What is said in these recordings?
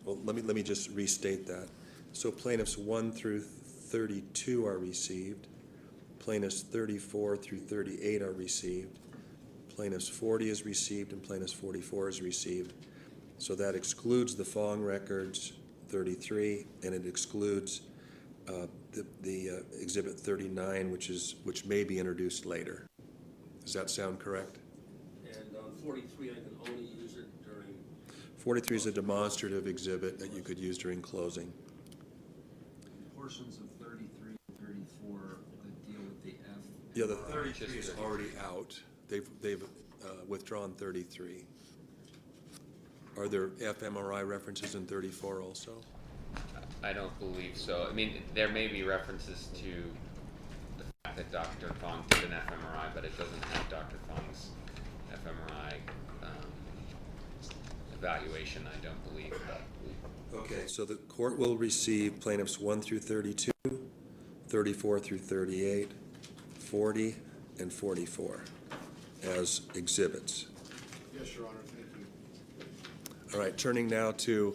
Well, let me just restate that. So plaintiffs 1 through 32 are received. Plaintiffs 34 through 38 are received. Plaintiffs 40 is received, and plaintiffs 44 is received. So that excludes the Fong records 33, and it excludes the exhibit 39, which may be introduced later. Does that sound correct? And on 43, I can only use it during... 43 is a demonstrative exhibit that you could use during closing. Portions of 33 and 34 that deal with the F. Yeah, the 33 is already out. They've withdrawn 33. Are there fMRI references in 34 also? I don't believe so. I mean, there may be references to the fact that Dr. Fong did an fMRI, but it doesn't have Dr. Fong's fMRI evaluation, I don't believe. Okay, so the court will receive plaintiffs 1 through 32, 34 through 38, 40, and 44 as exhibits. Yes, Your Honor, thank you. All right, turning now to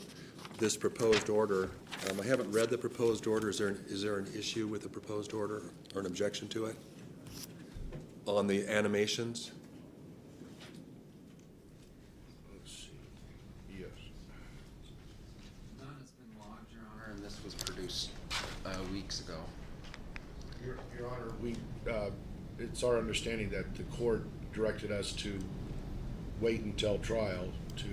this proposed order. I haven't read the proposed order. Is there an issue with the proposed order or an objection to it? On the animations? Let's see. Yes. None has been logged, Your Honor, and this was produced weeks ago. Your Honor, it's our understanding that the court directed us to wait until trial to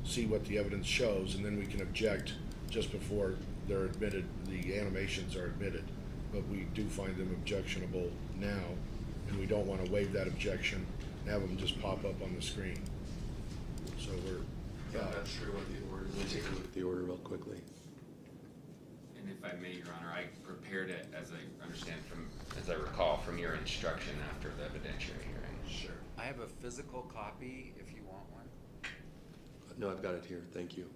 see what the evidence shows, and then we can object just before they're admitted, the animations are admitted. But we do find them objectionable now, and we don't want to waive that objection and have them just pop up on the screen. So we're... I'm not sure what the order is. Let me take a look at the order real quickly. And if I may, Your Honor, I prepared it, as I recall, from your instruction after the evidentiary hearing. Sure. I have a physical copy if you want one. No, I've got it here. Thank you.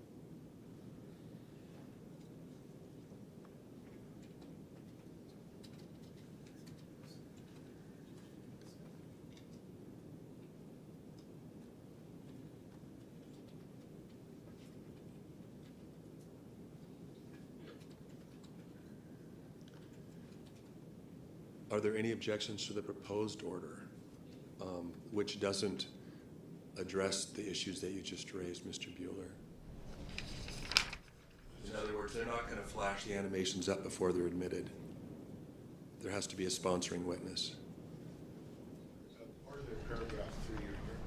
Are there any objections to the proposed order, which doesn't address the issues that you just raised, Mr. Bueller? In other words, they're not going to flash the animations up before they're admitted. There has to be a sponsoring witness. Part of the paragraph 3, Your Honor.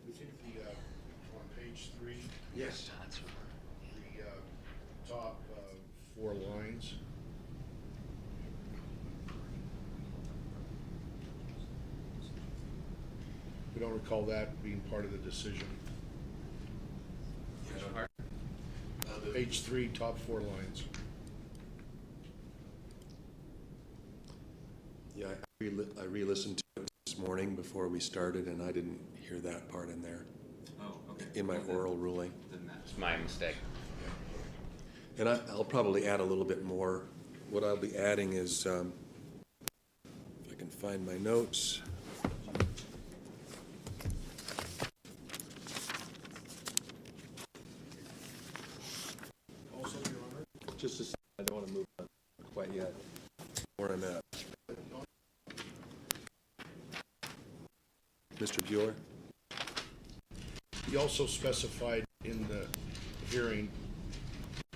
We think on page 3, Yes. the top 4 lines. We don't recall that being part of the decision. Which part? Page 3, top 4 lines. Yeah, I re-listened to it this morning before we started, and I didn't hear that part in there. Oh, okay. In my oral ruling. Then that's my mistake. And I'll probably add a little bit more. What I'll be adding is, if I can find my notes. Also, Your Honor. Just a second, I don't want to move on quite yet. Where I'm at. Mr. Bueller? He also specified in the hearing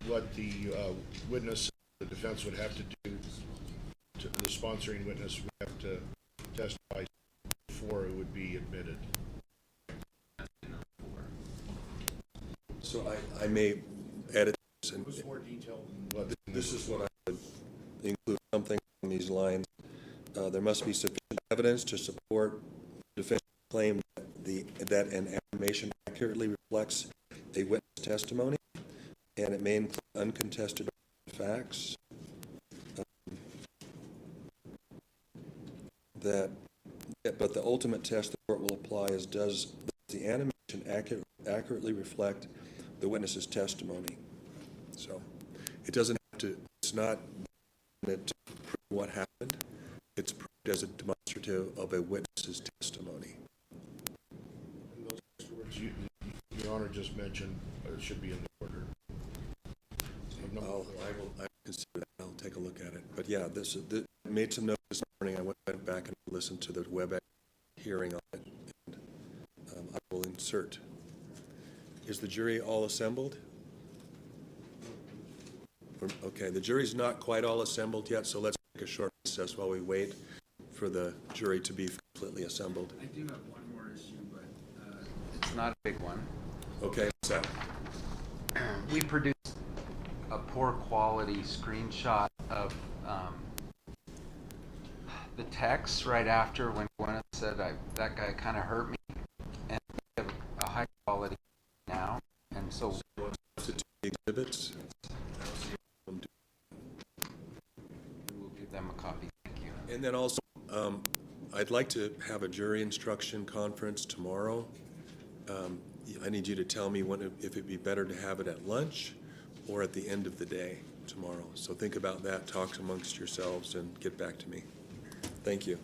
what the witness, the defense would have to do, the sponsoring witness would have to testify before it would be admitted. So I may edit this. It was more detailed than what. This is what I would include, something along these lines. There must be sufficient evidence to support the defense claim that an animation accurately reflects a witness testimony, and it may include uncontested facts. But the ultimate test the court will apply is, does the animation accurately reflect the witness's testimony? So it doesn't have to, it's not meant to prove what happened, it's proved as a demonstrative of a witness's testimony. Your Honor just mentioned, it should be in the order. Number I'll, four. I will consider that. I'll take a look at it. But yeah, I made some notes this morning. I went back and listened to the WebEx hearing on it. And, I will insert. Is the jury all assembled? Okay, the jury's not quite all assembled yet, so let's take a short recess while we wait for the jury to be completely assembled. I do have one more issue, but it's not a big one. Okay, so, We produced a poor quality screenshot of the text right after when Gwyneth said that guy kind of hurt me, and we have a high quality now, and so substitute the exhibits. we'll give them a copy. Thank you. And then also, I'd like to have a jury instruction conference tomorrow. I need you to tell me if it'd be better to have it at lunch or at the end of the day tomorrow. So think about that, talk amongst yourselves, and get back to me. Thank you.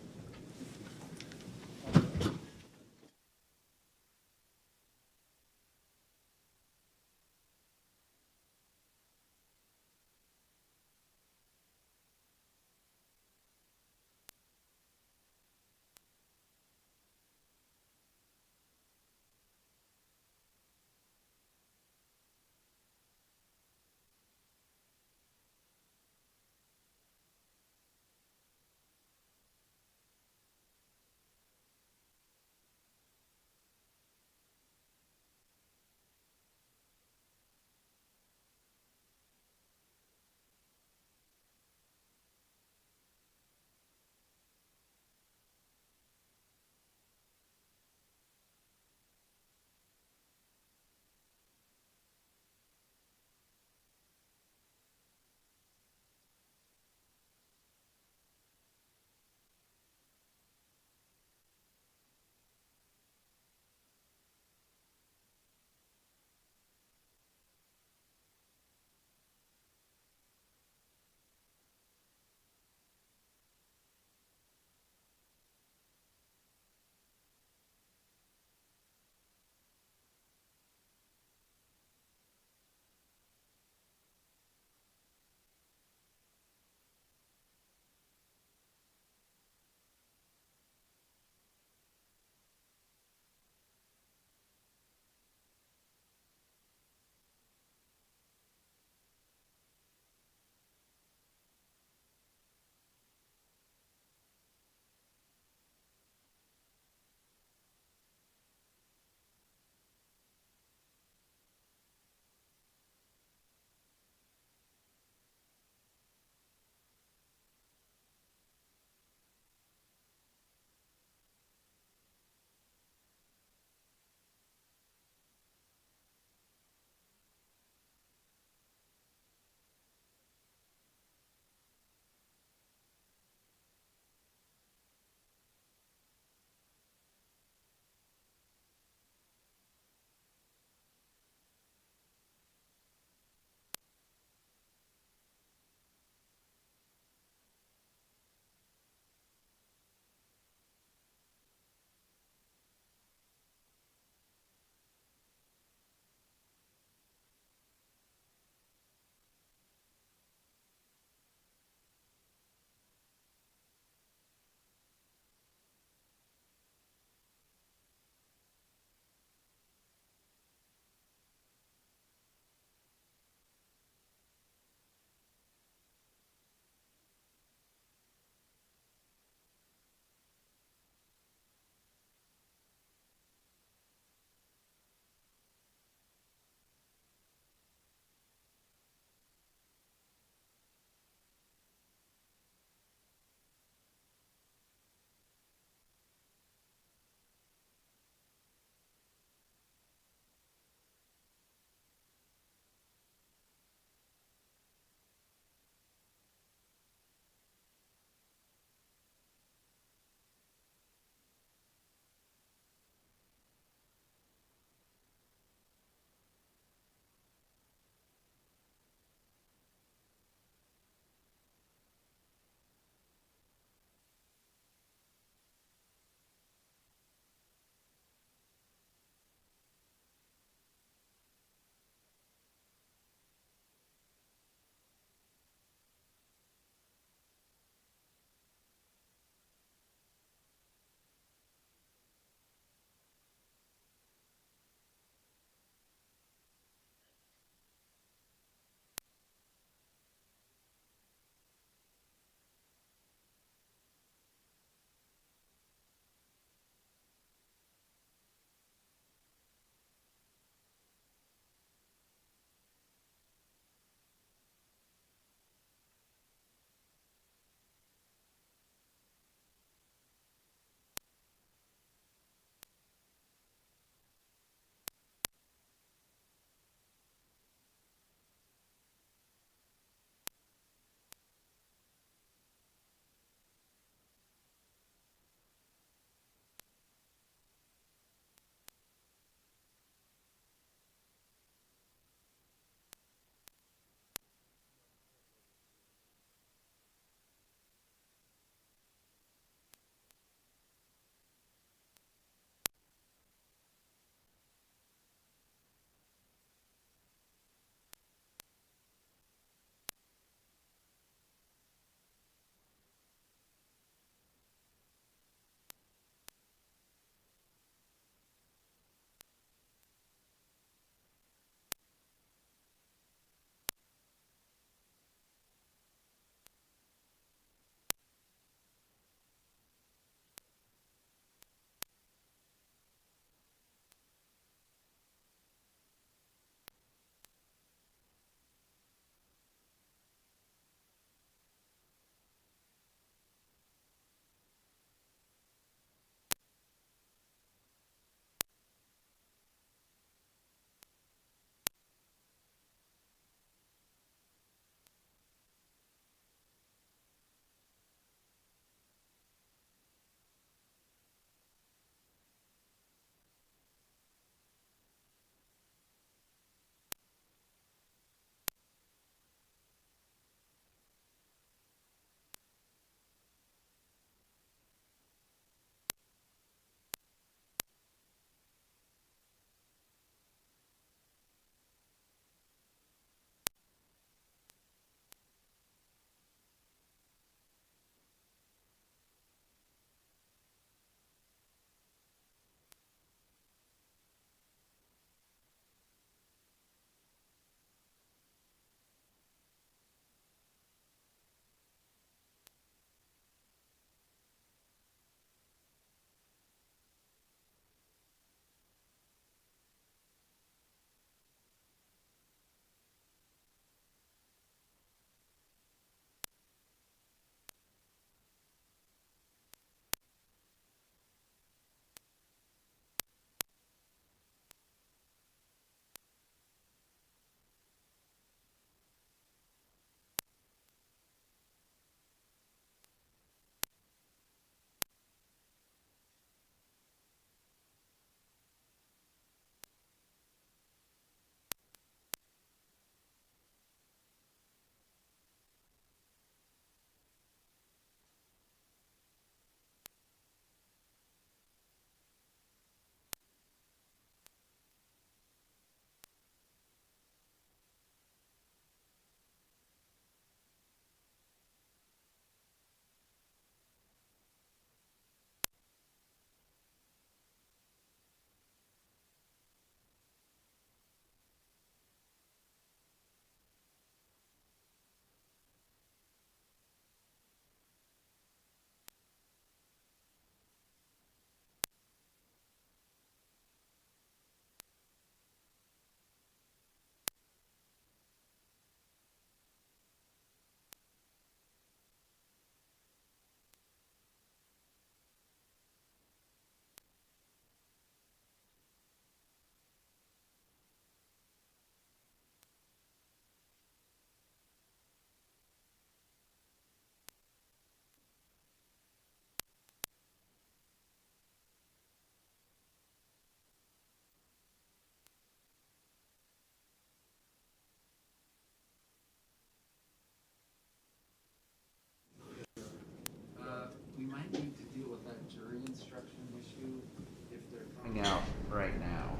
pointing out right now.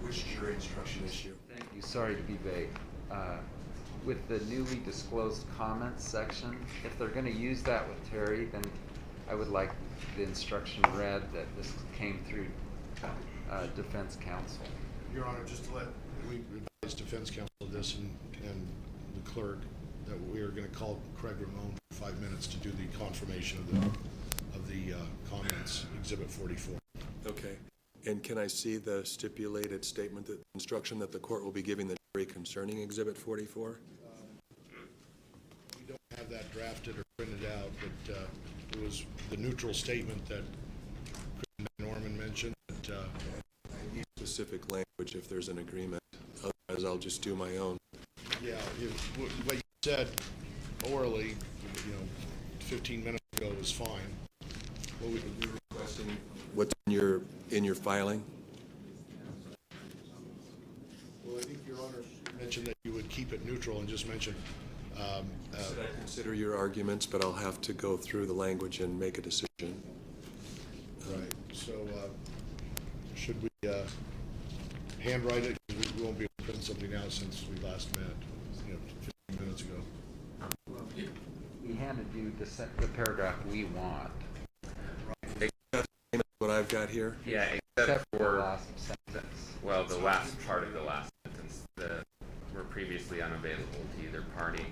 Which jury instruction issue? Thank you, sorry to be vague. With the newly disclosed comments section, if they're gonna use that with Terry, then I would like the instruction read that this came through defense counsel. Your Honor, just to let, we advise defense counsel this and the clerk that we are gonna call Craig Ramon for 5 minutes to do the confirmation of the comments, Exhibit 44. Okay. And can I see the stipulated statement, that instruction that the court will be giving the jury concerning Exhibit 44? We don't have that drafted or printed out, but it was the neutral statement that Chris Norman mentioned. That, I need specific language if there's an agreement. Otherwise, I'll just do my own. yeah, what you said orally, 15 minutes ago was fine. What would you be requesting? What's in your filing? Well, I think Your Honor mentioned that you would keep it neutral and just mention. Should I consider your arguments, but I'll have to go through the language and make a decision. Right, so, should we, handwrite it? 'Cause we won't be able to print something out since we last met, 15 minutes ago. We handed you the paragraph we want. What I've got here? Yeah, Except except for the for, last sentence. well, the last part of the last sentence, were previously unavailable to either party.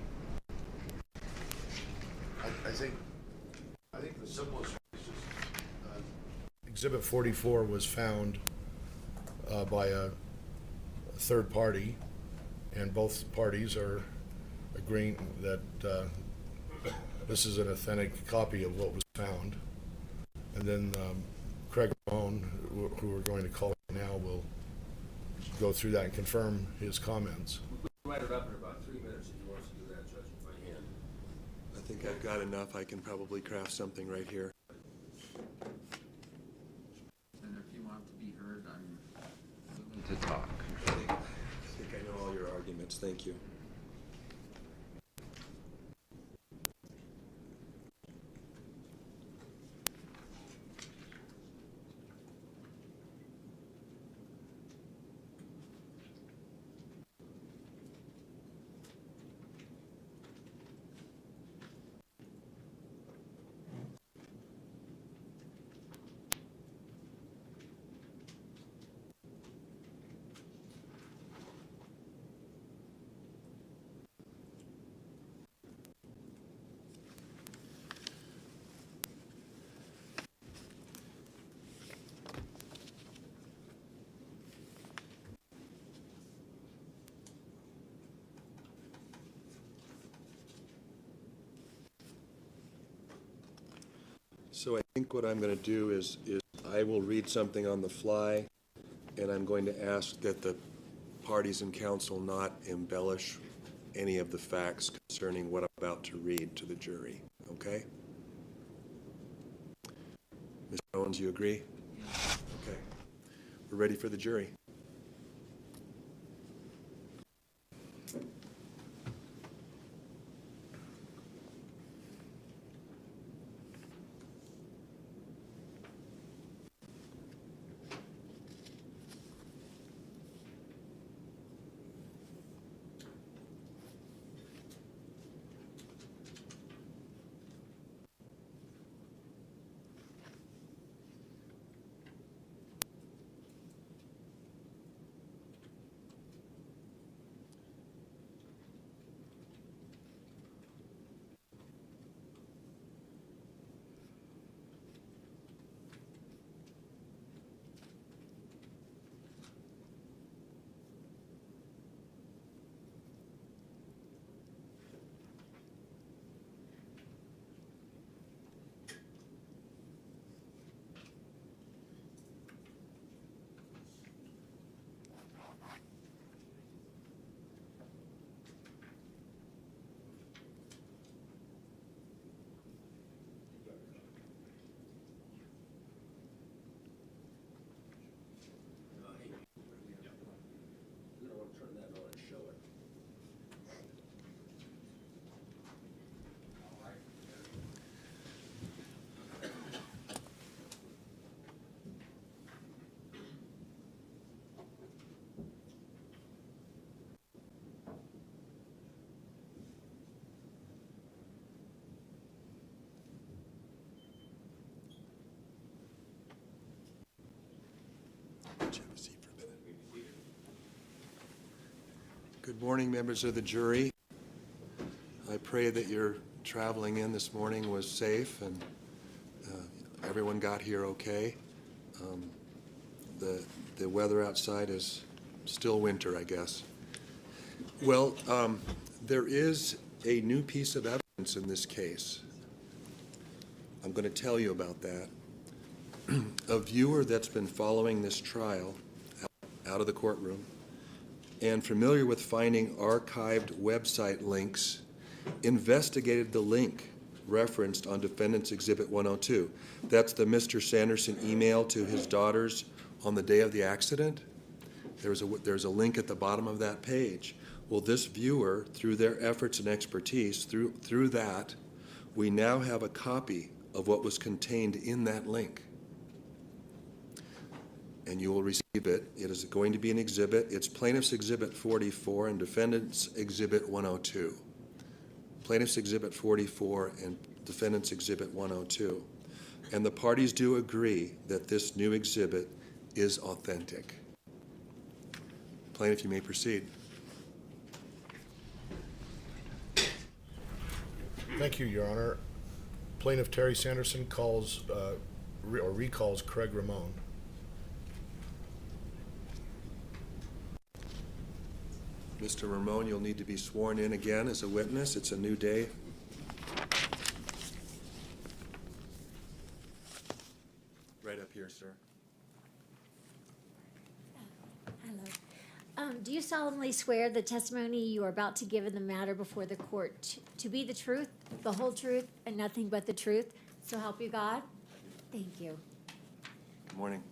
I think the simplest way is just, Exhibit 44 was found by a third party, and both parties are agreeing that this is an authentic copy of what was found. And then Craig Ramon, who we're going to call now, will go through that and confirm his comments. We'll write it up in about 3 minutes if you want us to do that, Judge, by hand. I think I've got enough. I can probably craft something right here. And if you want to be heard, I'm willing to talk. I think I know all your arguments. Thank you. So I think what I'm going to do is I will read something on the fly, and I'm going to ask that the parties in council not embellish any of the facts concerning what I'm about to read to the jury, okay? Mr. Owens, you agree? Okay. We're ready for the jury. Good morning, members of the jury. I pray that your traveling in this morning was safe and everyone got here okay. The weather outside is still winter, I guess. Well, there is a new piece of evidence in this case. I'm going to tell you about that. A viewer that's been following this trial out of the courtroom and familiar with finding archived website links investigated the link referenced on Defendant's Exhibit 102. That's the Mr. Sanderson email to his daughters on the day of the accident. There's a link at the bottom of that page. Well, this viewer, through their efforts and expertise, through that, we now have a copy of what was contained in that link. And you will receive it. It is going to be an exhibit. It's Plaintiff's Exhibit 44 and Defendant's Exhibit 102. Plaintiff's Exhibit 44 and Defendant's Exhibit 102. And the parties do agree that this new exhibit is authentic. Plaintiff, you may proceed. Thank you, Your Honor. Plaintiff Terry Sanderson calls, or recalls Craig Ramon. Mr. Ramon, you'll need to be sworn in again as a witness. It's a new day. Right up here, sir. Hello. Do you solemnly swear the testimony you are about to give in the matter before the court to be the truth, the whole truth, and nothing but the truth? So help you God? Thank you. Good morning.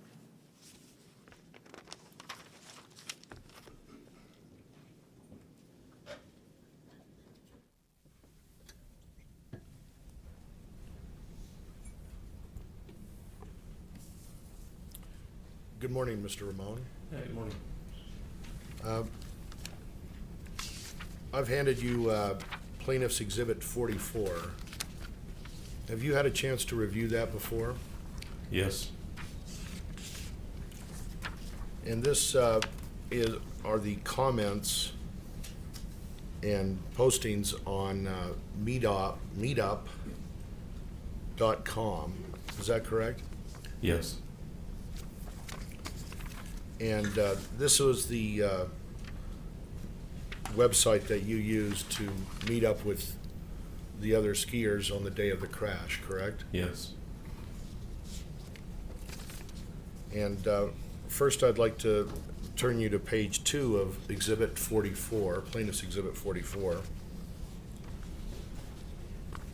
Good morning, Mr. Ramon. Good morning. I've handed you Plaintiff's Exhibit 44. Have you had a chance to review that before? Yes. And this are the comments and postings on meetup.com. Is that correct? Yes. And this was the website that you used to meet up with the other skiers on the day of the crash, correct? Yes. And first, I'd like to turn you to page 2 of Exhibit 44, Plaintiff's Exhibit 44.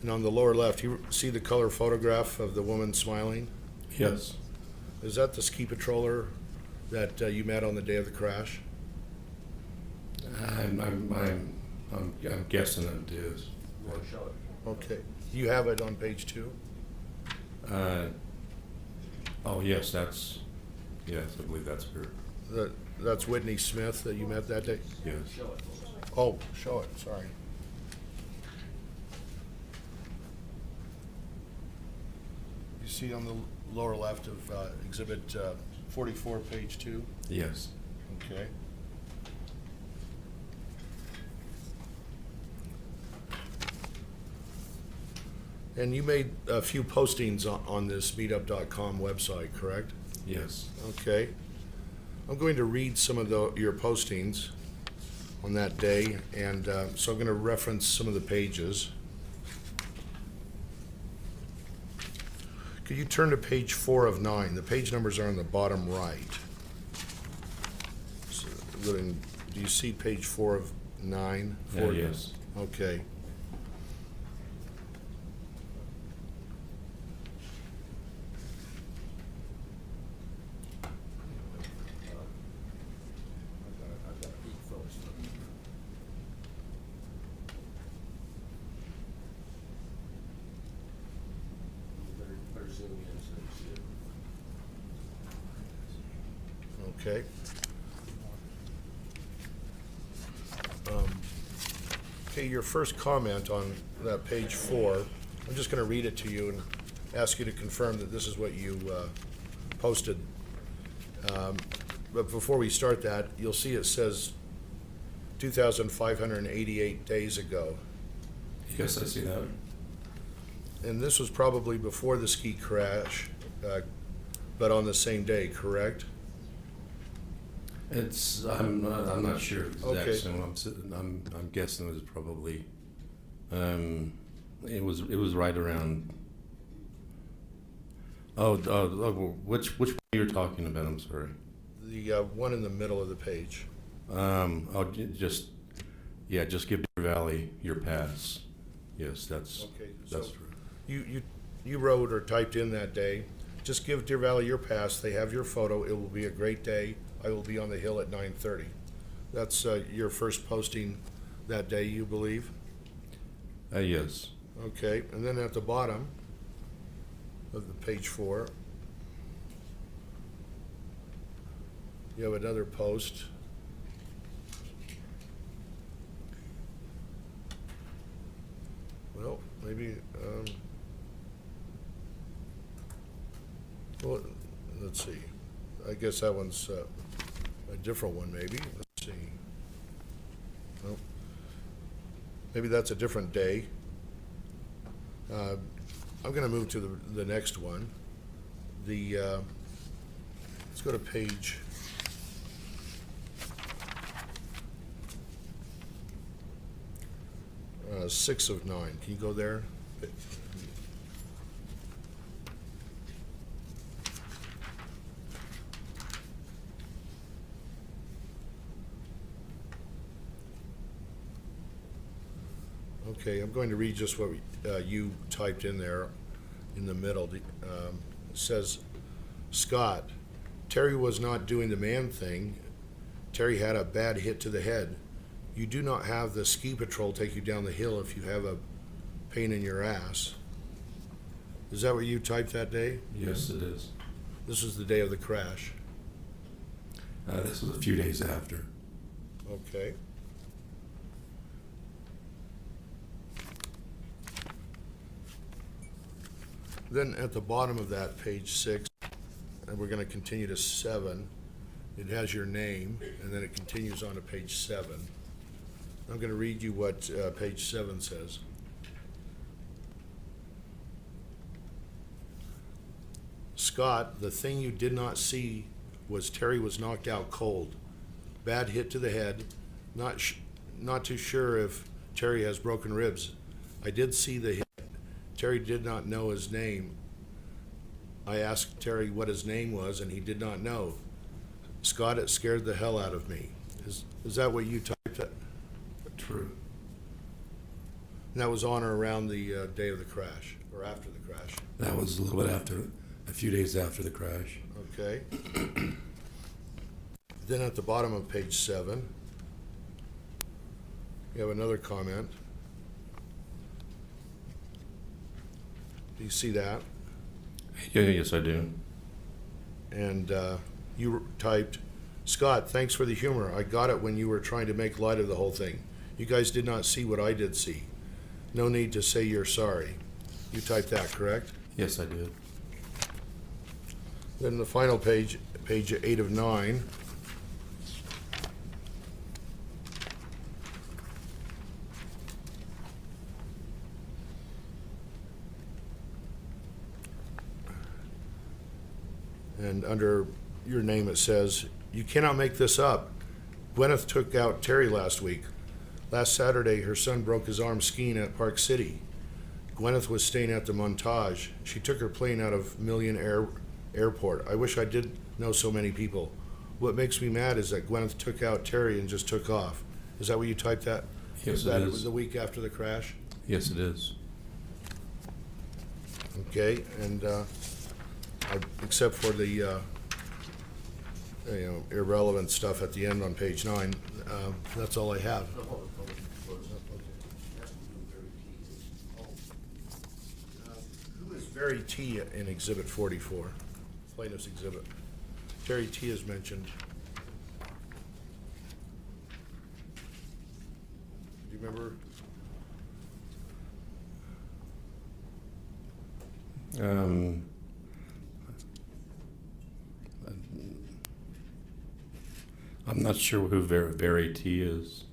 And on the lower left, you see the color photograph of the woman smiling? Yes. Is that the ski patroller that you met on the day of the crash? I'm guessing it is. Okay. You have it on page 2? Oh, yes, I believe that's her. That's Whitney Smith that you met that day? Yes. Oh, show it, sorry. You see on the lower left of Exhibit 44, page 2? Yes. Okay. And you made a few postings on this meetup.com website, correct? Yes. Okay. I'm going to read some of your postings on that day, and so I'm going to reference some of the pages. Could you turn to page 4 of 9? The page numbers are on the bottom right. So, do you see page 4 of 9? Yes. Okay. Better zoom in so you see it. Okay. Okay, your first comment on that page 4, I'm just going to read it to you and ask you to confirm that this is what you posted. But before we start that, you'll see it says 2,588 days ago. Yes, I see that. And this was probably before the ski crash, but on the same day, correct? I'm not sure Okay. exactly. I'm guessing it was probably, it was right around. Which one you're talking about? I'm sorry. The one in the middle of the page. Just give Deer Valley your pass. Yes, that's Okay, that's so true. you wrote or typed in that day, just give Deer Valley your pass, they have your photo, it will be a great day, I will be on the hill at 9:30. That's your first posting that day, you believe? Yes. Okay, and then at the bottom of the page 4, you have another post. Well, maybe, well, let's see. I guess that one's a different one, maybe. Let's see. Nope. Maybe that's a different day. I'm going to move to the next one. Let's go to page 6 of 9. Can you go there? Okay, I'm going to read just what you typed in there in the middle. It says, Scott, Terry was not doing the man thing. Terry had a bad hit to the head. You do not have the ski patrol take you down the hill if you have a pain in your ass. Is that what you typed that day? Yes, it is. This was the day of the crash. This was a few days after. Okay. Then at the bottom of that, page 6, and we're going to continue to 7, it has your name, and then it continues on to page 7. I'm going to read you what page 7 says. Scott, the thing you did not see was Terry was knocked out cold. Bad hit to the head. Not too sure if Terry has broken ribs. I did see the hit. Terry did not know his name. I asked Terry what his name was, and he did not know. Scott, it scared the hell out of me. Is that what you typed? True. And that was on or around the day of the crash, or after the crash? That was a little bit after, a few days after the crash. Okay. Then at the bottom of page 7, you have another comment. Do you see that? Yeah, yes, I do. And you typed, Scott, thanks for the humor. I got it when you were trying to make light of the whole thing. You guys did not see what I did see. No need to say you're sorry. You typed that, correct? Yes, I did. Then the final page, page 8 of 9. And under your name it says, you cannot make this up. Gwyneth took out Terry last week. Last Saturday, her son broke his arm skiing at Park City. Gwyneth was staying at the Montage. She took her plane out of Million Airport. I wish I did know so many people. What makes me mad is that Gwyneth took out Terry and just took off. Is that what you typed that? Yes, that it was is. the week after the crash? Yes, it is. Okay, and except for the irrelevant stuff at the end on page 9, that's all I have. Who is Very T in Exhibit 44, plaintiff's exhibit? Terry T is mentioned. Do you remember? I'm not sure who Very T is.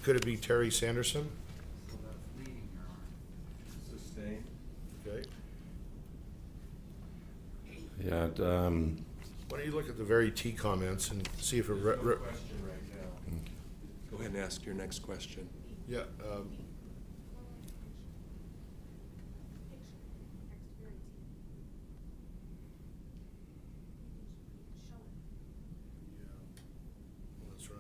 Could it be Terry Sanderson? So that's leading, Your Honor. Sustain. Okay. Yeah, Why don't you look at the very T comments and see if it, Question right now. Go ahead and ask your next question. yeah, that's right.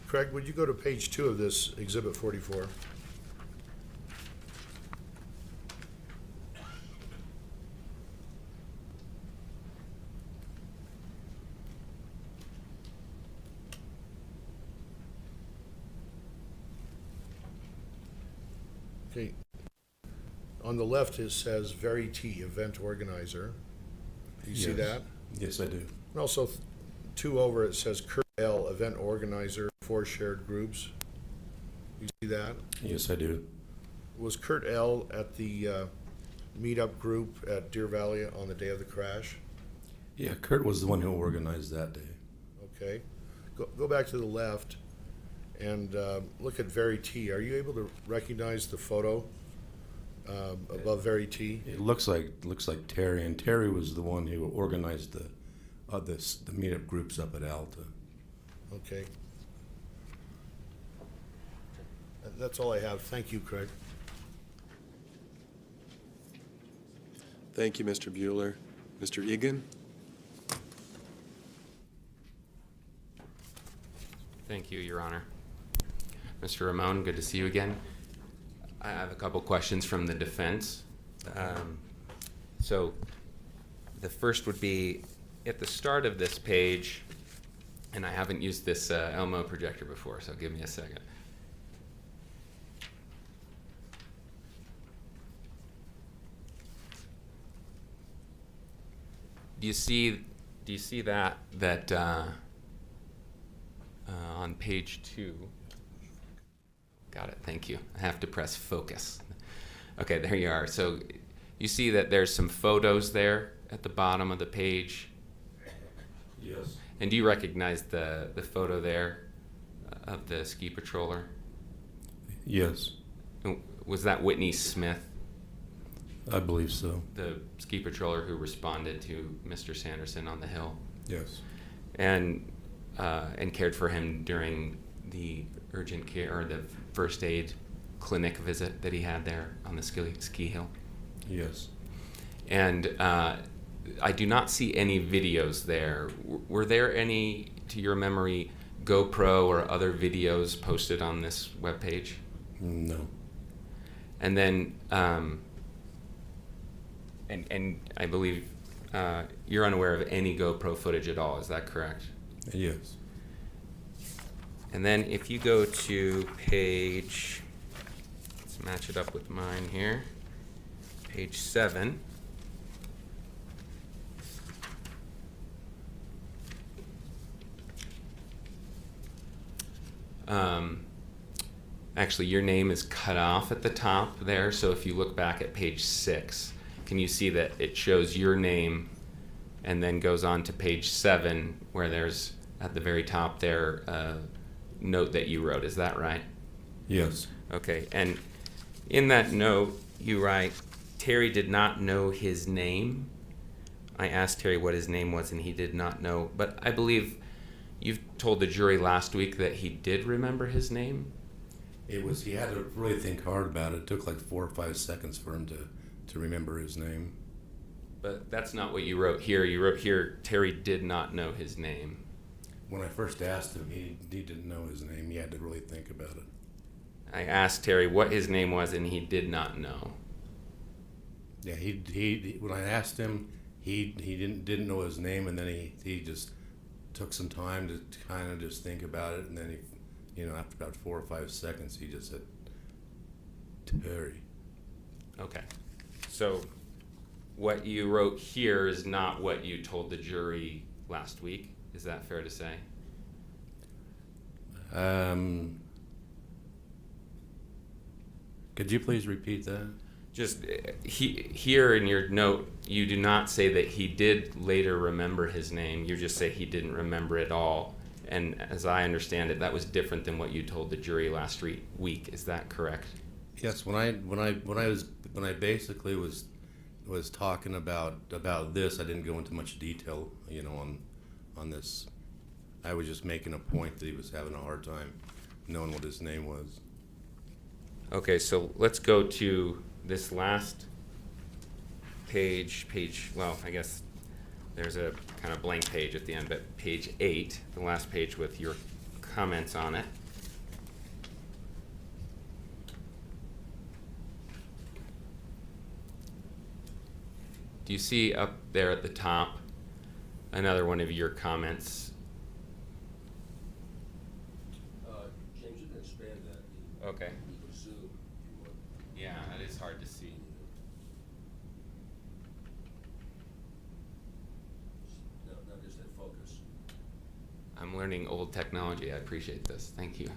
Craig, would you go to page 2 of this Exhibit 44? Okay. On the left, it says Very T, event organizer. Do you see Yes. that? yes, I do. And also, 2 over, it says Kurt L, event organizer, 4 shared groups. You see that? Yes, I do. Was Kurt L at the meetup group at Deer Valley on the day of the crash? Yeah, Kurt was the one who organized that day. Okay. Go back to the left and look at Very T. Are you able to recognize the photo above Very T? It looks like Terry, and Terry was the one who organized the meetup groups up at Alta. Okay. That's all I have. Thank you, Craig. Thank you, Mr. Bueller. Mr. Egan? Thank you, Your Honor. Mr. Ramon, good to see you again. I have a couple questions from the defense. So the first would be, at the start of this page, and I haven't used this Elmo projector before, so give me a second. Do you see that on page 2? Got it, thank you. I have to press focus. Okay, there you are. So you see that there's some photos there at the bottom of the page. Yes. And do you recognize the photo there of the ski patroller? Yes, Was that Whitney Smith, I believe so. the ski patroller who responded to Mr. Sanderson on the hill Yes. and cared for him during the urgent care or the first aid clinic visit that he had there on the ski hill? Yes. And I do not see any videos there. Were there any, to your memory, GoPro or other videos posted on this webpage? No. And then, and I believe you're unaware of any GoPro footage at all. Is that correct? Yes. And then if you go to page, let's match it up with mine here, page 7. Actually, your name is cut off at the top there, so if you look back at page 6, can you see that it shows your name and then goes on to page 7 where there's, at the very top there, a note that you wrote. Is that right? Yes. Okay, and in that note, you write, Terry did not know his name. I asked Terry what his name was, and he did not know. But I believe you've told the jury last week that he did remember his name. He had to really think hard about it. It took like 4 or 5 seconds for him to remember his name. But that's not what you wrote here. You wrote here, Terry did not know his name. When I first asked him, he didn't know his name. He had to really think about it. I asked Terry what his name was, and he did not know. Yeah, he when I asked him, he didn't know his name, and then he just took some time to kind of just think about it, and then he, after about 4 or 5 seconds, he just said, Terry. Okay. So what you wrote here is not what you told the jury last week. Is that fair to say? Could you please repeat that? Just here in your note, you do not say that he did later remember his name. You just say he didn't remember it all. And as I understand it, that was different than what you told the jury last week. Is that correct? Yes, when I basically was talking about this, I didn't go into much detail, on this. I was just making a point that he was having a hard time knowing what his name was. Okay, so let's go to this last page, well, I guess there's a kind of blank page at the end, but page 8, the last page with your comments on it. Do you see up there at the top another one of your comments? James, you can expand that. Okay. You could zoom if you want. Yeah, that is hard to see. No, just that focus. I'm learning old technology. I appreciate this. Thank you.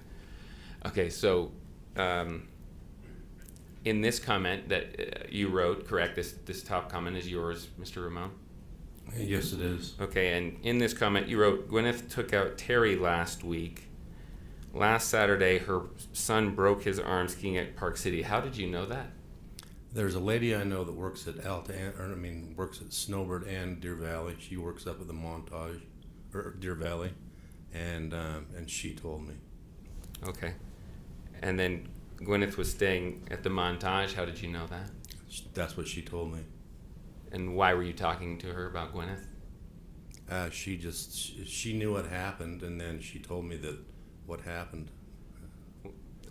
Okay, so in this comment that you wrote, correct, this top comment is yours, Mr. Ramon? Yes, it is. Okay, and in this comment you wrote, Gwyneth took out Terry last week. Last Saturday, her son broke his arm skiing at Park City. How did you know that? There's a lady I know that works at works at Snowbird and Deer Valley. She works up at the Montage, or Deer Valley, and she told me. Okay. And then Gwyneth was staying at the Montage. How did you know that? That's what she told me. And why were you talking to her about Gwyneth? She knew what happened, and then she told me that what happened.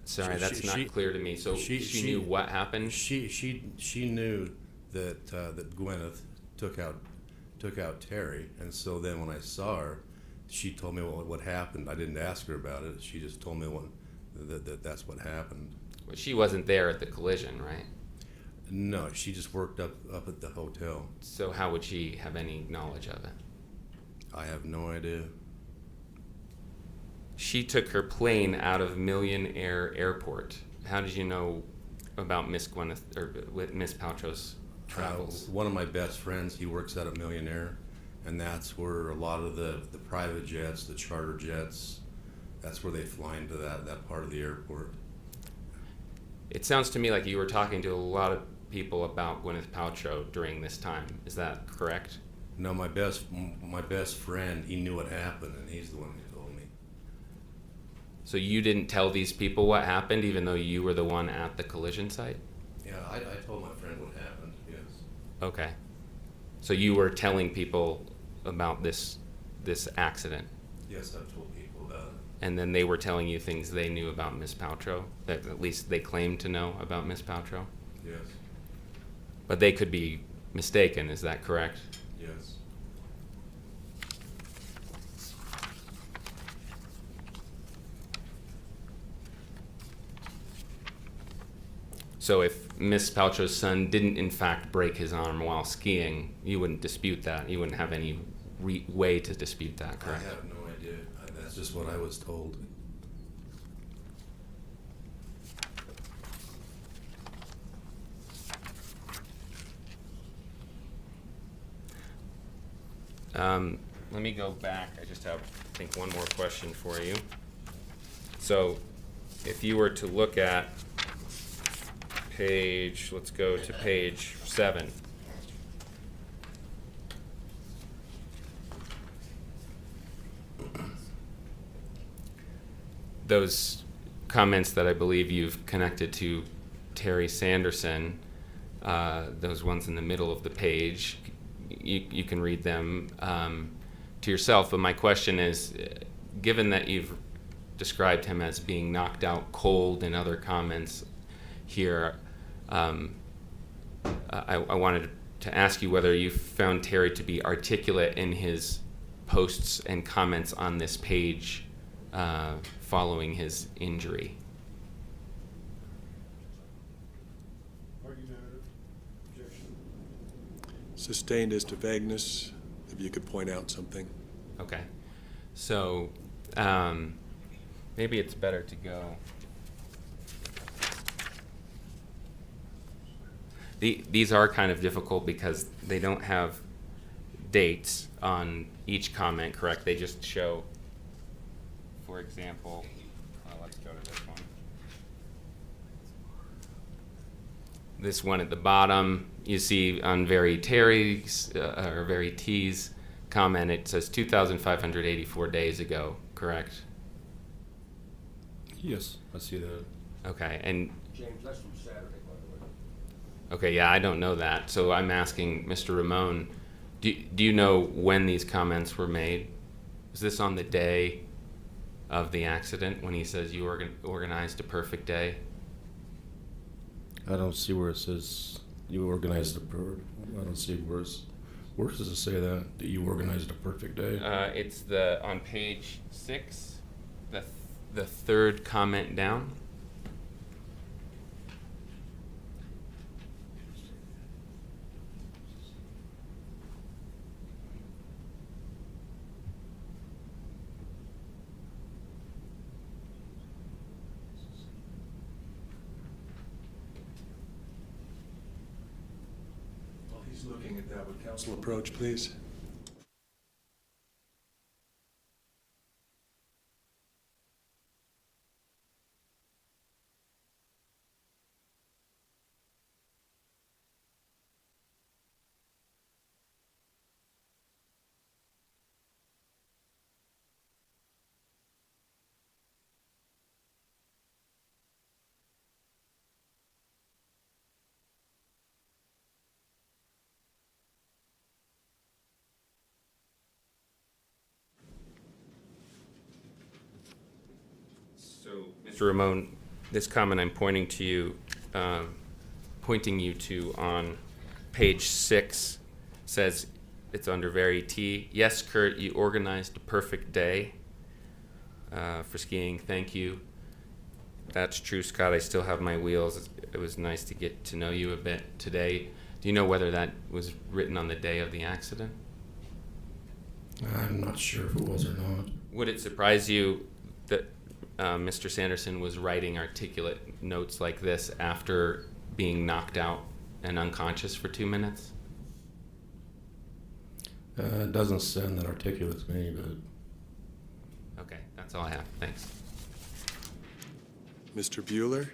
Sorry, that's not clear to me. So she knew what happened? She knew that that Gwyneth took out Terry, and so then when I saw her, she told me what happened. I didn't ask her about it. She just told me that's what happened. Well, she wasn't there at the collision, right? No, she just worked up at the hotel. So how would she have any knowledge of it? I have no idea. She took her plane out of Millionaire Airport. How did you know about Miss Gwyneth or with Miss Paltrow's travels? One of my best friends, he works out at Millionaire, and that's where a lot of the private jets, the charter jets, that's where they fly into that part of the airport. It sounds to me like you were talking to a lot of people about Gwyneth Paltrow during this time. Is that correct? No, my best friend, he knew what happened, and he's the one who told me. So you didn't tell these people what happened, even though you were the one at the collision site? Yeah, I told my friend what happened, yes. Okay. So you were telling people about this accident? Yes, I've told people about it. And then they were telling you things they knew about Miss Paltrow, that at least they claimed to know about Miss Paltrow? Yes, But they could be mistaken, is that correct? yes. So if Miss Paltrow's son didn't in fact break his arm while skiing, you wouldn't dispute that? You wouldn't have any way to dispute that, correct? I have no idea. That's just what I was told. Let me go back. I just have, I think, one more question for you. So if you were to look at let's go to page 7. Those comments that I believe you've connected to Terry Sanderson, those ones in the middle of the page, you can read them to yourself. But my question is, given that you've described him as being knocked out cold in other comments here, I wanted to ask you whether you found Terry to be articulate in his posts and comments on this page following his injury. Sustained as to vagueness, if you could point out something. Okay. So maybe it's better to go. These are kind of difficult because they don't have dates on each comment, correct? They just show, for example, let's go to this one. This one at the bottom, you see on Very Terry's, or Very T's comment, it says 2,584 days ago, correct? Yes, I see that. Okay, and James, that's from Saturday, by the way. okay, yeah, I don't know that. So I'm asking Mr. Ramon, do you know when these comments were made? Was this on the day of the accident when he says you organized a perfect day? I don't see where it says you organized I don't see where does it say that you organized a perfect day? It's on page 6, the third comment down. While he's looking at that, would council approach, please? So, Mr. Ramon, this comment I'm pointing you to on page 6 says it's under Very T. Yes, Kurt, you organized a perfect day for skiing. Thank you. That's true, Scott. I still have my wheels. It was nice to get to know you a bit today. Do you know whether that was written on the day of the accident? I'm not sure if it was or not. Would it surprise you that Mr. Sanderson was writing articulate notes like this after being knocked out and unconscious for 2 minutes? It doesn't sound that articulate to me, but Okay, that's all I have. Thanks. Mr. Bueller?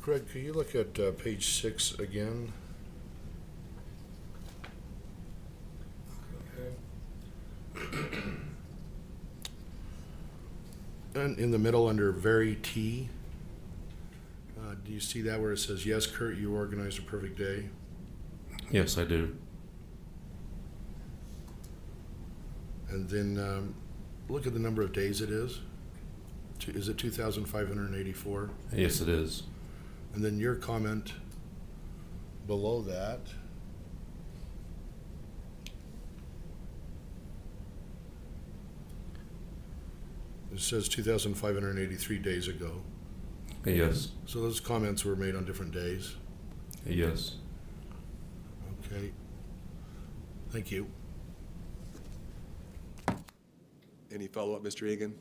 Craig, could you look at page 6 again? And in the middle under Very T, do you see that where it says, yes, Kurt, you organized a perfect day? yes, I do. And then look at the number of days it is. Is it 2,584? Yes, it is. And then your comment below that. It says 2,583 days ago. Yes, So those comments were made on different days. yes. Okay. Thank you. Any follow-up, Mr. Egan?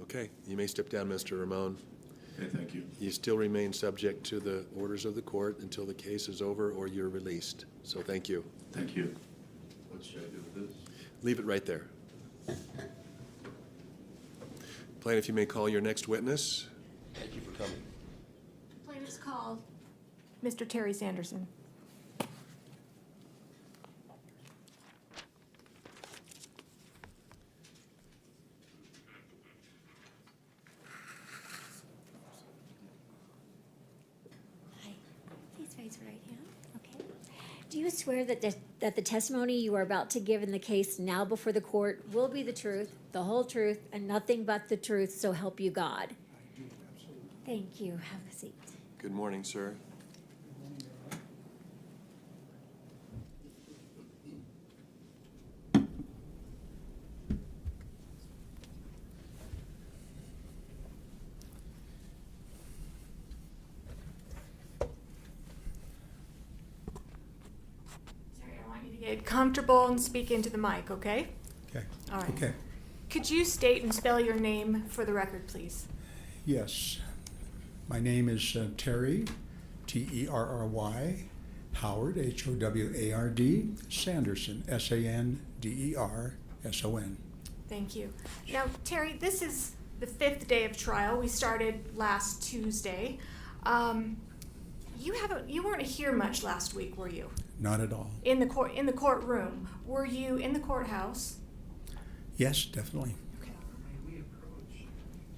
Okay, you may step down, Mr. Ramon. Okay, thank you. You still remain subject to the orders of the court until the case is over or you're released. So thank you. Thank you. What should I do with this? Leave it right there. Plaintiff, you may call your next witness. Thank you for coming. Plaintiff's called. Mr. Terry Sanderson. Hi. Please raise your right hand. Okay. Do you swear that the testimony you are about to give in the case now before the court will be the truth, the whole truth, and nothing but the truth, so help you God? I do, absolutely. Thank you. Have a seat. Good morning, sir. Sorry, I want you to get comfortable and speak into the mic, okay? Okay. All right. Okay. Could you state and spell your name for the record, please? Yes. My name is Terry, Terry, Howard, Howard, Sanderson, Sanderson. Thank you. Now, Terry, this is the 5th day of trial. We started last Tuesday. You weren't here much last week, were you? Not at all. In the courtroom. Were you in the courthouse? Yes, definitely. Okay. May we approach?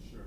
Sure.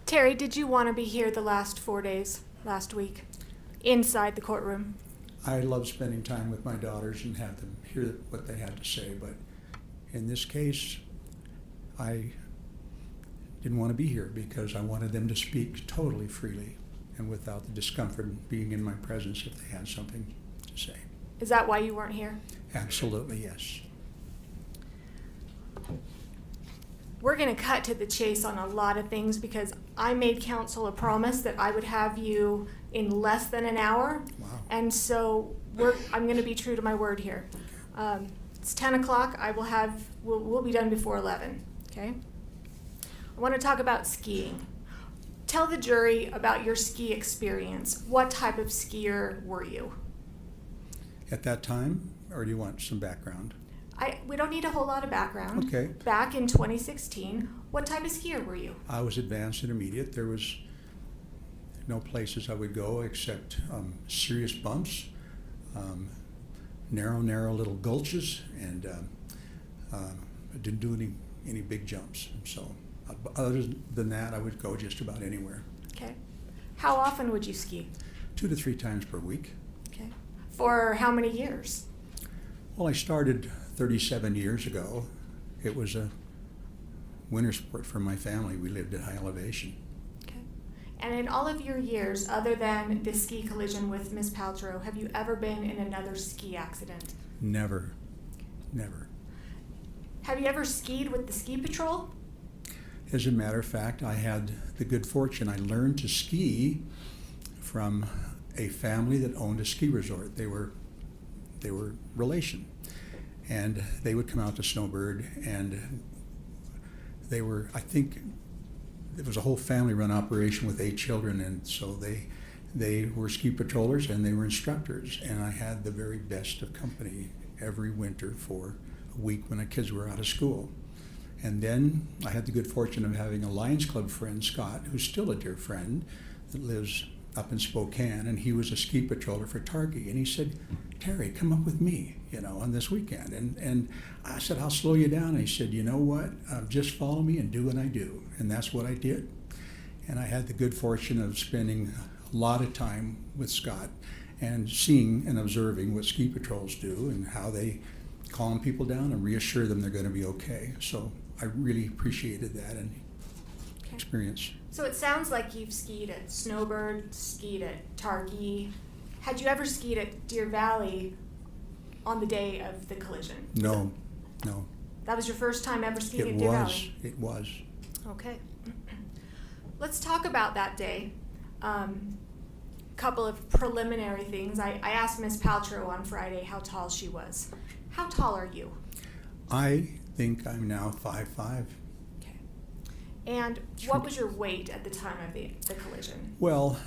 Terry, did you want to be here the last 4 days, last week, inside the courtroom? I love spending time with my daughters and have them hear what they had to say, but in this case, I didn't want to be here because I wanted them to speak totally freely and without the discomfort of being in my presence if they had something to say. Is that why you weren't here? Absolutely, yes. We're going to cut to the chase on a lot of things because I made counsel a promise that I would have you in less than an hour. Wow. And so I'm going to be true to my word here. It's 10 o'clock. We'll be done before 11. Okay? I want to talk about skiing. Tell the jury about your ski experience. What type of skier were you? At that time, or do you want some background? We don't need a whole lot of background. Okay. Back in 2016, what type of skier were you? I was advanced intermediate. There was no places I would go except serious bumps, narrow little gulches, and I didn't do any big jumps. So other than that, I would go just about anywhere. Okay. How often would you ski? 2 to 3 times per week. Okay. For how many years? Well, I started 37 years ago. It was a winter sport for my family. We lived at high elevation. Okay. And in all of your years, other than the ski collision with Miss Paltrow, have you ever been in another ski accident? Never, never. Have you ever skied with the ski patrol? As a matter of fact, I had the good fortune, I learned to ski from a family that owned a ski resort. They were relation. And they would come out to Snowbird, and they were, I think, it was a whole family-run operation with 8 children, and so they were ski patrollers and they were instructors, and I had the very best of company every winter for a week when the kids were out of school. And then I had the good fortune of having a Lions Club friend, Scott, who's still a dear friend, that lives up in Spokane, and he was a ski patroller for Targhee, and he said, Terry, come up with me, on this weekend. And I said, I'll slow you down. And he said, you know what, just follow me and do what I do. And that's what I did. And I had the good fortune of spending a lot of time with Scott and seeing and observing what ski patrols do and how they calm people down and reassure them they're going to be okay. So I really appreciated that and experience. So it sounds like you've skied at Snowbird, skied at Targhee. Had you ever skied at Deer Valley on the day of the collision? No. That was your first time ever skiing at It Deer was. Valley? It was. Okay. Let's talk about that day. Couple of preliminary things. I asked Miss Paltrow on Friday how tall she was. How tall are you? I think I'm now 5'5". Okay. And what was your weight at the time of the collision? Well,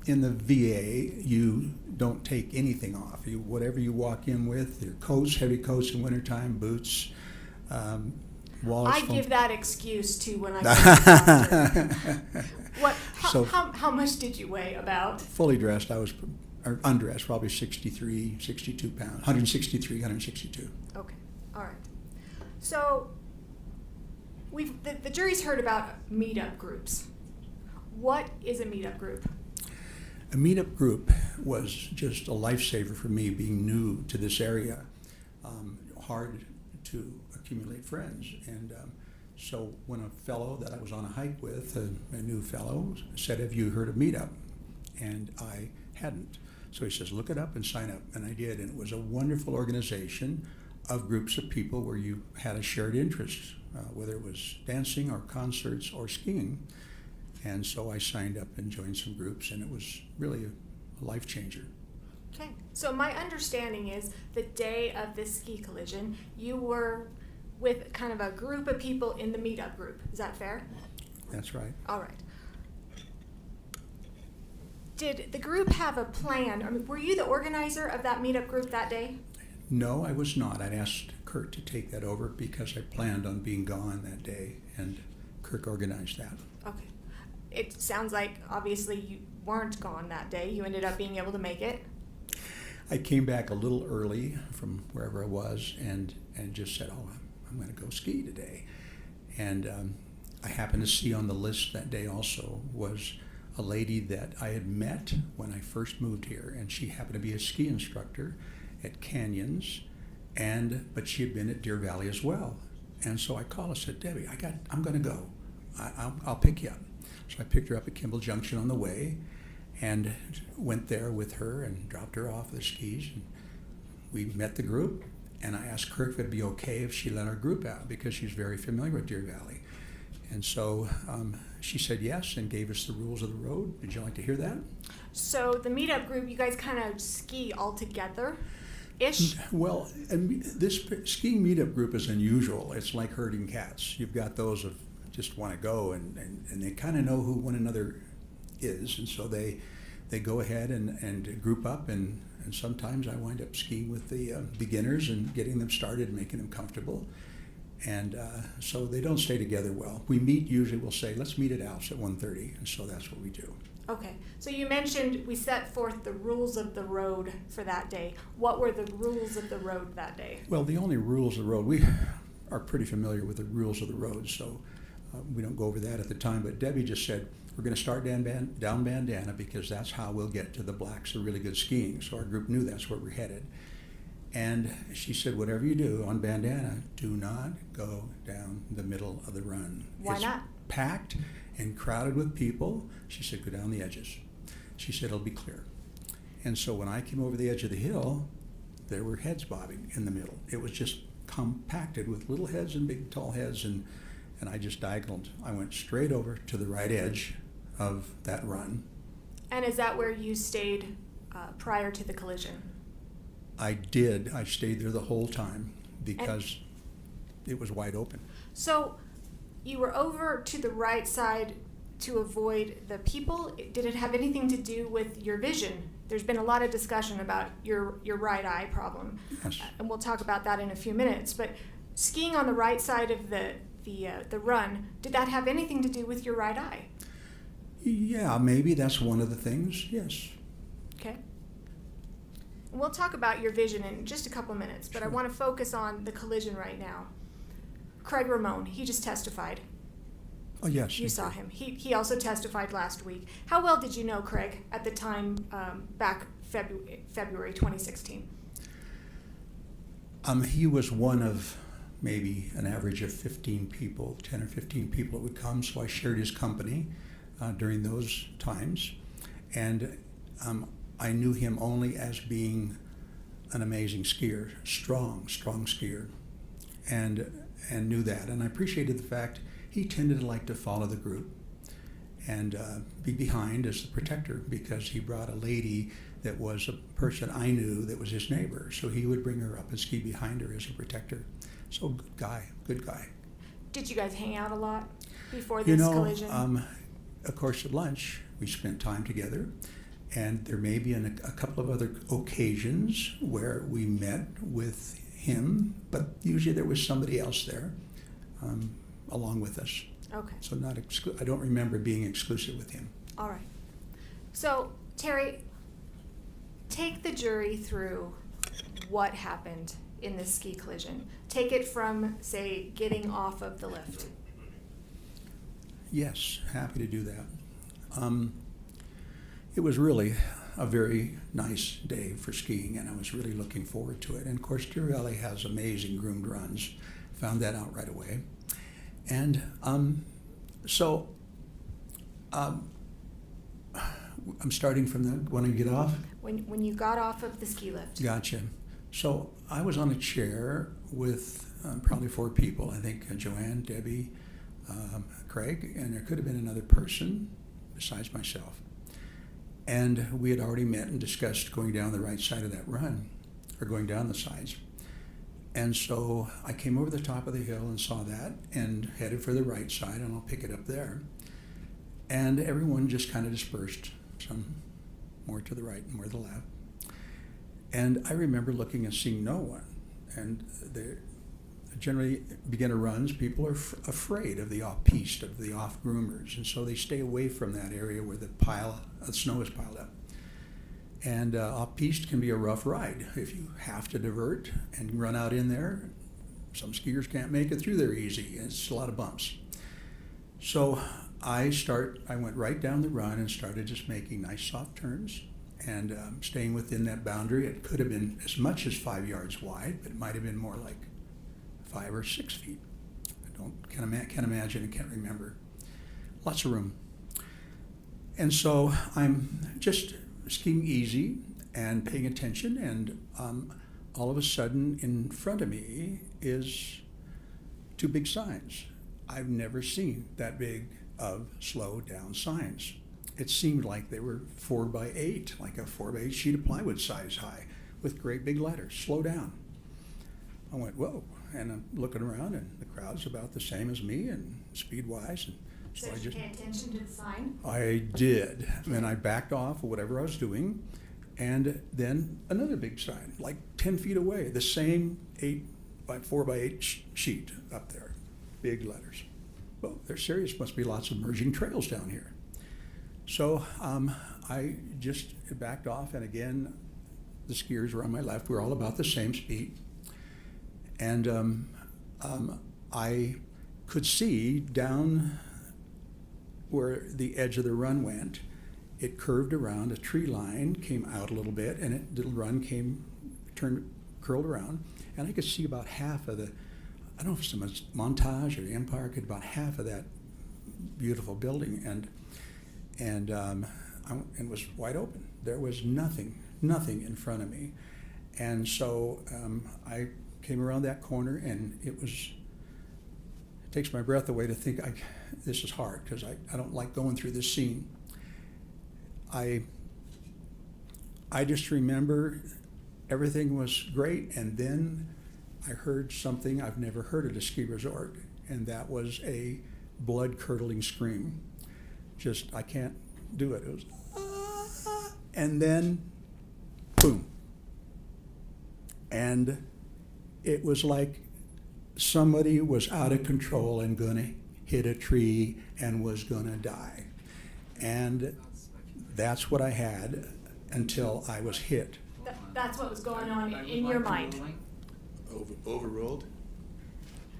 in the VA, you don't take anything off. Whatever you walk in with, your coats, heavy coats in wintertime, boots, wallets. I give that excuse to when I go to the doctor. How much did you weigh about? Fully dressed, or undressed, probably 63, 62 pounds, 163, 162. Okay, all right. So the jury's heard about meetup groups. What is a meetup group? A meetup group was just a lifesaver for me, being new to this area. Hard to accumulate friends. And so when a fellow that I was on a hike with, a new fellow, said, have you heard of Meetup? And I hadn't. So he says, look it up and sign up. And I did. And it was a wonderful organization of groups of people where you had a shared interest, whether it was dancing or concerts or skiing. And so I signed up and joined some groups, and it was really a life changer. Okay, so my understanding is the day of this ski collision, you were with kind of a group of people in the meetup group. Is that fair? That's right. All right. Did the group have a plan? I mean, were you the organizer of that meetup group that day? No, I was not. I'd asked Kurt to take that over because I planned on being gone that day, and Kirk organized that. Okay. It sounds like obviously you weren't gone that day. You ended up being able to make it. I came back a little early from wherever I was and just said, oh, I'm going to go ski today. And I happened to see on the list that day also was a lady that I had met when I first moved here, and she happened to be a ski instructor at Canyons, but she had been at Deer Valley as well. And so I called and said, Debbie, I'm going to go. I'll pick you up. So I picked her up at Kimball Junction on the way and went there with her and dropped her off with the skis. And we met the group, and I asked Kirk if it'd be okay if she let our group out because she's very familiar with Deer Valley. And so she said yes and gave us the rules of the road. Would you like to hear that? So the meetup group, you guys kind of ski all together-ish? Well, this skiing meetup group is unusual. It's like herding cats. You've got those of just want to go, and they kind of know who one another is, and so they go ahead and group up, and sometimes I wind up skiing with the beginners and getting them started and making them comfortable. And so they don't stay together well. We meet, usually we'll say, let's meet at Alf's at 1:30, and so that's what we do. Okay, so you mentioned we set forth the rules of the road for that day. What were the rules of the road that day? Well, the only rules of the road, we are pretty familiar with the rules of the road, so we don't go over that at the time, but Debbie just said, we're going to start down Bandana because that's how we'll get to the blacks of really good skiing. So our group knew that's where we're headed. And she said, whatever you do on Bandana, do not go down the middle of the run. Why it's not? Packed, and crowded with people. She said, go down the edges. She said, it'll be clear. And so when I came over the edge of the hill, there were heads bobbing in the middle. It was just compacted with little heads and big tall heads, and I just diagonaled. I went straight over to the right edge of that run. And is that where you stayed prior to the collision? I did. I stayed there the whole time because it was wide open. So you were over to the right side to avoid the people. Did it have anything to do with your vision? There's been a lot of discussion about your right eye problem. Yes. And we'll talk about that in a few minutes. But skiing on the right side of the run, did that have anything to do with your right eye? Yeah, maybe that's one of the things, yes. Okay. We'll talk about your vision in just a couple minutes, but I Sure. want to focus on the collision right now. Craig Ramon, he just testified. Oh, yes. You saw him. He also testified last week. How well did you know Craig at the time back February 2016? He was one of maybe an average of 15 people, 10 or 15 people that would come, so I shared his company during those times. And I knew him only as being an amazing skier, strong skier, and knew that. And I appreciated the fact he tended to like to follow the group and be behind as the protector, because he brought a lady that was a person I knew that was his neighbor. So he would bring her up and ski behind her as a protector. So good guy. Did you guys hang out a lot before this collision? Of course, at lunch, we spent time together. And there may be a couple of other occasions where we met with him, but usually there was somebody else there along with us. Okay. So I don't remember being exclusive with him. All right. So, Terry, take the jury through what happened in this ski collision. Take it from, say, getting off of the lift. Yes, happy to do that. It was really a very nice day for skiing, and I was really looking forward to it. And of course, Deer Valley has amazing groomed runs. Found that out right away. And so I'm starting from when I get off. When you got off of the ski lift. Gotcha. So I was on a chair with probably 4 people. I think Joanne, Debbie, Craig, and there could have been another person besides myself. And we had already met and discussed going down the right side of that run, or going down the sides. And so I came over the top of the hill and saw that and headed for the right side, and I'll pick it up there. And everyone just kind of dispersed, some more to the right and more to the left. And I remember looking and seeing no one. And generally, beginner runs, people are afraid of the off-piste, of the off-groomers, and so they stay away from that area where the snow is piled up. And off-piste can be a rough ride if you have to divert and run out in there. Some skiers can't make it through there easy. It's a lot of bumps. So I went right down the run and started just making nice soft turns and staying within that boundary. It could have been as much as 5 yards wide, but it might have been more like 5 or 6 feet. Can't imagine and can't remember. Lots of room. And so I'm just skiing easy and paying attention, and all of a sudden in front of me is 2 big signs. I've never seen that big of slow down signs. It seemed like they were 4x8, like a 4x8 sheet of plywood size high, with great big letters, slow down. I went, whoa, and I'm looking around, and the crowd's about the same as me, and speed-wise, and so Did you pay attention to the sign? I did, and I backed off of whatever I was doing, and then another big sign, like 10 feet away, the same 4x8 sheet up there, big letters. Well, they're serious, must be lots of merging trails down here. So I just backed off, and again, the skiers were on my left. We're all about the same speed. And I could see down where the edge of the run went, it curved around, a tree line came out a little bit, and the run curled around, and I could see about half of the, I don't know if it's a montage or the Empire, about half of that beautiful building, and it was wide open. There was nothing in front of me, and so I came around that corner, and it takes my breath away to think this is hard, because I don't like going through this scene. I just remember everything was great, and then I heard something I've never heard at a ski resort, and that was a blood-curdling scream. Just, I can't do it. It was, ah, and then, boom. And it was like somebody was out of control and gonna hit a tree and was gonna die. And that's what I had until I was hit. That's what was going on in your mind. Overruled?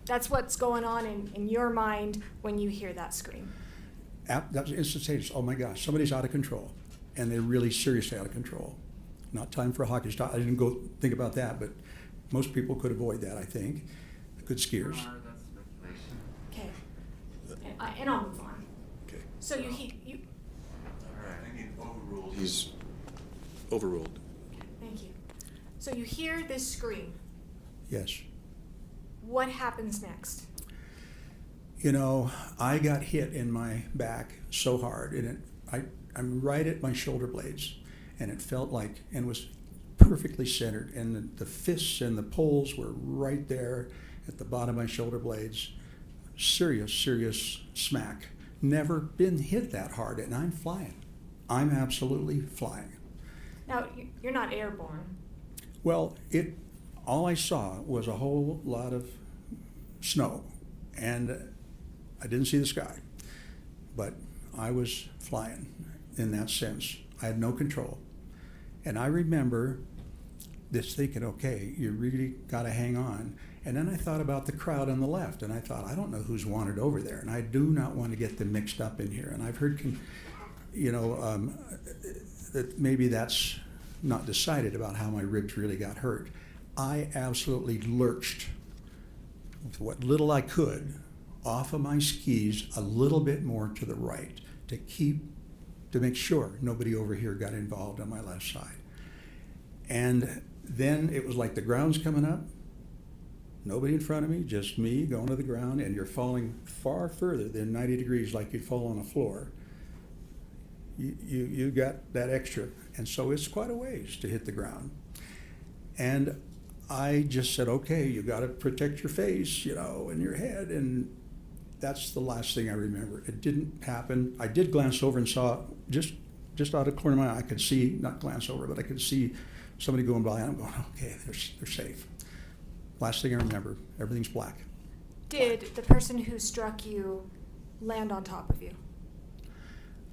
That's what's going on in your mind when you hear that scream. That was instantaneous. Oh my gosh, somebody's out of control. And they're really seriously out of control. Not time for a hockey stop. I didn't go think about that, but most people could avoid that, I think. Good skiers. Okay. And I'll move on. Okay. So you. I need overruled. He's overruled. Thank you. So you hear this scream. Yes. What happens next? You know, I got hit in my back so hard, and I'm right at my shoulder blades, and it felt like, and was perfectly centered, and the fists and the poles were right there at the bottom of my shoulder blades. Serious smack. Never been hit that hard, and I'm flying. I'm absolutely flying. Now, you're not airborne. Well, all I saw was a whole lot of snow, and I didn't see the sky, but I was flying in that sense. I had no control. And I remember this thinking, okay, you really got to hang on. And then I thought about the crowd on the left, and I thought, I don't know who's wanted over there, and I do not want to get them mixed up in here. And I've heard, that maybe that's not decided about how my ribs really got hurt. I absolutely lurched with what little I could off of my skis a little bit more to the right to make sure nobody over here got involved on my left side. And then it was like the ground's coming up, nobody in front of me, just me going to the ground, and you're falling far further than 90 degrees like you'd fall on a floor. You got that extra, and so it's quite a ways to hit the ground. And I just said, okay, you got to protect your face, and your head, and that's the last thing I remember. It didn't happen. I did glance over and saw, just out of the corner of my eye, I could see, not glance over, but I could see somebody going by, and I'm going, okay, they're safe. Last thing I remember, everything's black. Did the person who struck you land on top of you?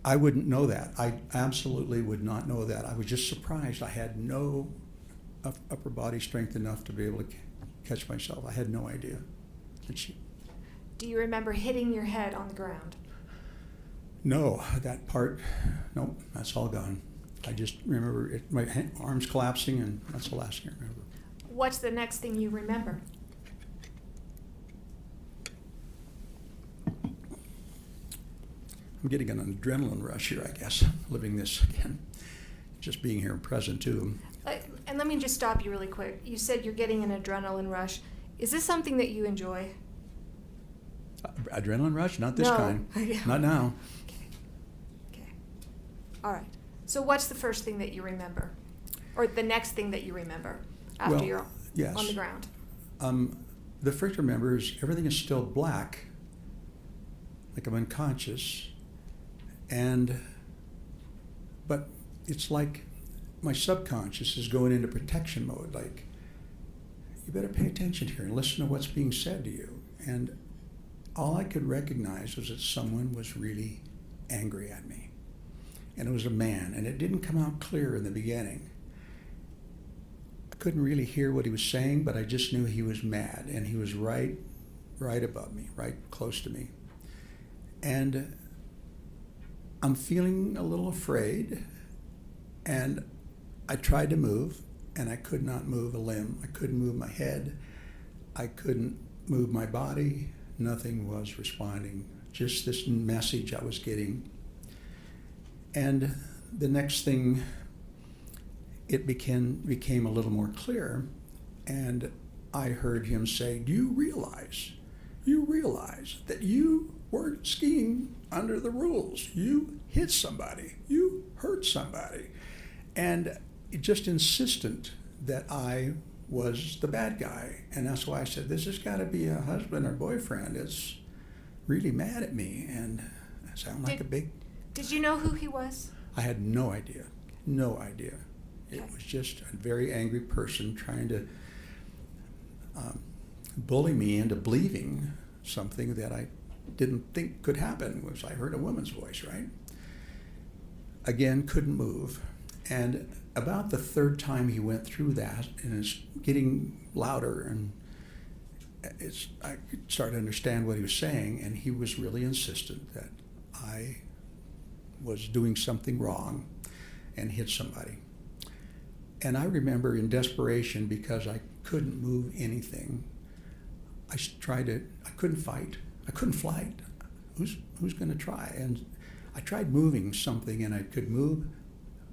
I wouldn't know that. I absolutely would not know that. I was just surprised. I had no upper body strength enough to be able to catch myself. I had no idea. Do you remember hitting your head on the ground? No, that part, nope, that's all gone. I just remember my arms collapsing, and that's the last thing I remember. What's the next thing you remember? I'm getting an adrenaline rush here, I guess, living this again. Just being here and present, too. And let me just stop you really quick. You said you're getting an adrenaline rush. Is this something that you enjoy? Adrenaline rush? Not this No. kind. Not now. Okay. All right. So what's the first thing that you remember? Or the next thing that you remember after Well, you're yes. on the ground? The first remember is everything is still black, like I'm unconscious, but it's like my subconscious is going into protection mode, like, you better pay attention here and listen to what's being said to you. And all I could recognize was that someone was really angry at me. And it was a man, and it didn't come out clear in the beginning. I couldn't really hear what he was saying, but I just knew he was mad, and he was right above me, right close to me. And I'm feeling a little afraid, and I tried to move, and I could not move a limb. I couldn't move my head. I couldn't move my body. Nothing was responding just this message I was getting. And the next thing, it became a little more clear, and I heard him say, "Do you realize that you weren't skiing under the rules? You hit somebody, you hurt somebody." And just insistent that I was the bad guy. And that's why I said, this has got to be a husband or boyfriend that's really mad at me. And I sound like a big... Did you know who he was? I had no idea. No idea. It Okay. was just a very angry person trying to bully me into believing something that I didn't think could happen, was I heard a woman's voice, right? Again, couldn't move. And about the third time he went through that, and it's getting louder, and I started to understand what he was saying, and he was really insistent that I was doing something wrong and hit somebody. And I remember in desperation, because I couldn't move anything, I couldn't fight. I couldn't fight. Who's going to try? And I tried moving something, and I could move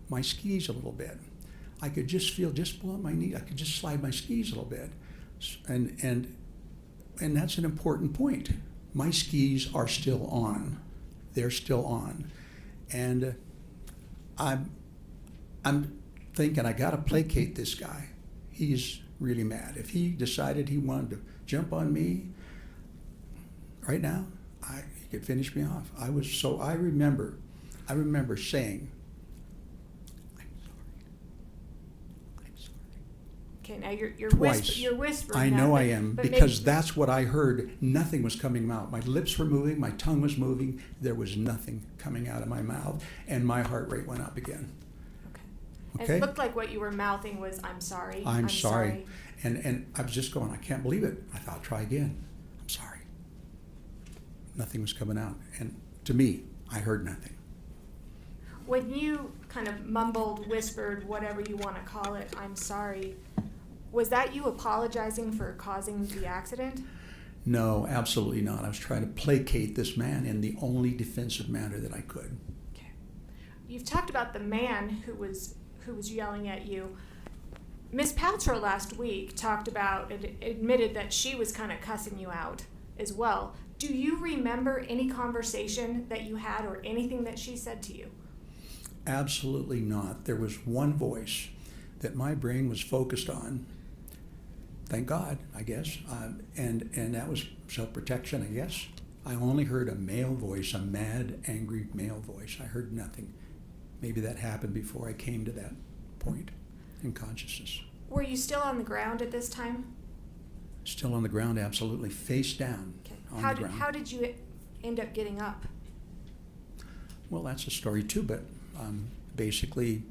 my skis a little bit. I could just feel just below my knee. I could just slide my skis a little bit. And that's an important point. My skis are still on. They're still on. And I'm thinking, I got to placate this guy. He's really mad. If he decided he wanted to jump on me right now, he could finish me off. I remember saying, I'm sorry. Okay, now you're Twice. you're whispering. I that, know but- I am, but because maybe- that's what I heard. Nothing was coming out. My lips were moving, my tongue was moving. There was nothing coming out of my mouth, and my heart rate went up again. And Okay? it looked like what you were mouthing was, "I'm sorry. I'm sorry. And I was just going, I can't believe it. I thought, try again. I'm sorry. Nothing was coming out. And to me, I heard nothing. When you kind of mumbled, whispered, whatever you want to call it, "I'm sorry," was that you apologizing for causing the accident? No, absolutely not. I was trying to placate this man in the only defensive manner that I could. Okay. You've talked about the man who was yelling at you. Miss Paltrow last week talked about, admitted that she was kind of cussing you out as well. Do you remember any conversation that you had or anything that she said to you? Absolutely not. There was one voice that my brain was focused on. Thank God, I guess. And that was self-protection, I guess. I only heard a male voice, a mad, angry male voice. I heard nothing. Maybe that happened before I came to that point in consciousness. Were you still on the ground at this time? Still on the ground, absolutely, face down Okay. on How the ground. how did you end up getting up? Well, that's a story too, but basically,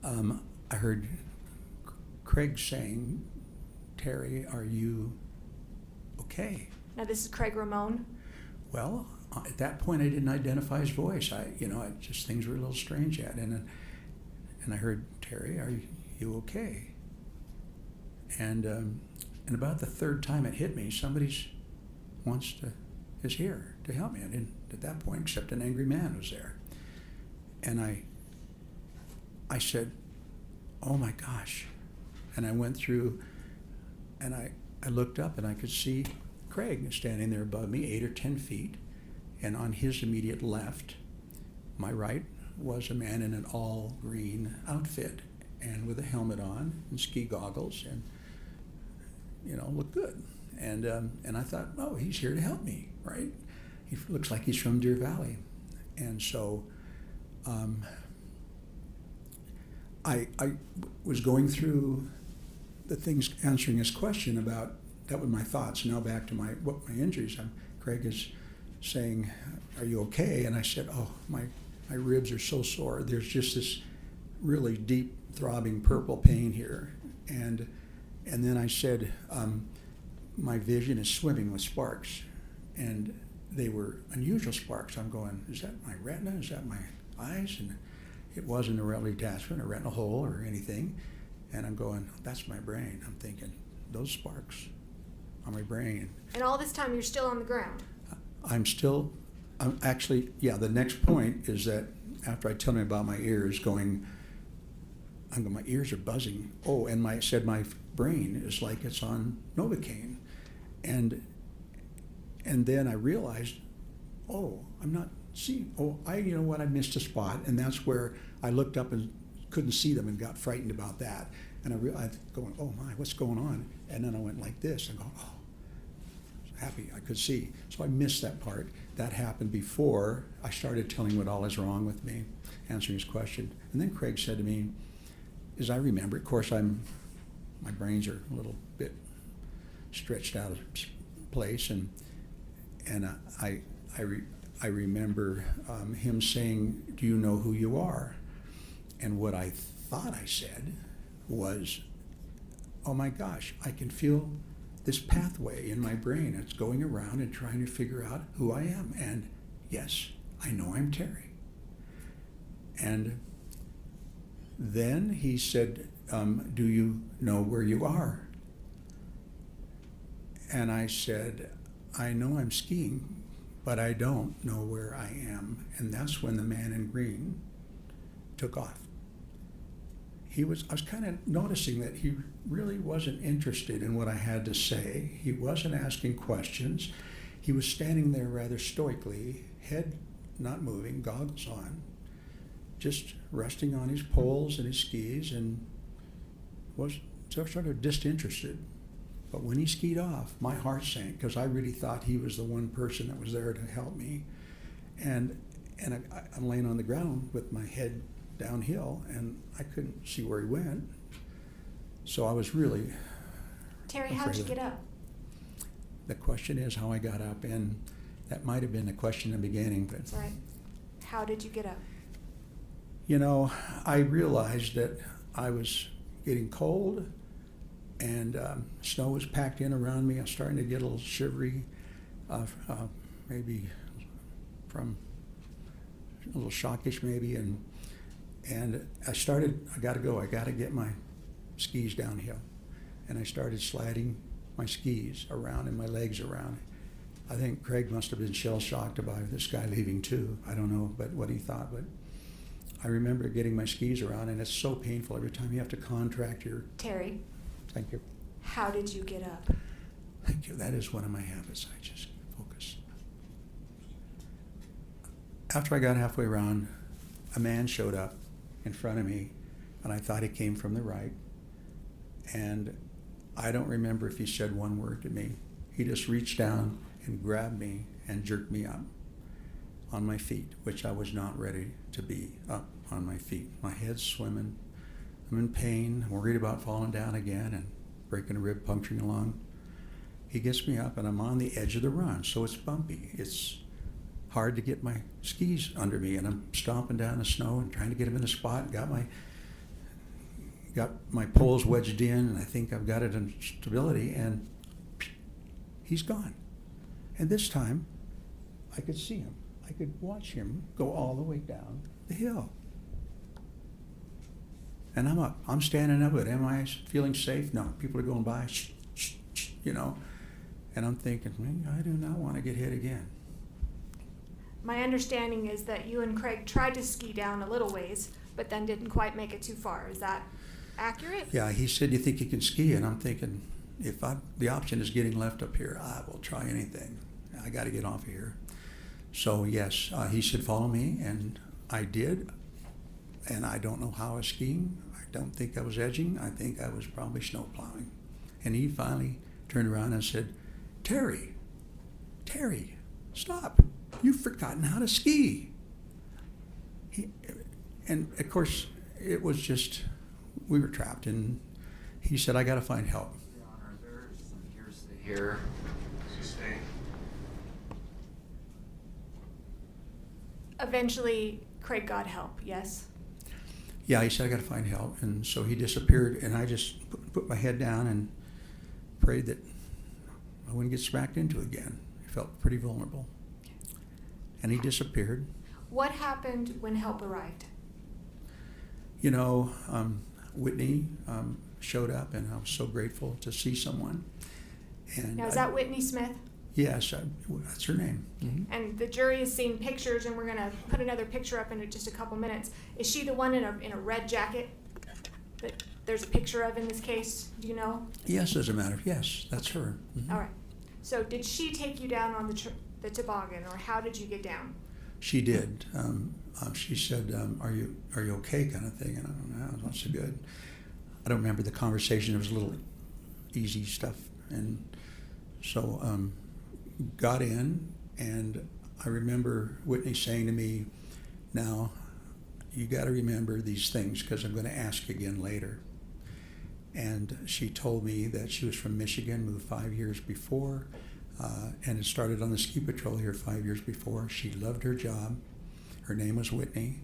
I heard Craig saying, "Terry, are you okay?" Now this is Craig Ramone. Well, at that point, I didn't identify his voice. Things were a little strange yet, and I heard, "Terry, are you okay?" And about the third time it hit me, somebody's is here to help me. I didn't at that point, except an angry man was there, and I said, "Oh my gosh," and I went through, and I looked up and I could see Craig standing there above me, 8 or 10 feet. And on his immediate left, my right, was a man in an all green outfit and with a helmet on and ski goggles and, looked good. And I thought, oh, he's here to help me, right? He looks like he's from Deer Valley. And so I was going through the things, answering his question about, that were my thoughts. Now back to my injuries. Craig is saying, "Are you okay?" And I said, "Oh, my ribs are so sore. There's just this really deep throbbing purple pain here." And then I said, "My vision is swimming with sparks." And they were unusual sparks. I'm going, is that my retina? Is that my eyes? And it wasn't a retinal detachment, a retinal hole or anything. And I'm going, that's my brain. I'm thinking, those sparks on my brain. And all this time you're still on the ground. I'm actually, yeah, the next point is that after I tell him about my ears my ears are buzzing. Oh, and my brain is like it's on Novocaine. And then I realized, oh, I'm not seeing, you know what, I missed a spot. And that's where I looked up and couldn't see them and got frightened about that. And I realized, going, oh my, what's going on? And then I went like this and go, oh, I was happy I could see. So I missed that part. That happened before I started telling what all is wrong with me, answering his question. And then Craig said to me, as I remember, of course, my brains are a little bit stretched out of place, and I remember him saying, "Do you know who you are?" And what I thought I said was, "Oh my gosh, I can feel this pathway in my brain. It's going around and trying to figure out who I am. And yes, I know I'm Terry." And then he said, "Do you know where you are?" And I said, "I know I'm skiing, but I don't know where I am." And that's when the man in green took off. I was kind of noticing that he really wasn't interested in what I had to say. He wasn't asking questions. He was standing there rather stoically, head not moving, goggles on, just resting on his poles and his skis, and was sort of disinterested. But when he skied off, my heart sank, because I really thought he was the one person that was there to help me. And I'm laying on the ground with my head downhill, and I couldn't see where he went. So I was really Terry, how'd you get up? The question is how I got up, and that might have been the question in the beginning. But That's right. How did you get up? you know, I realized that I was getting cold, and snow was packed in around me. I was starting to get a little shivery, maybe from a little shockish maybe, and I got to go. I got to get my skis downhill, and I started sliding my skis around and my legs around. I think Craig must have been shell-shocked about this guy leaving too. I don't know but what he thought, but I remember getting my skis around, and it's so painful every time you have to contract your... Terry, Thank you. how did you get up? Thank you. That is one of my habits. I just focus. After I got halfway around, a man showed up in front of me, and I thought he came from the right. And I don't remember if he said one word to me. He just reached down and grabbed me and jerked me up on my feet, which I was not ready to be up on my feet. My head's swimming. I'm in pain, worried about falling down again and breaking a rib, puncturing a lung. He gets me up, and I'm on the edge of the run, so it's bumpy. It's hard to get my skis under me, and I'm stomping down the snow and trying to get them in a spot. Got my poles wedged in, and I think I've got it in stability, and he's gone. And this time, I could see him. I could watch him go all the way down the hill. And I'm up. I'm standing up, but am I feeling safe? No. People are going by, shh, shh, shh, you know. And I'm thinking, I do not want to get hit again. My understanding is that you and Craig tried to ski down a little ways, but then didn't quite make it too far. Is that accurate? Yeah, he said, "You think you can ski?" And I'm thinking, if the option is getting left up here, I will try anything. I got to get off of here. So yes, he said, "Follow me," and I did. And I don't know how I was skiing. I don't think I was edging. I think I was probably snow plowing. And he finally turned around and said, Terry, stop. You've forgotten how to ski." And of course, it was just, we were trapped. And he said, "I got to find help." Your Honor, there's some hearsay here. Eventually, Craig got help, yes? Yeah, he said, "I got to find help." And so he disappeared, and I just put my head down and prayed that I wouldn't get smacked into again. I felt pretty vulnerable. And he disappeared. What happened when help arrived? You know, Whitney showed up, and I was so grateful to see someone. And Now, is that Whitney Smith? Yes, that's her name. Mhm. And the jury has seen pictures, and we're gonna put another picture up in just a couple minutes. Is she the one in a red jacket that there's a picture of in this case? Do you know? Yes, as a matter of, yes, that's her. Mhm. All right. So did she take you down on the toboggan, or how did you get down? She did. She said, "Are you okay?" kind of thing, and I don't know, not so good. I don't remember the conversation. It was a little easy stuff, and so got in, and I remember Whitney saying to me, "Now, you got to remember these things because I'm going to ask you again later." And she told me that she was from Michigan, moved 5 years before, and had started on the ski patrol here 5 years before. She loved her job. Her name was Whitney,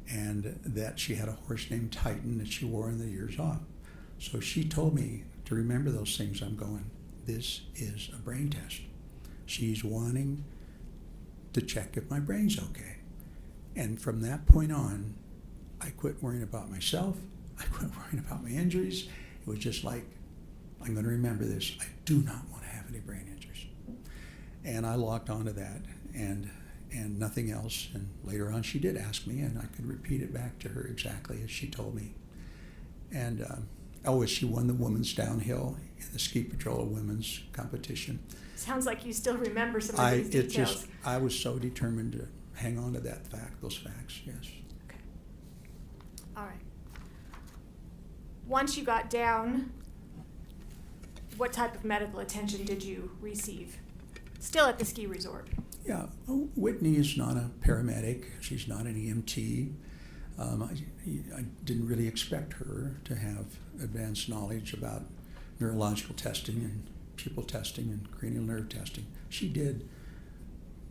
and that she had a horse named Titan that she wore in the years off. So she told me to remember those things. I'm going, this is a brain test. She's wanting to check if my brain's okay. And from that point on, I quit worrying about myself. I quit worrying about my injuries. It was just like, I'm going to remember this. I do not want to have any brain injuries. And I locked onto that and nothing else. And later on, she did ask me, and I could repeat it back to her exactly as she told me. And she won the women's downhill in the ski patrol women's competition. Sounds like you still remember some of these details. I was so determined to hang on to those facts, yes. Okay. All right. Once you got down, what type of medical attention did you receive? Still at the ski resort? Yeah, Whitney is not a paramedic. She's not an EMT. I didn't really expect her to have advanced knowledge about neurological testing and pupil testing and cranial nerve testing. She did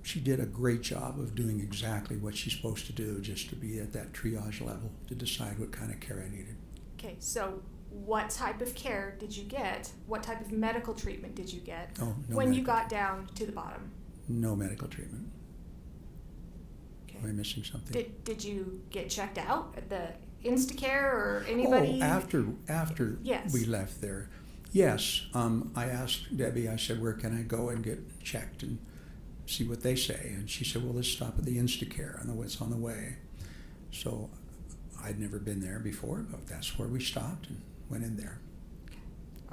a great job of doing exactly what she's supposed to do, just to be at that triage level to decide what kind of care I needed. Okay, so what type of care did you get? What type of medical treatment did you get when you got down to the bottom? No medical treatment. Okay. Am I missing something? Did you get checked out at the Instacare or anybody? Oh, after Yes. we left there. Yes, I asked Debbie, I said, where can I go and get checked and see what they say? And she said, well, let's stop at the Instacare. I know it's on the way. So I'd never been there before, but that's where we stopped and went in there. Okay.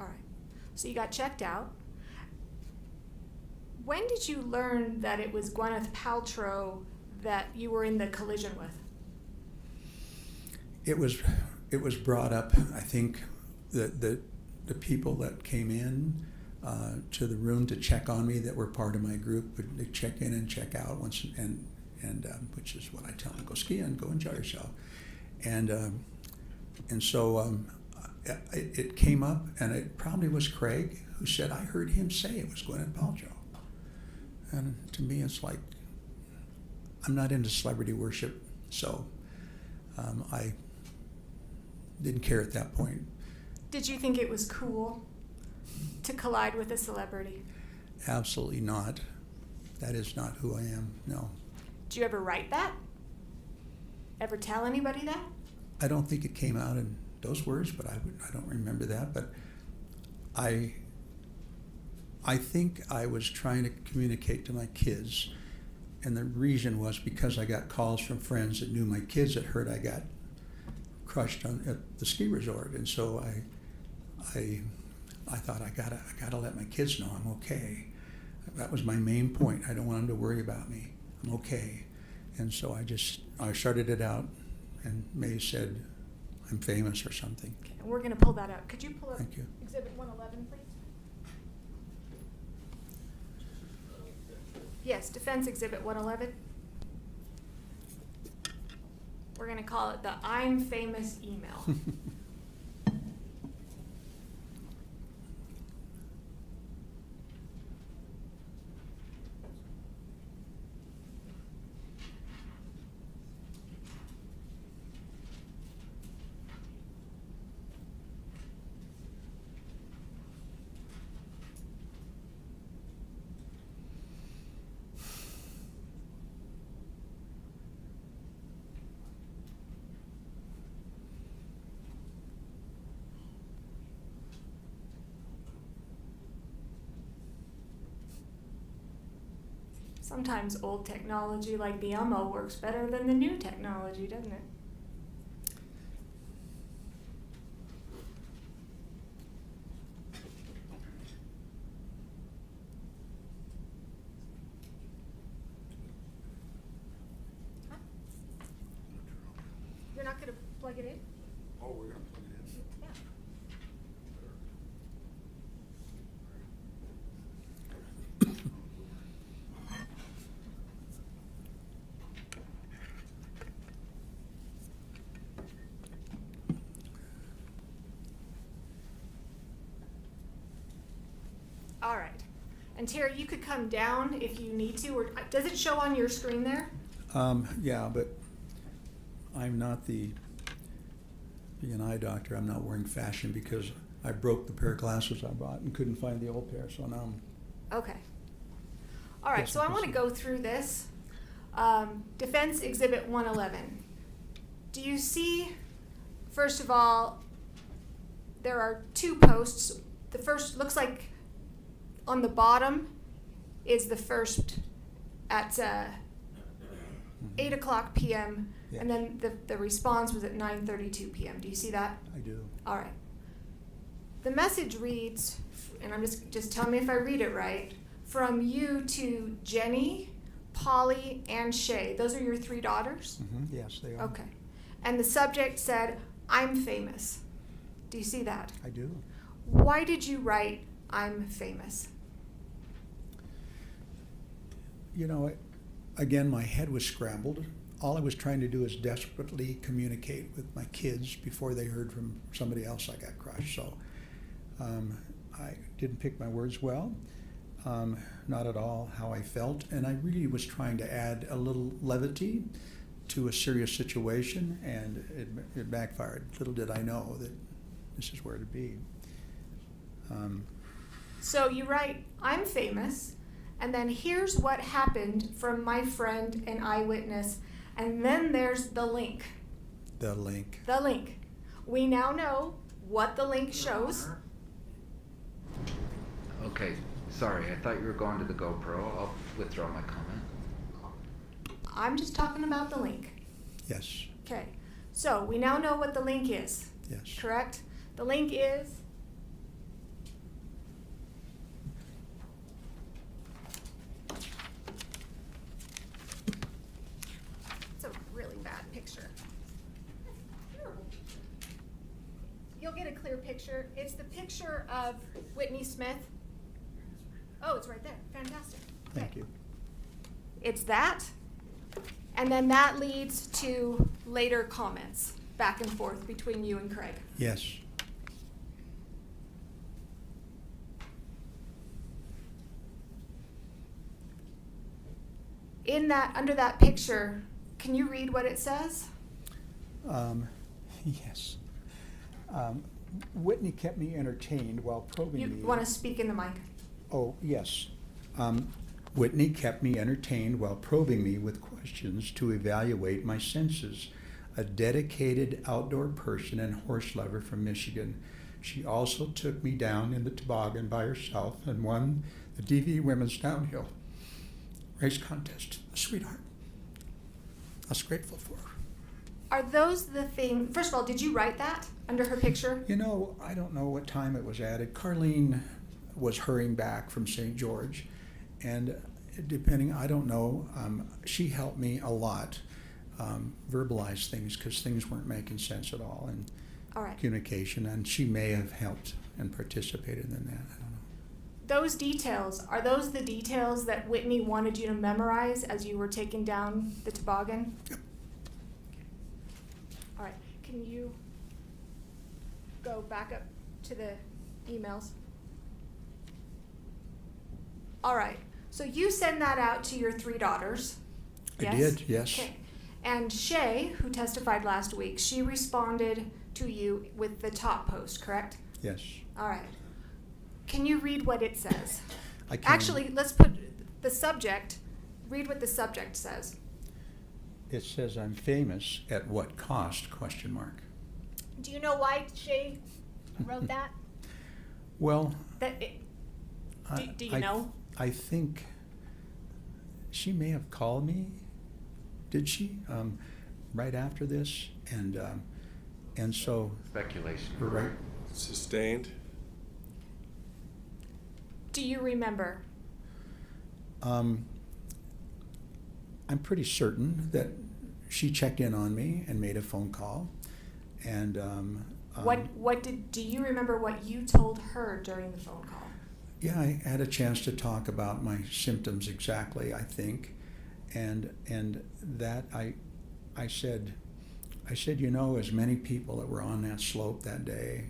All right. So you got checked out. When did you learn that it was Gwyneth Paltrow that you were in the collision with? It was brought up, I think, the people that came in to the room to check on me that were part of my group would they check in and check out once, and which is what I tell them: go skiing, go enjoy yourself. And so it came up, and it probably was Craig who said, I heard him say it was Gwyneth Paltrow. And to me, it's like, I'm not into celebrity worship, so I didn't care at that point. Did you think it was cool to collide with a celebrity? Absolutely not. That is not who I am, no. Did you ever write that? Ever tell anybody that? I don't think it came out in those words, but I don't remember that. But I think I was trying to communicate to my kids, and the reason was because I got calls from friends that knew my kids that heard I got crushed at the ski resort, and so I thought I gotta let my kids know I'm okay. That was my main point. I don't want them to worry about me. I'm okay. And so I started it out, and May said, I'm famous or something. Okay, and we're going to pull that up. Could you pull up Thank you. Exhibit 111, please? Yes, Defense Exhibit 111. We're going to call it the I'm Famous email. Sometimes old technology like the UMO works better than the new technology, doesn't it? Huh? You're not gonna plug it in? Oh, we're gonna plug it in? Yeah. All right. And Terry, you could come down if you need to, or does it show on your screen there? Yeah, but I'm not being an eye doctor, I'm not wearing fashion because I broke the pair of glasses I bought and couldn't find the old pair, so now I'm. Okay. All right, Yes, so I I can want to see. go through this. Defense Exhibit 111. Do you see, first of all, there are two posts. The first looks like on the bottom is the first at 8 o'clock p.m. Yes. And then the response was at 9:32 p.m. Do you see that? I do. All right. The message reads, and I'm just tell me if I read it right, from you to Jenny, Polly, and Shay. Those are your three daughters? Yes, they are. Okay. And the subject said, I'm famous. Do you see that? I do. Why did you write, I'm famous? You know, again, my head was scrambled. All I was trying to do is desperately communicate with my kids before they heard from somebody else I got crushed. So I didn't pick my words well, not at all how I felt. And I really was trying to add a little levity to a serious situation, and it backfired. Little did I know that this is where to be. So you write, I'm famous, and then here's what happened from my friend and eyewitness, and then there's the link. The link. The link. We now know what the link shows. Okay, sorry, I thought you were going to the GoPro. I'll withdraw my comment. I'm just talking about the link. Yes. Okay, so we now know what the link is, Yes. correct? The link is it's a really bad picture. Terrible picture. You'll get a clear picture. It's the picture of Whitney Smith. Oh, it's right there. Fantastic. Thank Okay. you. It's that, and then that leads to later comments back and forth between you and Craig. Yes. In that, under that picture, can you read what it says? Yes. Whitney kept me entertained while probing You me. want to speak in the mic? Oh, yes. Whitney kept me entertained while probing me with questions to evaluate my senses. A dedicated outdoor person and horse lover from Michigan. She also took me down in the toboggan by herself and won the DV Women's Downhill race contest. A sweetheart. I was grateful for her. Are those the things? First of all, did you write that under her picture? You know, I don't know what time it was added. Carlene was hurrying back from St. George, and depending, I don't know, she helped me a lot verbalize things because things weren't making sense at all in All right. communication, and she may have helped and participated in that. I don't know. Those details, are those the details that Whitney wanted you to memorize as you were taking down the toboggan? Yep. All right. Can you go back up to the emails? All right. So you send that out to your three daughters. I did, yes. Okay. And Shay, who testified last week, she responded to you with the top post, correct? Yes. All right. Can you read what it says? I can. Actually, let's put the subject, read what the subject says. It says, I'm famous at what cost, ? Do you know why Shay wrote that? Well, Do you I know? I think she may have called me, did she? Right after this, and so Speculation. right. Sustained? Do you remember? I'm pretty certain that she checked in on me and made a phone call, and Do you remember what you told her during the phone call? yeah, I had a chance to talk about my symptoms exactly, I think, and that I said, you know, as many people that were on that slope that day,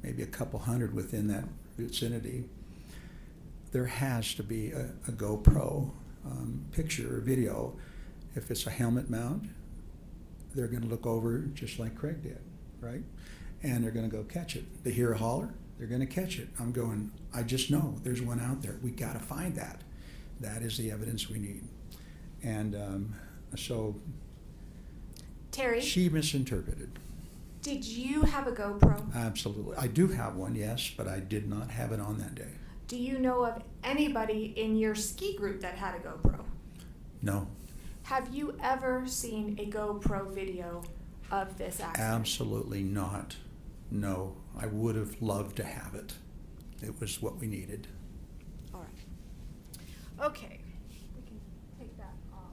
maybe a couple hundred within that vicinity, there has to be a GoPro picture or video. If it's a helmet mount, they're going to look over just like Craig did, right? And they're going to go catch it. They hear a holler, they're going to catch it. I'm going, I just know there's one out there. We got to find that. That is the evidence we need. And so Terry, she misinterpreted. did you have a GoPro? Absolutely. I do have one, yes, but I did not have it on that day. Do you know of anybody in your ski group that had a GoPro? No, Have you ever seen a GoPro video of this accident? absolutely not. No, I would have loved to have it. It was what we needed. All right. Okay. We can take that off.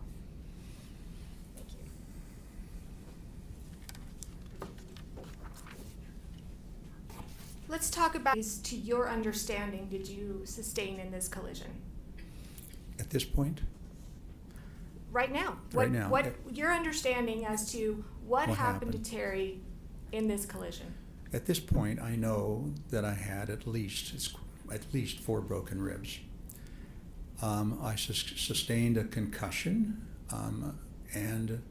Thank you. Let's talk about, to your understanding, did you sustain in this collision? At this point, Right now. Right now. What your understanding as to what What happened to happened? Terry in this collision? at this point, I know that I had at least 4 broken ribs. I sustained a concussion, and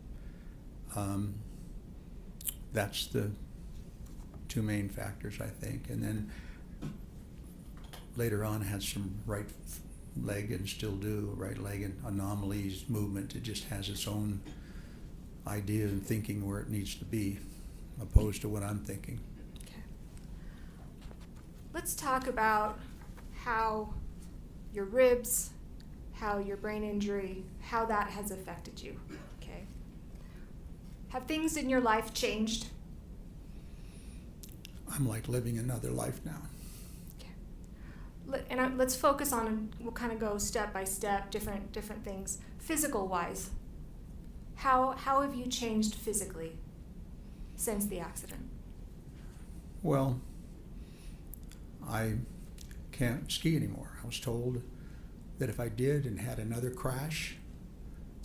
that's the 2 main factors, I think. And then later on, I had some right leg, and still do, right leg and anomalies, movement. It just has its own idea and thinking where it needs to be, opposed to what I'm thinking. Okay. Let's talk about how your ribs, how your brain injury, how that has affected you. Okay. Have things in your life changed? I'm like living another life now. And let's focus on, we'll kind of go step by step, different things. Physical wise, how have you changed physically since the accident? Well, I can't ski anymore. I was told that if I did and had another crash,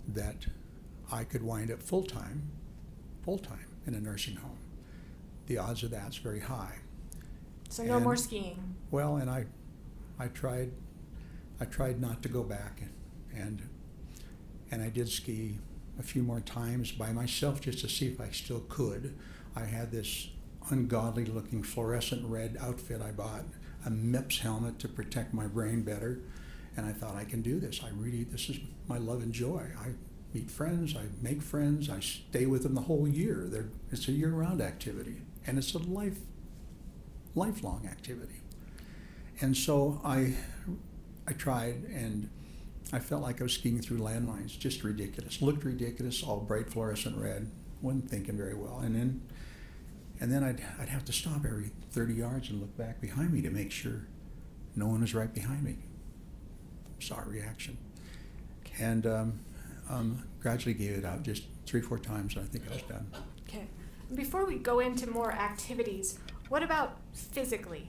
that I could wind up full-time in a nursing home. The odds of that's very high. So no And- more skiing. Well, and I tried not to go back, and I did ski a few more times by myself just to see if I still could. I had this ungodly looking fluorescent red outfit I bought, a MIPS helmet to protect my brain better, and I thought I can do this. This is my love and joy. I meet friends, I make friends, I stay with them the whole year. It's a year-round activity, and it's a lifelong activity. And so I tried, and I felt like I was skiing through landmines, just ridiculous. Looked ridiculous, all bright fluorescent red. Wasn't thinking very well. And then I'd have to stop every 30 yards and look back behind me to make sure no one was right behind me. Saw a reaction. And gradually gave it out, just 3-4 times, and I think I was done. Okay. Before we go into more activities, what about physically?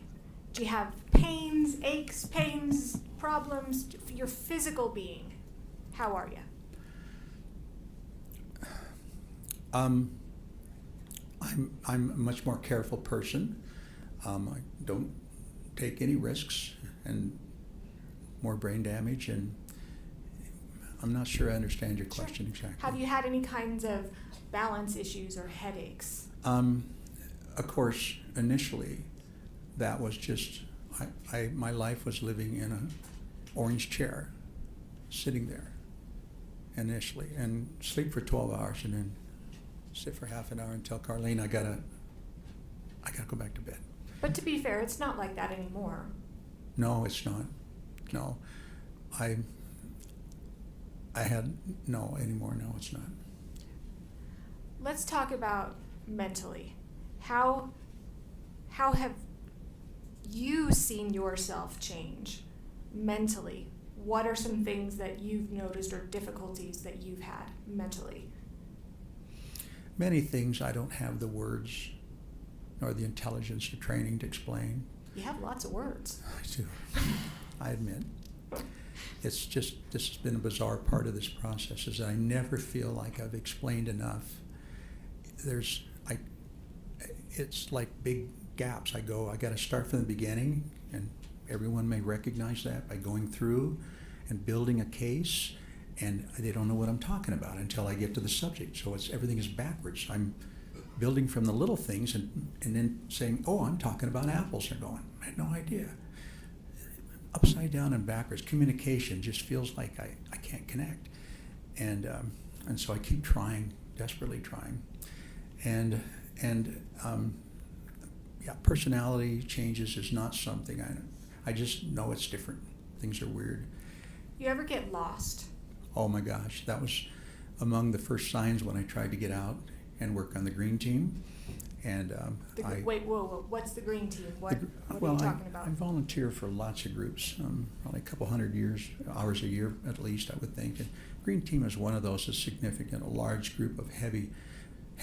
Do you have pains, aches, problems? Your physical being, how are you? I'm a much more careful person. I don't take any risks, and more brain damage, and I'm not sure I understand your question exactly. Have you had any kinds of balance issues or headaches? Of course, initially, that was just, my life was living in an orange chair, sitting there initially, and sleep for 12 hours and then sit for half an hour and tell Carlene I gotta go back to bed. But to be fair, it's not like that anymore. No, it's not. No. I had, no, anymore, no, it's not. Let's talk about mentally. How have you seen yourself change mentally? What are some things that you've noticed or difficulties that you've had mentally? Many things I don't have the words nor the intelligence or training to explain. You have lots of words. I do, I admit. It's just, this has been a bizarre part of this process, is that I never feel like I've explained enough. It's like big gaps. I gotta start from the beginning, and everyone may recognize that by going through and building a case, and they don't know what I'm talking about until I get to the subject. So everything is backwards. I'm building from the little things and then saying, oh, I'm talking about apples. They're going, I had no idea. Upside down and backwards. Communication just feels like I can't connect. And so I keep trying, desperately trying. And personality changes is not something I just know it's different. Things are weird. You ever get lost? Oh my gosh, that was among the first signs when I tried to get out and work on the green team. And Wait, whoa, what's the green team? What are well, you talking about? I volunteer for lots of groups, probably a couple hundred hours a year at least, I would think. And green team is one of those that's significant, a large group of heavy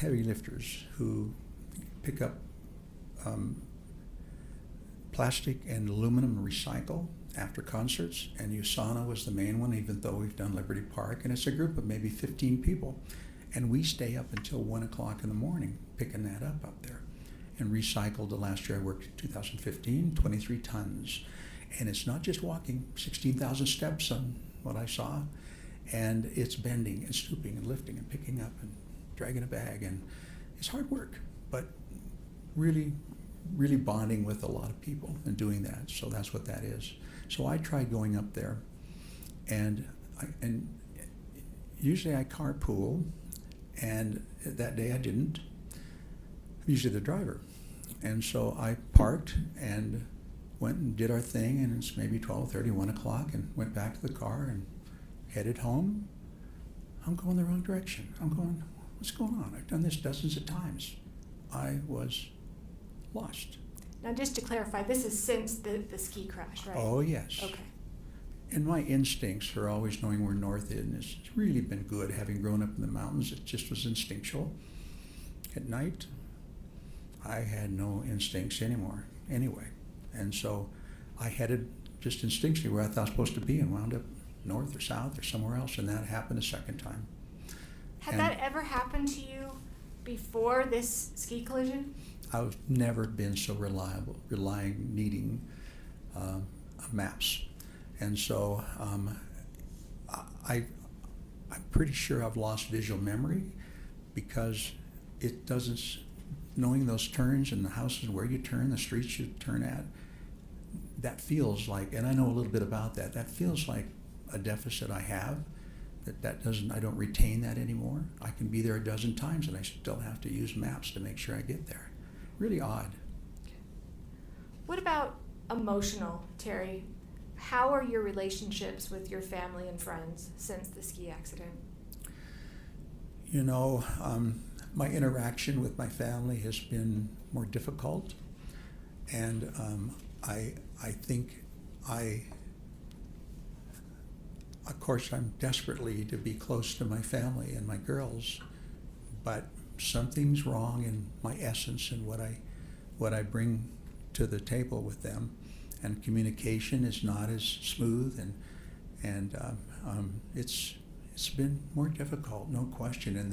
lifters who pick up plastic and aluminum and recycle after concerts, and USANA was the main one, even though we've done Liberty Park, and it's a group of maybe 15 people, and we stay up until 1 o'clock in the morning picking that up there, and recycled. The last year I worked in 2015, 23 tons, and it's not just walking, 16,000 steps on what I saw, and it's bending and stooping and lifting and picking up and dragging a bag, and it's hard work, but really bonding with a lot of people and doing that. So that's what that is. So I tried going up there, and usually I carpool, and that day I didn't. I'm usually the driver. And so I parked and went and did our thing, and it's maybe 12:30, 1 o'clock, and went back to the car and headed home. I'm going the wrong direction. I'm going, what's going on? I've done this dozens of times. I was lost. Now, just to clarify, this is since the ski crash, right? Oh, yes. Okay. And my instincts for always knowing where north is, and it's really been good having grown up in the mountains. It just was instinctual. At night, I had no instincts anymore, anyway. And so I headed just instinctually where I thought I was supposed to be and wound up north or south or somewhere else, and that happened a second time. Had that ever happened to you before this ski collision? I've never been so needing maps. And so I'm pretty sure I've lost visual memory, because it doesn't, knowing those turns and the houses where you turn, the streets you turn at, that feels like, and I know a little bit about that, that feels like a deficit I have, I don't retain that anymore. I can be there a dozen times and I still have to use maps to make sure I get there. Really odd. What about emotional, Terry? How are your relationships with your family and friends since the ski accident? You know, my interaction with my family has been more difficult, and I think of course, I'm desperately to be close to my family and my girls, but something's wrong in my essence and what I bring to the table with them, and communication is not as smooth, and it's been more difficult, no question. And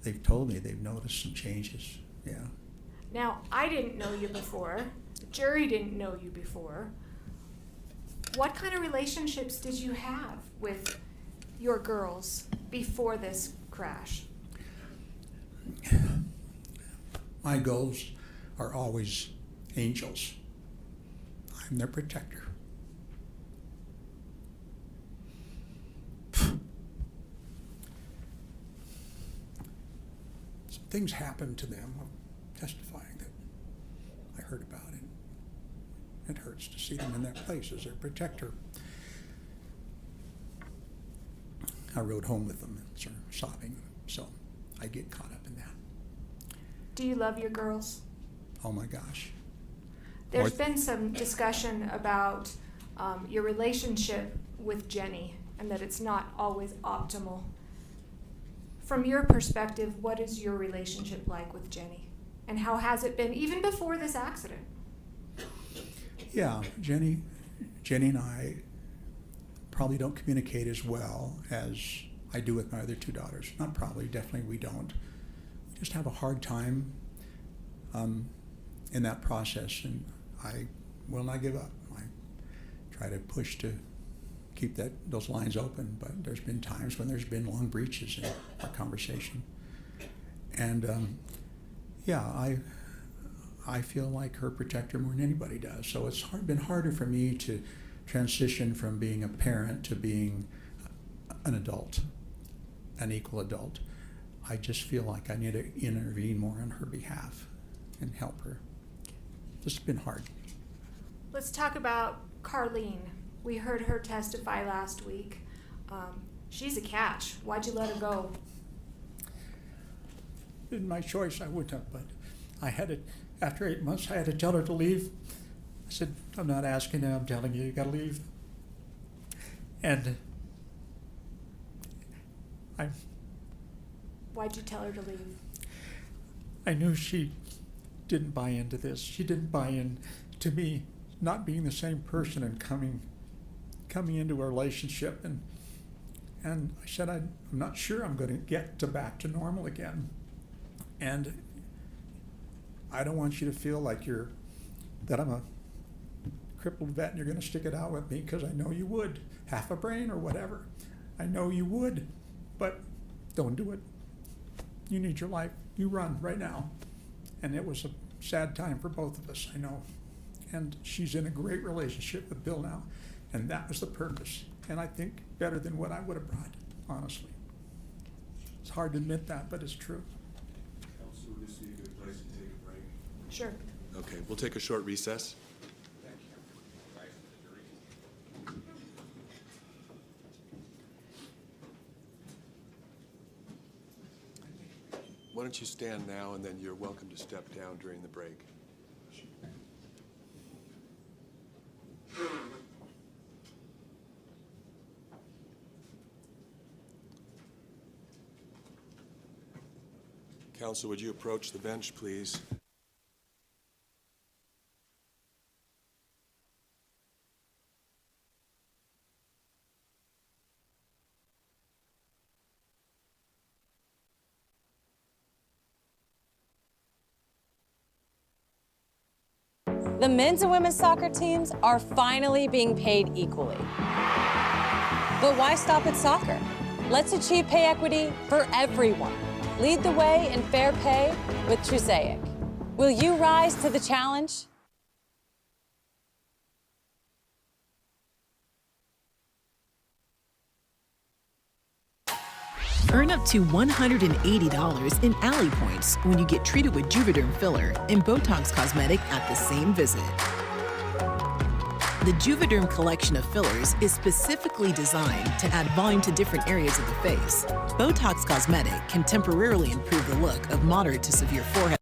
they've told me they've noticed some changes. Yeah. Now, I didn't know you before. The jury didn't know you before. What kind of relationships did you have with your girls before this crash? My goals are always angels. I'm their protector. Some things happened to them. I'm testifying that I heard about it. It hurts to see them in that place as their protector. I rode home with them and started sobbing. So I get caught up in that. Do you love your girls? Oh my gosh. There's More- been some discussion about your relationship with Jenny and that it's not always optimal. From your perspective, what is your relationship like with Jenny? And how has it been even before this accident? Yeah, Jenny and I probably don't communicate as well as I do with my other two daughters. Not probably, definitely we don't. We just have a hard time in that process, and I will not give up. I try to push to keep those lines open, but there's been times when there's been long breaches in our conversation. And yeah, I feel like her protector more than anybody does. So it's been harder for me to transition from being a parent to being an adult, an equal adult. I just feel like I need to intervene more on her behalf and help her. It's been hard. Let's talk about Carlene. We heard her testify last week. She's a catch. Why'd you let her go? In my choice, I wouldn't have, but I had to, after 8 months, I had to tell her to leave. I said, I'm not asking you, I'm telling you, you gotta leave. And Why'd you tell her to leave? I knew she didn't buy into this. She didn't buy in to me not being the same person and coming into a relationship. And I said, I'm not sure I'm going to get back to normal again. And I don't want you to feel like that I'm a crippled vet and you're going to stick it out with me, because I know you would. Half a brain or whatever. I know you would, but don't do it. You need your life. You run right now. And it was a sad time for both of us, I know. And she's in a great relationship with Bill now. And that was the purpose. And I think better than what I would have brought, honestly. It's hard to admit that, but it's true. Council, would this be a good place to take a break? Sure. Okay, we'll take a short recess. Why don't you stand now, and then you're welcome to step down during the break. Council, would you approach the bench, please? The men's and women's soccer teams are finally being paid equally. But why stop at soccer? Let's achieve pay equity for everyone. Lead the way in fair pay with Trusaic. Will you rise to the challenge? Earn up to $180 in Alley points when you get treated with Juvederm filler and Botox Cosmetic at the same visit. The Juvederm collection of fillers is specifically designed to add volume to different areas of the face. Botox Cosmetic can temporarily improve the look of moderate to severe forehead.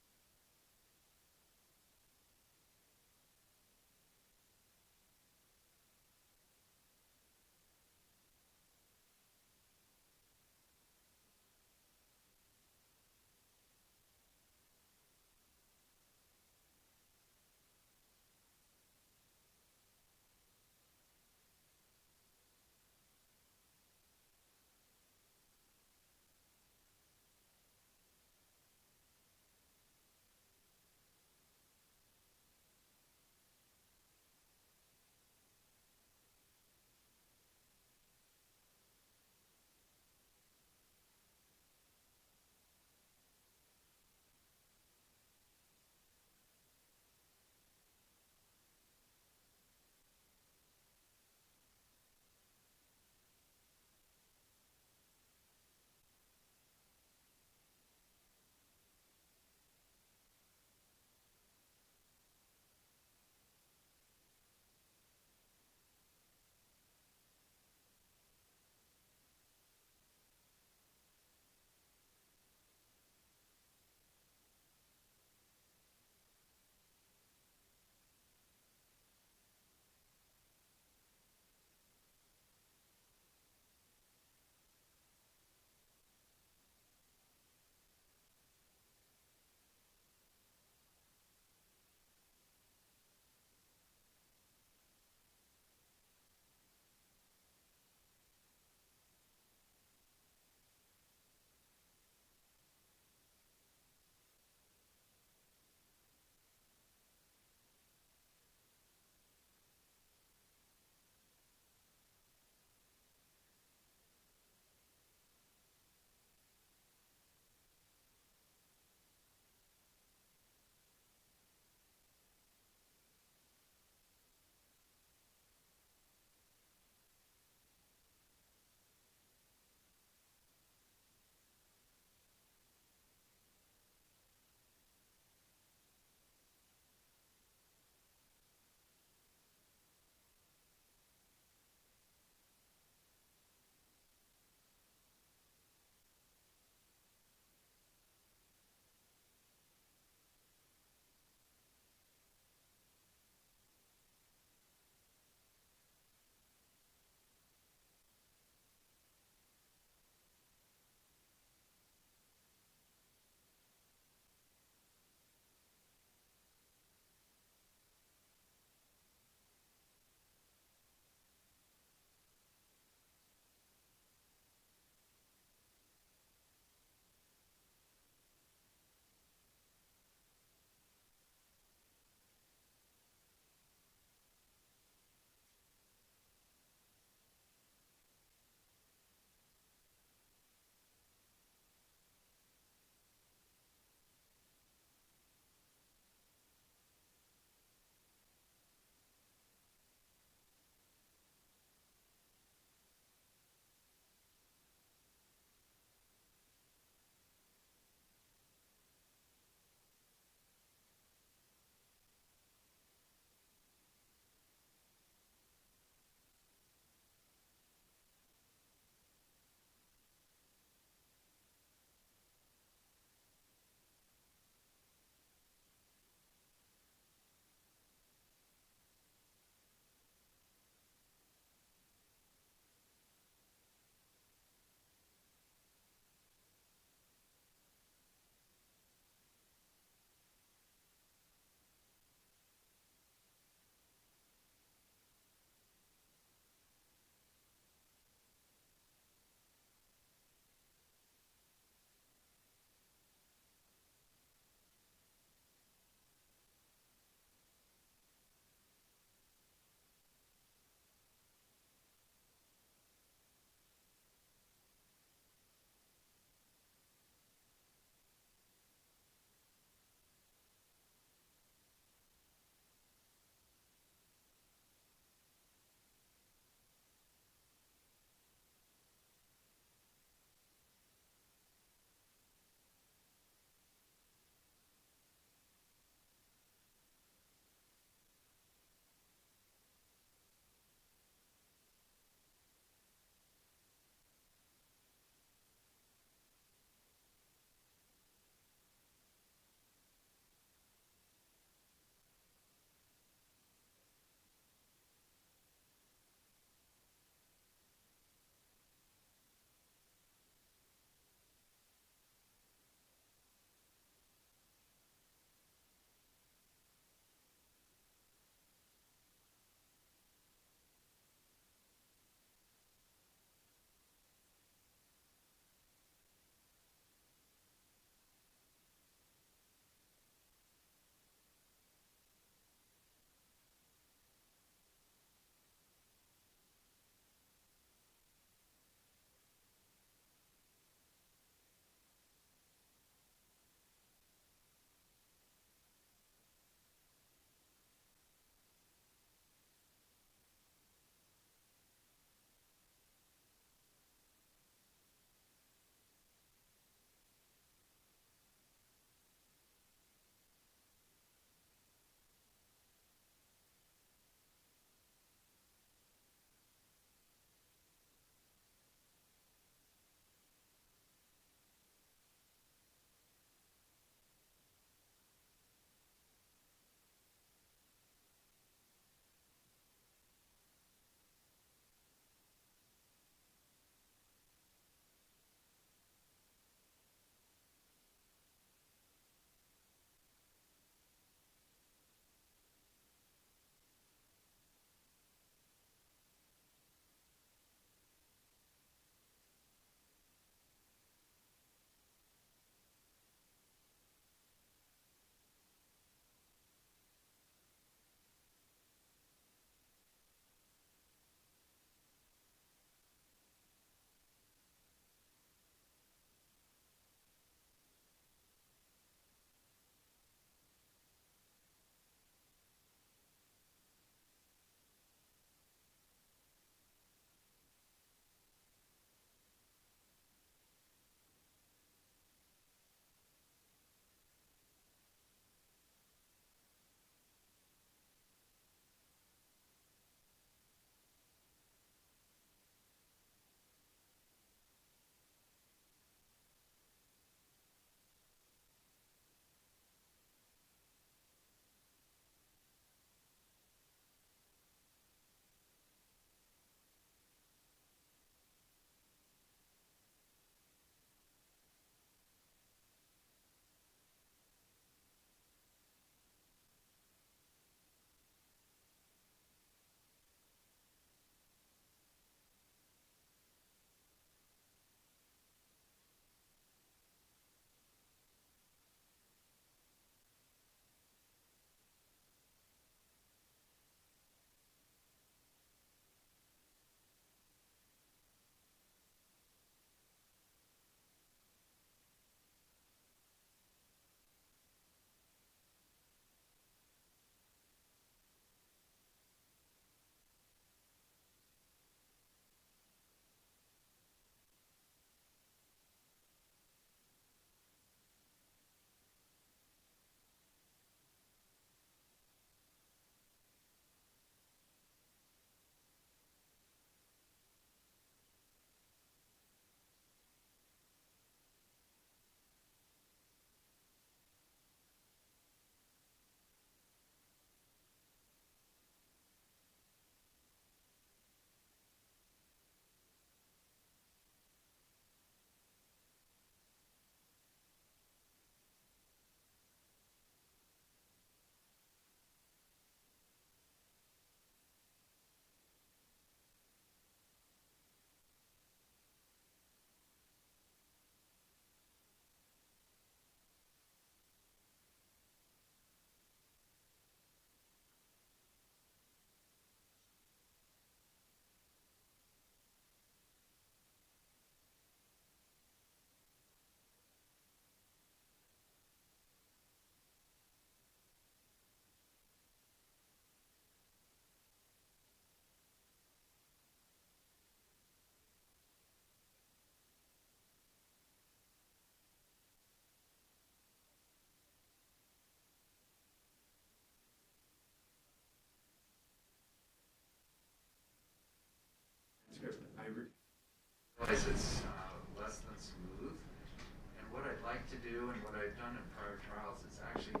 done in prior trials is actually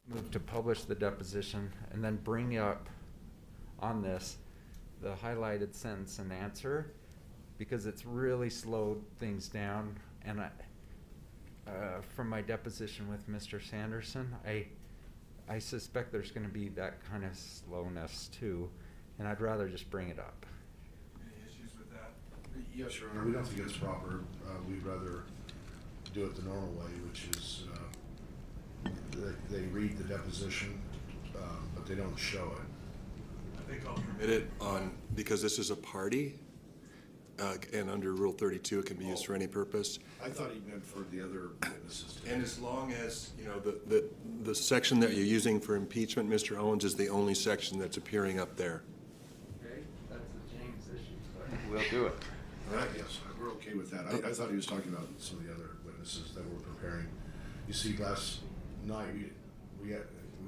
move to publish the deposition and then bring up on this the highlighted sentence and answer, because it's really slowed things down. And from my deposition with Mr. Sanderson, I suspect there's going to be that kind of slowness too, and I'd rather just bring it up. Any issues with that? Yes, Your Honor, we don't think it's proper. We'd rather do it the normal way, which is they read the deposition, but they don't show it. I think I'll permit it on, because this is a party, and under Rule 32, it can be used for any purpose. I thought he meant for the other witnesses. And as long as, you know, the section that you're using for impeachment, Mr. Owens, is the only section that's appearing up there. Okay, that's a James issue, so I think we'll do it. All right, yes, we're okay with that. I thought he was talking about some of the other witnesses that we're preparing. You see, last night, we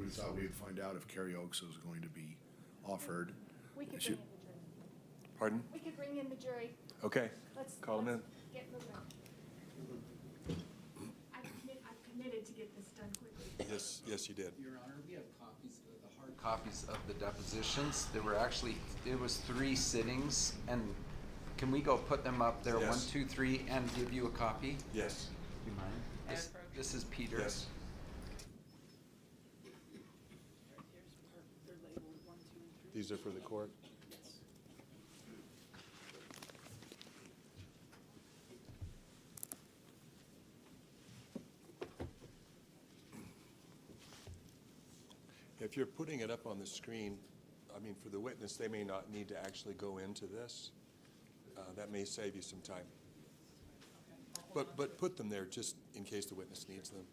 thought we'd find out if Carrie Oakes was going to be offered. We could She- bring in the jury. Pardon? We could bring in the jury. Okay, Let's call them in. Get moving. I've committed to get this done quickly. Yes, you did. Your Honor, we have copies of the hard Copies of the depositions. There were actually, it was 3 sittings, and can we go put them up there, Yes. 1, 2, 3, and give you a copy? Yes. Do you mind? This is Peter. Yes. These are for the court? If you're putting it up on the screen, I mean, for the witness, they may not need to actually go into this. That may save you some time. But put them there just in case the witness needs them.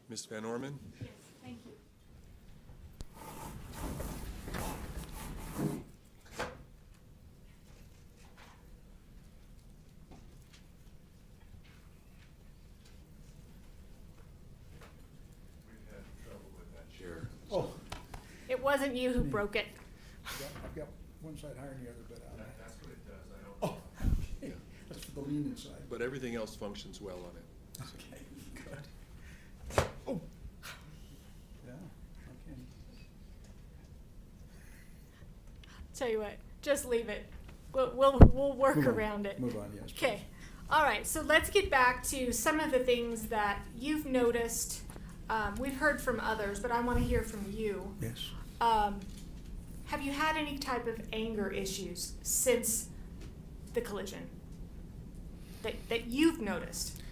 Ms. Van Orman? Yes, thank you. We've had trouble with that chair. Oh, It wasn't you who broke it. I've got one side higher than the other, but That's what it does, I don't. oh, okay. That's for the lean inside. But everything else functions well on it. Okay, good. Oh. Yeah, okay. Tell you what, just leave it. We'll work Move on. around it. Move on, yes. Okay. All right. So let's get back to some of the things that you've noticed. We've heard from others, but I want to hear from you. Yes. Have you had any type of anger issues since the collision that you've noticed?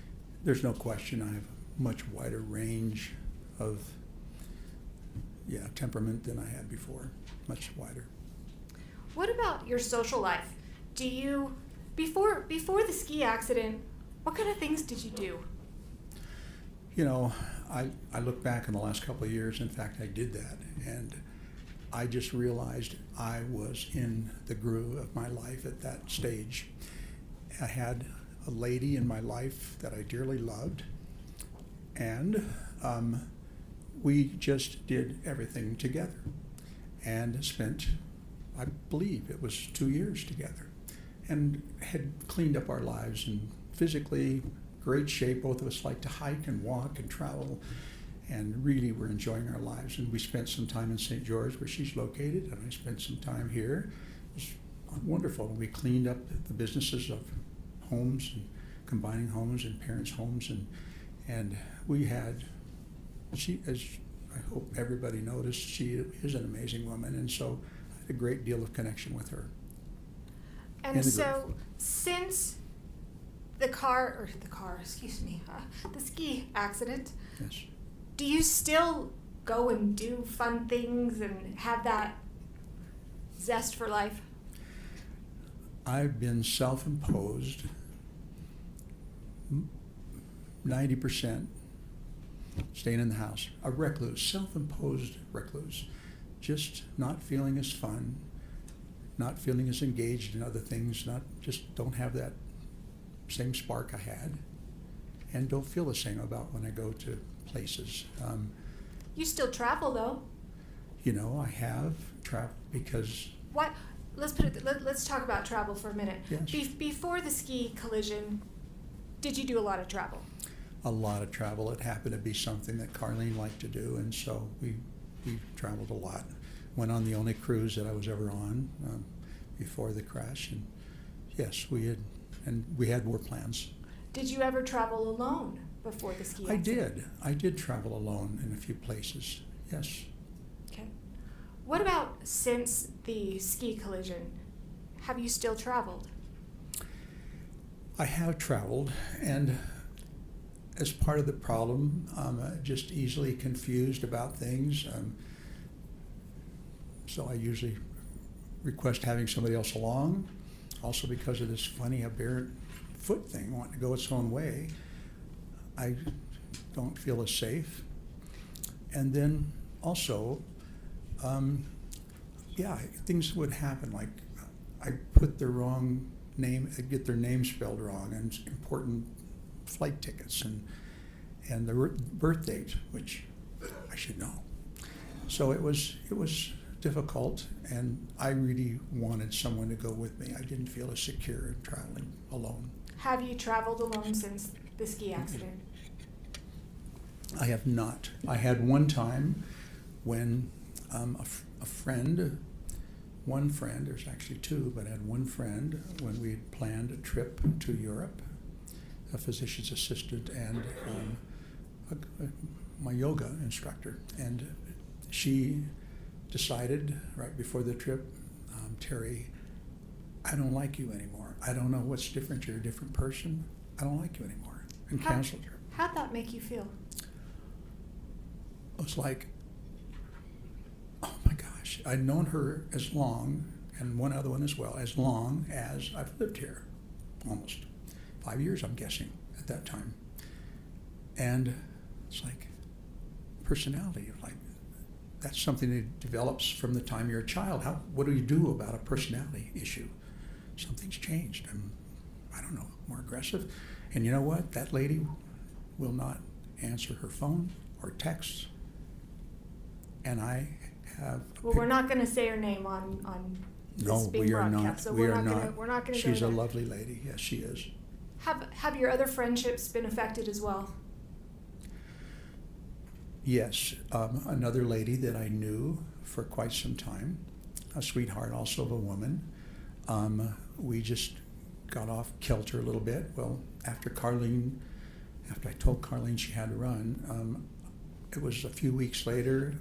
There's no question I have a much wider range of, temperament than I had before, much wider. What about your social life? Do you, before the ski accident, what kind of things did you do? You know, I look back in the last couple of years, in fact, I did that, and I just realized I was in the groove of my life at that stage. I had a lady in my life that I dearly loved, and we just did everything together and spent, I believe it was 2 years together, and had cleaned up our lives and physically great shape. Both of us like to hike and walk and travel, and really were enjoying our lives. And we spent some time in St. George, where she's located, and I spent some time here. It was wonderful. We cleaned up the businesses of homes and combining homes and parents' homes, and we had, as I hope everybody noticed she is an amazing woman, and so I had a great deal of connection with her. And In the so, group. since the ski accident, Yes. do you still go and do fun things and have that zest for life? I've been self-imposed 90% staying in the house. A recluse, self-imposed recluse. Just not feeling as fun, not feeling as engaged in other things, just don't have that same spark I had, and don't feel the same about when I go to places. You still travel though. You know, I have traveled because What? Let's talk about travel for a minute. Yes. Before the ski collision, did you do a lot of travel? a lot of travel. It happened to be something that Carlene liked to do, and so we traveled a lot. Went on the only cruise that I was ever on before the crash, and yes, we had more plans. Did you ever travel alone before the ski accident? I did travel alone in a few places, yes. Okay. What about since the ski collision? Have you still traveled? I have traveled, and as part of the problem, I'm just easily confused about things. So I usually request having somebody else along. Also because of this funny aberrant foot thing, wanting to go its own way, I don't feel as safe. And then also, things would happen, like I put the wrong name, I get their name spelled wrong, and important flight tickets, and the birth date, which I should know. So it was difficult, and I really wanted someone to go with me. I didn't feel as secure in traveling alone. Have you traveled alone since the ski accident? I have not. I had one time when one friend, there's actually two, but I had one friend when we had planned a trip to Europe, a physician's assistant and my yoga instructor. And she decided right before the trip, Terry, I don't like you anymore. I don't know what's different. You're a different person. I don't like you anymore. And canceled her. How'd that make you feel? It was like, oh my gosh, I'd known her as long, and one other one as well, as long as I've lived here. Almost 5 years, I'm guessing, at that time. And it's like personality, like that's something that develops from the time you're a child. What do you do about a personality issue? Something's changed. I don't know, more aggressive. And you know what? That lady will not answer her phone or texts. And I have. Well, we're not going to say her name on this being broadcast, so we are not. We're not going to. She's a lovely lady. Yes, she is. Have your other friendships been affected as well? Yes, another lady that I knew for quite some time, a sweetheart, also of a woman. We just got off kilter a little bit. Well, after I told Carlene she had to run, it was a few weeks later.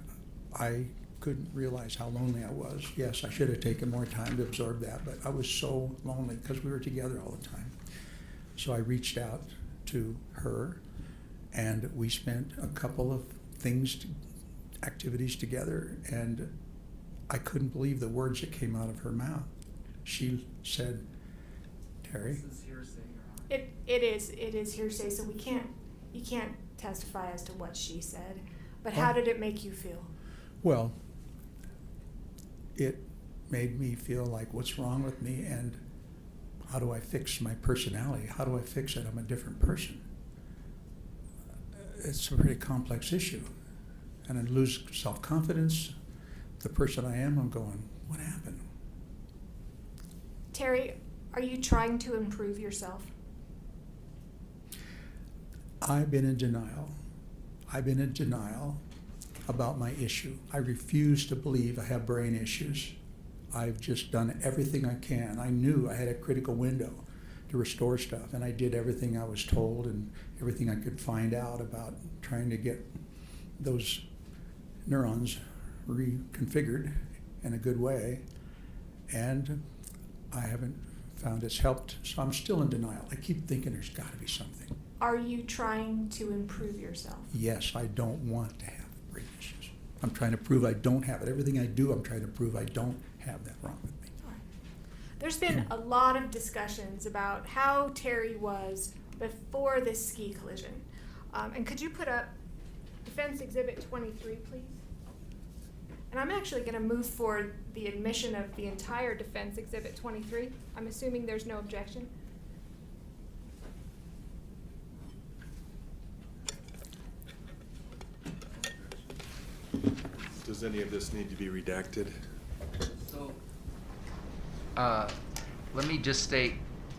I couldn't realize how lonely I was. Yes, I should have taken more time to absorb that, but I was so lonely because we were together all the time. So I reached out to her, and we spent a couple of activities together, and I couldn't believe the words that came out of her mouth. She said, Terry. This is hearsay, Your Honor. It is hearsay, so you can't testify as to what she said. But how did it make you feel? Well, it made me feel like, what's wrong with me, and how do I fix my personality? How do I fix it? I'm a different person. It's a very complex issue. And I lose self-confidence. The person I am, I'm going, what happened? Terry, are you trying to improve yourself? I've been in denial. I've been in denial about my issue. I refuse to believe I have brain issues. I've just done everything I can. I knew I had a critical window to restore stuff, and I did everything I was told and everything I could find out about trying to get those neurons reconfigured in a good way, and I haven't found it's helped, so I'm still in denial. I keep thinking there's got to be something. Are you trying to improve yourself? Yes, I don't want to have brain issues. I'm trying to prove I don't have it. Everything I do, I'm trying to prove I don't have that wrong with me. All right. There's been a lot of discussions about how Terry was before this ski collision. And could you put up Defense Exhibit 23, please? And I'm actually going to move for the admission of the entire Defense Exhibit 23. I'm assuming there's no objection. Does any of this need to be redacted? So, let me just state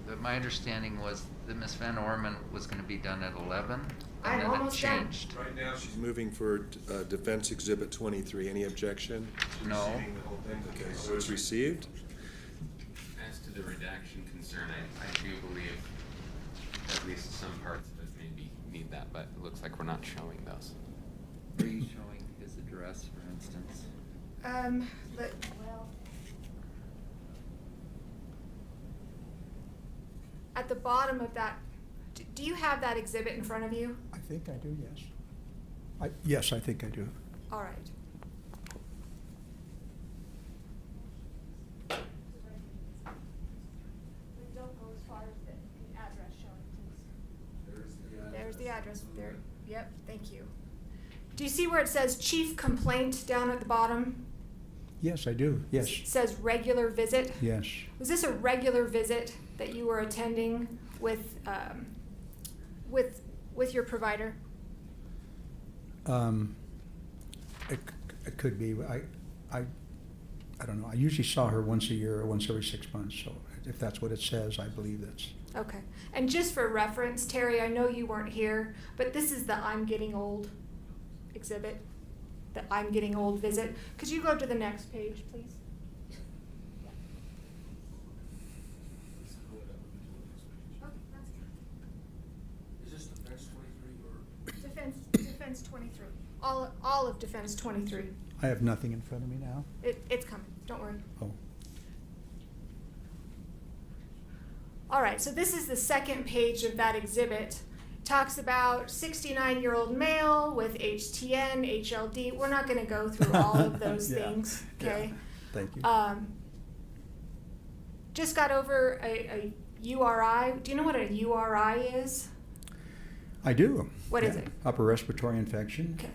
that my understanding was that Ms. Van Orman was gonna be done at 11, I'm and then it almost done. changed. Right now, she's moving for Defense Exhibit 23. Any objection? to No. receiving the whole thing? Okay, so it's received? As to the redaction concern, I do believe at least some parts of it maybe need that, but it looks like we're not showing those. Are you showing his address, for instance? Well, at the bottom of that, do you have that exhibit in front of you? I think I do, yes. Yes, I think I do. All right. Don't go as far as the address showing, please. There's the address. There. Yep, thank you. Do you see where it says chief complaint down at the bottom? Yes, I do, yes, It says regular visit. yes. Was this a regular visit that you were attending with your provider? It could be. I don't know. I usually saw her once a year or once every 6 months. So if that's what it says, I believe that's. Okay. And just for reference, Terry, I know you weren't here, but this is the I'm getting old exhibit, the I'm getting old visit. Could you go to the next page, please? Is this Defense 23 or? Defense 23. All of Defense 23. I have nothing in front of me now. It's coming. Don't worry. Oh, All right, so this is the second page of that exhibit. Talks about 69-year-old male with HTN, HLD. We're not going to go through all of those Yeah, things, yeah. okay? thank you. Just got over a URI. Do you know what a URI is? I do. What is Yeah. it? Upper respiratory infection. Okay.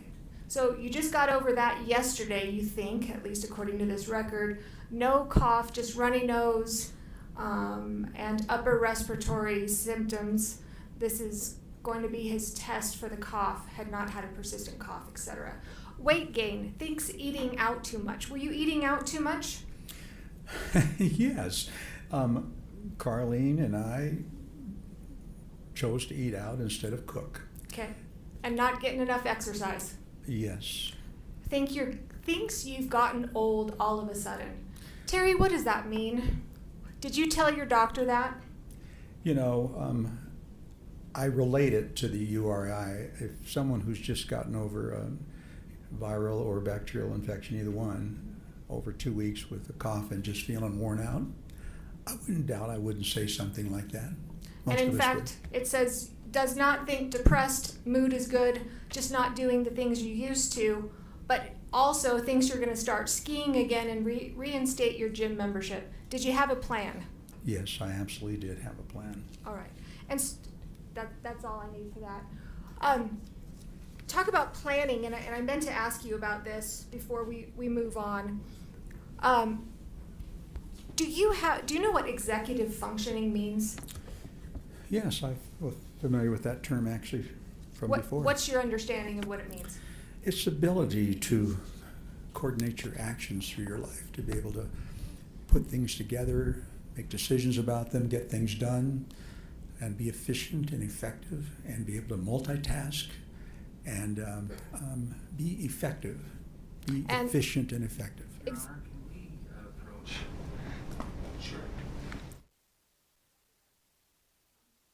So you just got over that yesterday, you think, at least according to this record. No cough, just runny nose, and upper respiratory symptoms. This is going to be his test for the cough, had not had a persistent cough, etc. Weight gain, thinks eating out too much. Were you eating out too much? Yes. Carlene and I chose to eat out instead of cook. Okay. And not getting enough exercise. Yes. Thinks you've gotten old all of a sudden. Terry, what does that mean? Did you tell your doctor that? You know, I relate it to the URI. If someone who's just gotten over a viral or bacterial infection, either one, over 2 weeks with a cough and just feeling worn out, I wouldn't doubt I wouldn't say something like that. Most And in of us fact, it says, does not think depressed, mood is good, just not doing the things you used to, but also thinks you're going to start skiing again and reinstate your gym membership. Did you have a plan? would. Yes, I absolutely did have a plan. All right. And that's all I need for that. Talk about planning, and I meant to ask you about this before we move on. Do you know what executive functioning means? Yes, I'm familiar with that term actually from before. What's your understanding of what it means? It's the ability to coordinate your actions through your life, to be able to put things together, make decisions about them, get things done, and be efficient and effective, and be able to multitask and be effective, be And- efficient and effective. Your Honor, can we approach? Sure.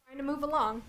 Trying to move along.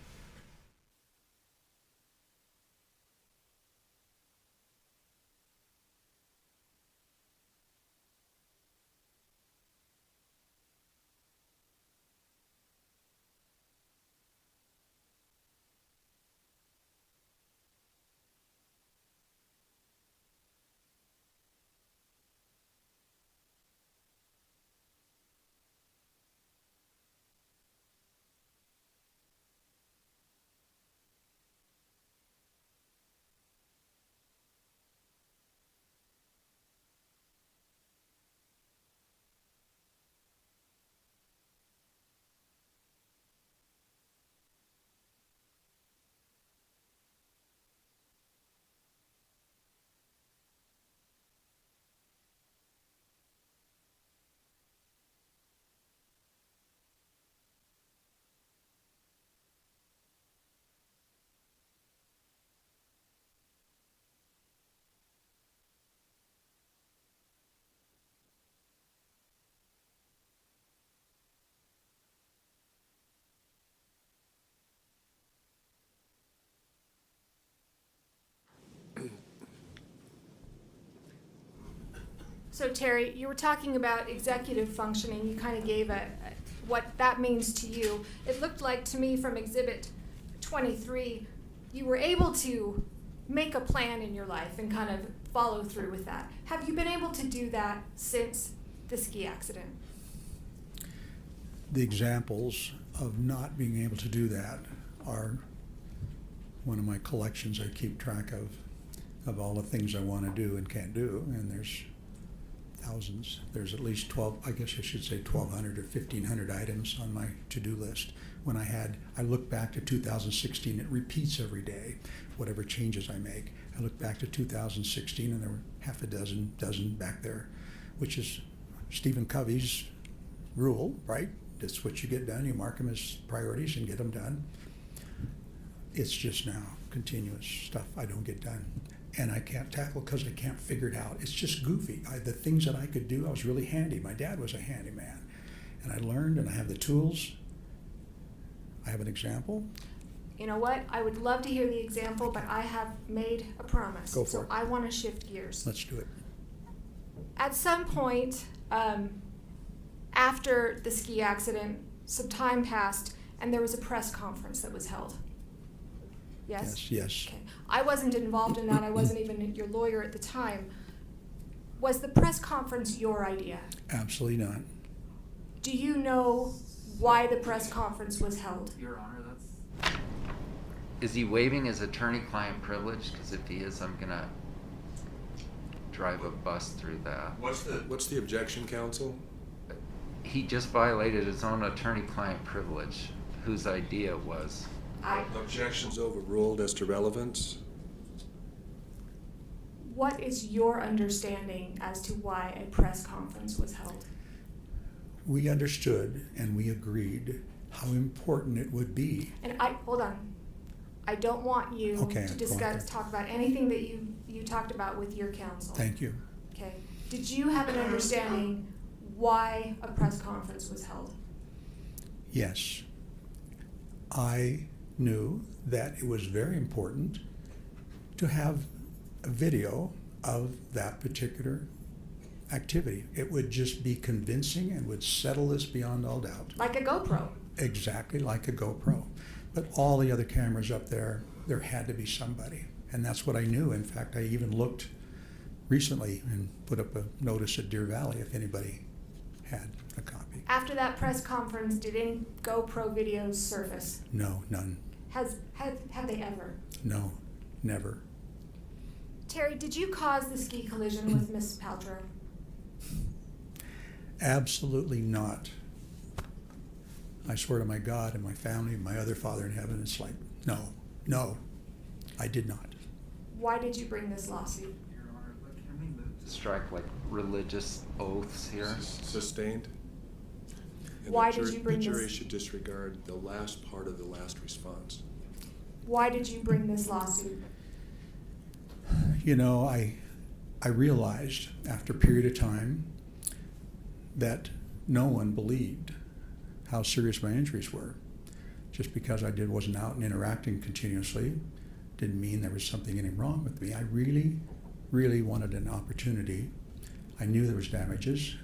So Terry, you were talking about executive functioning. You kind of gave what that means to you. It looked like to me from Exhibit 23, you were able to make a plan in your life and kind of follow through with that. Have you been able to do that since the ski accident? The examples of not being able to do that are one of my collections I keep track of all the things I want to do and can't do, and there's thousands. There's at least 12, I guess I should say 1,200 or 1,500 items on my to-do list. When I look back to 2016, it repeats every day, whatever changes I make. I look back to 2016 and there were half a dozen back there, which is Stephen Covey's rule, right? That's what you get done. You mark them as priorities and get them done. It's just now continuous stuff I don't get done. And I can't tackle because I can't figure it out. It's just goofy. The things that I could do, I was really handy. My dad was a handyman. And I learned, and I have the tools. I have an example. You know what? I would love to hear the example, but I have made a promise. Go for so it. I want to shift gears. Let's do it. At some point, after the ski accident, some time passed, and there was a press conference that was held. Yes? Yes. Okay. I wasn't involved in that. I wasn't even your lawyer at the time. Was the press conference your idea? Absolutely not. Do you know why the press conference was held? Your Honor, that's... Is he waiving his attorney-client privilege? Because if he is, I'm gonna drive a bus through that. What's the objection, counsel? He just violated his own attorney-client privilege, whose idea was. Objections overruled as to relevance. What is your understanding as to why a press conference was held? We understood and we agreed how important it would be. And hold on. I don't want you Okay, to go on. talk about anything that you talked about with your counsel. Thank you. Okay. Did you have an understanding why a press conference was held? Yes. I knew that it was very important to have a video of that particular activity. It would just be convincing and would settle this beyond all doubt. Like a GoPro. Exactly like a GoPro. But all the other cameras up there had to be somebody. And that's what I knew. In fact, I even looked recently and put up a notice at Deer Valley if anybody had a copy. After that press conference, did any GoPro videos surface? No, none. Have they ever? No, never. Terry, did you cause the ski collision with Miss Paltrow? Absolutely not. I swear to my God and my family and my other Father in heaven, it's like, no, I did not. Why did you bring this lawsuit? Your Honor, can we move to strike like religious oaths here? Sustained. And Why the did you bring The jury this? should disregard the last part of the last response. Why did you bring this lawsuit? You know, I realized after a period of time that no one believed how serious my injuries were. Just because I wasn't out and interacting continuously didn't mean there was something any wrong with me. I really, really wanted an opportunity. I knew there was damages,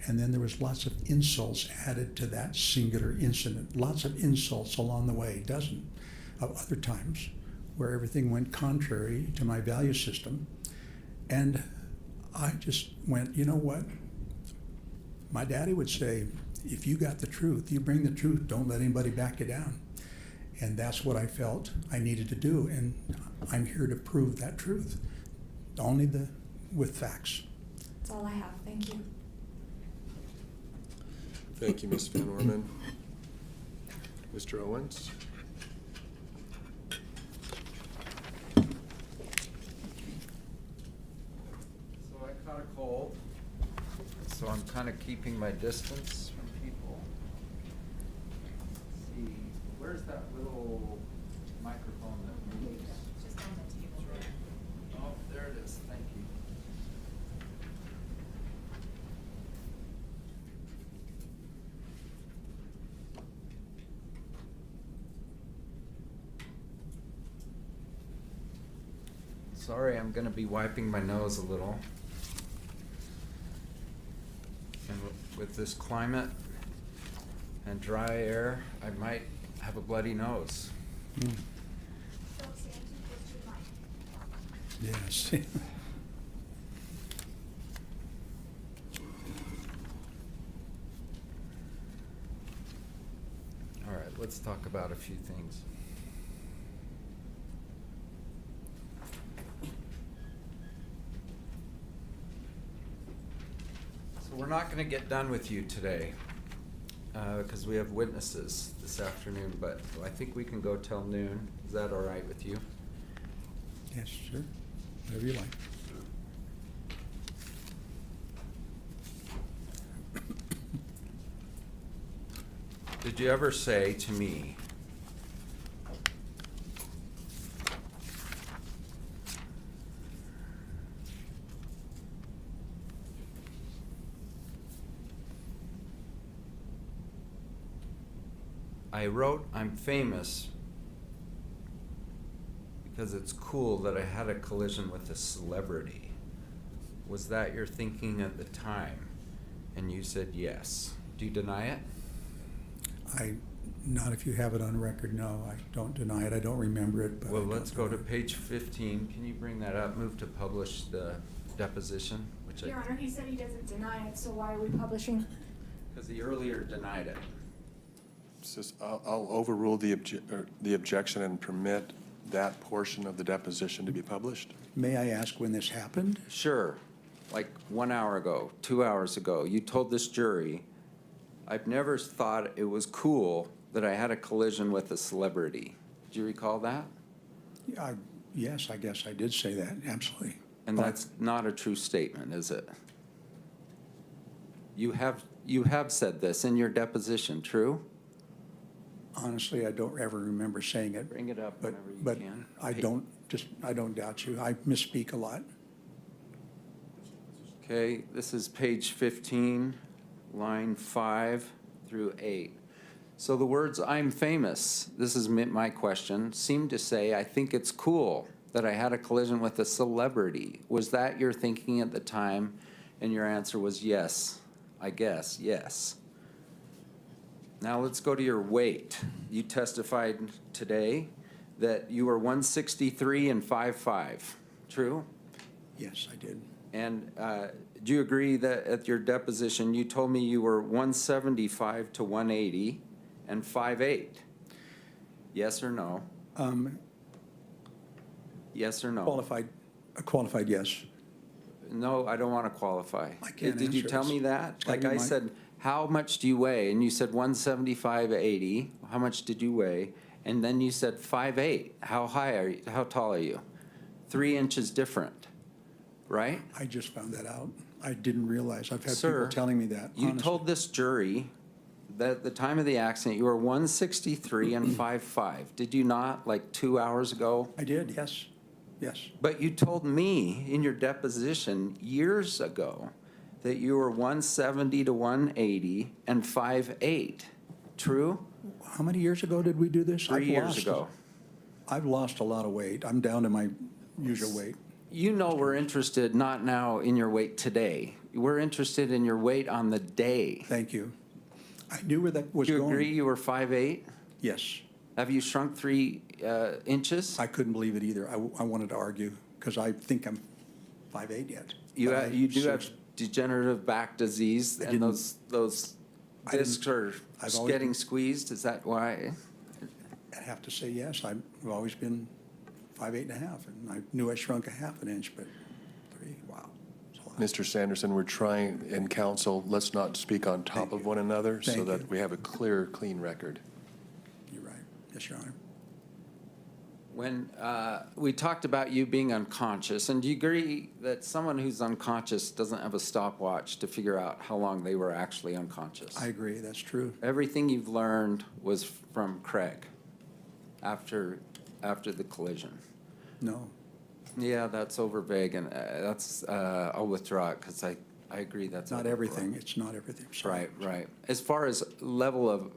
and then there was lots of insults added to that singular incident. Lots of insults along the way, dozen of other times where everything went contrary to my value system. And I just went, you know what? My daddy would say, if you got the truth, you bring the truth, don't let anybody back you down. And that's what I felt I needed to do, and I'm here to prove that truth, only with facts. That's all I have. Thank you. Thank you, Ms. Van Orman. Mr. Owens? So I caught a cold, so I'm kind of keeping my distance from people. Let's see, where's that little microphone that moves? Just on the table. Oh, there it is, thank you. Sorry, I'm gonna be wiping my nose a little. with this climate and dry air, I might have a bloody nose. Yes. All right, let's talk about a few things. So we're not going to get done with you today because we have witnesses this afternoon, but I think we can go till noon. Is that all right with you? Yes, sir. Whatever you like. Did you ever say to me, I wrote I'm famous because it's cool that I had a collision with a celebrity? Was that your thinking at the time? And you said yes. Do you deny it? Not if you have it on record, no. I don't deny it. I don't remember it, but. Well, I don't let's go to deny it. page 15. Can you bring that up? Move to publish the deposition, which Your Honor, he said he doesn't deny it, so why are we publishing? because he earlier denied it. I'll overrule the objection and permit that portion of the deposition to be published. May I ask when this happened? Sure, like 1 hour ago, 2 hours ago, you told this jury, I've never thought it was cool that I had a collision with a celebrity. Do you recall that? Yes, I guess I did say that, absolutely. And But that's not a true statement, is it? You have said this in your deposition, true? honestly, I don't ever remember saying it. Bring it up But, whenever you but can. I don't doubt you. I misspeak a lot. Okay, this is page 15, line 5 through 8. So the words "I'm famous," this is my question, seem to say, I think it's cool that I had a collision with a celebrity. Was that your thinking at the time? And your answer was yes, I guess, yes. Now let's go to your weight. You testified today that you were 163 and 5'5", true? Yes, I did. And do you agree that at your deposition, you told me you were 175 to 180 and 5'8"? Yes or no? Yes or no? Qualified, yes. No, I don't want to qualify. I can't Did you answer. tell me that? It's gotta Like be I mine. said, how much do you weigh? And you said 175, 80. How much did you weigh? And then you said 5'8". How high are you? How tall are you? 3 inches different, right? I just found that out. I didn't realize. I've had Sir, people telling me that. You honestly. told this jury that at the time of the accident, you were 163 and 5'5". Did you not, like 2 hours ago? I did, yes. Yes. But you told me in your deposition years ago that you were 170 to 180 and 5'8". True? How many years ago did we do this? 3 years ago. I've lost a lot of weight. I'm down to my usual weight. You know we're interested not now in your weight today. We're interested in your weight on the day. Thank you. I knew where that was Do you going. agree you were 5'8"? Yes. Have you shrunk 3 inches? I couldn't believe it either. I wanted to argue because I think I'm 5'8" yet. You But you do have degenerative back disease, and didn't- those I didn't- discs are I've always getting been- squeezed. Is that why? I have to say yes. I've always been 5'8.5", and I knew I shrunk a half an inch, but 3, wow. It's a lot. Mr. Sanderson, we're trying, in council, let's not speak on top Thank of you. one another so Thank that you. we have a clear, clean record. You're right. Yes, Your Honor. When we talked about you being unconscious, and do you agree that someone who's unconscious doesn't have a stopwatch to figure out how long they were actually unconscious? I agree. That's true. Everything you've learned was from Craig after the collision. No. Yeah, that's over vague, and I'll withdraw it because I agree that's Not over everything. broad. It's not everything. Sorry. Right. As far as level of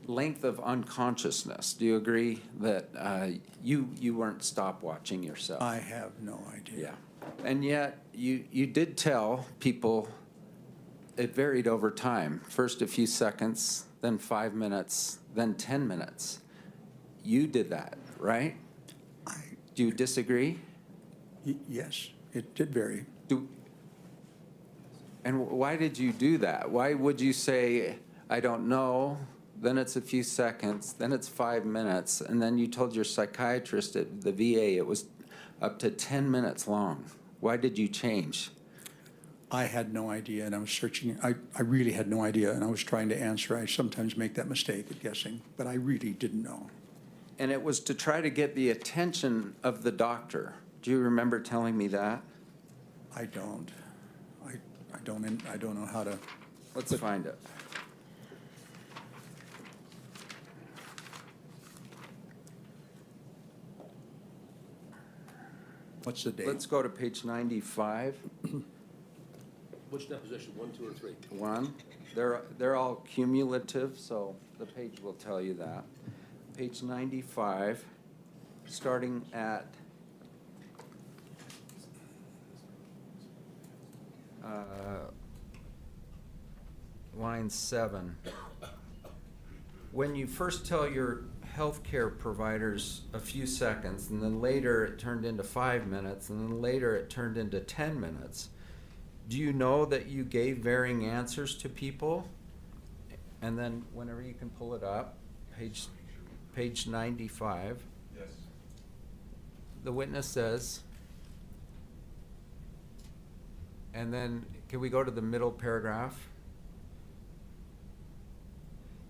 length of unconsciousness, do you agree that you weren't stopwatching yourself? I have no idea. Yeah, and yet you did tell people it varied over time. First a few seconds, then 5 minutes, then 10 minutes. You did that, right? Do you disagree? Yes, it did vary. And why did you do that? Why would you say, I don't know, then it's a few seconds, then it's 5 minutes, and then you told your psychiatrist at the VA it was up to 10 minutes long? Why did you change? I had no idea, and I was searching. I really had no idea, and I was trying to answer. I sometimes make that mistake at guessing, but I really didn't know. And it was to try to get the attention of the doctor. Do you remember telling me that? I don't. I don't know how to. Let's find it. What's the date? Let's go to page 95. Which deposition, 1, 2, or 3? 1. They're all cumulative, so the page will tell you that. Page 95, starting at line 7. When you first tell your healthcare providers a few seconds, and then later it turned into 5 minutes, and then later it turned into 10 minutes, do you know that you gave varying answers to people? And then whenever you can pull it up, page 95. Yes. The witness says, and then can we go to the middle paragraph?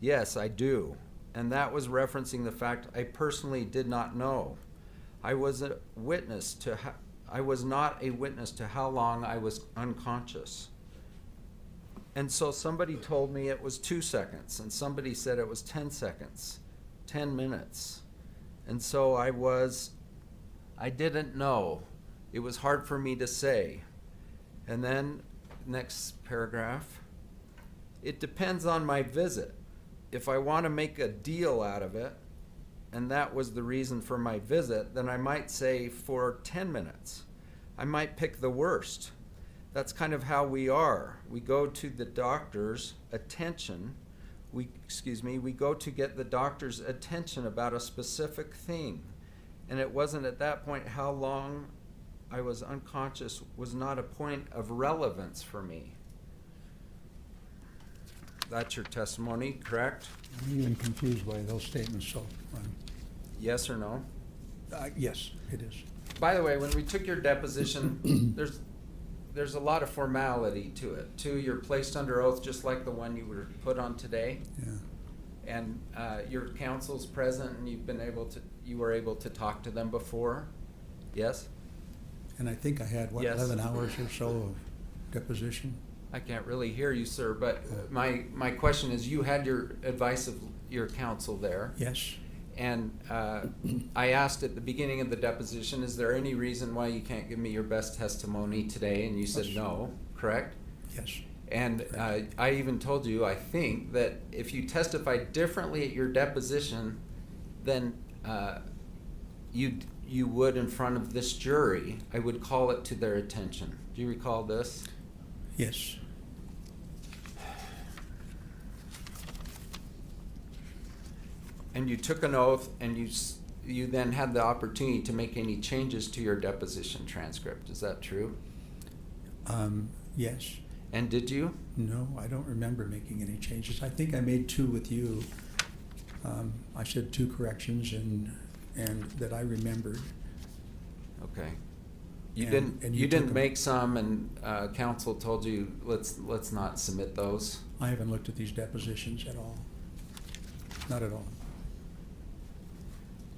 Yes, I do. And that was referencing the fact I personally did not know. I was not a witness to how long I was unconscious. And so somebody told me it was 2 seconds, and somebody said it was 10 seconds, 10 minutes. And so I didn't know. It was hard for me to say. And then, next paragraph, it depends on my visit. If I want to make a deal out of it, and that was the reason for my visit, then I might say for 10 minutes. I might pick the worst. That's kind of how we are. We go to the doctor's attention. We go to get the doctor's attention about a specific thing. And it wasn't at that point how long I was unconscious was not a point of relevance for me. That's your testimony, correct? I'm even confused by those statements, so. Yes or no? Yes, it is. By the way, when we took your deposition, there's a lot of formality to it. Too, you're placed under oath just like the one you were put on today. Yeah. And your counsel's present, and you were able to talk to them before. Yes. And I think I had, Yes. 11 hours or so of deposition? I can't really hear you, sir. But my question is, you had your advice of your counsel there. Yes. And I asked at the beginning of the deposition, is there any reason why you can't give me your best testimony today? And you said no, correct? Yes. And I even told you, I think, that if you testified differently at your deposition than you would in front of this jury, I would call it to their attention. Do you recall this? Yes. And you took an oath, and you then had the opportunity to make any changes to your deposition transcript. Is that true? Yes. And did you? No, I don't remember making any changes. I think I made 2 with you. I said 2 corrections and that I remembered. Okay. You And didn't. you You took didn't them. make some, and counsel told you let's not submit those. I haven't looked at these depositions at all. Not at all.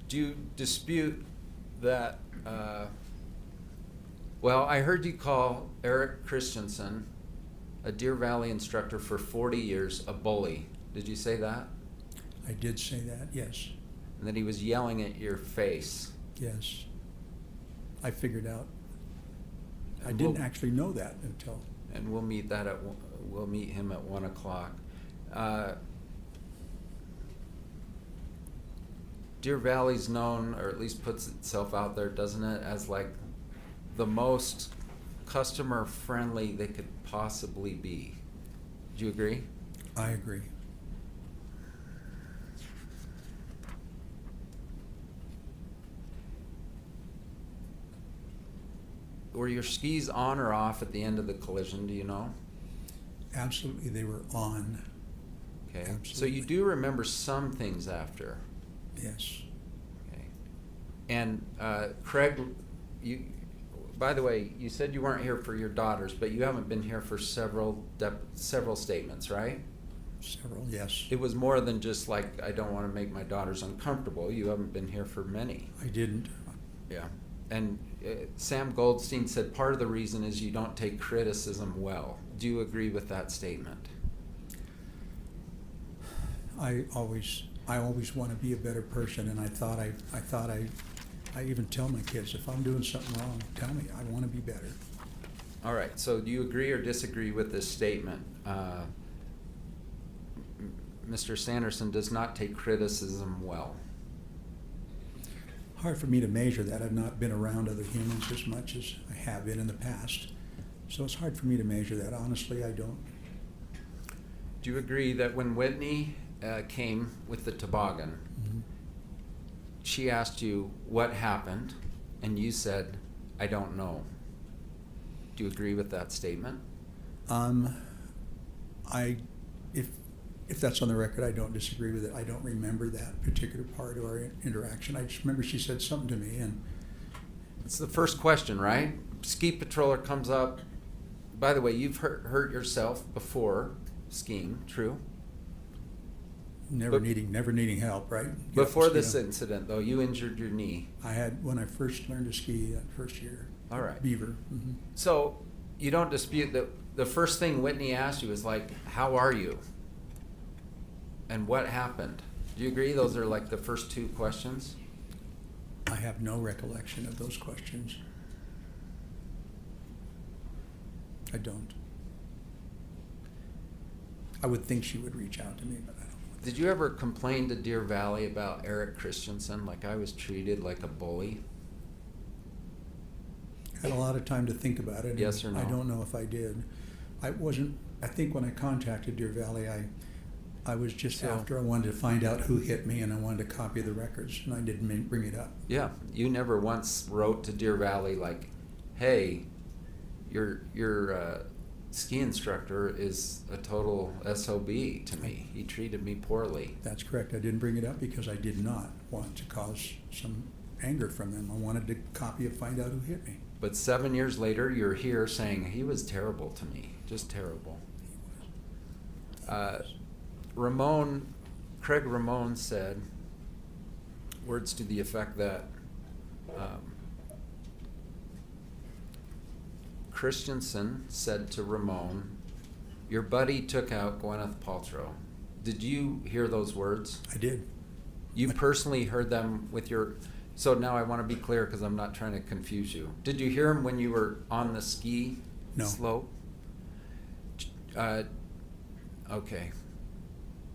Do you dispute that? Well, I heard you call Eric Christensen, a Deer Valley instructor for 40 years, a bully. Did you say that? I did say that, yes. And that he was yelling at your face. Yes. I figured out. I And didn't we'll- actually know that until. And we'll meet him at 1 o'clock. Deer Valley's known, or at least puts itself out there, doesn't it, as like the most customer friendly they could possibly be. Do you agree? I agree. Were your skis on or off at the end of the collision, do you know? Absolutely, they were on. Okay. So Absolutely. you do remember some things after. Yes. Okay. And Craig, you, by the way, you said you weren't here for your daughters, but you haven't been here for several statements, right? Several, yes. It was more than just like, I don't want to make my daughters uncomfortable. You haven't been here for many. I didn't. Yeah. And Sam Goldstein said part of the reason is you don't take criticism well. Do you agree with that statement? I always want to be a better person, and I even tell my kids, if I'm doing something wrong, tell me. I want to be better. All right. So do you agree or disagree with this statement? Mr. Sanderson does not take criticism well. Hard for me to measure that. I've not been around other humans as much as I have been in the past. So it's hard for me to measure that. Honestly, I don't. Do you agree that when Whitney came with the toboggan, she asked you what happened, and you said, I don't know. Do you agree with that statement? If that's on the record, I don't disagree with it. I don't remember that particular part of our interaction. I just remember she said something to me, and It's the first question, right? Ski patroller comes up. By the way, you've hurt yourself before skiing, true? never needing help, right? Before Get up and this ski. incident, though, you injured your knee. I had, when I first learned to ski that first year. All right. Beaver. So you don't dispute that the first thing Whitney asked you was like, how are you? And what happened? Do you agree those are like the first two questions? I have no recollection of those questions. I don't. I would think she would reach out to me, but I don't. Did you ever complain to Deer Valley about Eric Christensen, like I was treated like a bully? Had a lot of time to think about it. Yes and or no? I don't know if I did. I think when I contacted Deer Valley, I was just So- after I wanted to find out who hit me, and I wanted to copy the records, and I didn't bring it up. Yeah, you never once wrote to Deer Valley like, hey, your ski instructor is a total SOB to me. He treated me poorly. That's correct. I didn't bring it up because I did not want to cause some anger from them. I wanted to copy and find out who hit me. But 7 years later, you're here saying he was terrible to me, just terrible. Craig Ramon said words to the effect that Christensen said to Ramon, your buddy took out Gwyneth Paltrow. Did you hear those words? I did. You personally heard them with your... So now I want to be clear because I'm not trying to confuse you. Did you hear them when you were on the ski slope? Okay.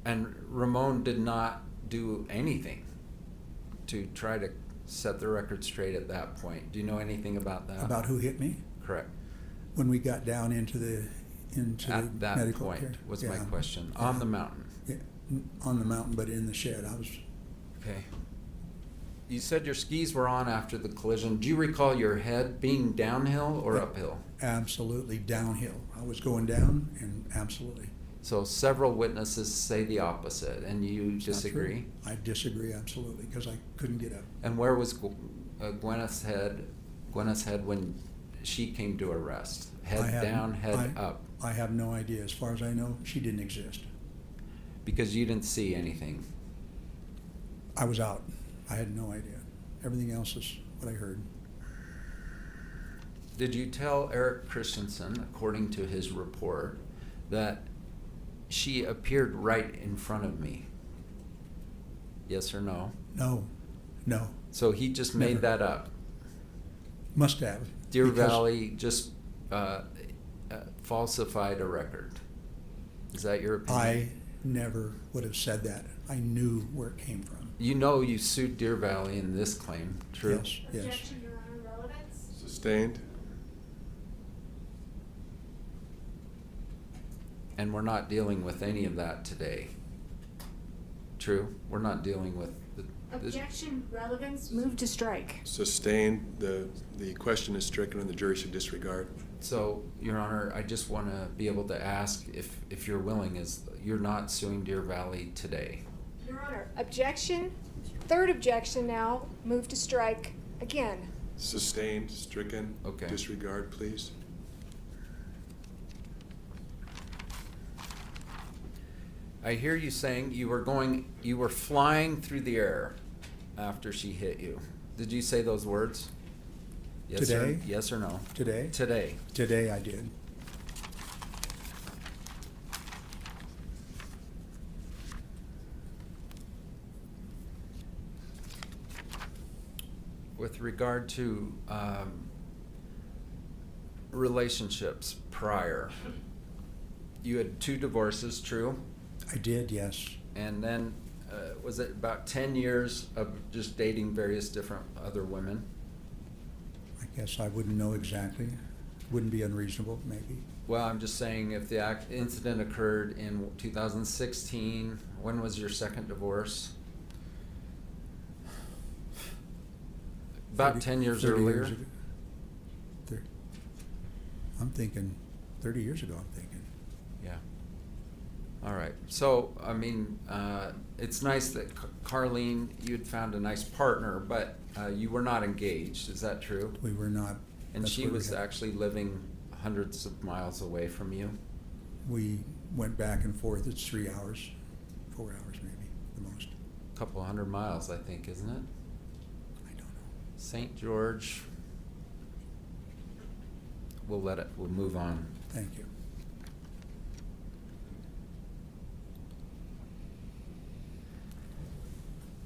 And Ramon did not do anything to try to set the record straight at that point. Do you know anything about that? About who hit me? Correct. When we got down into the At that medical point care. was my Yeah. question. Yeah. On the mountain. Yeah, on the mountain, but in the shed. I was. Okay. You said your skis were on after the collision. Do you recall your head being downhill or uphill? Absolutely downhill. I was going down, and absolutely. So several witnesses say the opposite, and you It's not true. disagree? I disagree absolutely because I couldn't get up. And where was Gwyneth's head when she came to arrest? Head down, head up? I have no idea. As far as I know, she didn't exist. Because you didn't see anything. I was out. I had no idea. Everything else is what I heard. Did you tell Eric Christensen, according to his report, that she appeared right in front of me? Yes or no? No. So he just made Never. that up. Must have. Deer because Valley just falsified a record. Is that your opinion? I never would have said that. I knew where it came from. You know you sued Deer Valley in this claim, true? Yes. Objection, Your Honor, relevance? Sustained. And we're not dealing with any of that today. True? We're not dealing with this. Objection, relevance, move to strike. Sustained, the question is stricken and the jury should disregard. So, Your Honor, I just want to be able to ask if you're willing, is you're not suing Deer Valley today? Your Honor, objection, third objection now, move to strike again. Sustained, stricken, Okay. disregard, please. I hear you saying you were flying through the air after she hit you. Did you say those words? Yes Today? Yes or no? Today? Today. Today I did. With regard to relationships prior, you had 2 divorces, true? I did, yes. And then was it about 10 years of just dating various different other women? I guess I wouldn't know exactly. Wouldn't be unreasonable, maybe. Well, I'm just saying if the incident occurred in 2016, when was your second divorce? About 30 10 years 30 earlier? years ago. I'm thinking 30 years ago, I'm thinking. Yeah. All right. So, I mean, it's nice that Carlene, you'd found a nice partner, but you were not engaged. Is that true? We were not. And that's she where we was had- actually living hundreds of miles away from you? We went back and forth. It's 3 hours, 4 hours maybe, the most. A couple 100 miles, I think, isn't it? I don't know. St. George. We'll move on. Thank you.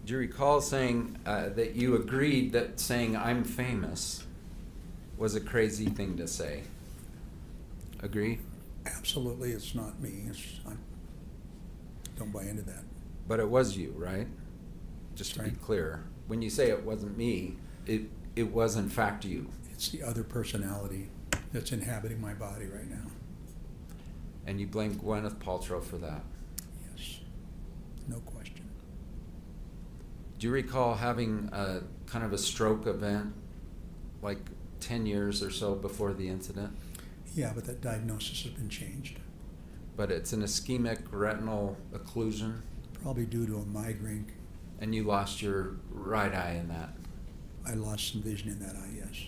Do you recall saying that you agreed that saying I'm famous was a crazy thing to say? Agree? Absolutely, it's not me. I don't buy into that. But it was you, right? Just to be Right. clear. When you say it wasn't me, it was in fact you. It's the other personality that's inhabiting my body right now. And you blame Gwyneth Paltrow for that. Yes, no question. Do you recall having a kind of a stroke event like 10 years or so before the incident? Yeah, but that diagnosis has been changed. But it's an ischemic retinal occlusion, Probably due to a migraine. and you lost your right eye in that. I lost some vision in that eye, yes.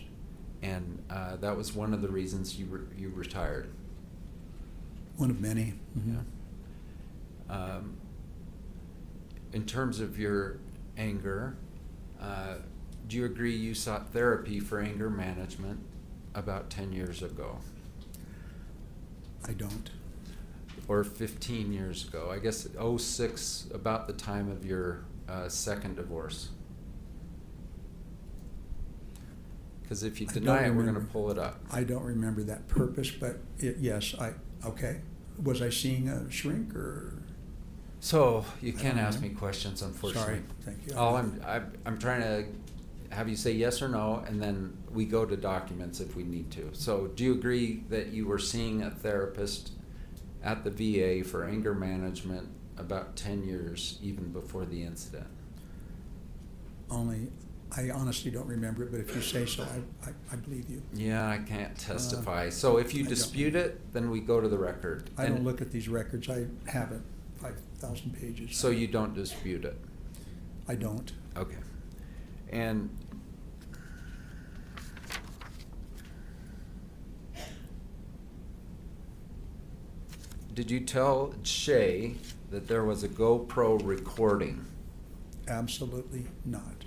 And that was one of the reasons you retired. One of many. Mhm. Yeah. In terms of your anger, do you agree you sought therapy for anger management about 10 years ago? I don't. Or 15 years ago? I guess 06, about the time of your second divorce. Because if you I don't deny it, we're going to remember. pull it up. I don't remember that purpose, but yes, okay. Was I seeing a shrink or? So you I can't don't ask know. me questions, unfortunately. Sorry, thank you. All I'm trying to have you say yes or no, and then we go to documents if we need to. So do you agree that you were seeing a therapist at the VA for anger management about 10 years even before the incident? I honestly don't remember it, but if you say so, I believe you. Yeah, I can't testify. So if you I don't. dispute it, then we go to the record. I don't And look at these records. I haven't. 5,000 pages. So you don't dispute it? I don't. Okay. And did you tell Shay that there was a GoPro recording? Absolutely not.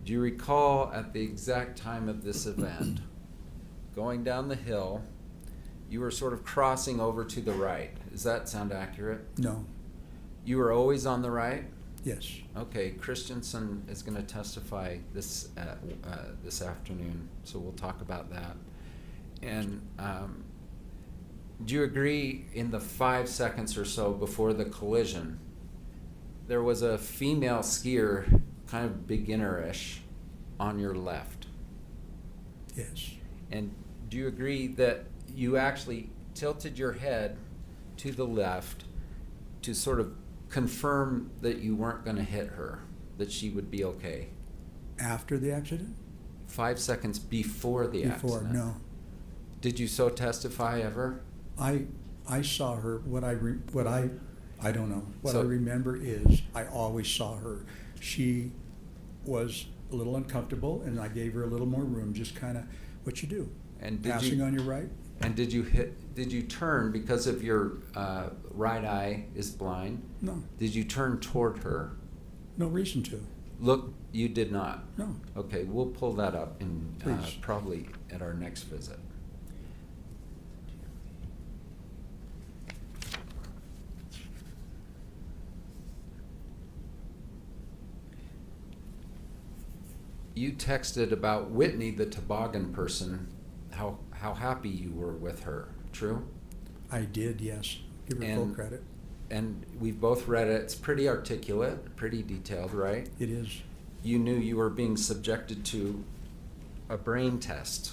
Do you recall at the exact time of this event, going down the hill, you were sort of crossing over to the right? Does that sound accurate? No. You were always on the right? Yes. Okay, Christensen is going to testify this afternoon, so we'll talk about that. And do you agree in the 5 seconds or so before the collision, there was a female skier, kind of beginner-ish, on your left? Yes. And do you agree that you actually tilted your head to the left to sort of confirm that you weren't going to hit her, that she would be okay? After the accident? 5 seconds before the Before, accident. no. Did you so testify ever? I saw her, I don't know. What I So- remember is I always saw her. She was a little uncomfortable, and I gave her a little more room, just kind of what you do. And did Passing you, on your right? and did you turn because of your right eye is blind? No, Did you turn toward her? no reason to. Look, you did not. No. Okay, we'll pull that up in Please. probably at our next visit. You texted about Whitney, the toboggan person, how happy you were with her. True? I did, yes. Give her full And- credit. And we've both read it. It's pretty articulate, pretty detailed, right? It is. You knew you were being subjected to a brain test,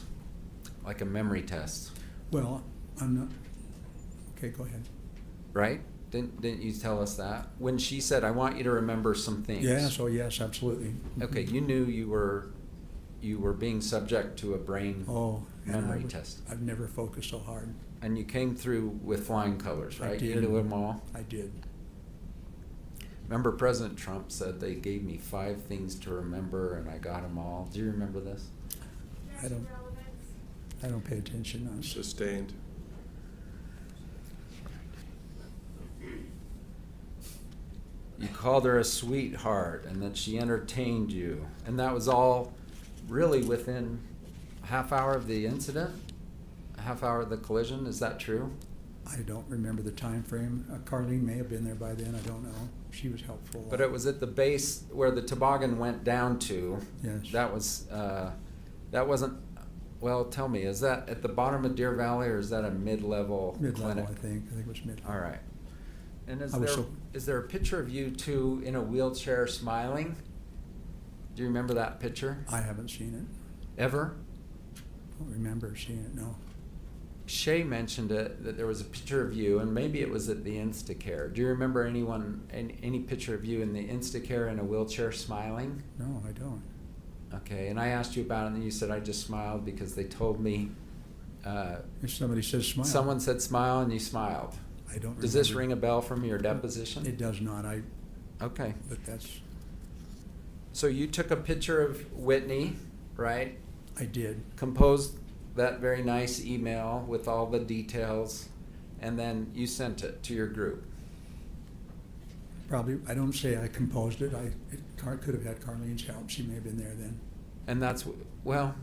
like a memory test, Well, I'm not, okay, go ahead. right? Didn't you tell us that? When she said, I want you to remember some things. Yes, oh, yes, absolutely. Okay, you knew you were being subject to a brain Oh, and memory test. I've never focused so hard. And you came through with flying colors, I right? You did. knew them all? I did. Remember President Trump said they gave me 5 things to remember and I got them all. Do you remember this? I don't pay attention, honestly. Sustained. You called her a sweetheart and that she entertained you. And that was all really within a half hour of the incident? A half hour of the collision? Is that true? I don't remember the time frame. Carlene may have been there by then, I don't know. She was helpful. But it was at the base where the toboggan went down to. Yes. That wasn't, well, tell me, is that at the bottom of Deer Valley or is that a mid-level Mid-level, clinic? I think it was mid-level. All right. And I was is there a picture of you two in a wheelchair smiling? Do you remember that picture? I haven't seen it. Ever? Don't remember seeing it, no. Shay mentioned it, that there was a picture of you, and maybe it was at the Instacare. Do you remember any picture of you in the Instacare in a wheelchair smiling? No, I don't. Okay, and I asked you about it, and you said I just smiled because they told me. If somebody says smile. Someone said smile, and you smiled. I don't Does this remember. ring a bell from your deposition? It does not, Okay. but that's, So you took a picture of Whitney, right? I did. Composed that very nice email with all the details, and then you sent it to your group. Probably, I don't say I composed it. Could have had Carlene's help. She may have been there then. And that's, well,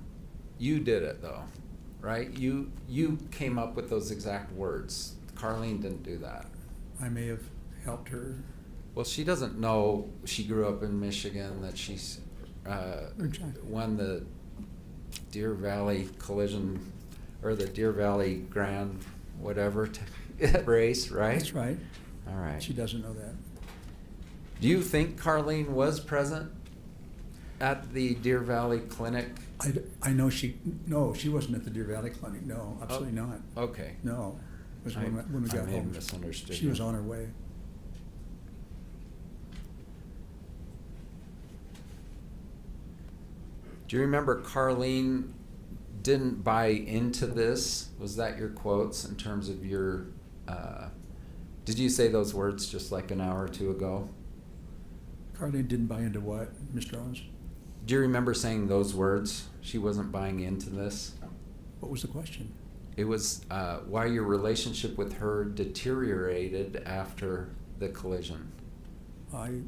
you did it though, right? You came up with those exact words. Carlene didn't do that. I may have helped her. Well, she doesn't know she grew up in Michigan, that she's Exactly. won the Deer Valley collision, or the Deer Valley Grand whatever race, right? That's right. All right. She doesn't know that. Do you think Carlene was present at the Deer Valley Clinic? I know she wasn't at the Deer Valley Clinic. No, absolutely not. Okay. No. It was when we I got may have home. misunderstood She you. was on her way. Do you remember Carlene didn't buy into this? Was that your quotes in terms of your, did you say those words just like an hour or two ago? Carlene didn't buy into what, Mr. Owens? Do you remember saying those words? She wasn't buying into this? What was the question? It was why your relationship with her deteriorated after the collision. I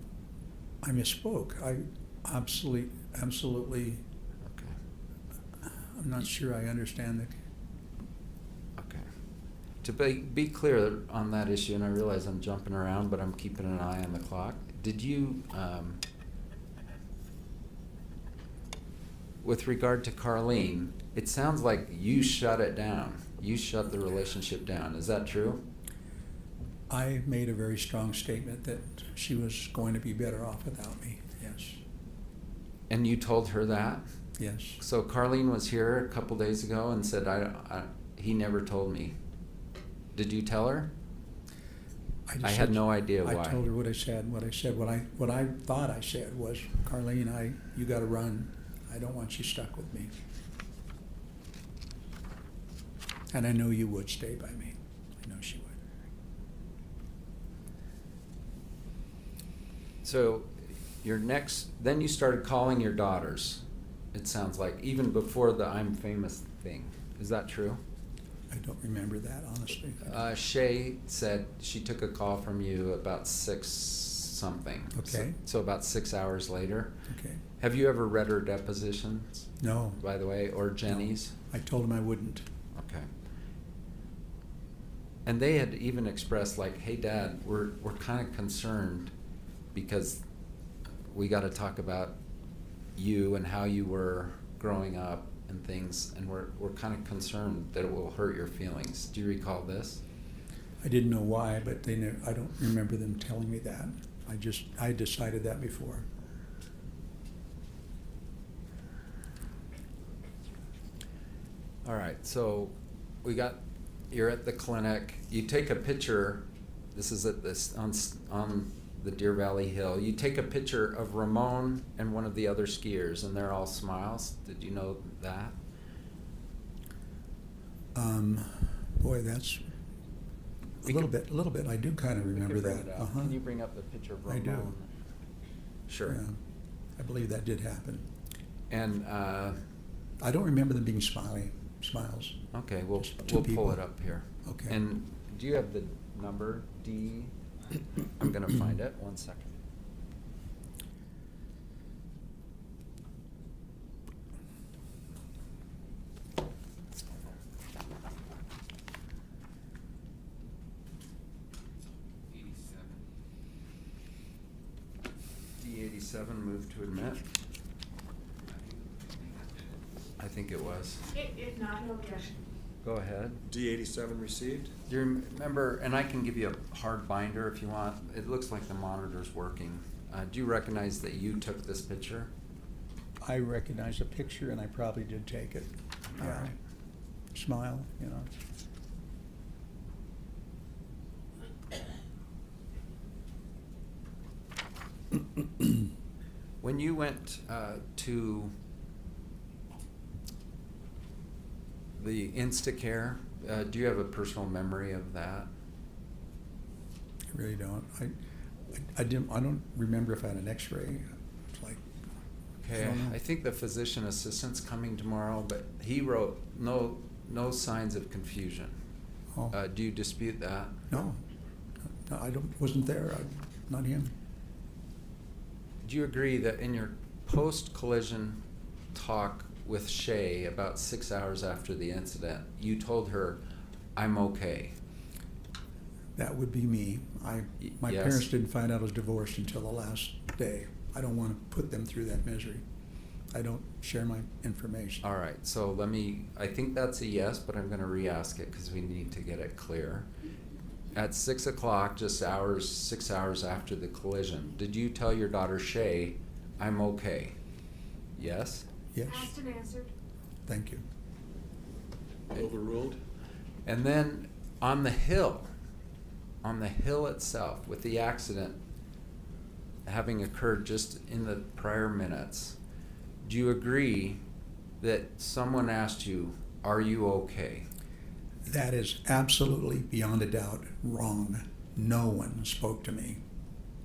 misspoke. I absolutely, Okay. I'm not sure I understand the. Okay. To be clear on that issue, and I realize I'm jumping around, but I'm keeping an eye on the clock. Did you, with regard to Carlene, it sounds like you shut it down. You shut the relationship down. Is that true? I made a very strong statement that she was going to be better off without me, yes. And you told her that? Yes. So Carlene was here a couple days ago and said, he never told me. Did you tell her? just I had said- no idea I why. told her what I said. What I thought I said was, Carlene, you got to run. I don't want you stuck with me. And I know you would stay by me. I know she would. So then you started calling your daughters, it sounds like, even before the I'm famous thing. Is that true? I don't remember that, honestly. Shay said she took a call from you about 6 something. Okay. So about 6 hours later. Okay. Have you ever read her depositions, No. by the way, or Jenny's? I told him I wouldn't. Okay. And they had even expressed like, hey Dad, we're kind of concerned because we got to talk about you and how you were growing up and things, and we're kind of concerned that it will hurt your feelings. Do you recall this? I didn't know why, but I don't remember them telling me that. I decided that before. All right, so you're at the clinic. You take a picture. This is on the Deer Valley Hill. You take a picture of Ramon and one of the other skiers, and they're all smiles. Did you know that? Boy, that's a little bit. I do kind of remember that. Uh-huh. Can you bring up the picture of I Ramon? do. Sure. Yeah. I believe that did happen. And I don't remember them being smiles. okay, Just two we'll pull people. it up here. Okay. And do you have the number D? I'm gonna find it. 1 second. D87 moved to admit. I think it was. If not, no objection. Go ahead. D87 received? Do you remember, and I can give you a hard binder if you want. It looks like the monitor's working. Do you recognize that you took this picture? I recognize the picture, and I probably did take it. All Yeah. right. Smile, you know. When you went to the Instacare, do you have a personal memory of that? I really don't. I don't remember if I had an X-ray. It's like, Okay, don't know. I think the physician assistant's coming tomorrow, but he wrote no signs of confusion. oh, Do you dispute that? no, I wasn't there. Not him. Do you agree that in your post-collision talk with Shay about 6 hours after the incident, you told her, "I'm okay"? That would be me. My Yes. parents didn't find out I was divorced until the last day. I don't want to put them through that misery. I don't share my information. All right, so I think that's a yes, but I'm gonna re-ask it because we need to get it clear. At 6 o'clock, just 6 hours after the collision, did you tell your daughter Shay, "I'm okay"? Yes? Yes, Asked and answered. thank you. Overruled? And then on the hill itself, with the accident having occurred just in the prior minutes, do you agree that someone asked you, "Are you okay"? That is absolutely, beyond a doubt, wrong. No one spoke to me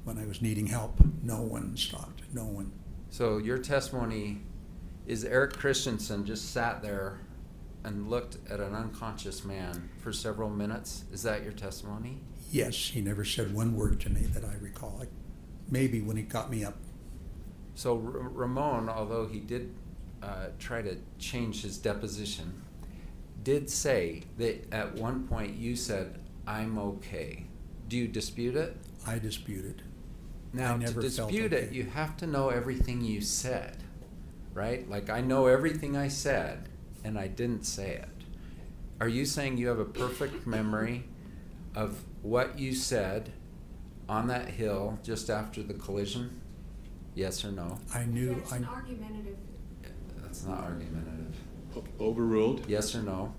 when I was needing help. No one stopped. No one. So your testimony is Eric Christensen just sat there and looked at an unconscious man for several minutes. Is that your testimony? Yes, he never said one word to me that I recall. Maybe when he got me up. So Ramon, although he did try to change his deposition, did say that at one point you said, "I'm okay." Do you dispute it? I disputed. Now, I never to felt dispute it, okay. you have to know everything you said, right? Like, I know everything I said, and I didn't say it. Are you saying you have a perfect memory of what you said on that hill just after the collision? Yes or no? I knew. It's an argumentative. That's not argumentative. Overruled. Yes or no?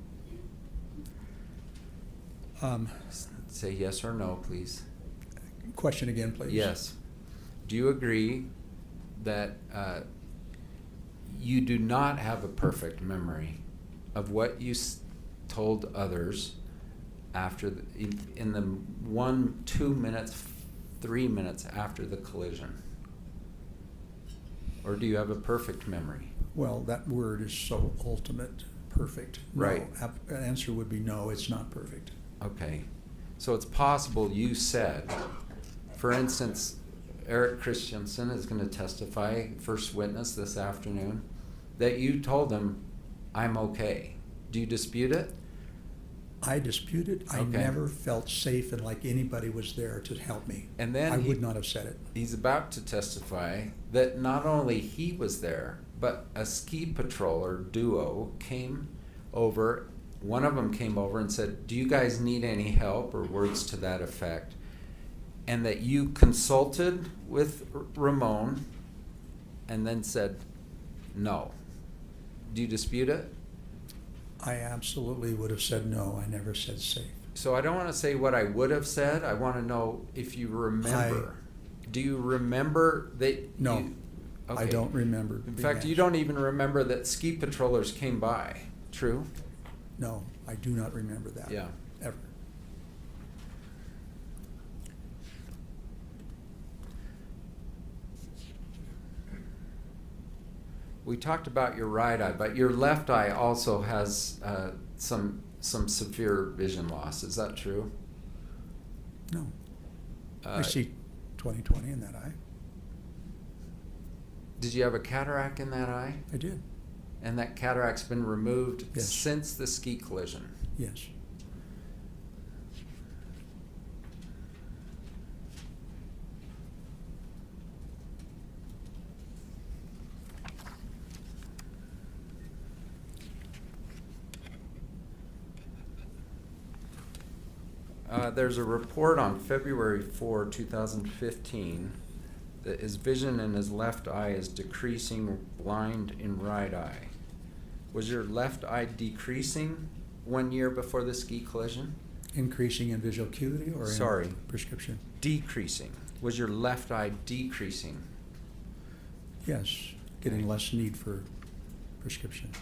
Say yes or no, please. Question again, please. Yes. Do you agree that you do not have a perfect memory of what you told others after in the 1, 2 minutes, 3 minutes after the collision? Or do you have a perfect memory? Well, that word is so ultimate, perfect. Right. No, answer would be no, it's not perfect. Okay. So it's possible you said, for instance, Eric Christensen is going to testify, first witness this afternoon, that you told him, I'm okay. Do you dispute it? I dispute it. I Okay. never felt safe and like anybody was there to help me. And then I would not have said it. He's about to testify that not only he was there, but a ski patroller duo came over. One of them came over and said, do you guys need any help, or words to that effect? And that you consulted with Ramon and then said no. Do you dispute it? I absolutely would have said no. I never said safe. So I don't want to say what I would have said. I want to know if you remember. Do you remember that? No, you, I don't remember. In being fact, you asked. don't even remember that ski patrollers came by. True? No, I do not remember that. Yeah. Ever. We talked about your right eye, but your left eye also has some severe vision loss. Is that true? No. I see 20/20 in that eye. Did you have a cataract in that eye? I did. And that cataract's been removed Yes. since the ski collision? Yes. There's a report on February 4, 2015, that his vision in his left eye is decreasing, blind in right eye. Was your left eye decreasing 1 year before the ski collision? Increasing in visual acuity or Sorry. in prescription? Decreasing. Was your left eye decreasing? Yes, getting less need for prescription,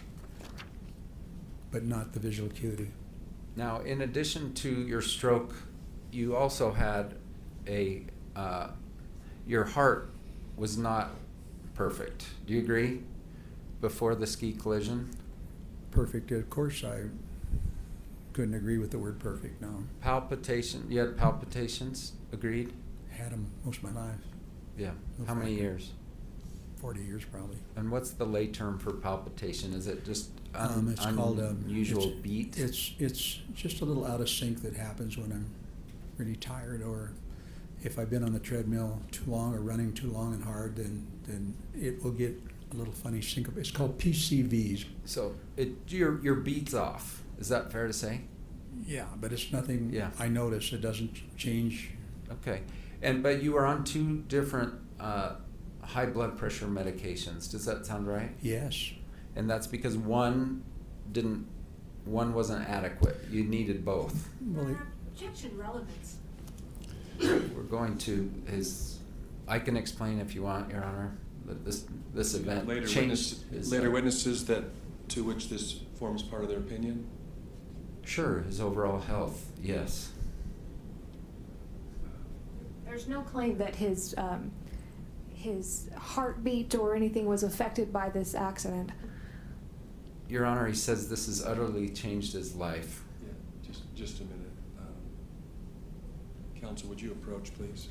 but not the visual acuity. Now, in addition to your stroke, you also had your heart was not perfect. Do you agree? Before the ski collision? Perfect, of course, I couldn't agree with the word perfect, no. You had palpitations? Agreed? Had them most of my life, Yeah. No How many fracture. years? 40 years probably. And what's the lay term for palpitation? Is it just It's called unusual beat? It's just a little out of sync that happens when I'm really tired, or if I've been on the treadmill too long or running too long and hard, then it will get a little funny sync. It's called PCVs. So your beat's off. Is that fair to say? Yeah, but it's nothing. Yeah. I notice it doesn't change. Okay. But you were on 2 different high blood pressure medications. Does that sound right? Yes. And that's because one wasn't adequate. You needed both. Well, Objection relevance. We're going to I can explain if you want, Your Honor, that this event changed his Witnesses that to which this forms part of their opinion. Sure, his overall health, yes. There's no claim that his heartbeat or anything was affected by this accident. Your Honor, he says this has utterly changed his life. Yeah, just a minute. Counsel, would you approach, please?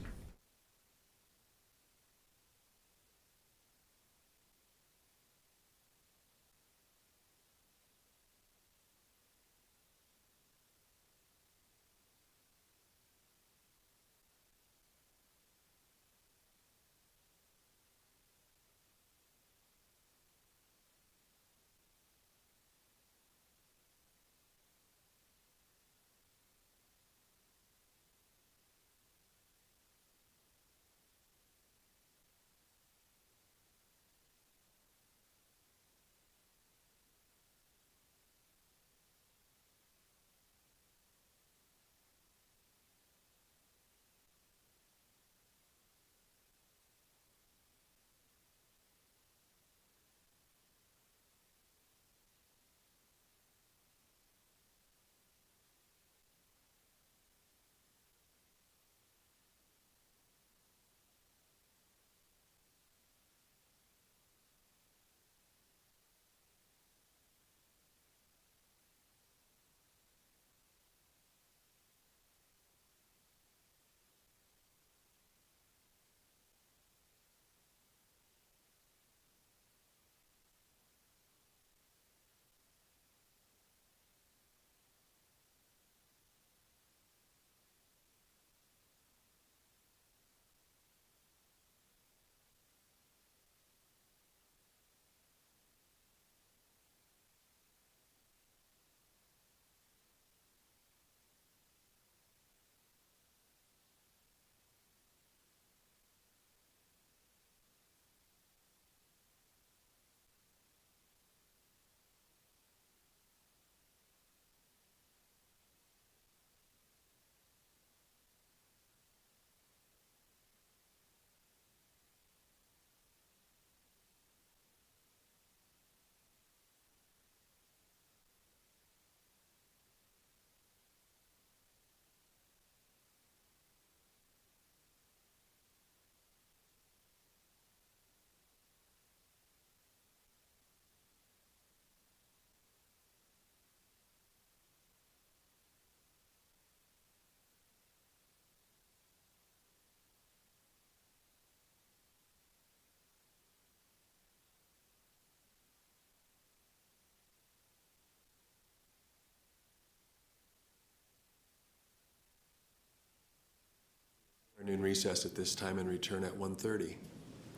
afternoon recess at this time and return at 1:30.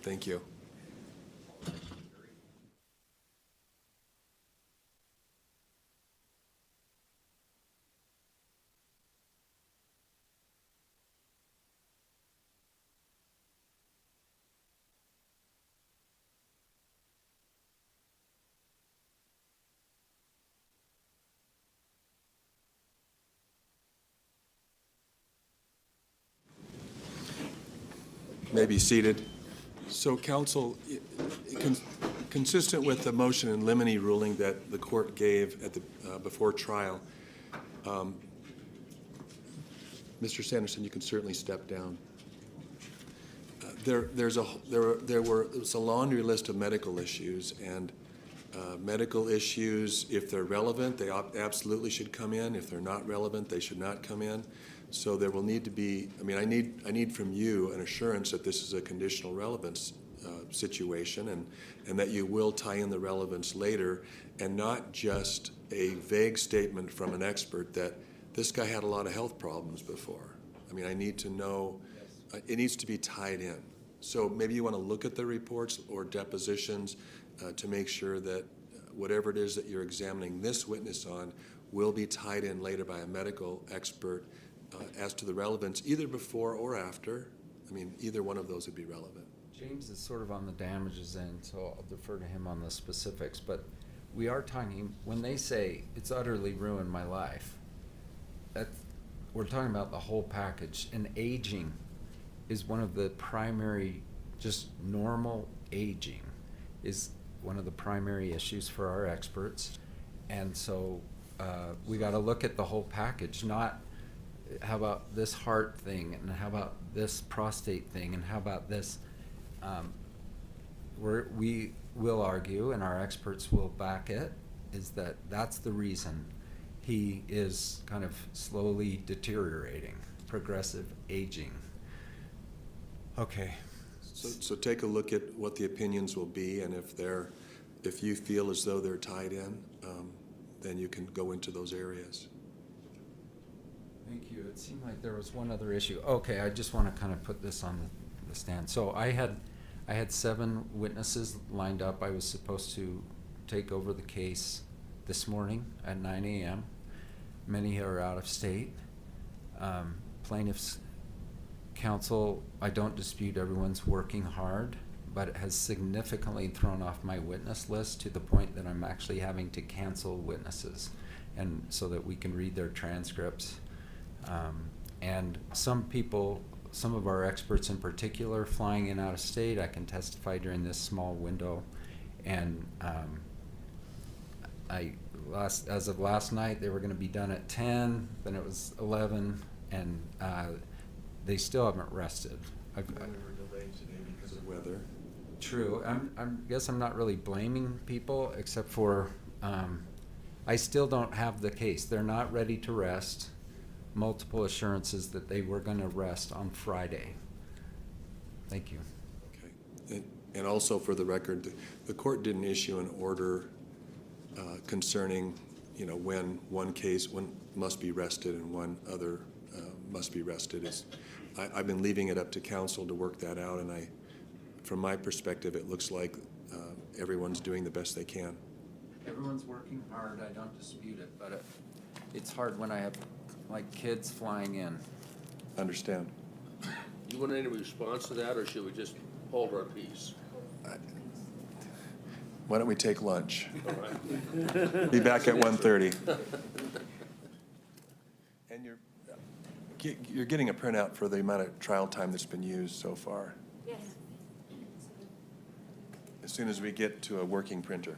Thank you. May be seated. So, counsel, consistent with the motion in limine ruling that the court gave at the before trial, Mr. Sanderson, you can certainly step down. There was a laundry list of medical issues, and medical issues, if they're relevant, they absolutely should come in. If they're not relevant, they should not come in. So there will need to be, I need from you an assurance that this is a conditional relevance situation, and that you will tie in the relevance later, and not just a vague statement from an expert that this guy had a lot of health problems before. I need to know, it needs to be tied in. So maybe you want to look at the reports or depositions to make sure that whatever it is that you're examining this witness on will be tied in later by a medical expert as to the relevance, either before or after. Either one of those would be relevant. James is sort of on the damages end, so I'll defer to him on the specifics, but we are talking, when they say it's utterly ruined my life, we're talking about the whole package, and aging is one of the primary, just normal aging is one of the primary issues for our experts. And so we got to look at the whole package, not how about this heart thing, and how about this prostate thing, and how about this. We will argue, and our experts will back it, is that that's the reason he is kind of slowly deteriorating, progressive aging. Okay. So take a look at what the opinions will be, and if you feel as though they're tied in, then you can go into those areas. Thank you. It seemed like there was one other issue. Okay, I just want to kind of put this on the stand. So I had 7 witnesses lined up. I was supposed to take over the case this morning at 9 a.m. Many are out of state. Plaintiffs' counsel, I don't dispute everyone's working hard, but it has significantly thrown off my witness list to the point that I'm actually having to cancel witnesses, and so that we can read their transcripts. And some people, some of our experts in particular, flying in out of state, I can testify during this small window. And as of last night, they were going to be done at 10, then it was 11, and they still haven't rested. We were delayed today because of weather. True. I guess I'm not really blaming people, except for I still don't have the case. They're not ready to rest. Multiple assurances that they were going to rest on Friday. Thank you. Okay. And also for the record, the court didn't issue an order concerning, when one case must be rested and one other must be rested. I've been leaving it up to counsel to work that out, and from my perspective, it looks like everyone's doing the best they can. Everyone's working hard. I don't dispute it, but it's hard when I have kids flying in. Understand. You want any response to that, or should we just hold our peace? Why don't we take lunch? All right. Be back at 1:30. And you're getting a printout for the amount of trial time that's been used so far. Yes. As soon as we get to a working printer.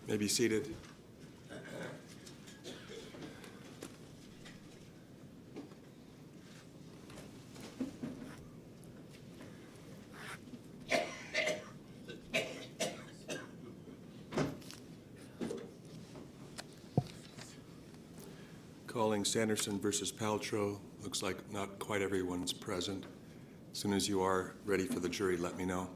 May be seated. Calling Sanderson versus Paltrow. Looks like not quite everyone's present. As soon as you are ready for the jury, let me know.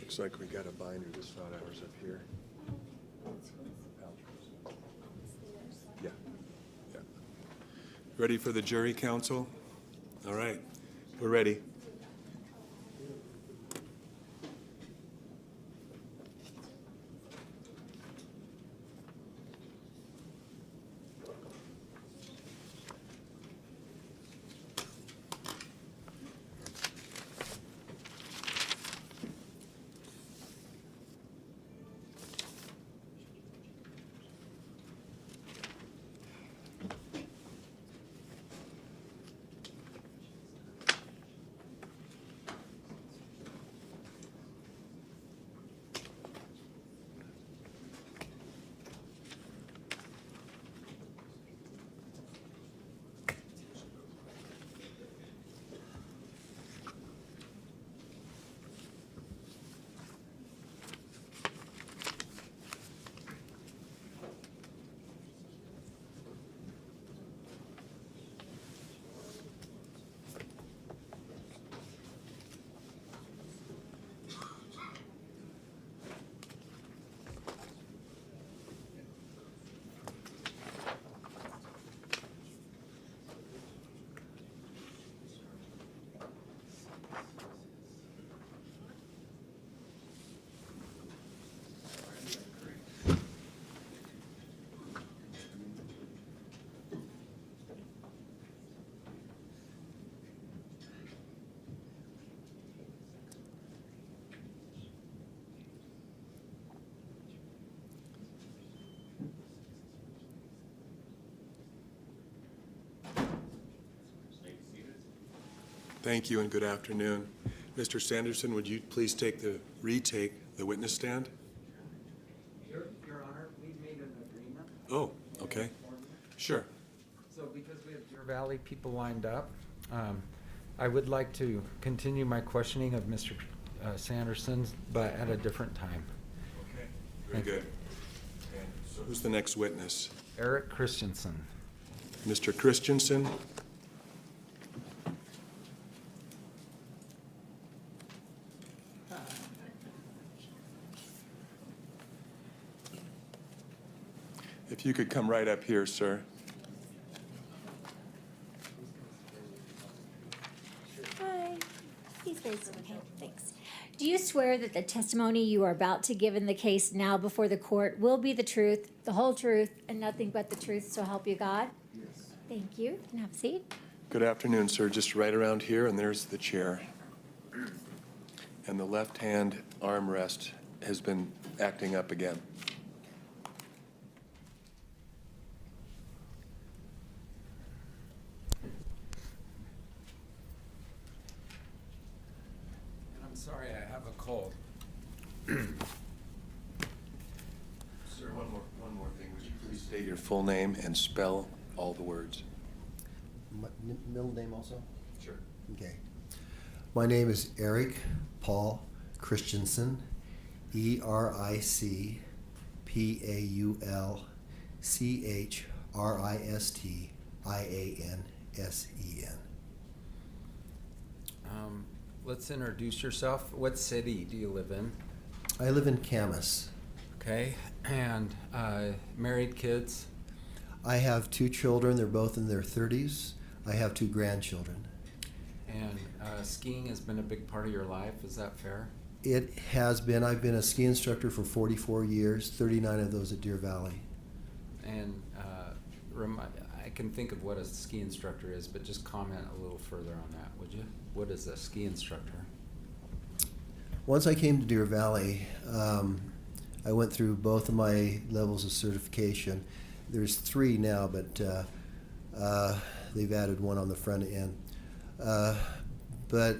Looks like we got a binder that thought ours up here. Yeah, yeah. Ready for the jury, counsel? All right, we're ready. Thank you and good afternoon. Mr. Sanderson, would you please retake the witness stand? Your Honor, we've made an agreement. Oh, okay. Sure. So because we have Deer Valley people lined up, I would like to continue my questioning of Mr. Sanderson, but at a different time. Okay. Very good. And so who's the next witness? Eric Christensen. Mr. Christensen? If you could come right up here, sir. Hi. Please raise your hand. Thanks. Do you swear that the testimony you are about to give in the case now before the court will be the truth, the whole truth, and nothing but the truth, so help you God? Yes. Thank you. You can have a seat. Good afternoon, sir. Just right around here, and there's the chair. And the left-hand armrest has been acting up again. And I'm sorry, I have a cold. Sir, one more thing. Would you please state your full name and spell all the words? My middle name also? Sure. Okay. My name is Eric Paul Christensen, EricPaulChristiansen. Let's introduce yourself. What city do you live in? I live in Camas. Okay, and married, kids? I have 2 children. They're both in their 30s. I have 2 grandchildren. And skiing has been a big part of your life, is that fair? It has been. I've been a ski instructor for 44 years, 39 of those at Deer Valley. And I can think of what a ski instructor is, but just comment a little further on that, would you? What is a ski instructor? Once I came to Deer Valley, I went through both of my levels of certification. There's 3 now, but they've added 1 on the front end. But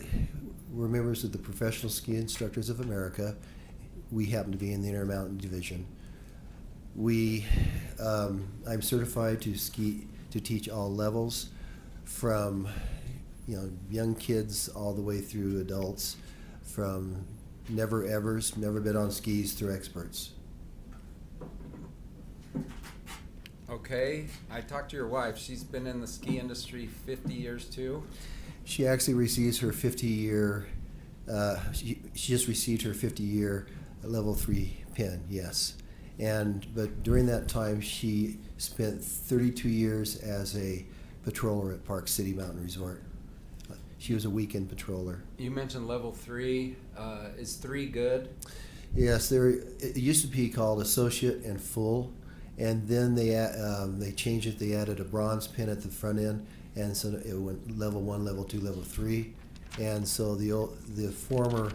we're members of the Professional Ski Instructors of America. We happen to be in the Intermountain Division. I'm certified to teach all levels, from young kids all the way through adults, from never evers, never been on skis, through experts. Okay, I talked to your wife. She's been in the ski industry 50 years too. She actually receives her 50-year, she just received her 50-year level 3 pin, yes. But during that time, she spent 32 years as a patroller at Park City Mountain Resort. She was a weekend patroller. You mentioned level 3. Is 3 good? Yes, it used to be called associate and full, and then they changed it. They added a bronze pin at the front end, and so it went level 1, level 2, level 3, and so the former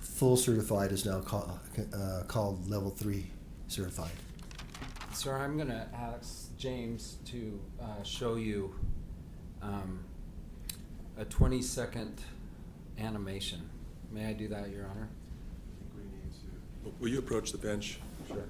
full certified is now called level 3 certified. Sir, I'm going to ask James to show you a 20-second animation. May I do that, Your Honor? Will you approach the bench? Sure.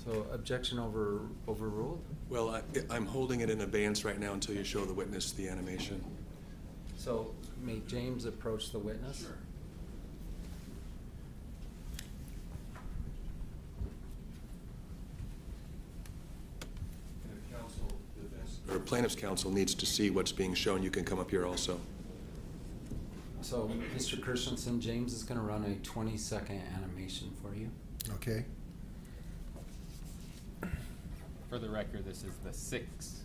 So objection overruled? Well, I'm holding it in abeyance right now until you show the witness the animation. So may James approach the witness? Sure. Or plaintiff's counsel needs to see what's being shown, you can come up here also. So, Mr. Christensen, James is going to run a 20-second animation for you. Okay. For the record, this is the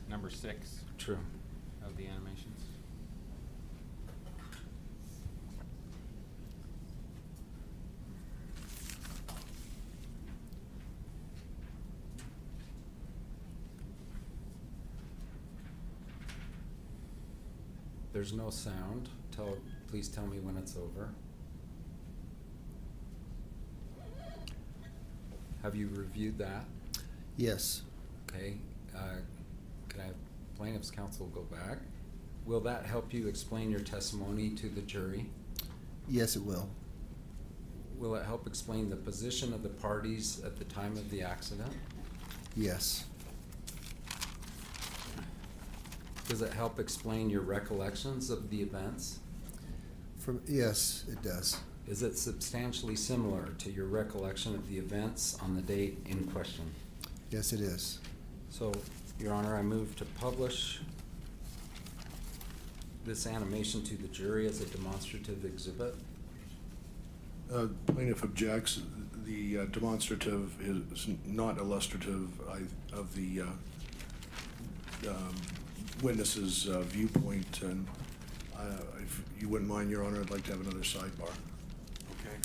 number 6 True. of the animations. There's no sound. Please tell me when it's over. Have you reviewed that? Yes. Okay. Can I have plaintiff's counsel go back? Will that help you explain your testimony to the jury? Yes, it will. Will it help explain the position of the parties at the time of the accident? Yes. Does it help explain your recollections of the events? Yes, it does. Is it substantially similar to your recollection of the events on the date in question? Yes, it is. So, Your Honor, I move to publish this animation to the jury as a demonstrative exhibit. Plaintiff objects. The demonstrative is not illustrative of the witness's viewpoint, and if you wouldn't mind, Your Honor, I'd like to have another sidebar. Okay.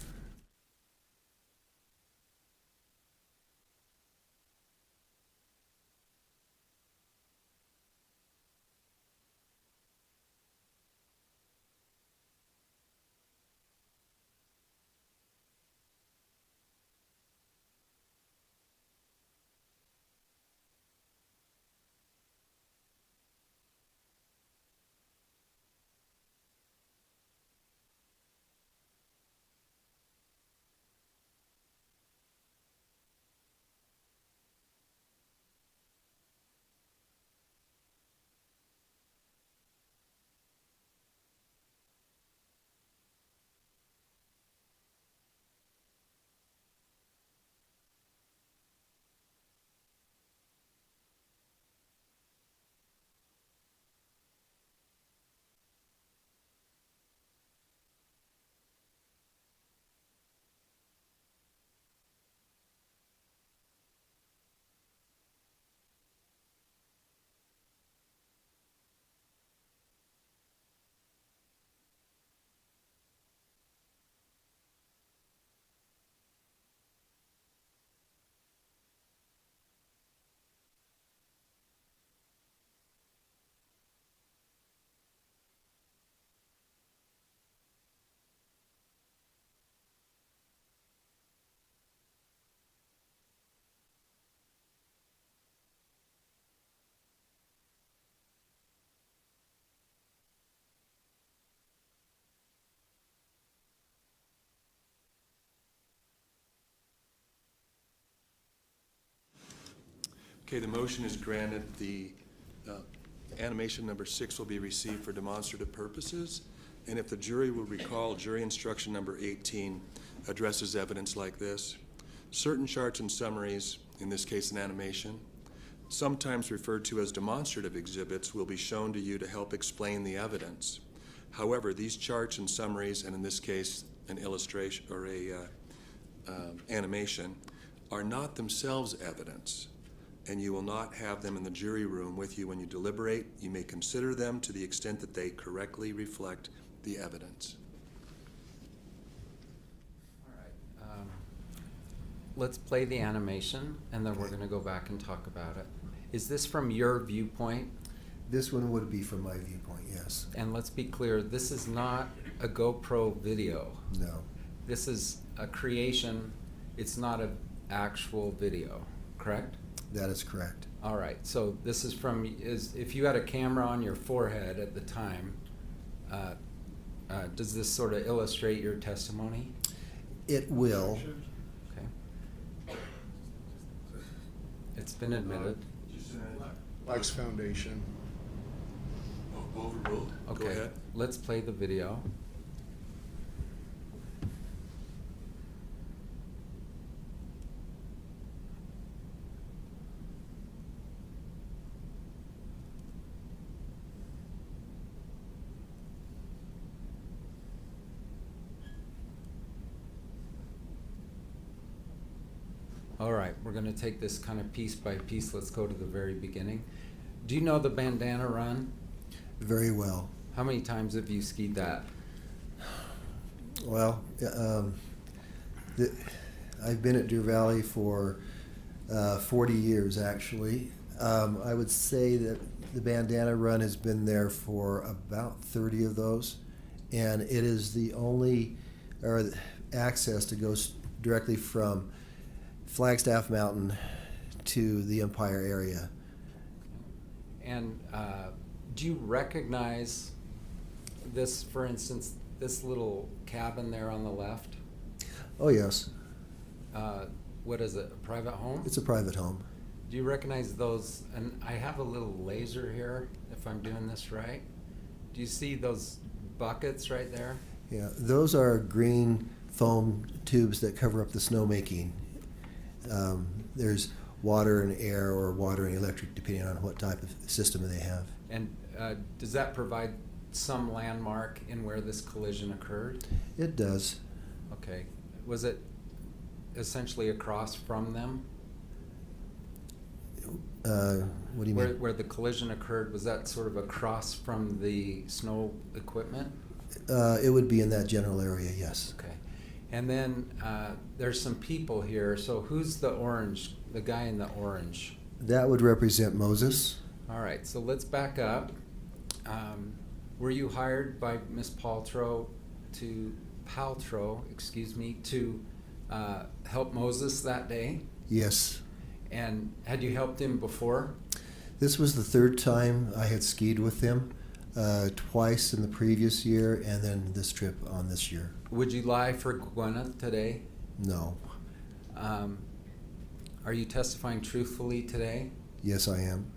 Okay, the motion is granted. The animation number 6 will be received for demonstrative purposes. And if the jury will recall, jury instruction number 18 addresses evidence like this. Certain charts and summaries, in this case an animation, sometimes referred to as demonstrative exhibits, will be shown to you to help explain the evidence. However, these charts and summaries, and in this case an illustration or animation, are not themselves evidence, and you will not have them in the jury room with you when you deliberate. You may consider them to the extent that they correctly reflect the evidence. All right. Let's play the animation, and then we're going to go back and talk about it. Is this from your viewpoint? This one would be from my viewpoint, yes. And let's be clear, this is not a GoPro video. No. This is a creation. It's not an actual video, correct? That is correct. All right, so this is if you had a camera on your forehead at the time, does this sort of illustrate your testimony? It will. Okay. It's been admitted. Wax Foundation. Overruled. Go Okay, ahead. let's play the video. All right, we're going to take this kind of piece by piece. Let's go to the very beginning. Do you know the Bandana Run? Very well. How many times have you skied that? Well, I've been at Deer Valley for 40 years, actually. I would say that the Bandana Run has been there for about 30 of those, and it is the only access to go directly from Flagstaff Mountain to the Empire area. And do you recognize this, for instance, this little cabin there on the left? Oh, yes. What is it, a private home? It's a private home. Do you recognize those? And I have a little laser here, if I'm doing this right. Do you see those buckets right there? Yeah, those are green foam tubes that cover up the snowmaking. There's water and air, or water and electric, depending on what type of system they have. And does that provide some landmark in where this collision occurred? It does. Okay. Was it essentially across from them? What do you mean? Where the collision occurred, was that sort of across from the snow equipment? It would be in that general area, yes. Okay. And then there's some people here. So who's the orange, the guy in the orange? That would represent Moses. All right, so let's back up. Were you hired by Miss Paltrow to help Moses that day? Yes. And had you helped him before? This was the third time I had skied with them, twice in the previous year, and then this trip on this year. Would you lie for Gwyneth today? No. Are you testifying truthfully today? Yes, I am.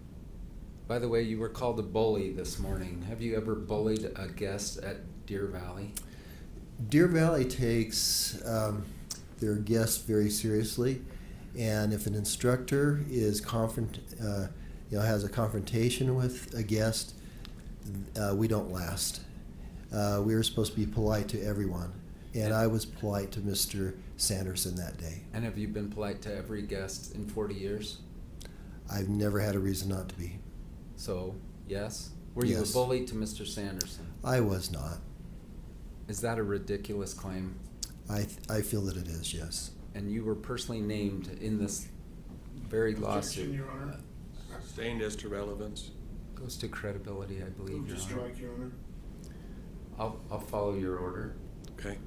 By the way, you were called a bully this morning. Have you ever bullied a guest at Deer Valley? Deer Valley takes their guests very seriously, and if an instructor is has a confrontation with a guest, we don't last. We are supposed to be polite to everyone, and I was polite to Mr. Sanderson that day. And have you been polite to every guest in 40 years? I've never had a reason not to be. So, yes? Were you Yes. a bully to Mr. Sanderson? I was not. Is that a ridiculous claim? I feel that it is, yes. And you were personally named in this very lawsuit. Your Honor. Sustained as to relevance. Goes to credibility, I believe, Move Your to Honor. strike, Your Honor. I'll follow your order. Okay.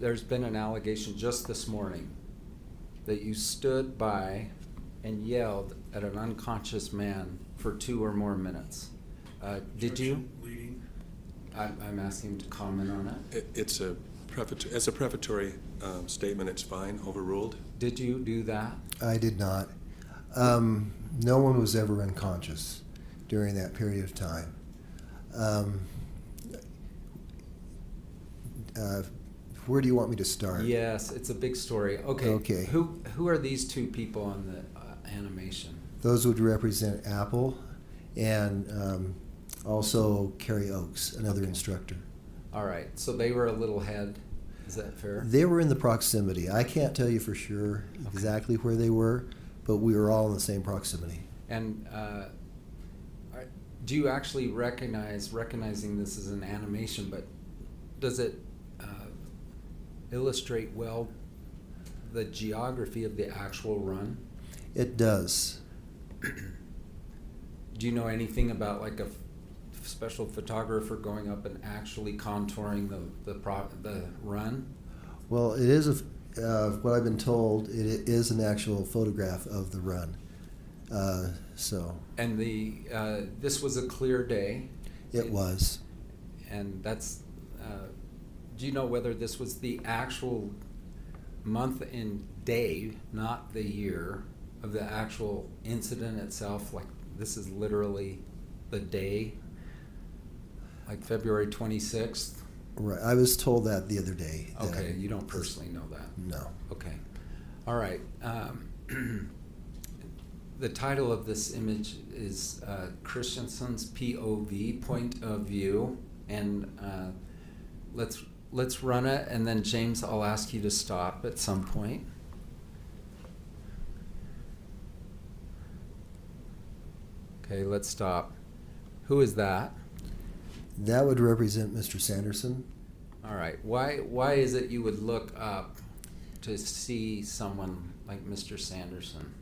There's been an allegation just this morning that you stood by and yelled at an unconscious man for 2 or more minutes. Did you? Leading. I'm asking to comment on it. It's a as a prefatory statement, it's fine, overruled. Did you do that? I did not. No one was ever unconscious during that period of time. Where do you want me to start? Yes, it's a big story. Okay. Okay. Who are these 2 people on the animation? Those would represent Apple and also Carrie Oakes, another instructor. All right. So they were a little ahead. Is that fair? They were in the proximity. I can't tell you for sure exactly where they were, but we were all in the same proximity. And do you actually recognizing this as an animation, but does it illustrate well the geography of the actual run? It does. Do you know anything about like a special photographer going up and actually contouring the run? Well, it is what I've been told. It is an actual photograph of the run. And this was a clear day. It was. And that's. Do you know whether this was the actual month and day, not the year, of the actual incident itself? Like, this is literally the day, like February 26th? Right, I was told that the other day. that- Okay, you don't personally know that? No. Okay. All right. The title of this image is Christensen's POV, point of view, and let's run it, and then James, I'll ask you to stop at some point. Okay, let's stop. Who is that? That would represent Mr. Sanderson. All right. Why is it you would look up to see someone like Mr. Sanderson?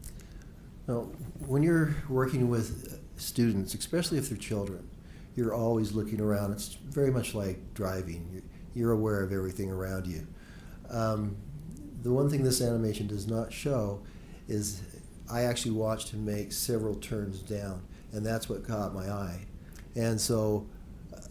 Now, when you're working with students, especially if they're children, you're always looking around. It's very much like driving. You're aware of everything around you. The one thing this animation does not show is I actually watched him make several turns down, and that's what caught my eye. And so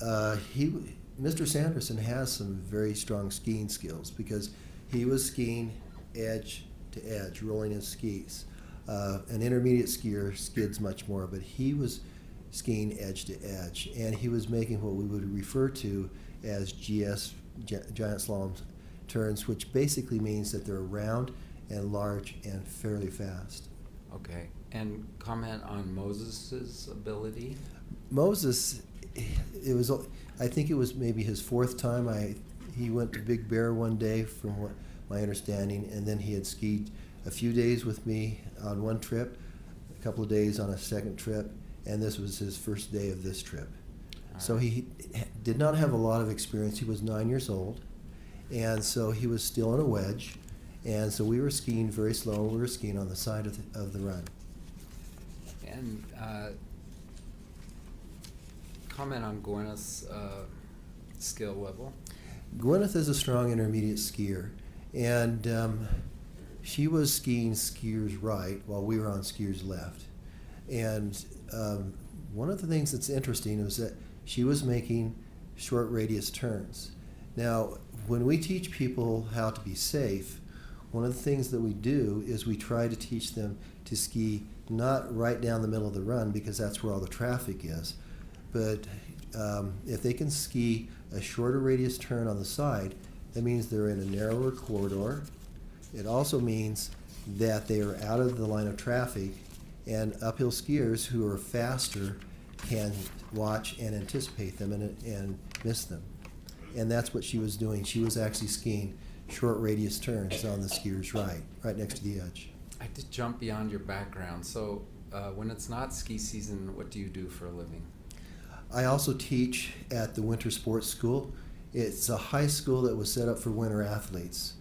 Mr. Sanderson has some very strong skiing skills because he was skiing edge to edge, rolling his skis. An intermediate skier skids much more, but he was skiing edge to edge, and he was making what we would refer to as GS, giant slalom turns, which basically means that they're round and large and fairly fast. Okay. And comment on Moses's ability? Moses, I think it was maybe his fourth time. He went to Big Bear one day, from what my understanding, and then he had skied a few days with me on one trip, a couple of days on a second trip, and this was his first day of this trip. So he did not have a lot of experience. He was 9 years old, and so he was still in a wedge, and so we were skiing very slow. We were skiing on the side of the run. And comment on Gwyneth's skill level. Gwyneth is a strong intermediate skier, and she was skiing skiers right while we were on skiers left. And one of the things that's interesting was that she was making short radius turns. Now, when we teach people how to be safe, one of the things that we do is we try to teach them to ski not right down the middle of the run, because that's where all the traffic is, but if they can ski a shorter radius turn on the side, that means they're in a narrower corridor. It also means that they are out of the line of traffic, and uphill skiers who are faster can watch and anticipate them and miss them. And that's what she was doing. She was actually skiing short radius turns on the skier's right next to the edge. I did jump beyond your background. So when it's not ski season, what do you do for a living? I also teach at the Winter Sports School. It's a high school that was set up for winter athletes.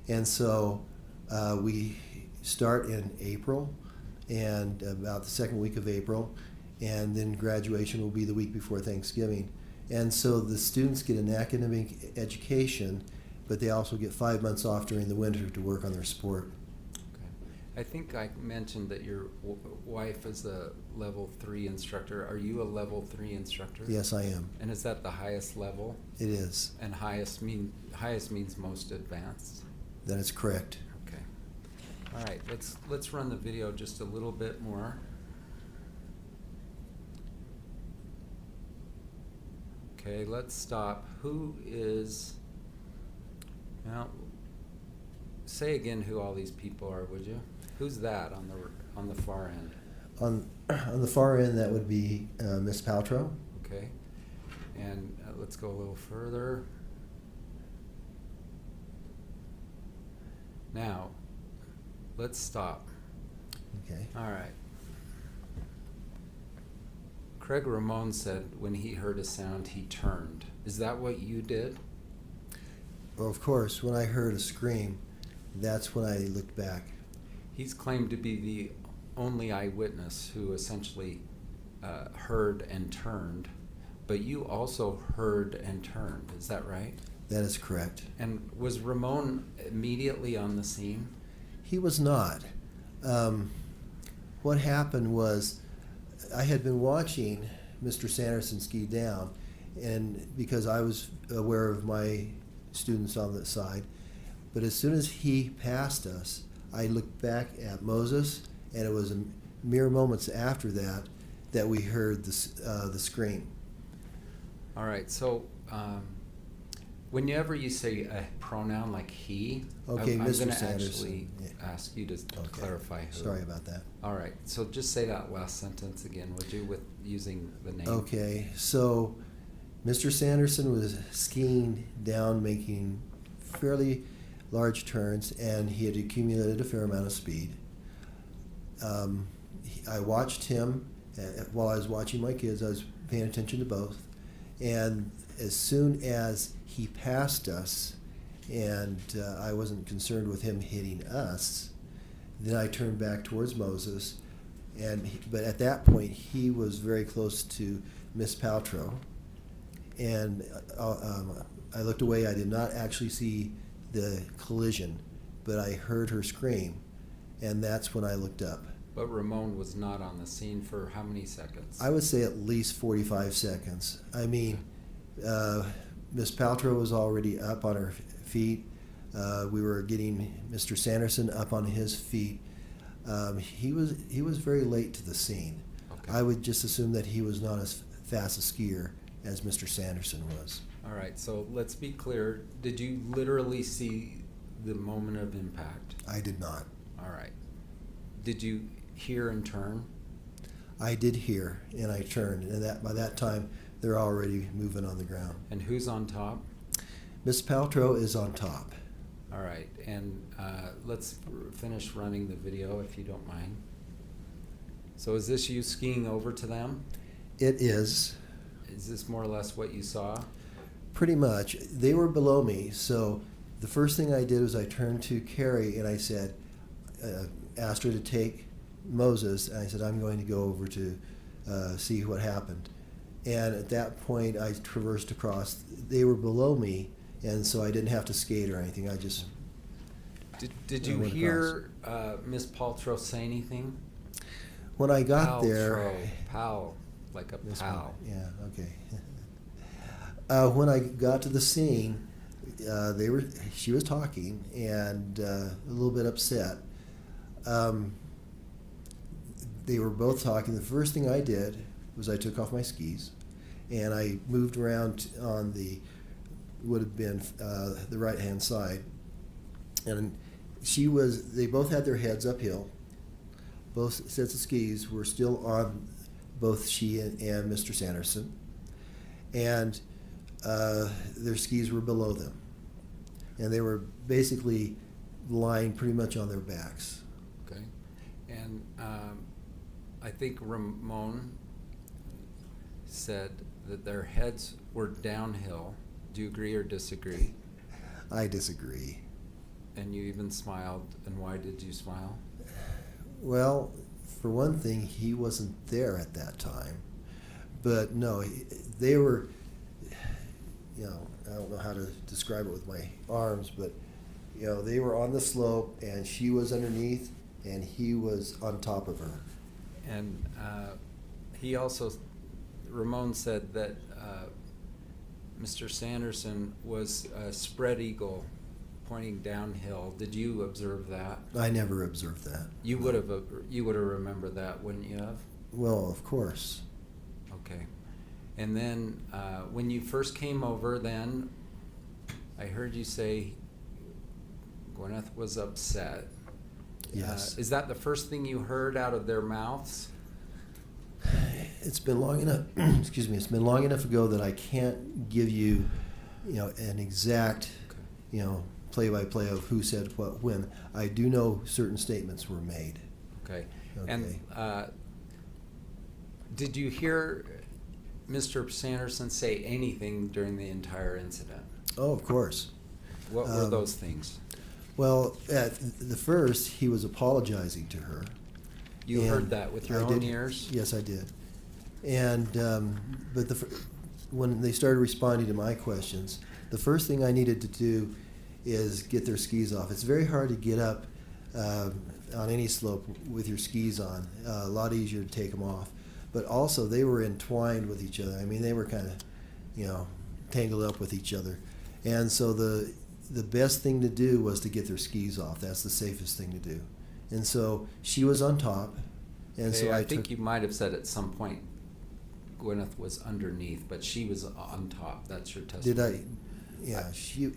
And so we start in April, and about the second week of April, and then graduation will be the week before Thanksgiving. And so the students get an academic education, but they also get 5 months off during the winter to work on their sport. Okay. I think I mentioned that your wife is a level 3 instructor. Are you a level 3 instructor? Yes, I am. And is that the highest level? It is. And highest means most advanced? That is correct. Okay. All right, let's run the video just a little bit more. Okay, let's stop. Who is, now, say again who all these people are, would you? Who's that on the far end? On the far end, that would be Miss Paltrow. Okay, and let's go a little further. Now, let's stop. Okay. All right. Craig Ramon said when he heard a sound, he turned. Is that what you did? Well, of course, when I heard a scream, that's when I looked back. He's claimed to be the only eyewitness who essentially heard and turned, but you also heard and turned. Is that right? That is correct. And was Ramon immediately on the scene? He was not. What happened was I had been watching Mr. Sanderson ski down, and because I was aware of my students on the side, But as soon as he passed us, I looked back at Moses, and it was mere moments after that that we heard the scream. All right, so whenever you say a pronoun like he, Okay, I'm Mr. going to Sanderson. actually Yeah. ask you to Okay. clarify who. Sorry about that. All right, so just say that last sentence again, would you, with using the name? Okay, so Mr. Sanderson was skiing down, making fairly large turns, and he had accumulated a fair amount of speed. I watched him while I was watching my kids. I was paying attention to both, and as soon as he passed us, and I wasn't concerned with him hitting us, then I turned back towards Moses, but at that point he was very close to Miss Paltrow, and I looked away. I did not actually see the collision, but I heard her scream, and that's when I looked up. But Ramon was not on the scene for how many seconds? I would say at least 45 seconds. I mean, Miss Paltrow was already up on her feet. We were getting Mr. Sanderson up on his feet. He was very late to the scene. Okay. I would just assume that he was not as fast a skier as Mr. Sanderson was. All right, so let's be clear. Did you literally see the moment of impact? I did not. All right. Did you hear and turn? I did hear, and I turned, and by that time they're already moving on the ground. And who's on top? Miss Paltrow is on top. All right, and let's finish running the video if you don't mind. So is this you skiing over to them? It is. Is this more or less what you saw? Pretty much. They were below me, so the first thing I did was I turned to Carrie and I said, asked her to take Moses, and I said, I'm going to go over to see what happened. And at that point, I traversed across. They were below me, and so I didn't have to skate or anything. I just Did you went hear Miss Paltrow say anything? when I got there. Paltrow, pal, like a Miss pal. Yeah, okay. When I got to the scene, she was talking and a little bit upset. They were both talking. The first thing I did was I took off my skis and I moved around on would have been the right-hand side. And they both had their heads uphill. Both sets of skis were still on both she and Mr. Sanderson. And their skis were below them. And they were basically lying pretty much on their backs. Okay. And I think Ramon said that their heads were downhill. Do you agree or disagree? I disagree. And you even smiled. And why did you smile? Well, for one thing, he wasn't there at that time. But no, they were, I don't know how to describe it with my arms, but, they were on the slope and she was underneath and he was on top of her. And Ramon said that Mr. Sanderson was a spread eagle pointing downhill. Did you observe that? I never observed that. You would have remembered that, wouldn't you have? Well, of course. Okay. And then when you first came over, then I heard you say Gwyneth was upset. Yes. Is that the first thing you heard out of their mouths? It's been long enough. Excuse me. It's been long enough ago that I can't give you, an exact, play-by-play of who said what when. I do know certain statements were made. Okay. And did you hear Mr. Sanderson say anything during the entire incident? Oh, of course. What were those things? Well, at the first, he was apologizing to her. You And heard that with your I own did. ears? Yes, I did. And but when they started responding to my questions, the first thing I needed to do is get their skis off. It's very hard to get up on any slope with your skis on. A lot easier to take them off. But also, they were entwined with each other. I mean, they were kind of, tangled up with each other. And so the best thing to do was to get their skis off. That's the safest thing to do. And so she was on top, and Okay, so I I think took, you might have said at some point Gwyneth was underneath, but she was on top. That's your testimony. did I, yeah, she,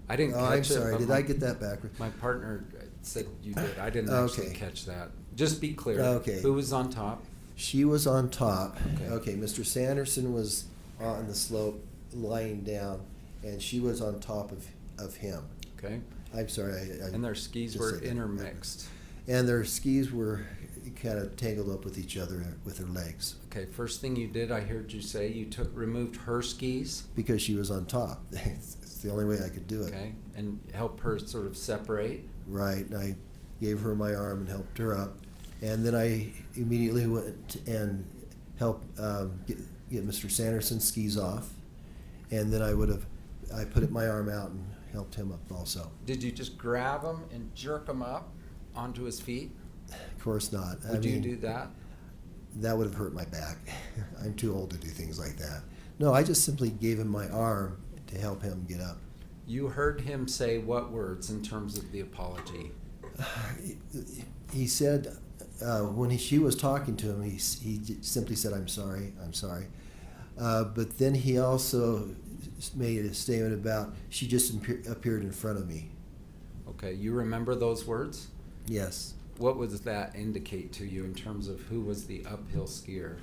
I didn't oh, catch I'm it. sorry, but did my- I get that backwards? My partner said you did. I didn't actually Okay. catch that. Just be clear. Okay. Who was on top? She was on top. Okay. Okay, Mr. Sanderson was on the slope, lying down, and she was on top of him. Okay. I'm sorry, I And their skis just were said that. intermixed. And their skis were kind of tangled up with each other with their legs Okay, first thing you did, I heard you say you removed her skis, because she was on top. It's the only way I could do it. okay, and help her sort of separate. Right, and I gave her my arm and helped her up. And then I immediately went and helped get Mr. Sanderson's skis off. And then I put my arm out and helped him up also. Did you just grab him and jerk him up onto his feet? Of course not. Would you do that? That would have hurt my back. I'm too old to do things like that. No, I just simply gave him my arm to help him get up. You heard him say what words in terms of the apology? He said, when she was talking to him, he simply said, I'm sorry. But then he also made a statement about, she just appeared in front of me. Okay, you remember those words? Yes. What would that indicate to you in terms of who was the uphill skier?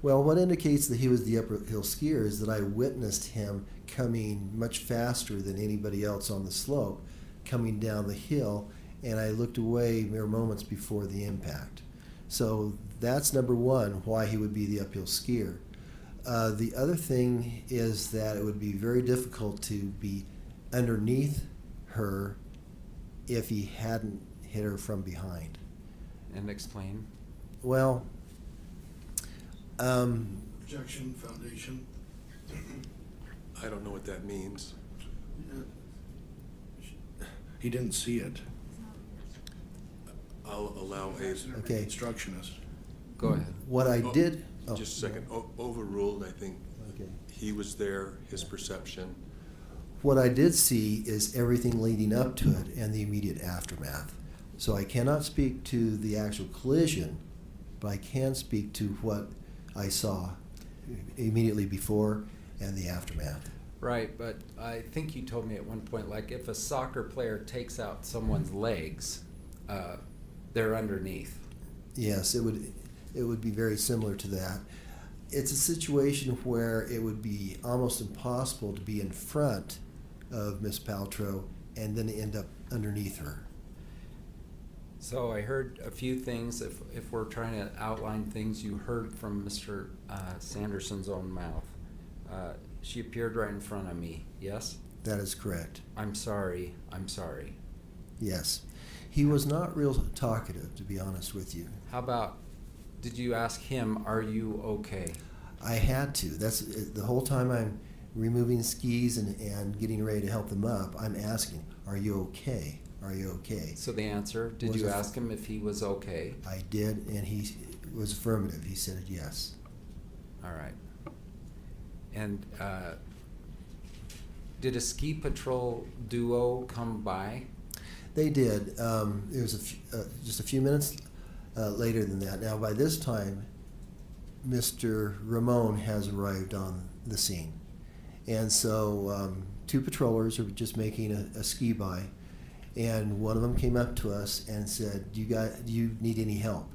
Well, what indicates that he was the uphill skier is that I witnessed him coming much faster than anybody else on the slope, coming down the hill, and I looked away mere moments before the impact. So that's number one, why he would be the uphill skier. The other thing is that it would be very difficult to be underneath her if he hadn't hit her from behind. And explain. Well, Projection, foundation. I don't know what that means. He didn't see it. I'll allow a, Okay. Instructionist. Go ahead. what I Oh, did. just a second, overruled, I think. Okay. He was there, his perception. What I did see is everything leading up to it and the immediate aftermath. So I cannot speak to the actual collision, but I can speak to what I saw immediately before and the aftermath. Right, but I think you told me at one point, like if a soccer player takes out someone's legs, they're underneath. Yes, it would be very similar to that. It's a situation where it would be almost impossible to be in front of Miss Paltrow and then end up underneath her. So I heard a few things, if we're trying to outline things you heard from Mr. Sanderson's own mouth. She appeared right in front of me, yes? That is correct. I'm sorry. Yes. He was not real talkative, to be honest with you. How about, did you ask him, are you okay? I had to. That's the whole time I'm removing skis and getting ready to help them up, I'm asking, are you okay? Are you okay? So the answer, did Was you a- ask him if he was okay? I did, and he was affirmative. He said yes. All right. And did a ski patrol duo come by? They did. It was just a few minutes later than that. Now, by this time, Mr. Ramon has arrived on the scene. And so two patrollers are just making a ski by, and one of them came up to us and said, do you need any help?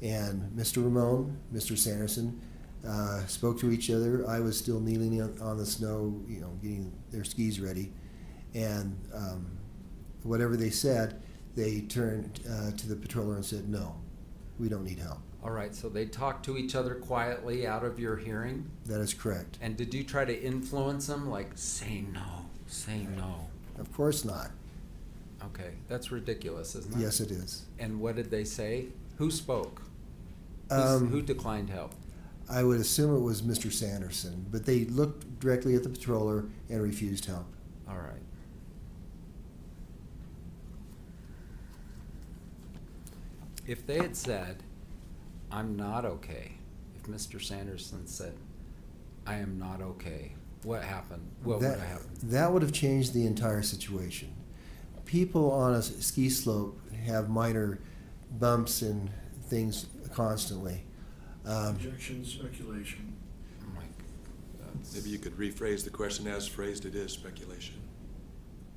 And Mr. Ramon, Mr. Sanderson, spoke to each other. I was still kneeling on the snow, getting their skis ready. And whatever they said, they turned to the patroller and said, no, we don't need help. All right, so they talked to each other quietly out of your hearing? That is correct. And did you try to influence them, like, say no, say no? Of course not. Okay, that's ridiculous, isn't it? Yes, it is. And what did they say? Who spoke? Who declined help? I would assume it was Mr. Sanderson, but they looked directly at the patroller and refused help. All right. If they had said, I'm not okay, if Mr. Sanderson said, I am not okay, what happened? What would That, have happened? that would have changed the entire situation. People on a ski slope have minor bumps and things constantly. Objection, speculation. Oh my, that's- Maybe you could rephrase the question as phrased, it is speculation.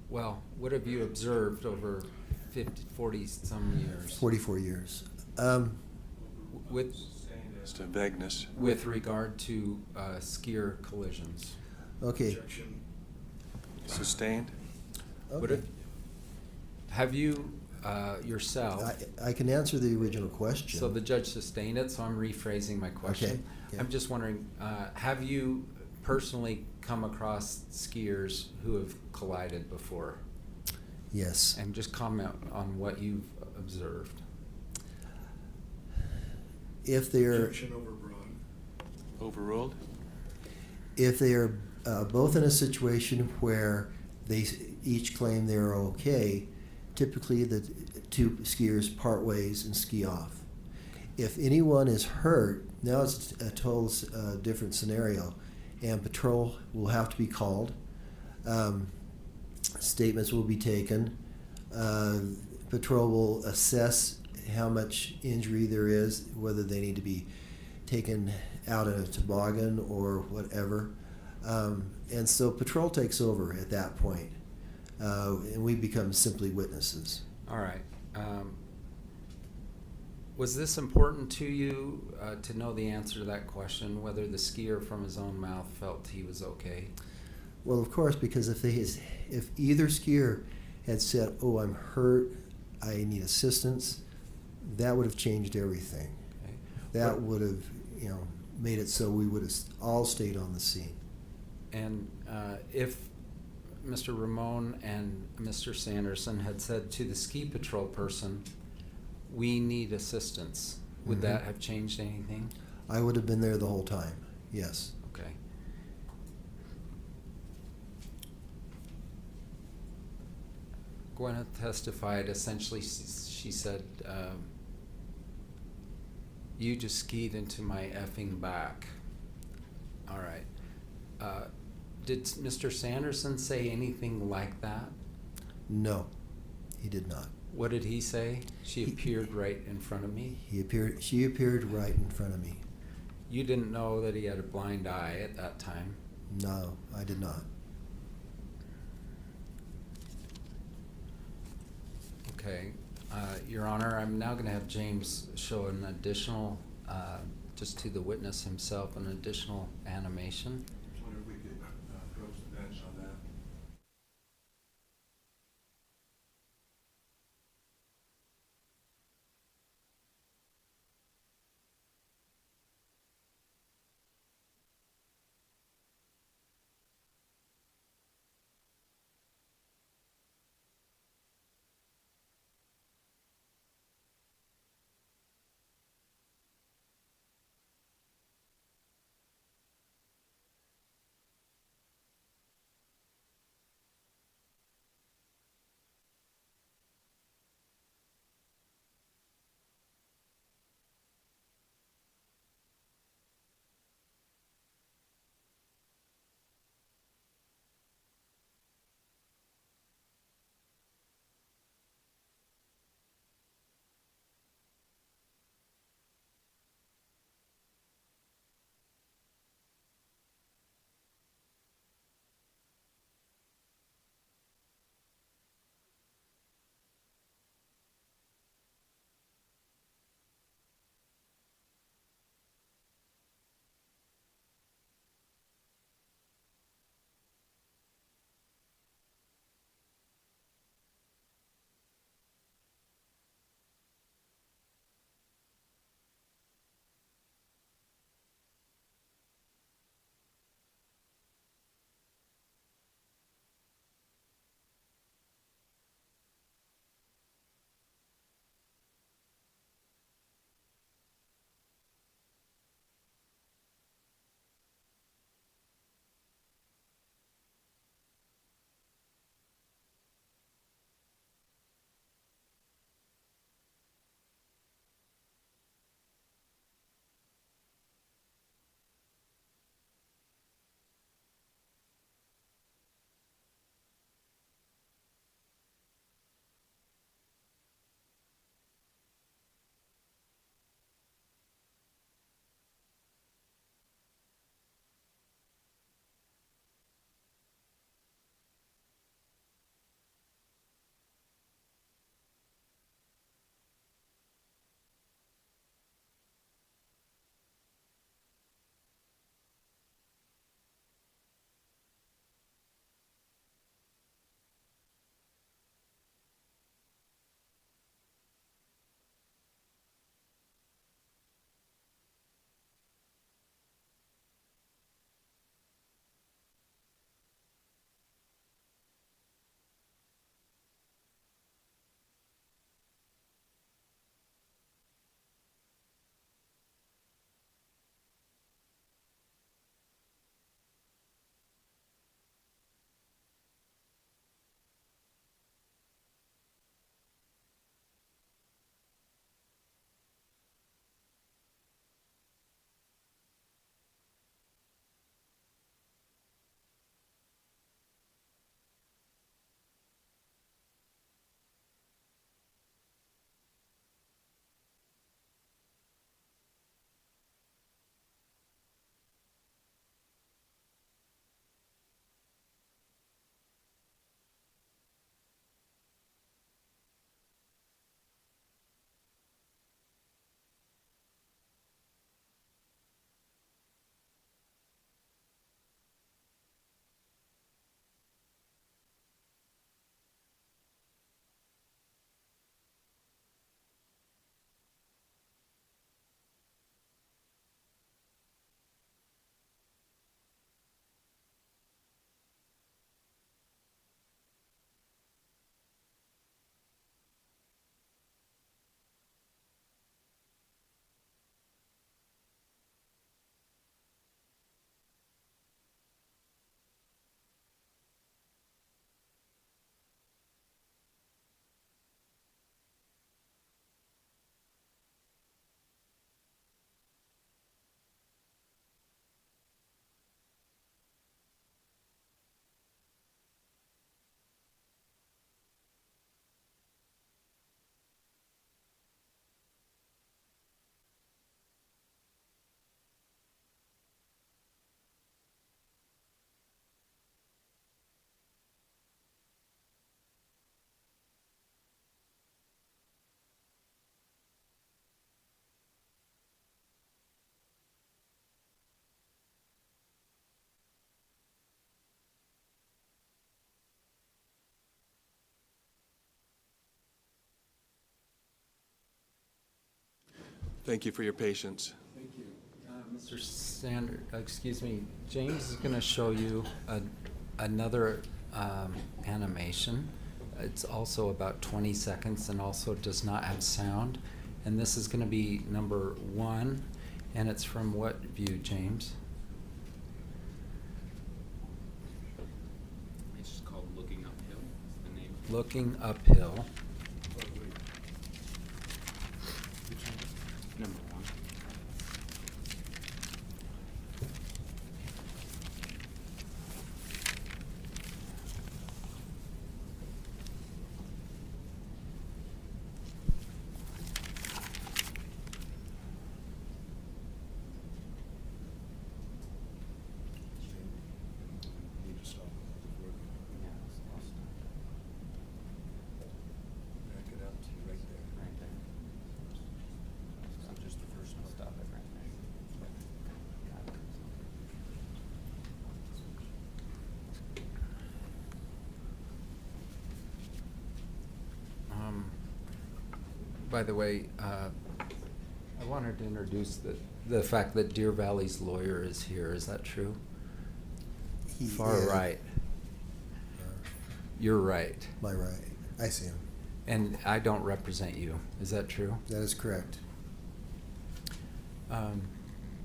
Well, what have you observed over 50, 40 some years 44 years. with As to vagueness. with regard to skier collisions? Okay. Objection. Sustained? What Okay. have you yourself? I can answer the original question. So the judge sustained it, so I'm rephrasing my question. Okay, yeah. I'm just wondering, have you personally come across skiers who have collided before? Yes. And just comment on what you've observed. If they're Objection overbroad. Overruled? if they are both in a situation where they each claim they're okay, typically the two skiers part ways and ski off. If anyone is hurt, now it's a total different scenario, and patrol will have to be called. Statements will be taken. Patrol will assess how much injury there is, whether they need to be taken out in a toboggan or whatever. And so patrol takes over at that point, and we become simply witnesses. All right. Was this important to you to know the answer to that question, whether the skier from his own mouth felt he was okay? Well, of course, because if either skier had said, "Oh, I'm hurt, I need assistance," that would have changed everything. Okay. That would have, made it so we would have all stayed on the scene. And if Mr. Ramon and Mr. Sanderson had said to the ski patrol person, "We need assistance," would that have changed anything? I would have been there the whole time. Yes. Okay. Gwyneth testified, essentially she said, "You just skied into my effing back." All right. Did Mr. Sanderson say anything like that? No, he did not. What did he say? She appeared right in front of me. She appeared right in front of me. You didn't know that he had a blind eye at that time. No, I did not. Okay, Your Honor, I'm now going to have James show an additional, just to the witness himself, an additional animation. I wonder if we could approach the bench on that. Thank you for your patience. Thank you. Mr. Sanders, excuse me, James is going to show you another animation. It's also about 20 seconds and also does not have sound. And this is going to be number 1. And it's from what view, James? It's just called Looking Uphill, the name. Looking Uphill. Number 1. Need to stop before Yeah, I'll stop Back it up to right there. right there. So just the first one. Stop it right there. Got it. By the way, I wanted to introduce the fact that Deer Valley's lawyer is here. Is that true? He Far is- right. You're right. My right. I see him. And I don't represent you. Is that true? That is correct.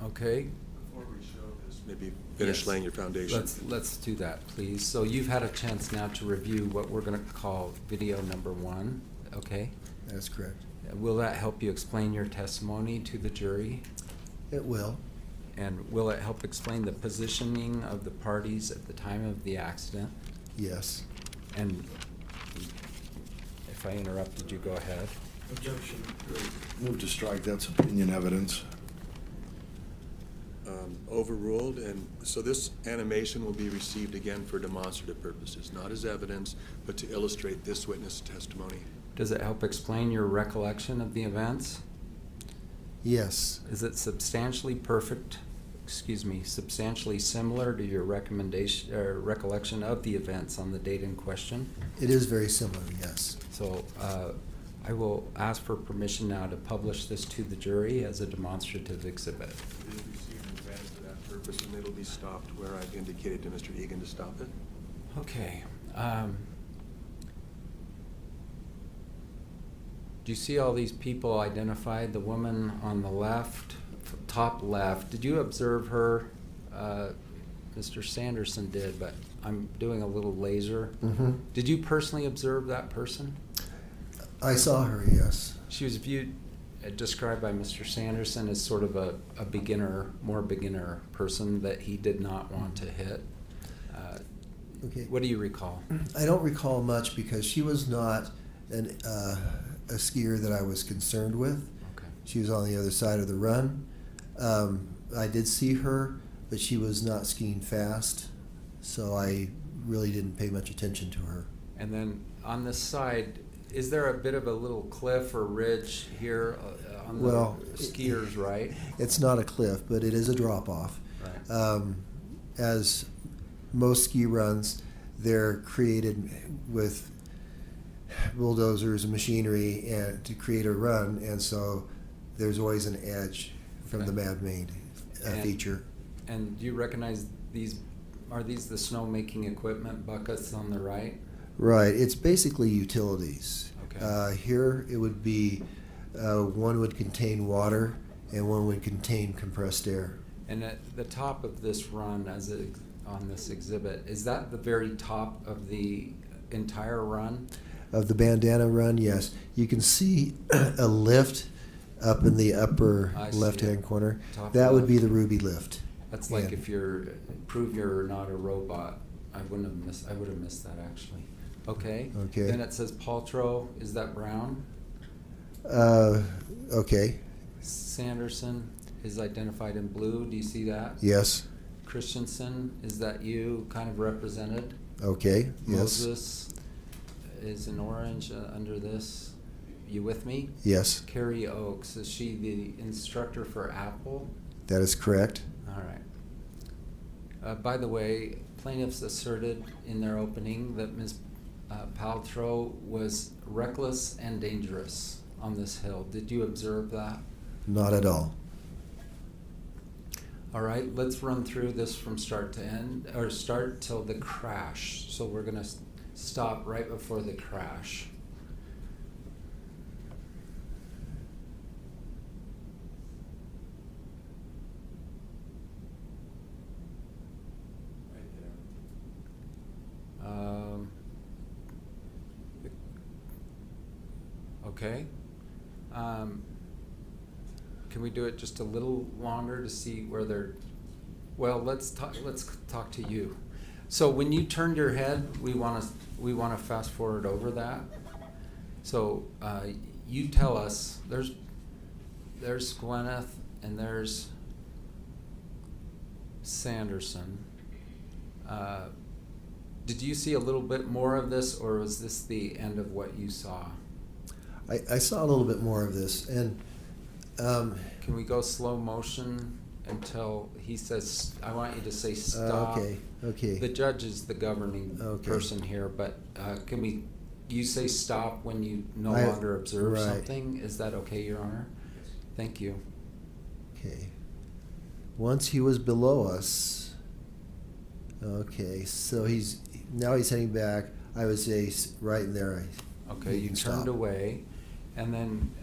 Okay. Before we show this, maybe finish Yes. laying your foundation. Let's do that, please. So you've had a chance now to review what we're going to call video number 1. Okay. That is correct. Will that help you explain your testimony to the jury? It will. And will it help explain the positioning of the parties at the time of the accident? Yes. And if I interrupted you, go ahead. Objection. Move to strike, that's opinion evidence. Overruled, and so this animation will be received again for demonstrative purposes, not as evidence, but to illustrate this witness testimony. Does it help explain your recollection of the events? Yes. Is it substantially similar to your recommendation or recollection of the events on the date in question? It is very similar, yes. So I will ask for permission now to publish this to the jury as a demonstrative exhibit. It is received and granted for that purpose, and it'll be stopped where I've indicated to Mr. Egan to stop it. Okay. Do you see all these people identified? The woman on the left, top left. Did you observe her? Mr. Sanderson did, but I'm doing a little laser. Mm-hmm. Did you personally observe that person? I saw her, yes. She was described by Mr. Sanderson as sort of a more beginner person that he did not want to hit. Okay. What do you recall? I don't recall much because she was not a skier that I was concerned with. Okay. She was on the other side of the run. I did see her, but she was not skiing fast, so I really didn't pay much attention to her. And then on this side, is there a bit of a little cliff or ridge here on the skiers' right? It's not a cliff, but it is a drop-off. Right. As most ski runs, they're created with bulldozers and machinery and to create a run, and so there's always an edge from the man-made feature. And do you recognize these? Are these the snow-making equipment buckets on the right? Right. It's basically utilities. Okay. Here it would be one would contain water and one would contain compressed air. And at the top of this run, on this exhibit, is that the very top of the entire run? Of the bandana run, yes. You can see a lift up in the upper I see left-hand it. corner. Top That would left. be the ruby lift. That's like Yeah. if prove you're not a robot. I would have missed that actually. Okay. Okay. Then it says Paltrow. Is that Brown? Okay. Sanderson is identified in blue. Do you see that? Yes. Christensen, is that you kind of represented? Okay. Yes. Moses is in orange under this. You with me? Yes. Carrie Oakes, is she the instructor for Apple? That is correct. All right. By the way, plaintiffs asserted in their opening that Ms. Paltrow was reckless and dangerous on this hill. Did you observe that? Not at all. All right, let's run through this from start to end, or start till the crash. So we're gonna stop right before the crash. Okay. Can we do it just a little longer to see where they're? Well, let's talk to you. So when you turned your head, we want to fast forward over that. So you tell us. There's Gwyneth and there's Sanderson. Did you see a little bit more of this, or was this the end of what you saw? I saw a little bit more of this, and can we go slow motion until he says, I want you to say stop. Okay. The judge is the governing Okay. person here, but you say stop when you no longer observe right. something? Is that okay, Your Honor? Thank you. Okay. Once he was below us. Okay, so he's heading back. I would say right in there. Okay, you turned away, and then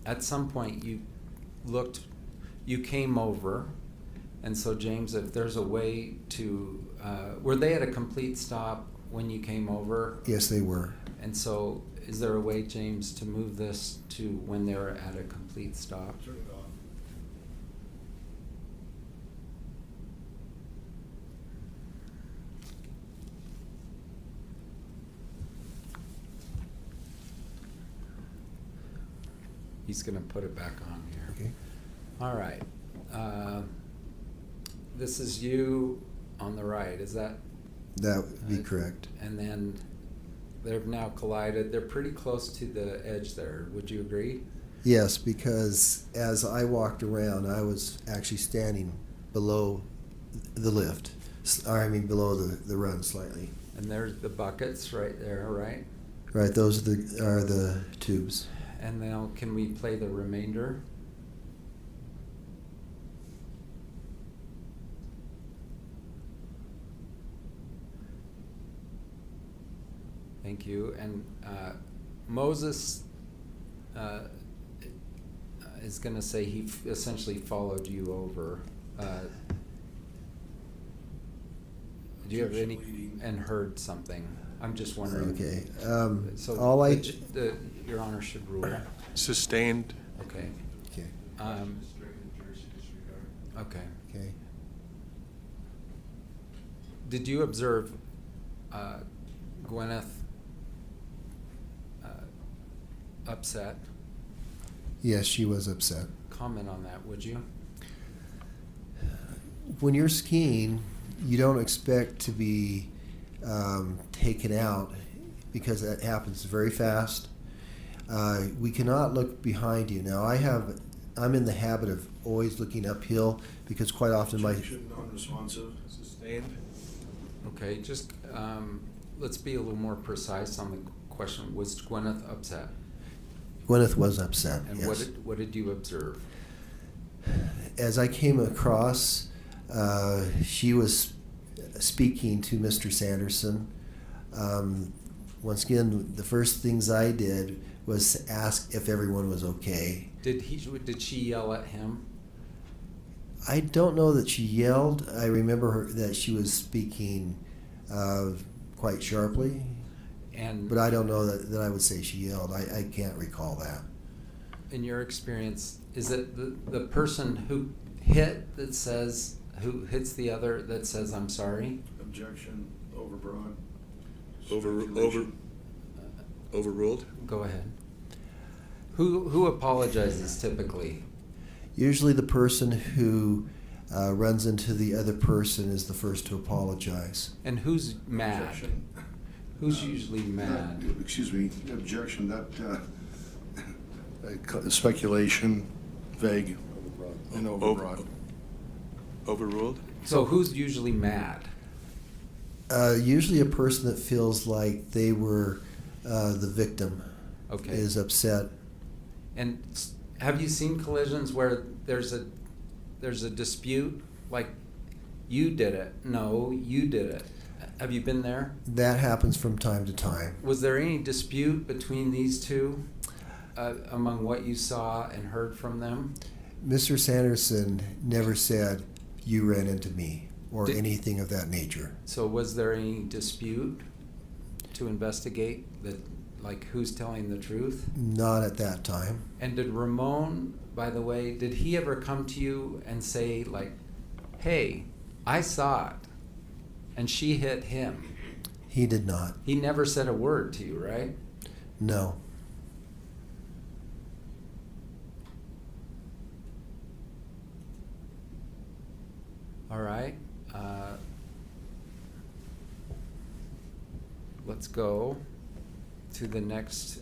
at some point you came over, and so James, if there's a way to, were they at a complete stop when you came over? Yes, they were. And so is there a way, James, to move this to when they're at a complete stop? Turn it off. He's gonna put it back on here. Okay. All right. This is you on the right, is that? That would be correct. And then they've now collided. They're pretty close to the edge there. Would you agree? Yes, because as I walked around, I was actually standing below the lift. Below the run slightly. And there's the buckets right there, right? Right, those are the tubes. And now can we play the remainder? Thank you. And Moses is going to say he essentially followed you over. Do you have any and heard something? I'm just wondering. Okay. So Your Honor should rule. Sustained. Okay. Okay. Okay. Okay. Did you observe Gwyneth upset? Yes, she was upset. Comment on that, would you? When you're skiing, you don't expect to be taken out because that happens very fast. We cannot look behind you. Now, I'm in the habit of always looking uphill because quite often Non-responsive. Sustained. Okay, just let's be a little more precise on the question. Was Gwyneth upset? Gwyneth was upset. And yes. what did you observe? As I came across, she was speaking to Mr. Sanderson. Once again, the first things I did was ask if everyone was okay. Did she yell at him? I don't know that she yelled. I remember that she was speaking quite sharply. But I don't know that I would say she yelled. I can't recall that. In your experience, is it the person who hits the other that says, I'm sorry? Objection, overbroad. Overruled. Go ahead. Who apologizes typically? Usually the person who runs into the other person is the first to apologize. And who's mad? Objection. Who's usually mad? Excuse me, objection, speculation, vague, and overbroad. Overruled. So who's usually mad? Usually a person that feels like they were the victim Okay. is upset. And Have you seen collisions where there's a dispute, like you did it, no, you did it? Have you been there? That happens from time to time. Was there any dispute between these two among what you saw and heard from them? Mr. Sanderson never said, "You ran into me," or anything of that nature. So was there any dispute to investigate like who's telling the truth? Not at that time. And did Ramon, by the way, did he ever come to you and say, like, hey, I saw it and she hit him? He did not. He never said a word to you, right? No. All right. Let's go to the next.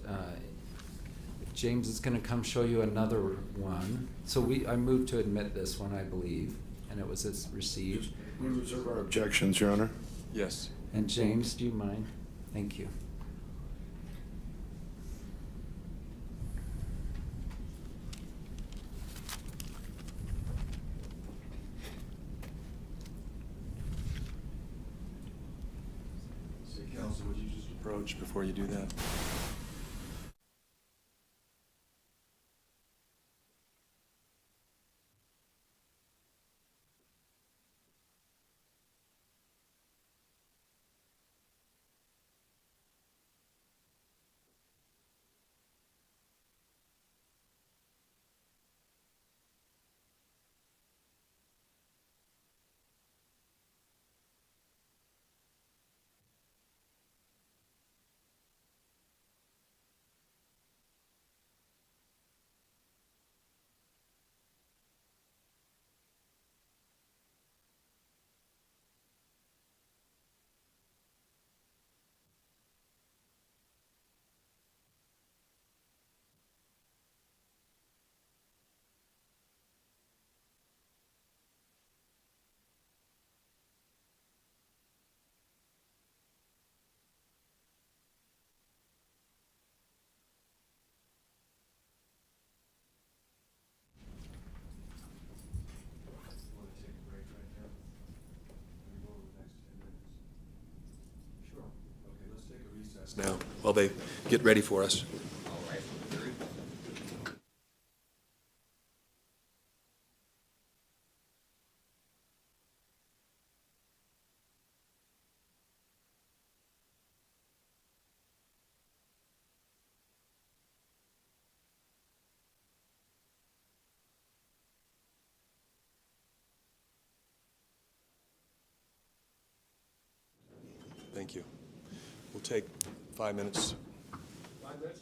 James is going to come show you another one. So I moved to admit this one, I believe, and it was received. We reserve our objections, Your Honor. Yes. And James, do you mind? Thank you. City Council, would you just approach before you do that? Now, while they get ready for us. Thank you. We'll take 5 minutes. 5 minutes?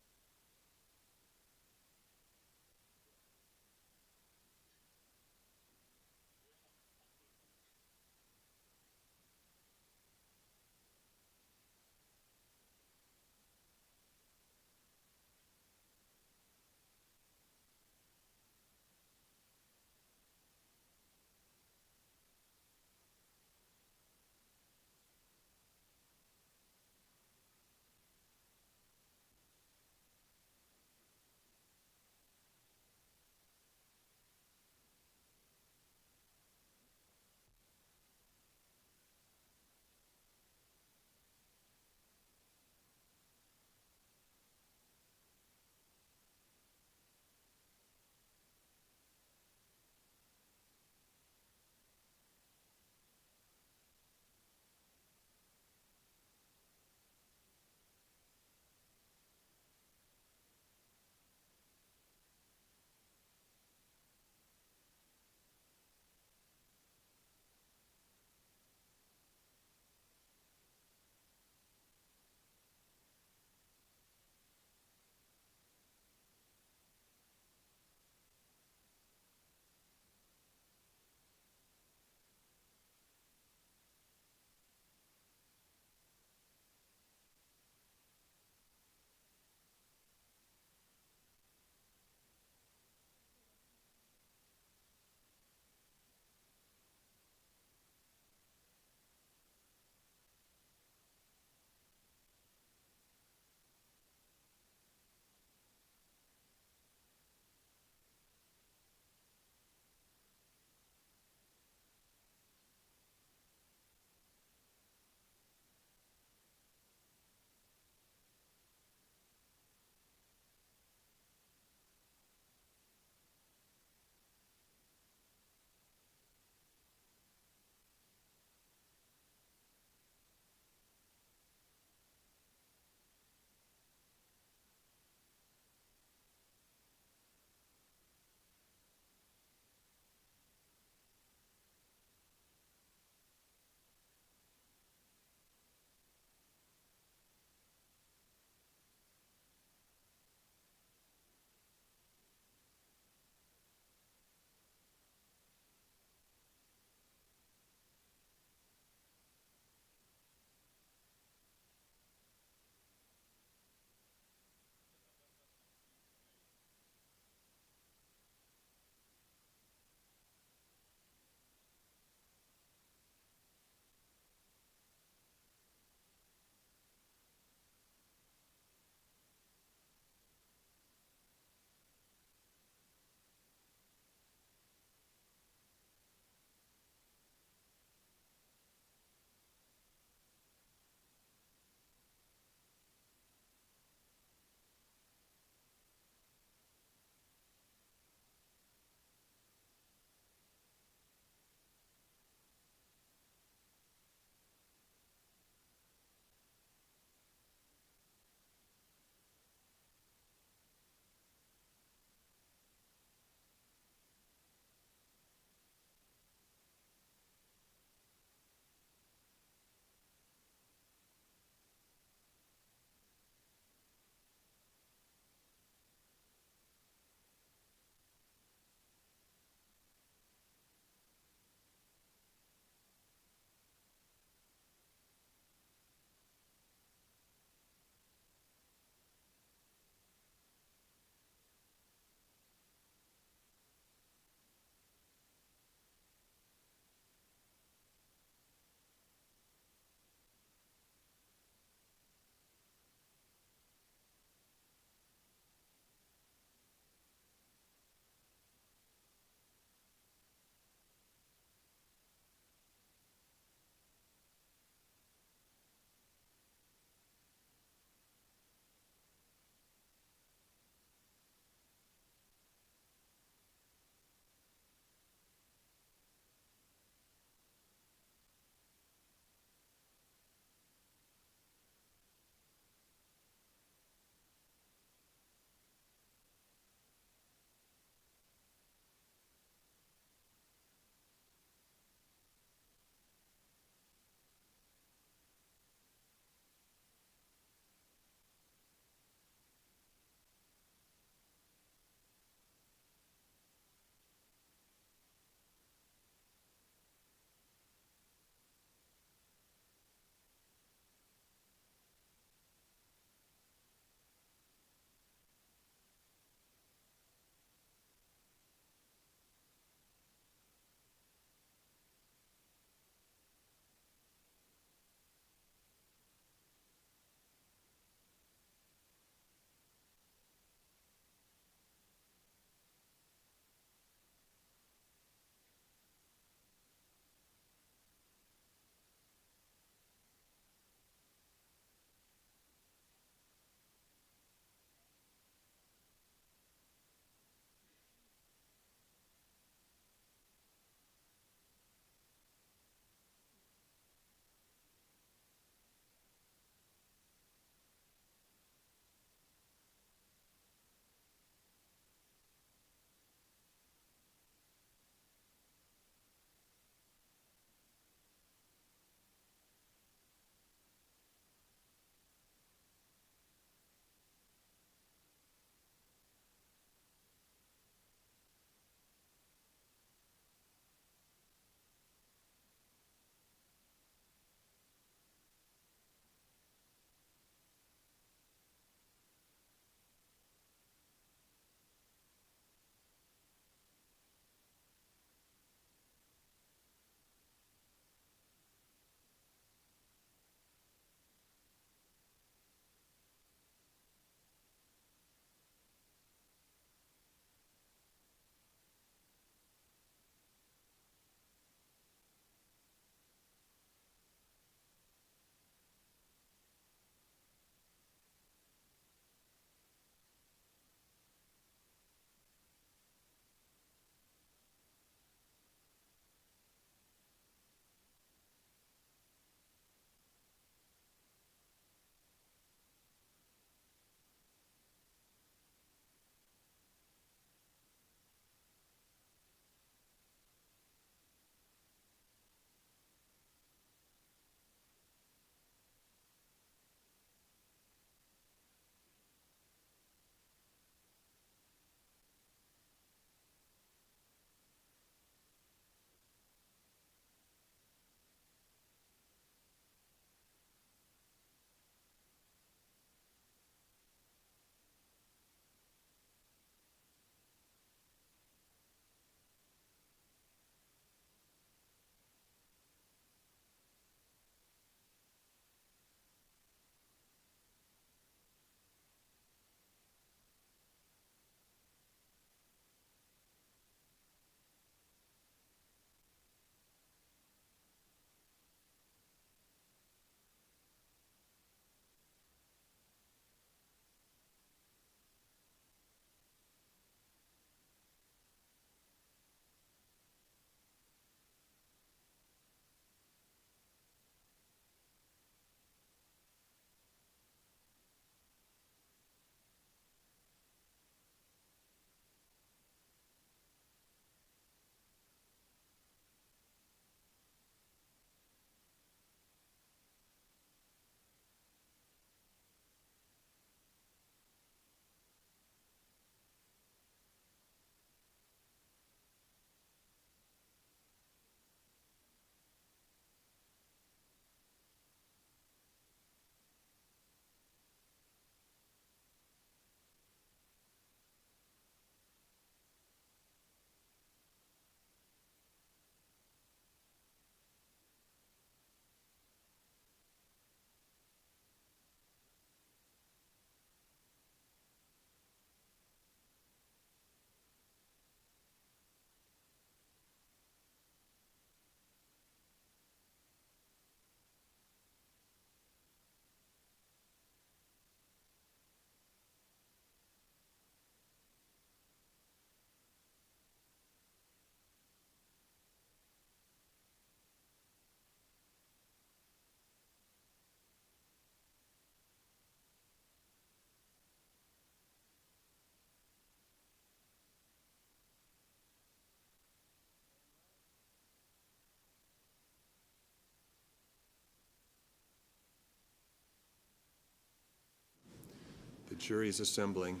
jury's assembling.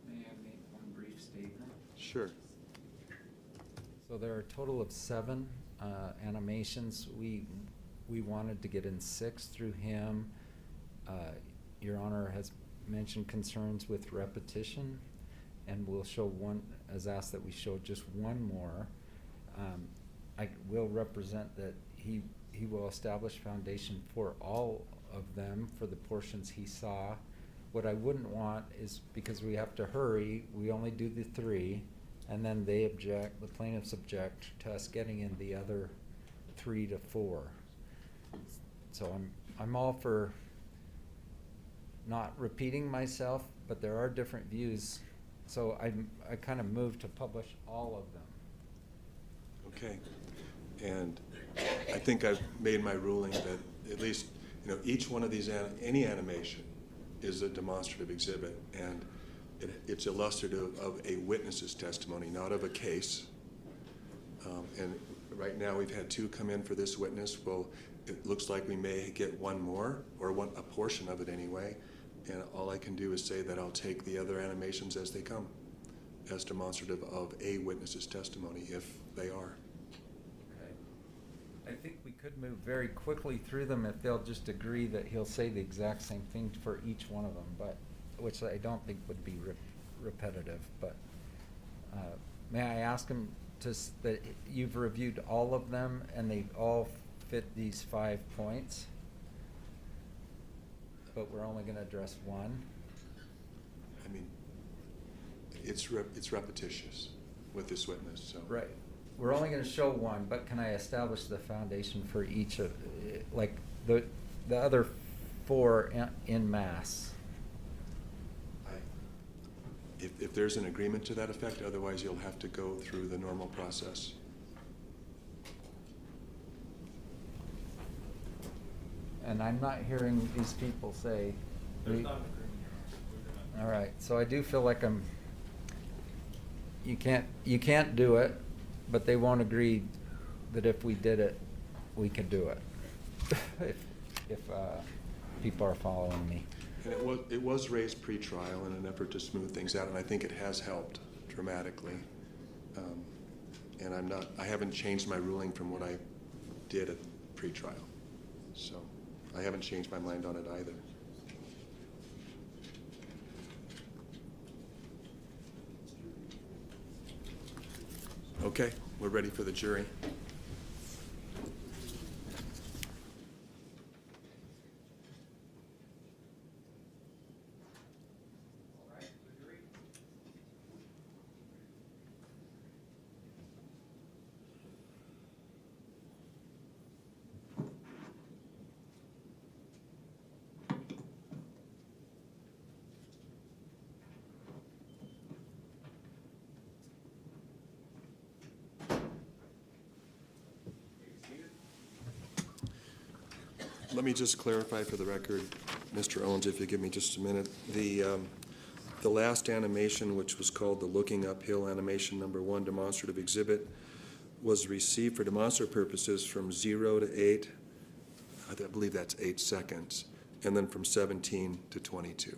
May I make one brief statement? Sure. So there are a total of 7 animations. We wanted to get in 6 through him. Your Honor has mentioned concerns with repetition, and we'll show one, has asked that we show just one more. I will represent that he will establish foundation for all of them for the portions he saw. What I wouldn't want is, because we have to hurry, we only do the 3, and then they object, the plaintiffs object to us getting in the other 3 to 4. So I'm all for not repeating myself, but there are different views. So I kind of moved to publish all of them. Okay. And I think I've made my ruling that at least, each one of these, any animation is a demonstrative exhibit, and it's illustrative of a witness's testimony, not of a case. And right now, we've had 2 come in for this witness. Well, it looks like we may get one more, or a portion of it anyway. And all I can do is say that I'll take the other animations as they come, as demonstrative of a witness's testimony, if they are. Okay. I think we could move very quickly through them if they'll just agree that he'll say the exact same thing for each one of them, but, which I don't think would be repetitive, but, may I ask him that you've reviewed all of them and they all fit these 5 points? But we're only gonna address one? I mean, it's repetitious with this witness, so. Right. We're only gonna show one, but can I establish the foundation for each of, like, the other 4 in mass? If there's an agreement to that effect, otherwise you'll have to go through the normal process. And I'm not hearing these people say. There's not an agreement. All right, so I do feel like you can't do it, but they won't agree that if we did it, we could do it. if people are following me. And it was raised pre-trial in an effort to smooth things out, and I think it has helped dramatically. And I haven't changed my ruling from what I did at pre-trial. So I haven't changed my mind on it either. Okay, we're ready for the jury. Let me just clarify for the record, Mr. Owens, if you give me just a minute. The last animation, which was called the Looking Uphill Animation number 1 demonstrative exhibit, was received for demonstrative purposes from 0 to 8. I believe that's 8 seconds, and then from 17 to 22.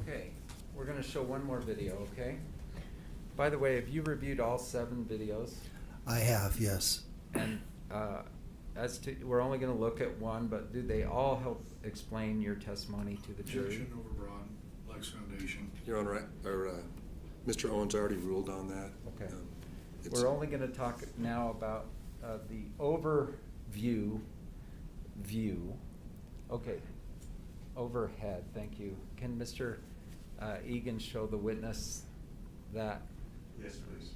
Okay, we're gonna show one more video, okay? By the way, have you reviewed all 7 videos? I have, yes. And as to, we're only gonna look at one, but do they all help explain your testimony to the jury? Objection overbroad, Lex Foundation. Your Honor, Mr. Owens already ruled on that. Okay. It's- We're only gonna talk now about the overview view. Okay, overhead, thank you. Can Mr. Egan show the witness that Yes, please.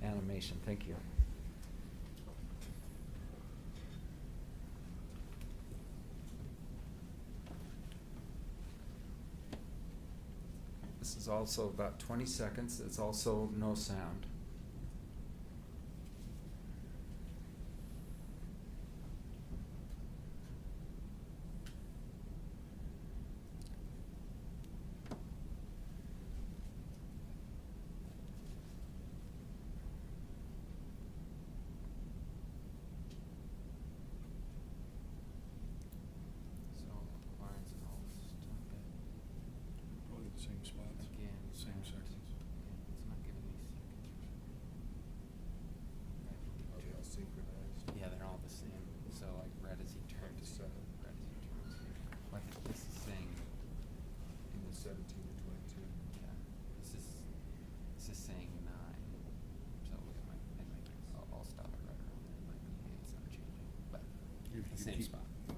animation? Thank you. This is also about 20 seconds. It's also no sound. can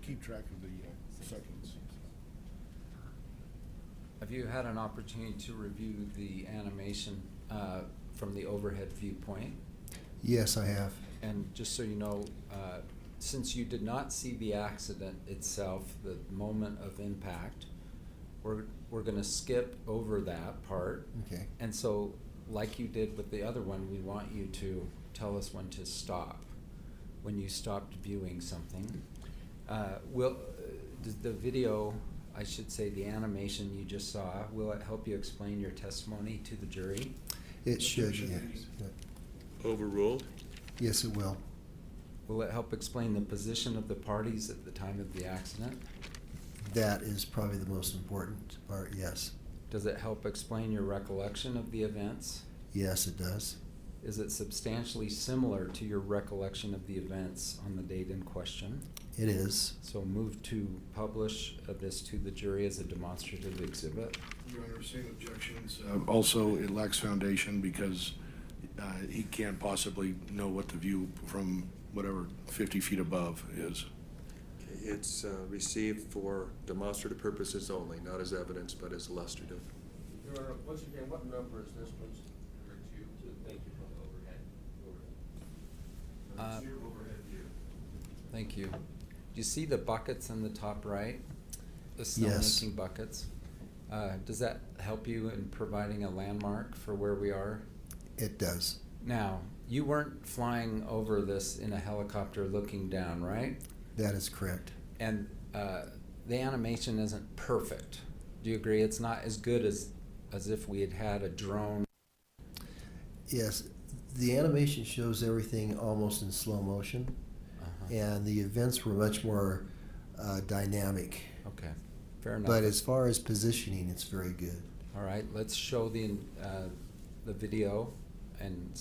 keep track of the seconds. Have you had an opportunity to review the animation from the overhead viewpoint? Yes, I have. And just so you know, since you did not see the accident itself, the moment of impact, we're going to skip over that part. Okay. And so, like you did with the other one, we want you to tell us when to stop, when you stopped viewing something. Does the video, I should say the animation you just saw, will it help you explain your testimony to the jury? It should, yes. Overruled? Yes, it will. Will it help explain the position of the parties at the time of the accident? That is probably the most important part, yes. Does it help explain your recollection of the events? Yes, it does. Is it substantially similar to your recollection of the events on the date in question? It is. So move to publish this to the jury as a demonstrative exhibit. Your Honor, same objections. Also, it lacks foundation because he can't possibly know what the view from whatever 50 feet above is. Okay, it's received for demonstrative purposes only, not as evidence, but as illustrative. Your Honor, once again, what number is this, please? Number two. Thank you for the overhead. Overhead view. Thank you. Do you see the buckets in the top right? The Yes. snowmaking buckets? Does that help you in providing a landmark for where we are? It does. Now, you weren't flying over this in a helicopter looking down, right? That is correct. And the animation isn't perfect. Do you agree? It's not as good as if we had had a drone. Yes, the animation shows everything almost in slow motion, and the events were much more dynamic. Okay, fair enough. But as far as positioning, it's very good. All right, let's show the video, and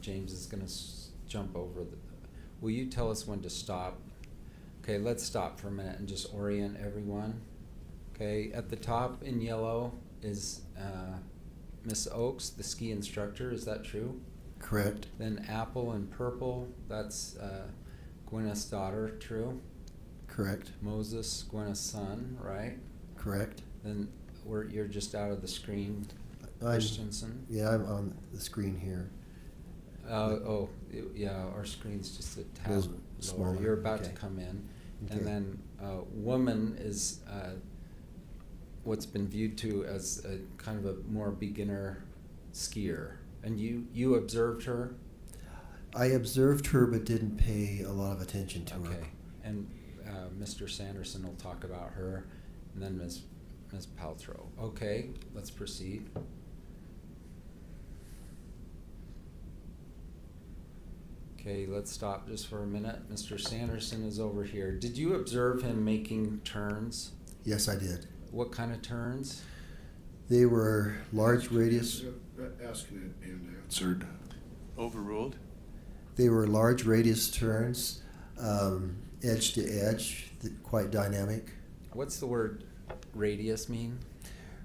James is going to jump over the. Will you tell us when to stop? Okay, let's stop for a minute and just orient everyone. Okay, at the top in yellow is Miss Oakes, the ski instructor. Is that true? Correct. Then apple and purple, that's Gwyneth's daughter. True? Correct. Moses, Gwyneth's son, right? Correct. Then you're just out of the screen. Christensen. Yeah, I'm on the screen here. Yeah, our screen's just a tab Goes lower. smaller, You're about to okay. come in. Okay. And then woman is what's been viewed to as a kind of a more beginner skier. And you observed her? I observed her but didn't pay a lot of attention to her. Okay. And Mr. Sanderson will talk about her, and then Ms. Paltrow. Okay, let's proceed. Okay, let's stop just for a minute. Mr. Sanderson is over here. Did you observe him making turns? Yes, I did. What kind of turns? They were large radius. Asked and answered. Overruled? They were large radius turns, edge to edge, quite dynamic. What's the word radius mean?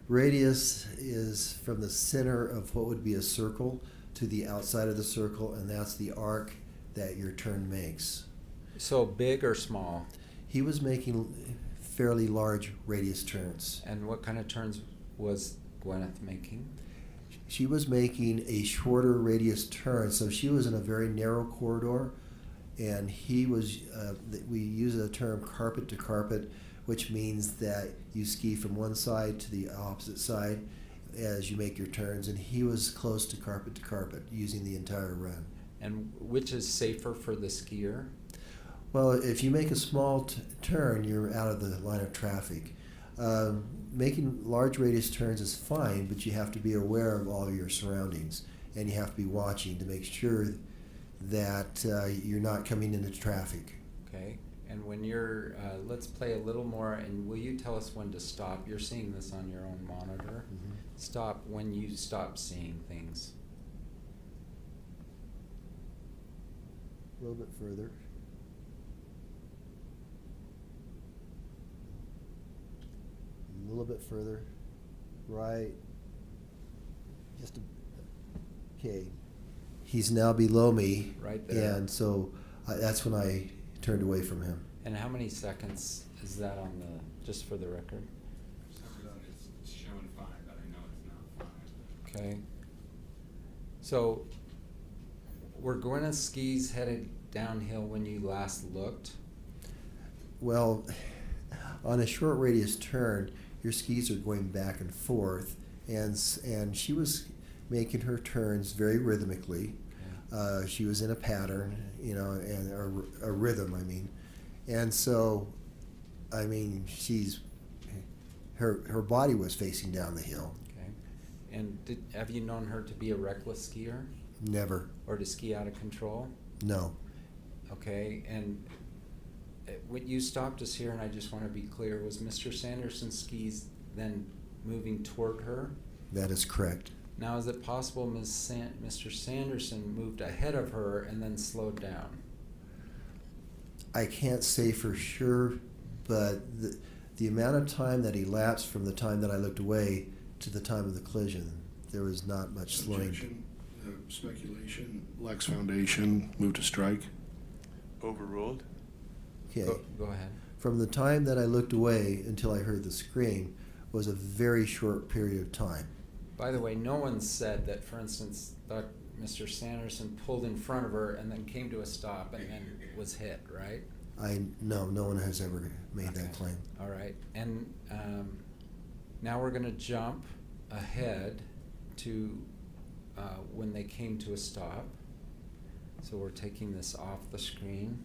Radius is from the center of what would be a circle to the outside of the circle, and that's the arc that your turn makes. So big or small? He was making fairly large radius turns. And what kind of turns was Gwyneth making? She was making a shorter radius turn, so she was in a very narrow corridor, and he was, we use the term carpet to carpet, which means that you ski from one side to the opposite side as you make your turns, and he was close to carpet using the entire run. And which is safer for the skier? Well, if you make a small turn, you're out of the line of traffic. Making large radius turns is fine, but you have to be aware of all your surroundings, and you have to be watching to make sure that you're not coming into traffic. Okay. And when you're, let's play a little more, and will you tell us when to stop? You're seeing this on your own monitor. Mm-hmm. Stop when you stop seeing things. A little bit further. A little bit further. Right. Okay. He's now below me. Right there. And so that's when I turned away from him. And how many seconds is that on the, just for the record? It's showing 5, but I know it's not 5. Okay. So, were Gwyneth's skis headed downhill when you last looked? Well, on a short radius turn, your skis are going back and forth, and she was making her turns very rhythmically. She was in a pattern, you know, and a rhythm, I mean. And so, I mean, her body was facing down the hill. Okay. And have you known her to be a reckless skier? Never. Or to ski out of control? No. Okay, and what you stopped us here, and I just want to be clear, was Mr. Sanderson's skis then moving toward her? That is correct. Now, is it possible Mr. Sanderson moved ahead of her and then slowed down? I can't say for sure, but the amount of time that elapsed from the time that I looked away to the time of the collision, there was not much slowing. Objection, speculation, lacks foundation, move to strike. Overruled. Okay. Go ahead. From the time that I looked away until I heard the scream was a very short period of time. By the way, no one said that, for instance, that Mr. Sanderson pulled in front of her and then came to a stop and then was hit, right? No one has ever made that claim. All right. And now we're going to jump ahead to when they came to a stop. So we're taking this off the screen.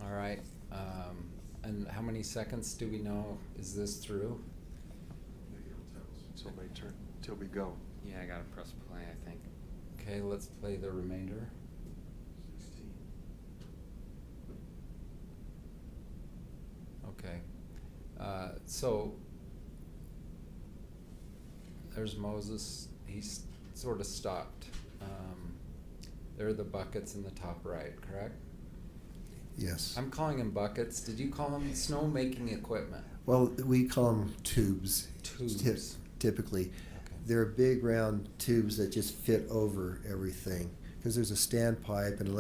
All right. And how many seconds do we know is this through? So my turn till we go. Yeah, I gotta press play, I think. Okay, let's play the remainder. 16. Okay. So there's Moses. He's sort of stopped. There are the buckets in the top right, correct? Yes. I'm calling them buckets. Did you call them snow-making equipment? Well, we call them tubes. Tubes. Typically. Okay. They're big round tubes that just fit over everything. Because there's a standpipe and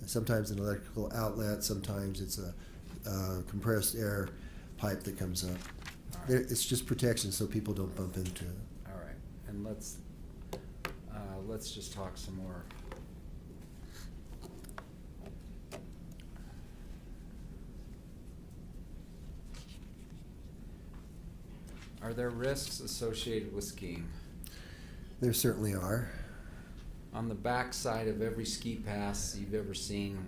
sometimes an electrical outlet, sometimes it's a compressed air pipe that comes up. Right. It's just protection so people don't bump into it. All right. And let's just talk some more. Are there risks associated with skiing? There certainly are. On the back side of every ski pass you've ever seen,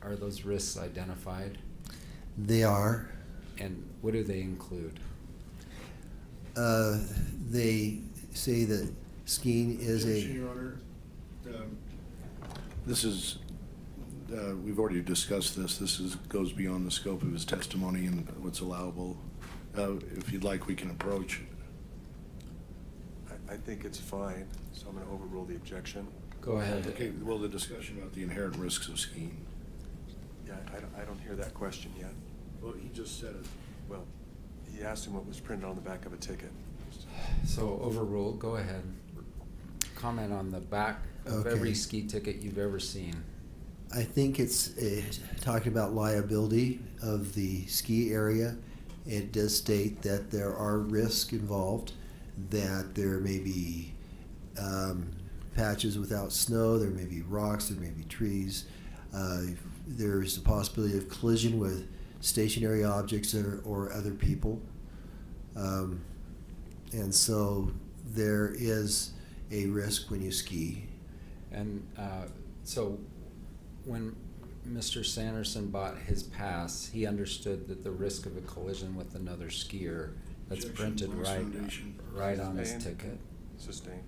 are those risks identified? They are. And what do they include? They say that skiing is Objection, Your Honor. This is, we've already discussed this. This goes beyond the scope of his testimony and what's allowable. If you'd like, we can approach. I think it's fine, so I'm going to overrule the objection. Go ahead. Okay, well, the discussion about the inherent risks of skiing. Yeah, I don't hear that question yet. Well, he just said it. Well, he asked him what was printed on the back of a ticket. So overruled, go ahead. Comment on the back of Okay. every ski ticket you've ever seen. I think it's talking about liability of the ski area. It does state that there are risks involved, that there may be patches without snow, there may be rocks, there may be trees. There's the possibility of collision with stationary objects or other people. And so there is a risk when you ski. And so when Mr. Sanderson bought his pass, he understood that the risk of a collision with another skier that's Objection, printed lacks foundation. right on his Sustained. ticket. Sustained.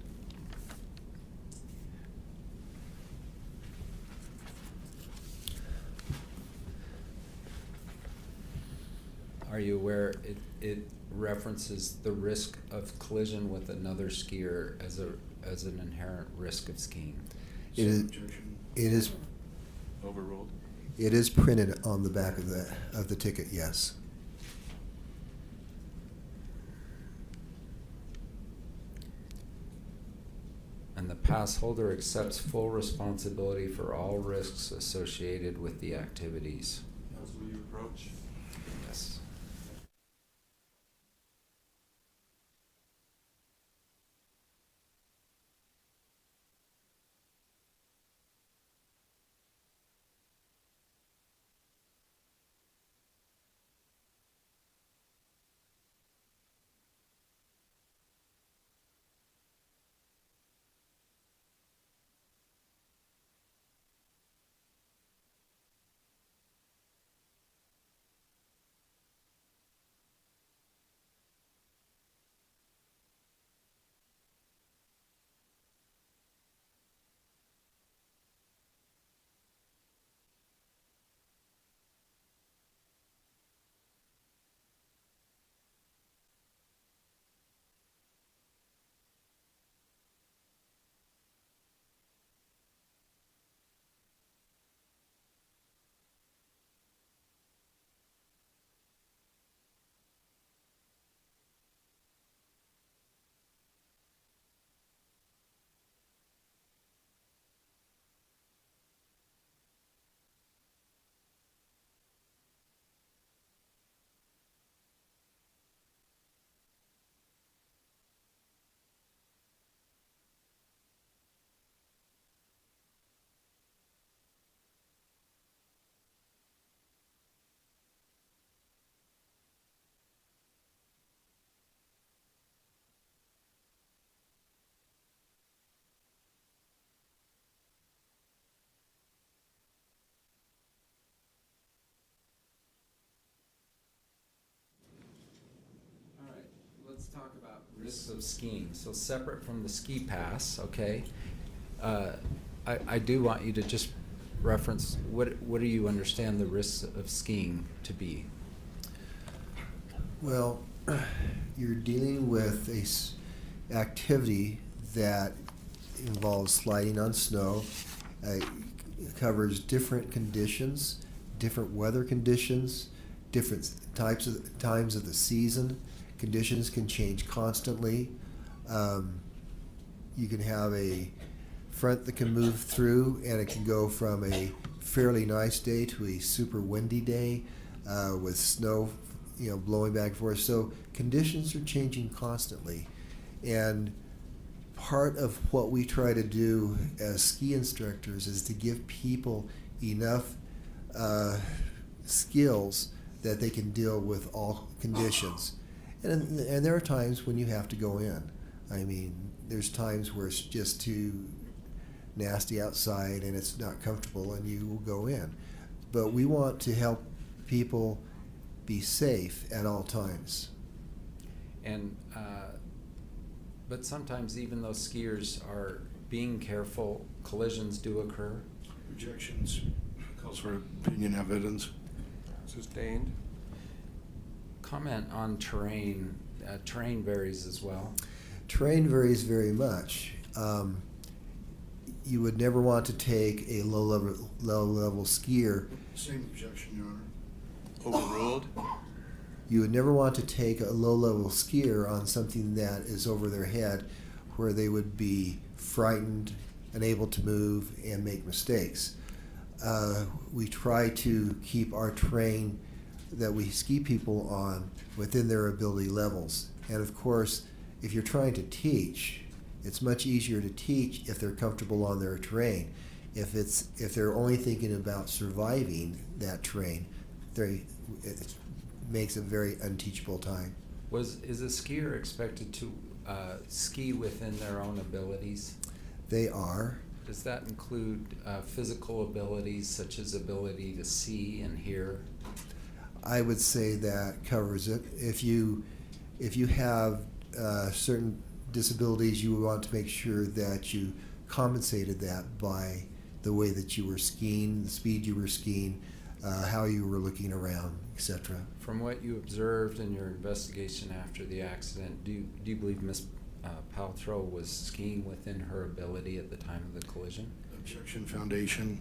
Are you aware it references the risk of collision with another skier as an inherent risk of skiing? It is, Objection. it is, Overruled. it is printed on the back of the ticket, yes. And the pass holder accepts full responsibility for all risks associated with the activities. Counsel, will you approach? Yes. All right, let's talk about risks of skiing. So separate from the ski pass, okay? I do want you to just reference, what do you understand the risks of skiing to be? Well, you're dealing with activity that involves sliding on snow, covers different conditions, different weather conditions, different times of the season. Conditions can change constantly. You can have a front that can move through, and it can go from a fairly nice day to a super windy day with snow, blowing back and forth. So conditions are changing constantly, and part of what we try to do as ski instructors is to give people enough skills that they can deal with all conditions. And there are times when you have to go in. I mean, there's times where it's just too nasty outside and it's not comfortable, and you will go in. But we want to help people be safe at all times. And but sometimes even though skiers are being careful, collisions do occur. Objections. Calls for opinion evidence. Sustained. Comment on terrain. Terrain varies as well. Terrain varies very much. You would never want to take a low-level skier. Same objection, Your Honor. Overruled. You would never want to take a low-level skier on something that is over their head, where they would be frightened, unable to move, and make mistakes. We try to keep our terrain that we ski people on within their ability levels. And of course, if you're trying to teach, it's much easier to teach if they're comfortable on their terrain. If they're only thinking about surviving that terrain, it makes a very unteachable time. Is a skier expected to ski within their own abilities? They are. Does that include physical abilities such as ability to see and hear? I would say that covers it. If you have certain disabilities, you want to make sure that you compensated that by the way that you were skiing, the speed you were skiing, how you were looking around, etc. From what you observed in your investigation after the accident, do you believe Ms. Paltrow was skiing within her ability at the time of the collision? Objection, foundation.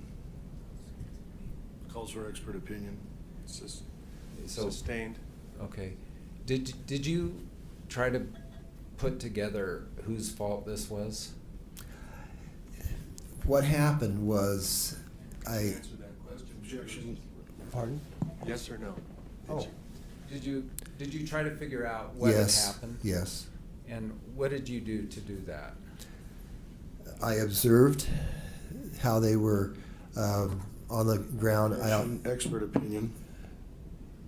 Calls for expert opinion. Sustained. Okay. Did you try to put together whose fault this was? What happened was Answer that question. Objection. Pardon? Yes or no? Oh. Did you try to figure out what had Yes. happened? Yes. And what did you do to do that? I observed how they were on the ground. Objection, expert opinion.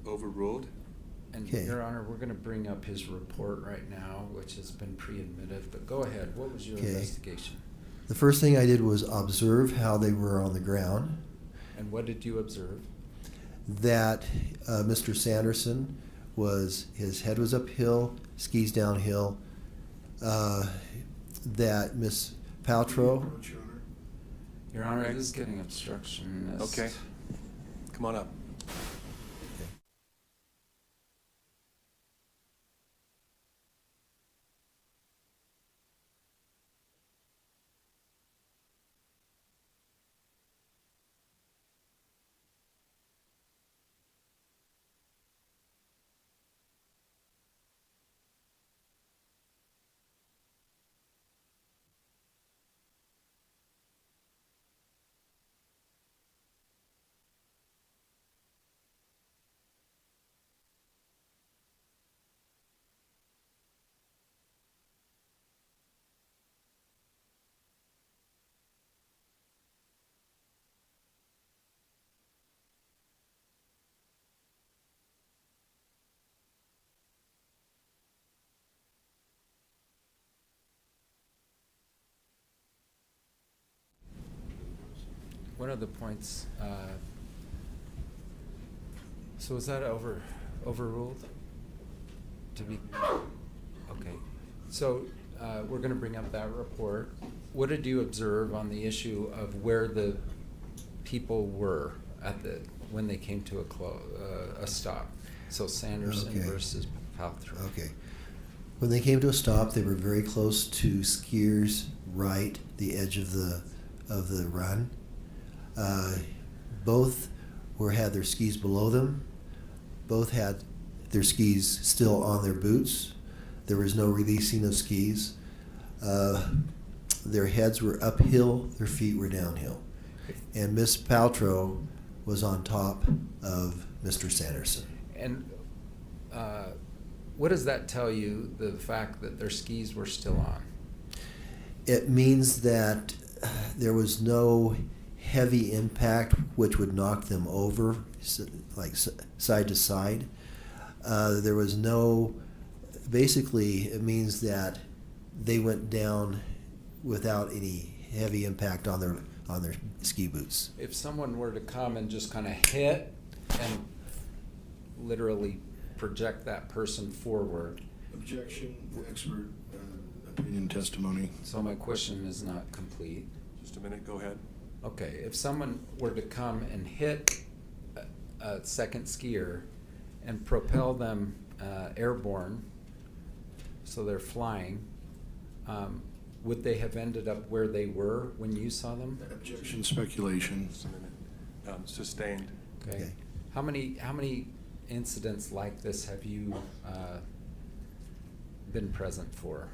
Overruled. And Okay. Your Honor, we're going to bring up his report right now, which has been pre-admitted, but go ahead. What was your Okay. investigation? The first thing I did was observe how they were on the ground. And what did you observe? That Mr. Sanderson his head was uphill, skis downhill. That Miss Paltrow. Approach, Your Honor. Your Honor, this is getting obstructionist. Okay. Come on up. One of the points, so is that overruled? To be, okay. So we're going to bring up that report. What did you observe on the issue of where the people were when they came to a stop? So Sanderson Okay. versus Paltrow. Okay. When they came to a stop, they were very close to skiers' right, the edge of the run. Both had their skis below them. Both had their skis still on their boots. There was no releasing of skis. Their heads were uphill, their feet were downhill. And Miss Paltrow was on top of Mr. Sanderson. And what does that tell you, the fact that their skis were still on? It means that there was no heavy impact which would knock them over, like side to side. There was no, basically it means that they went down without any heavy impact on their ski boots. If someone were to come and just kind of hit and literally project that person forward. Objection, expert opinion testimony. So my question is not complete. Just a minute, go ahead. Okay, if someone were to come and hit a second skier and propel them airborne, so they're flying, would they have ended up where they were when you saw them? Objection, speculation. Just a minute. Sustained. Okay. How many incidents like this have you been present for?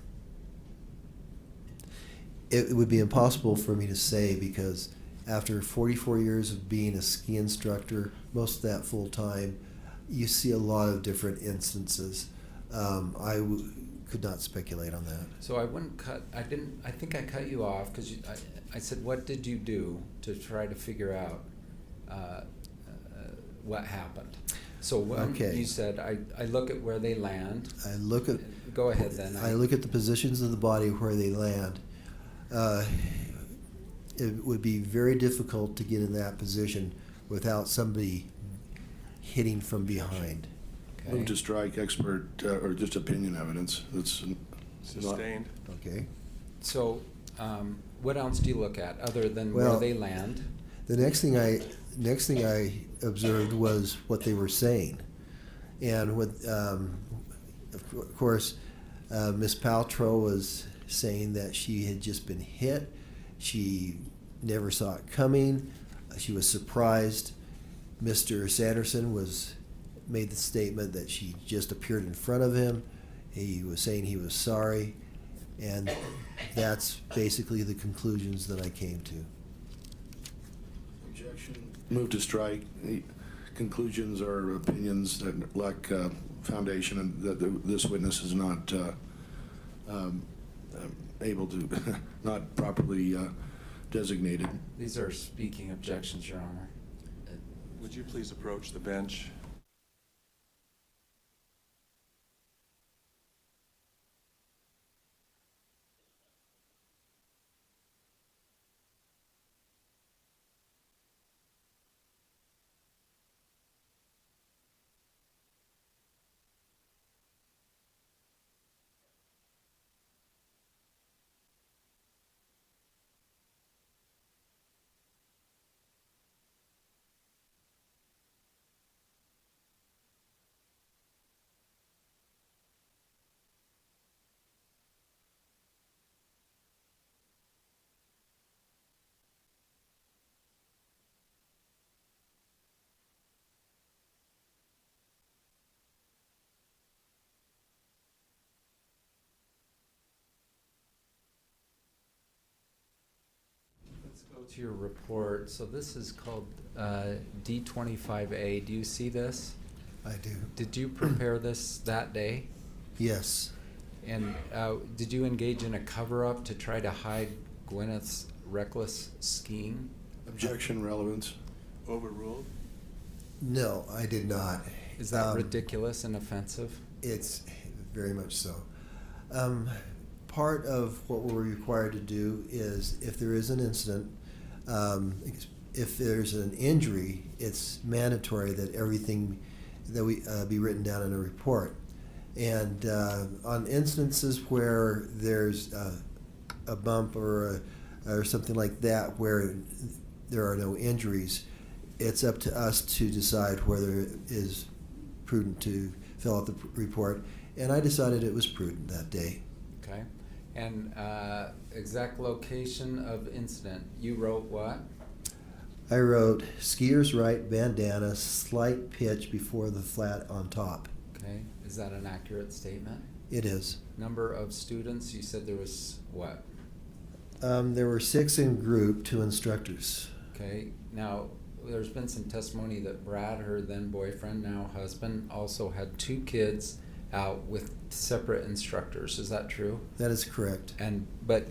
It would be impossible for me to say because after 44 years of being a ski instructor, most of that full time, you see a lot of different instances. Could not speculate on that. So I think I cut you off because I said, what did you do to try to figure out what happened? So when you said, I look at where they land. Go ahead then. I look at the positions of the body where they land. It would be very difficult to get in that position without somebody hitting from behind. Okay. Move to strike expert or just opinion evidence. That's Sustained. Okay. So what else do you look at other than where they land? The next thing I observed was what they were saying, and what, of course, Miss Paltrow was saying that she had just been hit. She never saw it coming. She was surprised. Mr. Sanderson made the statement that she just appeared in front of him. He was saying he was sorry, and that's basically the conclusions that I came to. Objection. Move to strike. The conclusions are opinions that lack foundation, and that this witness is not able to, not properly designated. These are speaking objections, Your Honor. Would you please approach the bench? Let's go to your report. So this is called D25A. Do you see this? I do. Did you prepare this that day? Yes. And did you engage in a cover-up to try to hide Gwyneth's reckless skiing? Objection, relevance. Overruled? No, I did not. Is that ridiculous and offensive? It's very much so. Part of what we're required to do is, if there is an incident, if there's an injury, it's mandatory that everything that we be written down in a report. And on instances where there's a bump or something like that, where there are no injuries, it's up to us to decide whether it is prudent to fill out the report. And I decided it was prudent that day. Okay. And exact location of incident, you wrote what? I wrote skier's right, bandana, slight pitch before the flat on top. Okay. Is that an accurate statement? It is. Number of students, you said there was what? There were 6 in group, 2 instructors. Okay. Now, there's been some testimony that Brad, her then boyfriend, now husband, also had 2 kids out with separate instructors. Is that true? That is correct. But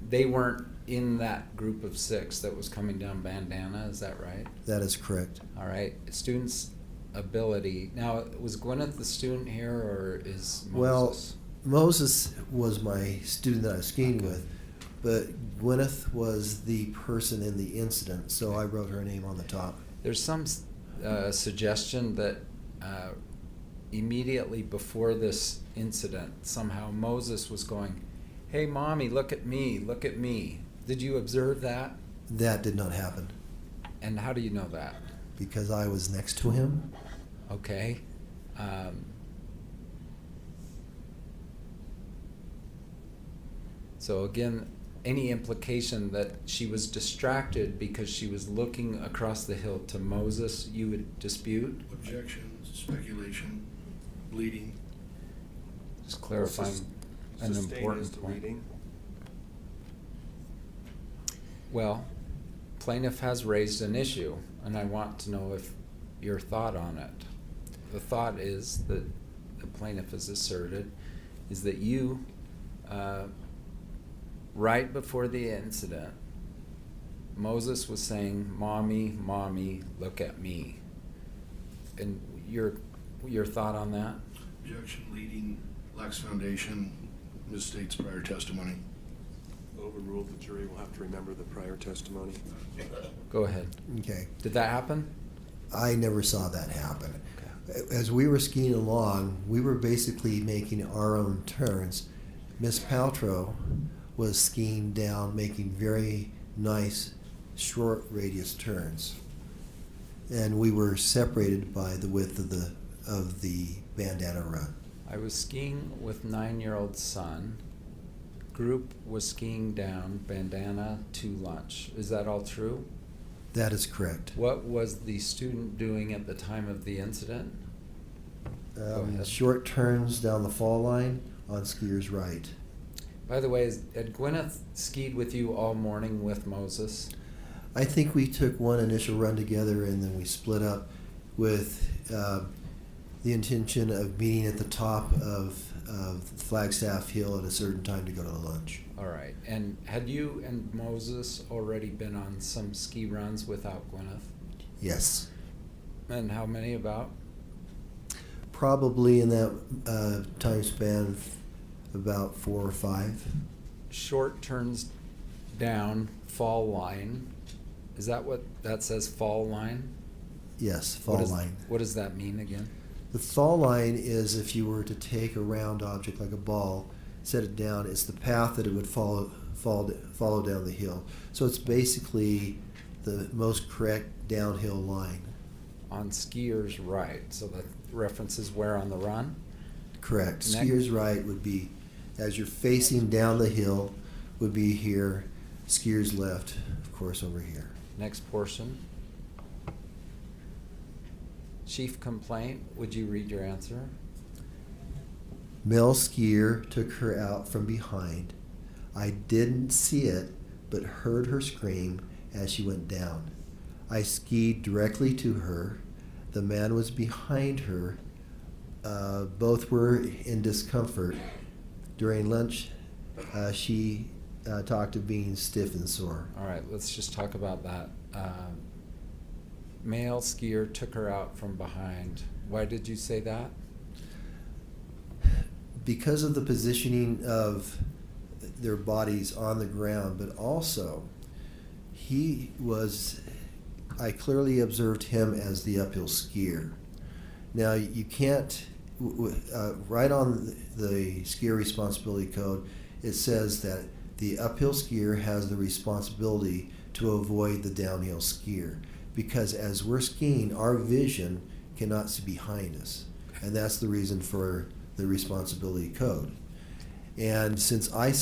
they weren't in that group of 6 that was coming down bandana. Is that right? That is correct. All right. Students' ability. Now, was Gwyneth the student here, or is Moses? Well, Moses was my student that I was skiing with, but Gwyneth was the person in the incident, so I wrote her name on the top. There's some suggestion that immediately before this incident, somehow Moses was going, "Hey, Mommy, look at me, look at me." Did you observe that? That did not happen. And how do you know that? Because I was next to him. Okay. So again, any implication that she was distracted because she was looking across the hill to Moses, you would dispute? Objection, speculation, bleeding. Just clarifying an important point. Bleeding? Well, plaintiff has raised an issue, and I want to know if your thought on it. The thought is that the plaintiff has asserted is that you, right before the incident, Moses was saying, "Mommy, Mommy, look at me." And your thought on that? Objection, leading, lacks foundation, misstates prior testimony. Overruled. The jury will have to remember the prior testimony. Go ahead. Okay. Did that happen? I never saw that happen. Okay. As we were skiing along, we were basically making our own turns. Miss Paltrow was skiing down, making very nice short radius turns. And we were separated by the width of the bandana run. I was skiing with 9-year-old son. Group was skiing down, bandana to lunch. Is that all true? That is correct. What was the student doing at the time of the incident? Go ahead. Short turns down the fall line on skier's right. By the way, had Gwyneth skied with you all morning with Moses? I think we took one initial run together and then we split up with the intention of meeting at the top of Flagstaff Hill at a certain time to go to lunch. All right. And had you and Moses already been on some ski runs without Gwyneth? Yes. And how many about? Probably in that time span, about 4 or 5. Short turns down, fall line. Is that what that says, fall line? Yes, fall line. What does that mean again? The fall line is if you were to take a round object like a ball, set it down, it's the path that it would follow down the hill. So it's basically the most correct downhill line. On skier's right. So that references where on the run? Correct. Next. Skier's right would be, as you're facing down the hill, would be here. Skier's left, of course, over here. Next portion. Chief complaint, would you read your answer? Male skier took her out from behind. I didn't see it, but heard her scream as she went down. I skied directly to her. The man was behind her. Both were in discomfort. During lunch, she talked of being stiff and sore. All right, let's just talk about that. Male skier took her out from behind. Why did you say that? Because of the positioning of their bodies on the ground, but also I clearly observed him as the uphill skier. Now you can't, right on the skier responsibility code, it says that the uphill skier has the responsibility to avoid the downhill skier, because as we're skiing, our vision cannot see behind us, and that's the reason for the responsibility code. And since I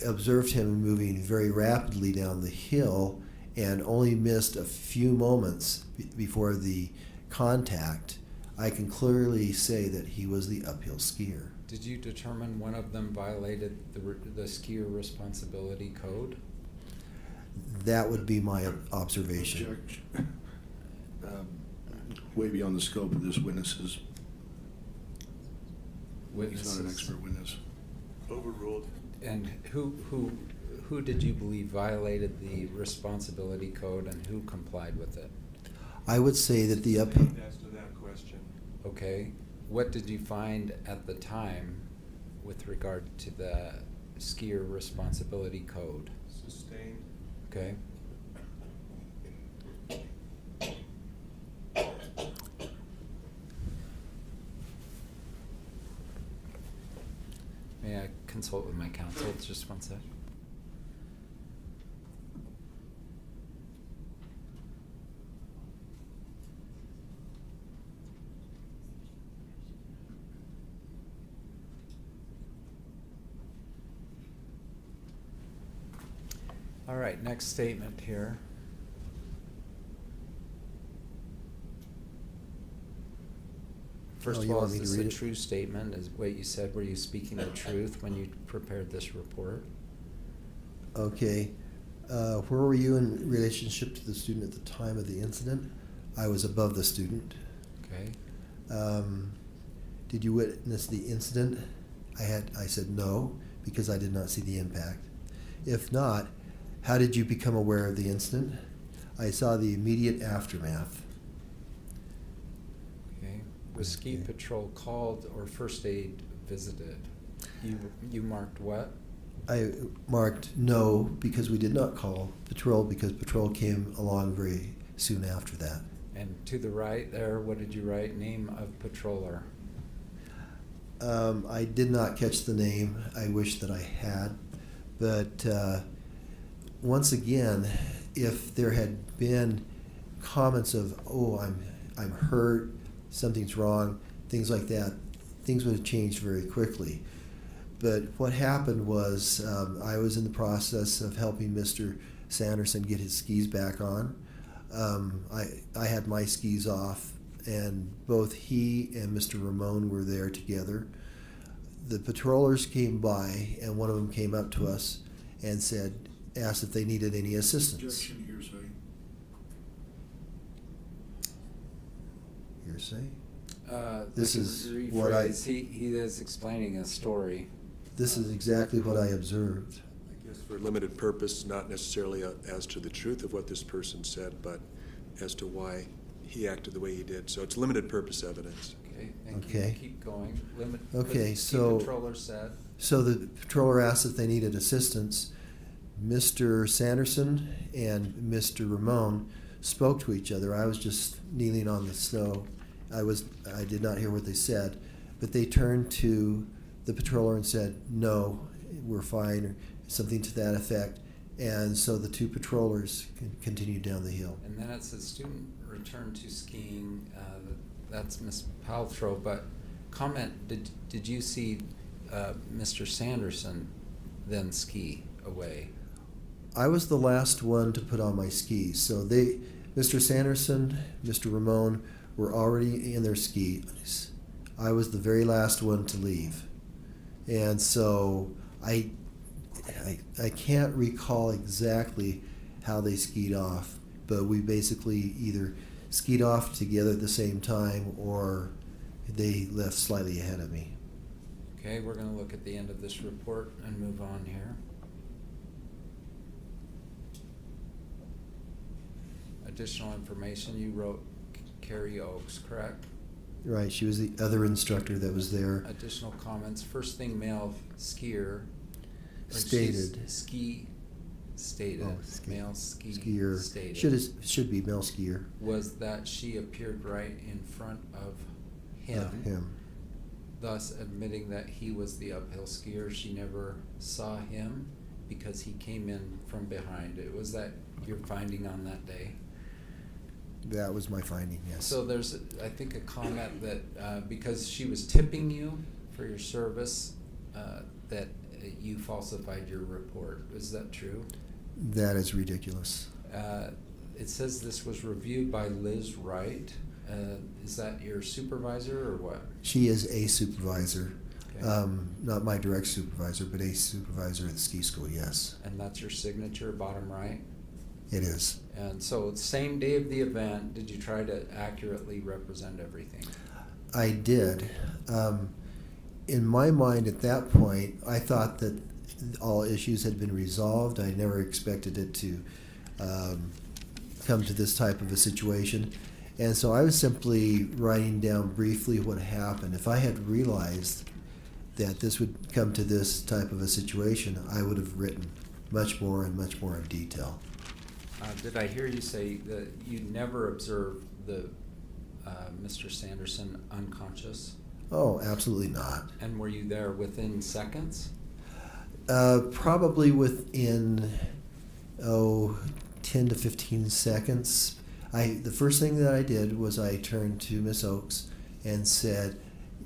observed him moving very rapidly down the hill and only missed a few moments before the contact, I can clearly say that he was the uphill skier. Did you determine one of them violated the skier responsibility code? That would be my observation. Way beyond the scope of this witness's. Witnesses. He's not an expert witness. Overruled. And who did you believe violated the responsibility code and who complied with it? I would say that the As to that question. Okay. What did you find at the time with regard to the skier responsibility code? Sustained. Okay. May I consult with my counsel? Just one sec. All right, next statement here. First of you all, want is me to this a read it? true statement? Is what you said, were you speaking the truth when you prepared this report? Okay. Where were you in relationship to the student at the time of the incident? I was above the student. Okay. Did you witness the incident? I said no, because I did not see the impact. If not, how did you become aware of the incident? I saw the immediate aftermath. Okay. Was ski patrol called or first aid visited? You marked what? I marked no, because we did not call patrol, because patrol came along very soon after that. And to the right there, what did you write? Name of patroller. I did not catch the name. I wish that I had. But once again, if there had been comments of, oh, I'm hurt, something's wrong, things like that, things would have changed very quickly. But what happened was I was in the process of helping Mr. Sanderson get his skis back on. I had my skis off, and both he and Mr. Ramon were there together. The patrollers came by, and one of them came up to us and asked if they needed any assistance. Objection, hearsay. Hearsay? This is what He is explaining a story. This is exactly what I observed. I guess for limited purpose, not necessarily as to the truth of what this person said, but as to why he acted the way he did. So it's limited purpose evidence. Okay, thank Okay. you. Keep going. Okay, The so- controller said. So the patroller asked if they needed assistance. Mr. Sanderson and Mr. Ramon spoke to each other. I was just kneeling on the snow. I did not hear what they said, but they turned to the patroller and said, "No, we're fine," or something to that effect. And so the two patrollers continued down the hill. And then it says student returned to skiing. That's Miss Paltrow. But comment, did you see Mr. Sanderson then ski away? I was the last one to put on my skis. So Mr. Sanderson, Mr. Ramon were already in their skis. I was the very last one to leave. And so I can't recall exactly how they skied off, but we basically either skied off together at the same time or they left slightly ahead of me. Okay, we're going to look at the end of this report and move on here. Additional information, you wrote Carrie Oakes, correct? Right, she was the other instructor that was there. Additional comments, first thing male skier. Stated. Stated. Oh, Male skier. stated. Should be male skier. Was that she appeared right in front of him. Of him. Thus admitting that he was the uphill skier. She never saw him because he came in from behind. Was that your finding on that day? That was my finding, yes. So there's, I think, a comment that because she was tipping you for your service, that you falsified your report. Is that true? That is ridiculous. It says this was reviewed by Liz Wright. Is that your supervisor or what? She is a supervisor. Okay. Not my direct supervisor, but a supervisor at the ski school, yes. And that's your signature, bottom right? It is. And so, same day of the event, did you try to accurately represent everything? I did. In my mind at that point, I thought that all issues had been resolved. I never expected it to come to this type of a situation. And so I was simply writing down briefly what happened. If I had realized that this would come to this type of a situation, I would have written much more in detail. Did I hear you say that you never observed the Mr. Sanderson unconscious? Oh, absolutely not. And were you there within seconds? Probably within 10 to 15 seconds. The first thing that I did was I turned to Miss Oakes and said,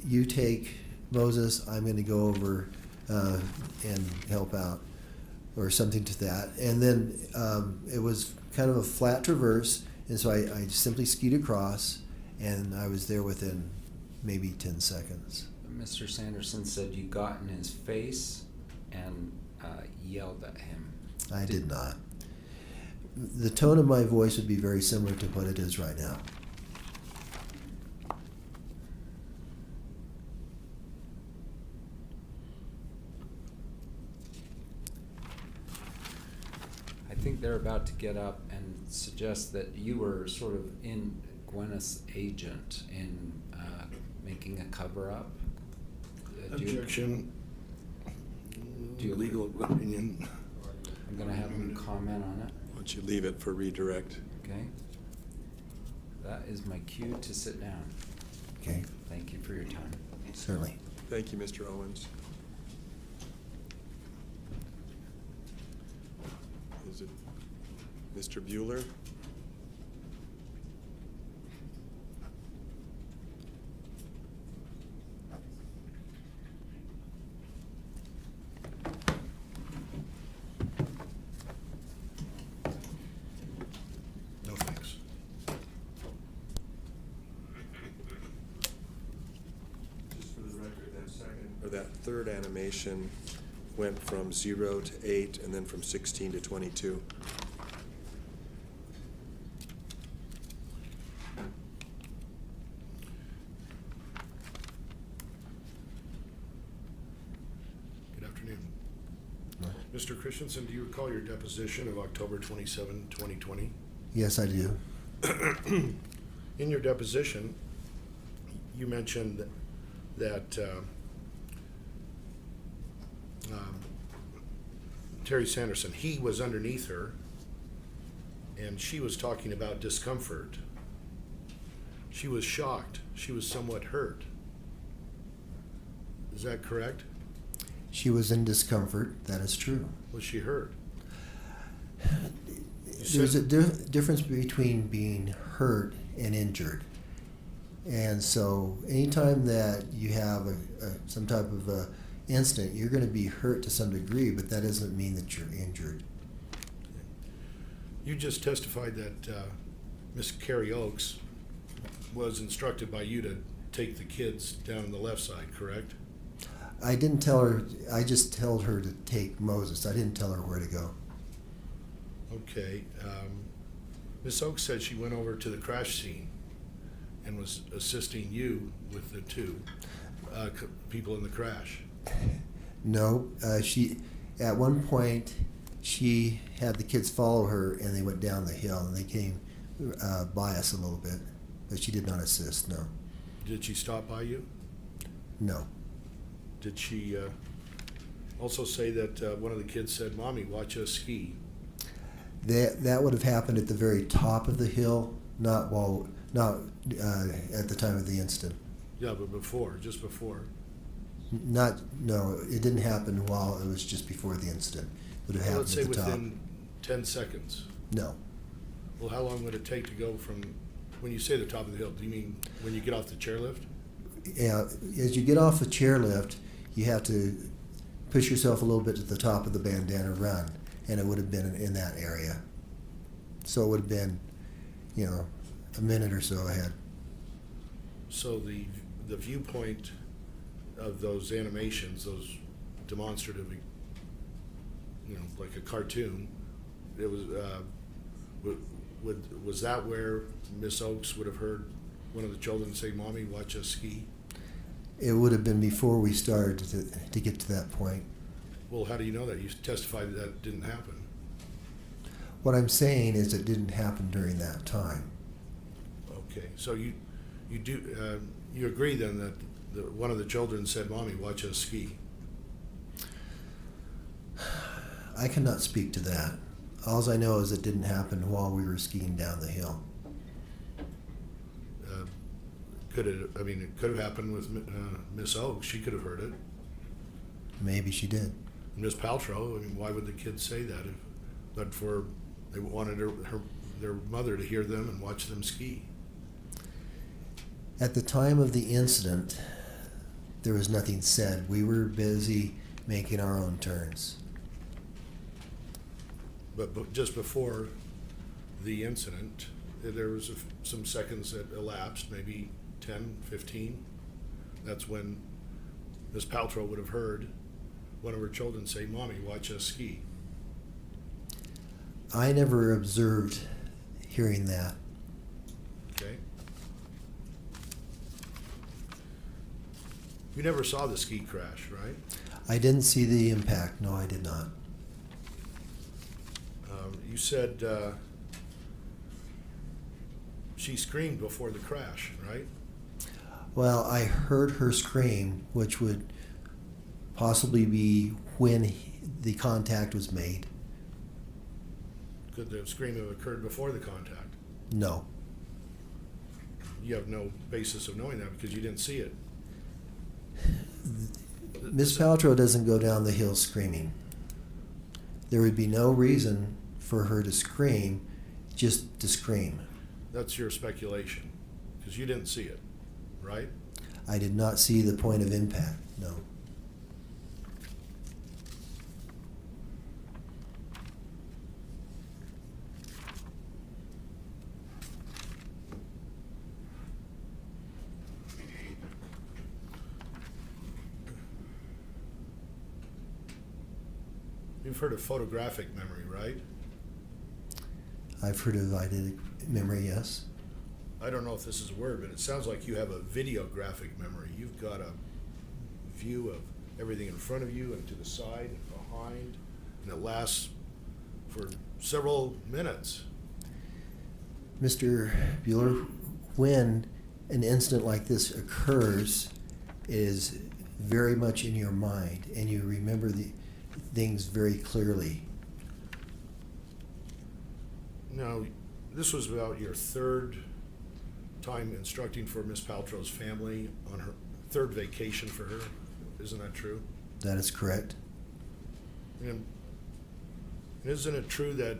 "You take Moses, I'm going to go over and help out," or something to that. And then it was kind of a flat traverse, and so I simply skied across, and I was there within maybe 10 seconds. Mr. Sanderson said you got in his face and yelled at him. I did not. The tone of my voice would be very similar to what it is right now. I think they're about to get up and suggest that you were sort of in Gwyneth's agent in making a cover-up. Objection. Do you- Legal opinion. I'm going to have him comment on it. Why don't you leave it for redirect? Okay. That is my cue to sit down. Okay, Thank you for your time. certainly. Thank you, Mr. Owens. Is it Mr. Bueller? or that third animation went from 0 to 8 and then from 16 to 22. Good afternoon. Mr. Christensen, do you recall your deposition of October 27, 2020? Yes, I do. In your deposition, you mentioned that Terry Sanderson, he was underneath her, and she was talking about discomfort. She was shocked. She was somewhat hurt. Is that correct? She was in discomfort. That is true. Was she hurt? There's a difference between being hurt and injured. And so anytime that you have some type of a incident, you're going to be hurt to some degree, but that doesn't mean that you're injured. You just testified that Miss Carrie Oakes was instructed by you to take the kids down on the left side, correct? I didn't tell her, I just told her to take Moses. I didn't tell her where to go. Okay. Miss Oakes said she went over to the crash scene and was assisting you with the two people in the crash. No, she, at one point, she had the kids follow her and they went down the hill and they came by us a little bit, but she did not assist, no. Did she stop by you? No. Did she also say that one of the kids said, "Mommy, watch us ski"? That would have happened at the very top of the hill, not at the time of the incident. Yeah, but before, just before. No, it didn't happen while it was just before the incident. It would have happened Let's say at the top. within 10 seconds. No. Well, how long would it take to go from, when you say the top of the hill, do you mean when you get off the chairlift? Yeah, as you get off the chairlift, you have to push yourself a little bit to the top of the bandana run, and it would have been in that area. So it would have been, a minute or so ahead. So the viewpoint of those animations, those demonstrative, like a cartoon, it was, was that where Miss Oakes would have heard one of the children say, "Mommy, watch us ski"? It would have been before we started to get to that point. Well, how do you know that? You testified that didn't happen. What I'm saying is it didn't happen during that time. Okay, so you agree then that one of the children said, "Mommy, watch us ski"? I cannot speak to that. All I know is it didn't happen while we were skiing down the hill. It could have happened with Miss Oakes. She could have heard it. Maybe she did. Miss Paltrow, why would the kids say that but for they wanted their mother to hear them and watch them ski? At the time of the incident, there was nothing said. We were busy making our own turns. But just before the incident, there was some seconds that elapsed, maybe 10, 15. That's when Miss Paltrow would have heard one of her children say, "Mommy, watch us ski." I never observed hearing that. Okay. You never saw the ski crash, right? I didn't see the impact. No, I did not. You said she screamed before the crash, right? Well, I heard her scream, which would possibly be when the contact was made. Could the scream have occurred before the contact? No. You have no basis of knowing that because you didn't see it. Miss Paltrow doesn't go down the hill screaming. There would be no reason for her to scream, just to scream. That's your speculation because you didn't see it, right? I did not see the point of impact, no. You've heard of photographic memory, right? I've heard of eidetic memory, yes. I don't know if this is a word, but it sounds like you have a videographic memory. You've got a view of everything in front of you and to the side and behind, and it lasts for several minutes. Mr. Bueller, when an incident like this occurs, it is very much in your mind, and you remember the things very clearly. Now, this was about your third time instructing for Miss Paltrow's family on her third vacation for her. Isn't that true? That is correct. And isn't it true that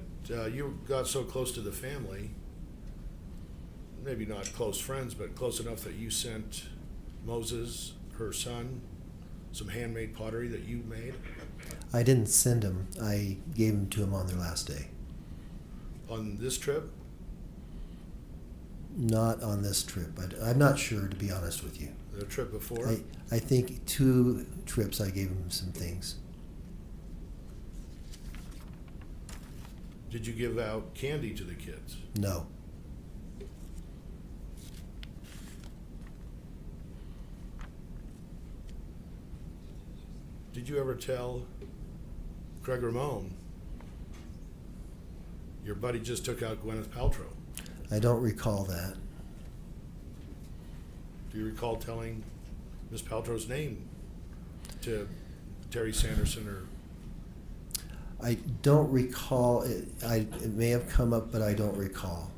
you got so close to the family, maybe not close friends, but close enough that you sent Moses, her son, some handmade pottery that you made? I didn't send them. I gave them to him on their last day. On this trip? Not on this trip. I'm not sure, to be honest with you. The trip before? I think 2 trips I gave him some things. Did you give out candy to the kids? No. Did you ever tell Craig Ramon, your buddy just took out Gwyneth Paltrow? I don't recall that. Do you recall telling Miss Paltrow's name to Terry Sanderson or? I don't recall. It may have come up, but I don't recall.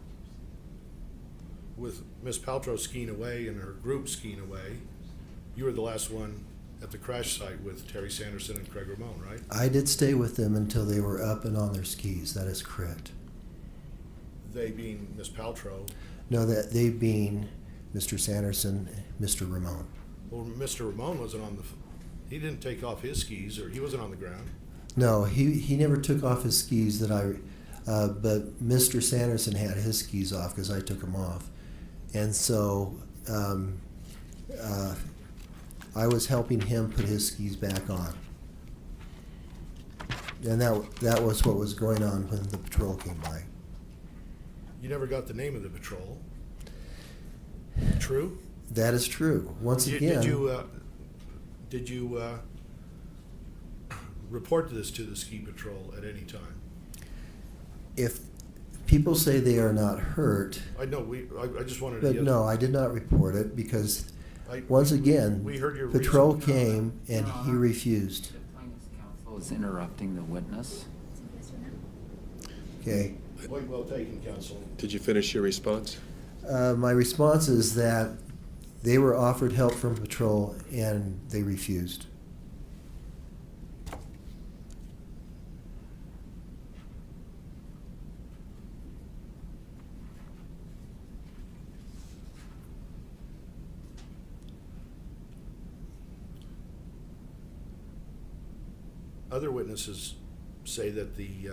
With Miss Paltrow skiing away and her group skiing away, you were the last one at the crash site with Terry Sanderson and Craig Ramon, right? I did stay with them until they were up and on their skis. That is correct. They being Miss Paltrow. No, that they being Mr. Sanderson, Mr. Ramon. Well, Mr. Ramon wasn't on the. He didn't take off his skis, or he wasn't on the ground. No, he never took off his skis but Mr. Sanderson had his skis off because I took them off. And so I was helping him put his skis back on. And that was what was going on when the patrol came by. You never got the name of the patrol. True? That is true. Once again. Did you report this to the ski patrol at any time? If people say they are not hurt. I know. I just wanted But to. no, I did not report it because once again, we heard your patrol reason. came and he refused. The plaintiff's counsel is interrupting the witness. Okay. Point well taken, counsel. Did you finish your response? My response is that they were offered help from patrol and they refused. Other witnesses say that the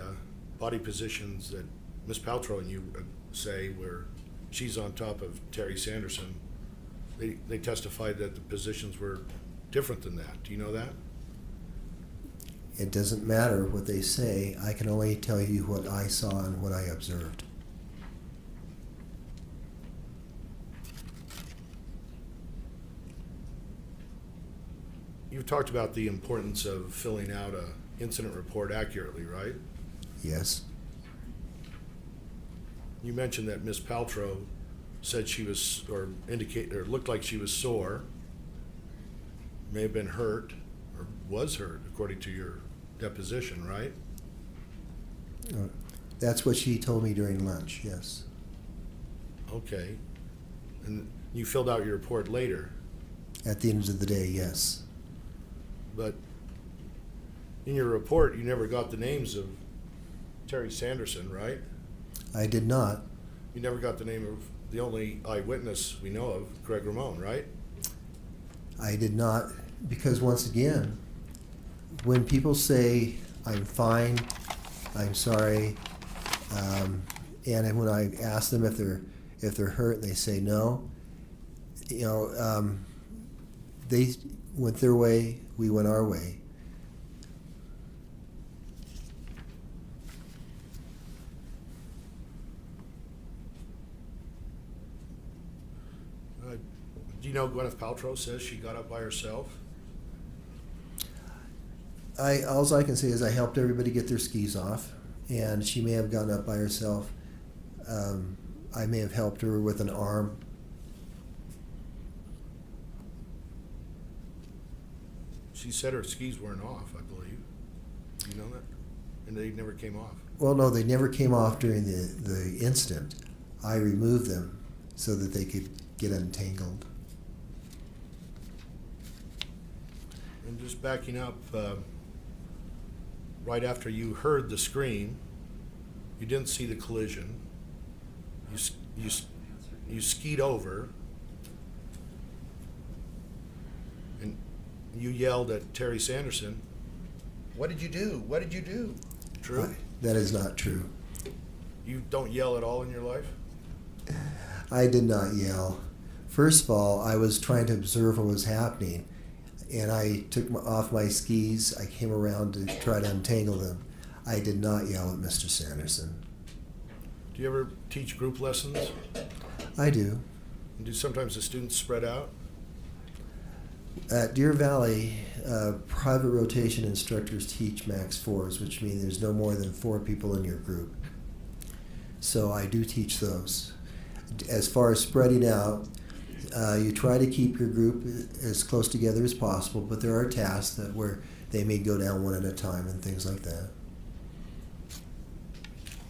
body positions that Miss Paltrow and you say where she's on top of Terry Sanderson, they testified that the positions were different than that. Do you know that? It doesn't matter what they say. I can only tell you what I saw and what I observed. You've talked about the importance of filling out a incident report accurately, right? Yes. You mentioned that Miss Paltrow said she was, or looked like she was sore, may have been hurt, or was hurt, according to your deposition, right? That's what she told me during lunch, yes. Okay. And you filled out your report later, At the end of the day, yes. but in your report, you never got the names of Terry Sanderson, right? I did not. You never got the name of the only eyewitness we know of, Craig Ramon, right? I did not, because once again, when people say, I'm fine, I'm sorry, and when I ask them if they're hurt, they say no, they went their way, we went our way. Do you know Gwyneth Paltrow says she got up by herself? All I can say is I helped everybody get their skis off, and she may have gone up by herself. I may have helped her with an arm. She said her skis weren't off, I believe. Do you know that? And they never came off. Well, no, they never came off during the incident. I removed them so that they could get untangled. And just backing up, right after you heard the scream, you didn't see the collision. You skied over, and you yelled at Terry Sanderson, "What did you do? What did you do?" True? That is not true. You don't yell at all in your life? I did not yell. First of all, I was trying to observe what was happening, and I took off my skis. I came around to try to untangle them. I did not yell at Mr. Sanderson. Do you ever teach group lessons? I do. And do sometimes the students spread out? At Deer Valley, private rotation instructors teach max fours, which means there's no more than 4 people in your group. So I do teach those. As far as spreading out, you try to keep your group as close together as possible, but there are tasks where they may go down one at a time and things like that.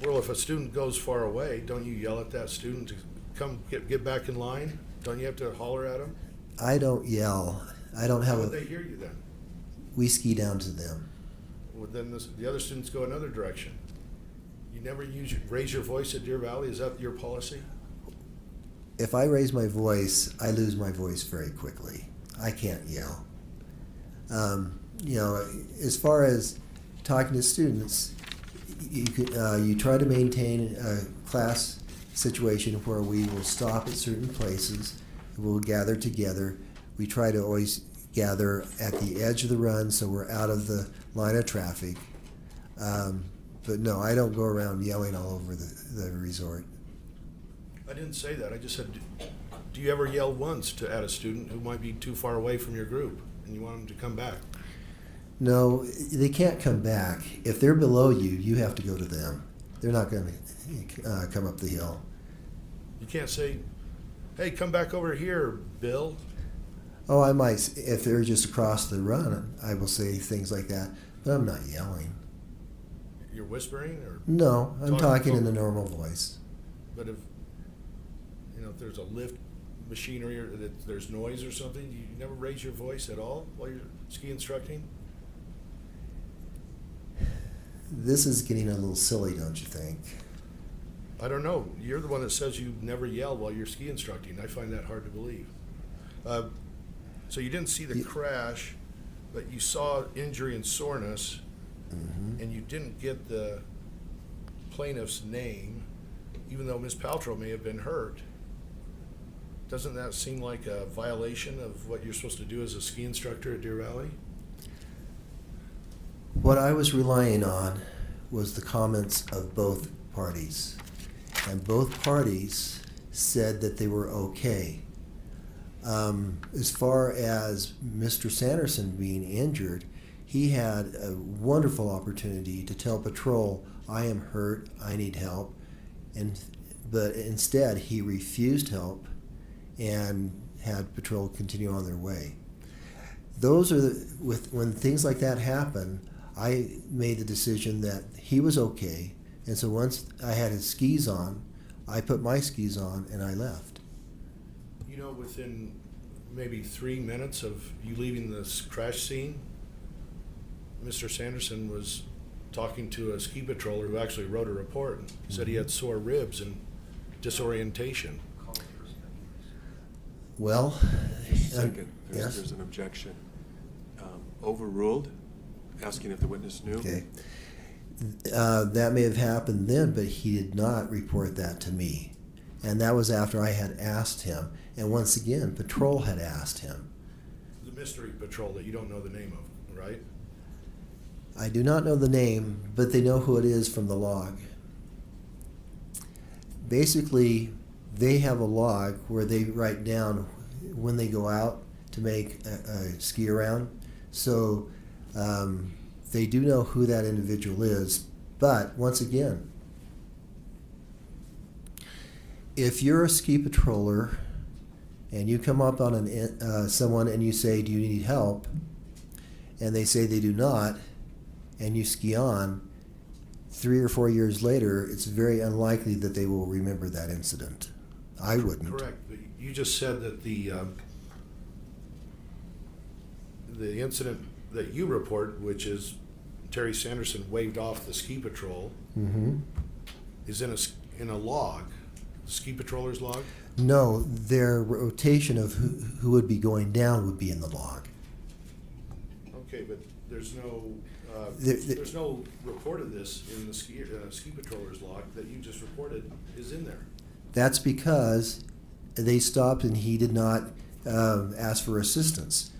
Well, if a student goes far away, don't you yell at that student to come get back in line? Don't you have to holler at them? I don't yell. I don't have How a. would they hear you then? We ski down to them. Well, then the other students go another direction. You never raise your voice at Deer Valley? Is that your policy? If I raise my voice, I lose my voice very quickly. I can't yell. As far as talking to students, you try to maintain a class situation where we will stop at certain places. We'll gather together. We try to always gather at the edge of the run so we're out of the line of traffic. But no, I don't go around yelling all over the resort. I didn't say that. I just said, do you ever yell once at a student who might be too far away from your group and you want them to come back? No, they can't come back. If they're below you, you have to go to them. They're not going to come up the hill. You can't say, hey, come back over here, Bill. Oh, I might. If they're just across the run, I will say things like that, but I'm not yelling. You're whispering? Or No, I'm talking in a normal voice. But if there's a lift machinery or there's noise or something, you never raise your voice at all while you're ski instructing? This is getting a little silly, don't you think? I don't know. You're the one that says you never yell while you're ski instructing. I find that hard to believe. So you didn't see the crash, but you saw injury and soreness, and you didn't get the plaintiff's name, even though Ms. Paltrow may have been hurt. Doesn't that seem like a violation of what you're supposed to do as a ski instructor at Deer Valley? What I was relying on was the comments of both parties. And both parties said that they were okay. As far as Mr. Sanderson being injured, he had a wonderful opportunity to tell patrol, I am hurt, I need help. But instead, he refused help and had patrol continue on their way. Those are when things like that happen, I made the decision that he was okay, and so once I had his skis on, I put my skis on and I left. Within maybe 3 minutes of you leaving this crash scene, Mr. Sanderson was talking to a ski patroller who actually wrote a report and said he had sore ribs and disorientation. Well, Second, yes? there's an objection. Overruled, asking if the witness knew. Okay. That may have happened then, but he did not report that to me. And that was after I had asked him. And once again, patrol had asked him. The mystery patrol that you don't know the name of, right? I do not know the name, but they know who it is from the log. Basically, they have a log where they write down when they go out to make a ski around. So they do know who that individual is. But once again, if you're a ski patroller and you come up on someone and you say, "Do you need help?" and they say they do not, and you ski on, 3 or 4 years later, it's very unlikely that they will remember that incident. I wouldn't. Correct. But you just said that the incident that you report, which is Terry Sanderson waved off the ski patrol, is in a log, the ski patroller's log? No, their rotation of who would be going down would be in the log. Okay, but there's no There- there's no report of this in the ski patroller's log that you just reported is in there. That's because they stopped and he did not ask for assistance.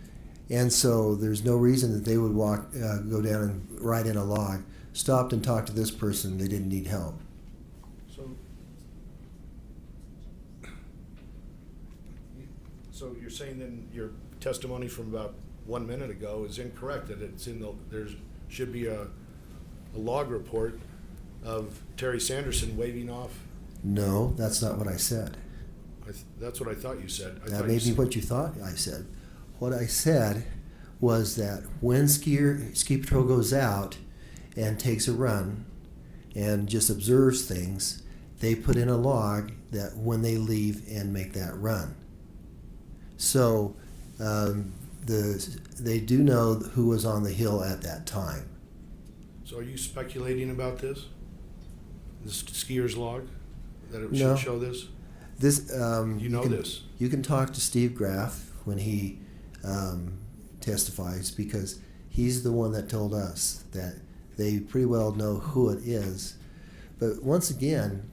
And so there's no reason that they would go down and write in a log, stopped and talked to this person, they didn't need help. So you're saying then your testimony from about 1 minute ago is incorrect, that it's there should be a log report of Terry Sanderson waving off? No, that's not what I said. That's what I thought you said. That may be what you thought I said. What I said was that when ski patrol goes out and takes a run and just observes things, they put in a log that when they leave and make that run. So they do know who was on the hill at that time. So are you speculating about this? This skier's log? That it No. should show this? This this? You can talk to Steve Graff when he testifies, because he's the one that told us that they pretty well know who it is. But once again,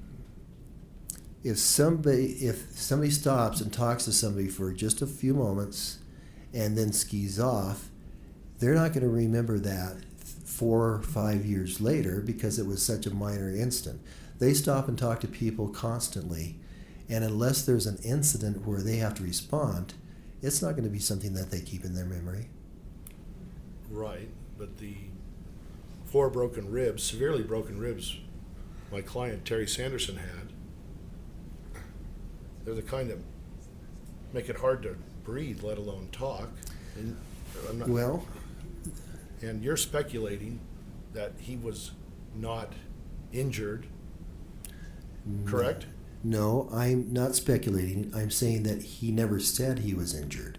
if somebody stops and talks to somebody for just a few moments and then skis off, they're not going to remember that 4 or 5 years later because it was such a minor incident. They stop and talk to people constantly, and unless there's an incident where they have to respond, it's not going to be something that they keep in their memory. Right, but the 4 broken ribs, severely broken ribs, my client Terry Sanderson had, they're the kind that make it hard to breathe, let alone talk. And and you're speculating that he was not injured, correct? No, I'm not speculating. I'm saying that he never said he was injured.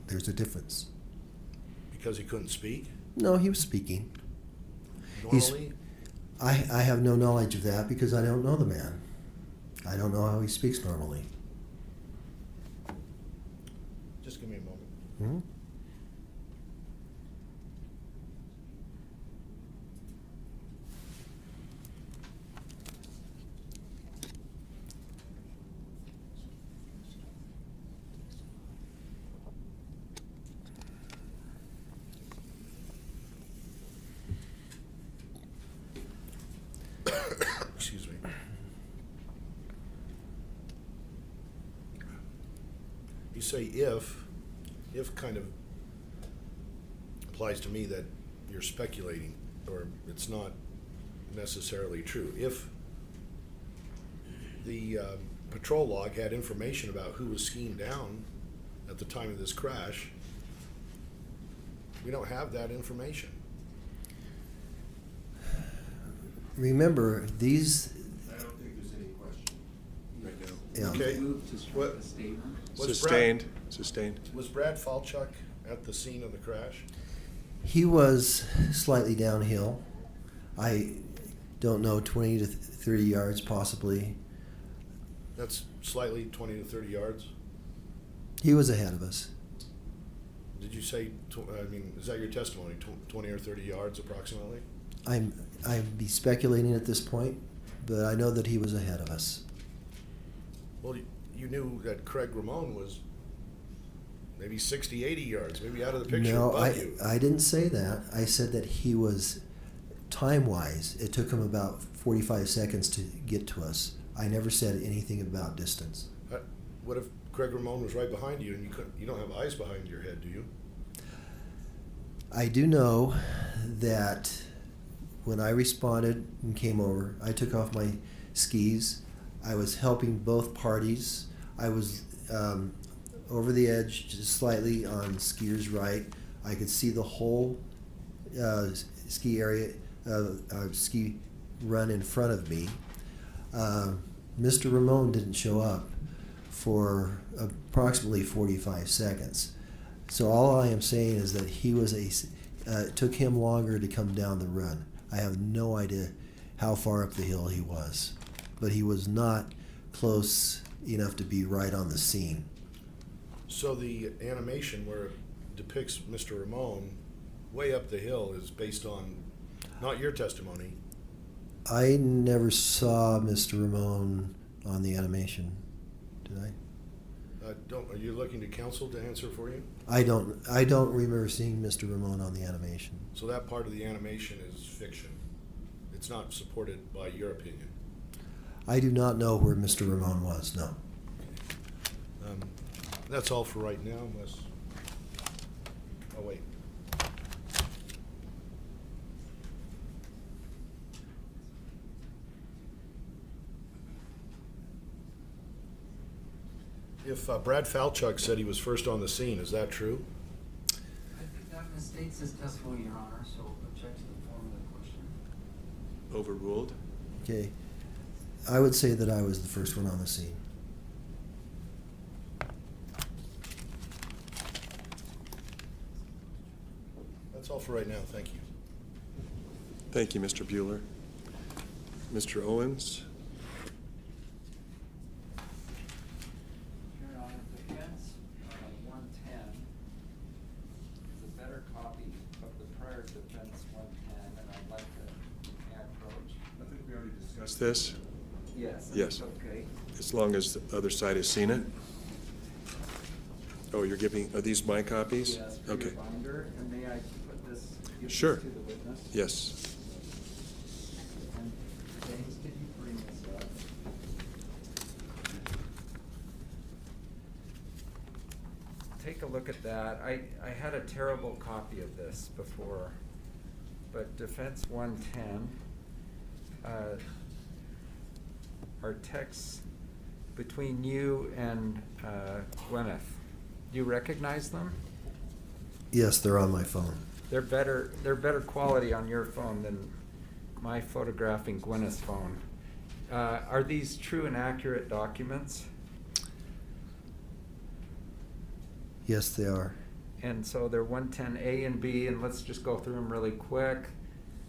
There's a difference. Because he couldn't speak? No, he was speaking. Normally? I have no knowledge of that because I don't know the man. I don't know how he speaks normally. Just give me a moment. Hmm? Excuse me. You say if kind of implies to me that you're speculating, or it's not necessarily true. If the patrol log had information about who was skiing down at the time of this crash, we don't have that information. Remember, these. I don't think there's any question right now. Yeah. Okay. What? Sustained. Was Brad Falchuk at the scene of the crash? He was slightly downhill. I don't know, 20 to 30 yards possibly. That's slightly 20 to 30 yards. He was ahead of us. Did you say, is that your testimony, 20 or 30 yards approximately? I'd be speculating at this point, but I know that he was ahead of us. Well, you knew that Craig Ramon was maybe 60, 80 yards, maybe out of the picture No, above you. I didn't say that. I said that he was, time-wise, it took him about 45 seconds to get to us. I never said anything about distance. What if Craig Ramon was right behind you, and you don't have eyes behind your head, do you? I do know that when I responded and came over, I took off my skis. I was helping both parties. I was over the edge just slightly on skier's right. I could see the whole ski area, ski run in front of me. Mr. Ramon didn't show up for approximately 45 seconds. So all I am saying is that it took him longer to come down the run. I have no idea how far up the hill he was, but he was not close enough to be right on the scene. So the animation where it depicts Mr. Ramon way up the hill is based on not your testimony. I never saw Mr. Ramon on the animation, did I? Are you looking to counsel to answer for you? I don't remember seeing Mr. Ramon on the animation. So that part of the animation is fiction. It's not supported by your opinion. I do not know where Mr. Ramon was, no. That's all for right now, unless... Oh, wait. If Brad Falchuk said he was first on the scene, is that true? I think that misstates his testimony, Your Honor, so object to the form of the question. Overruled. Okay. I would say that I was the first one on the scene. That's all for right now, thank you. Thank you, Mr. Bueller. Mr. Owens? Your Honor, defense 110 is a better copy of the prior defense 110, and I'd like to approach. I think we already discussed this. Yes. Yes. Okay. As long as the other side has seen it. Oh, are these my copies? Yes, for Okay. your binder, and may I put this, give Sure. this to the witness? Yes. And James, could you bring this up? Take a look at that. I had a terrible copy of this before, but Defense 110, are texts between you and Gwyneth. Do you recognize them? Yes, they're on my phone. They're better quality on your phone than my photographing Gwyneth's phone. Are these true and accurate documents? Yes, they are. And so they're 110A and B, and let's just go through them really quick.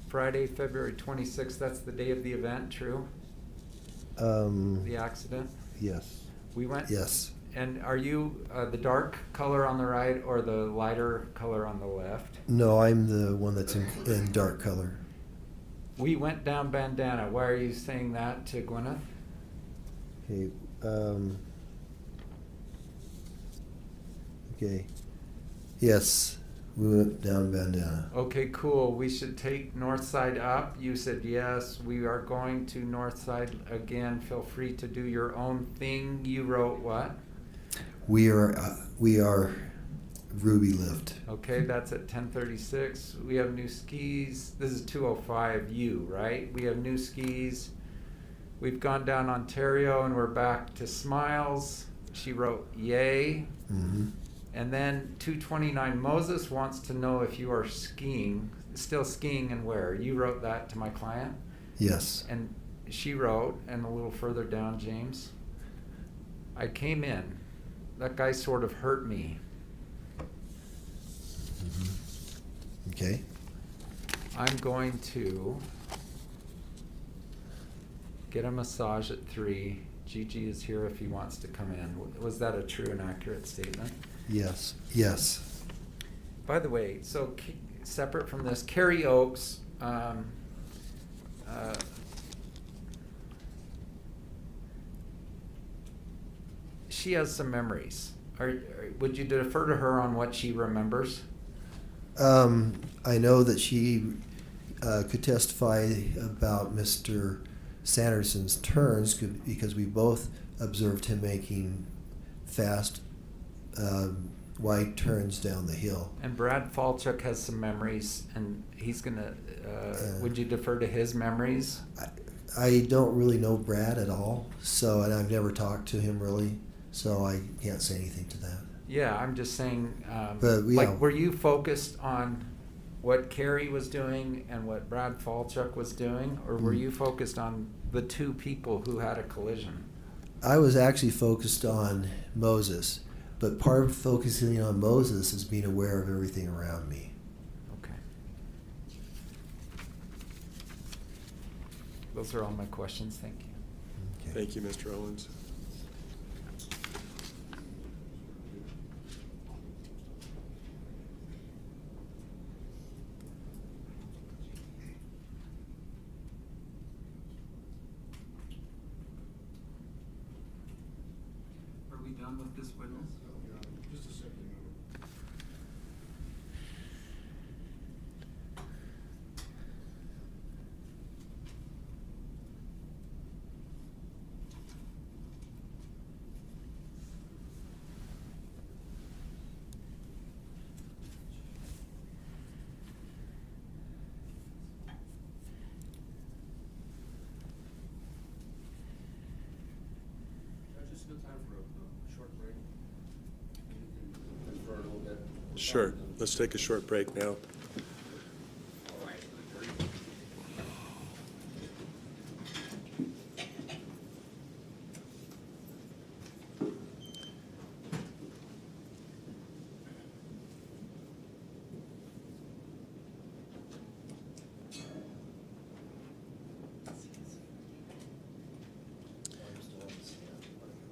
Friday, February 26th, that's the day of the event, true? The accident? Yes. We went? Yes. And are you the dark color on the right or the lighter color on the left? No, I'm the one that's in dark color. We went down Bandana. Why are you saying that to Gwyneth? Okay. Okay. Yes, we went down Bandana. Okay, cool. We should take north side up. You said yes. We are going to north side again. Feel free to do your own thing. You wrote what? We are Ruby Lift. Okay, that's at 10:36. We have new skis. This is 205U, right? We have new skis. We've gone down Ontario and we're back to Smiles. She wrote yay. Mm-hmm. And then 229 Moses wants to know if you are still skiing and where. You wrote that to my client? Yes. And she wrote, and a little further down, James, I came in. That guy sort of hurt me. Mm-hmm. Okay. I'm going to get a massage at 3. Gigi is here if he wants to come in. Was that a true and accurate statement? Yes. Yes. By the way, so separate from this, Carrie Oakes, she has some memories. Would you defer to her on what she remembers? I know that she could testify about Mr. Sanderson's turns because we both observed him making fast wide turns down the hill. And Brad Falchuk has some memories, and he's gonna. Would you defer to his memories? I don't really know Brad at all, so, and I've never talked to him really, so I can't say anything to that. Yeah, I'm just saying. But, yeah. Like, were you focused on what Carrie was doing and what Brad Falchuk was doing, or were you focused on the two people who had a collision? I was actually focused on Moses, but part of focusing on Moses is being aware of everything around me. Okay. Those are all my questions. Thank you. Okay. Thank you, Mr. Owens. Are we done with this witness? Just a second. Just good time for a short break. Confer a little bit. Sure. Let's take a short break now.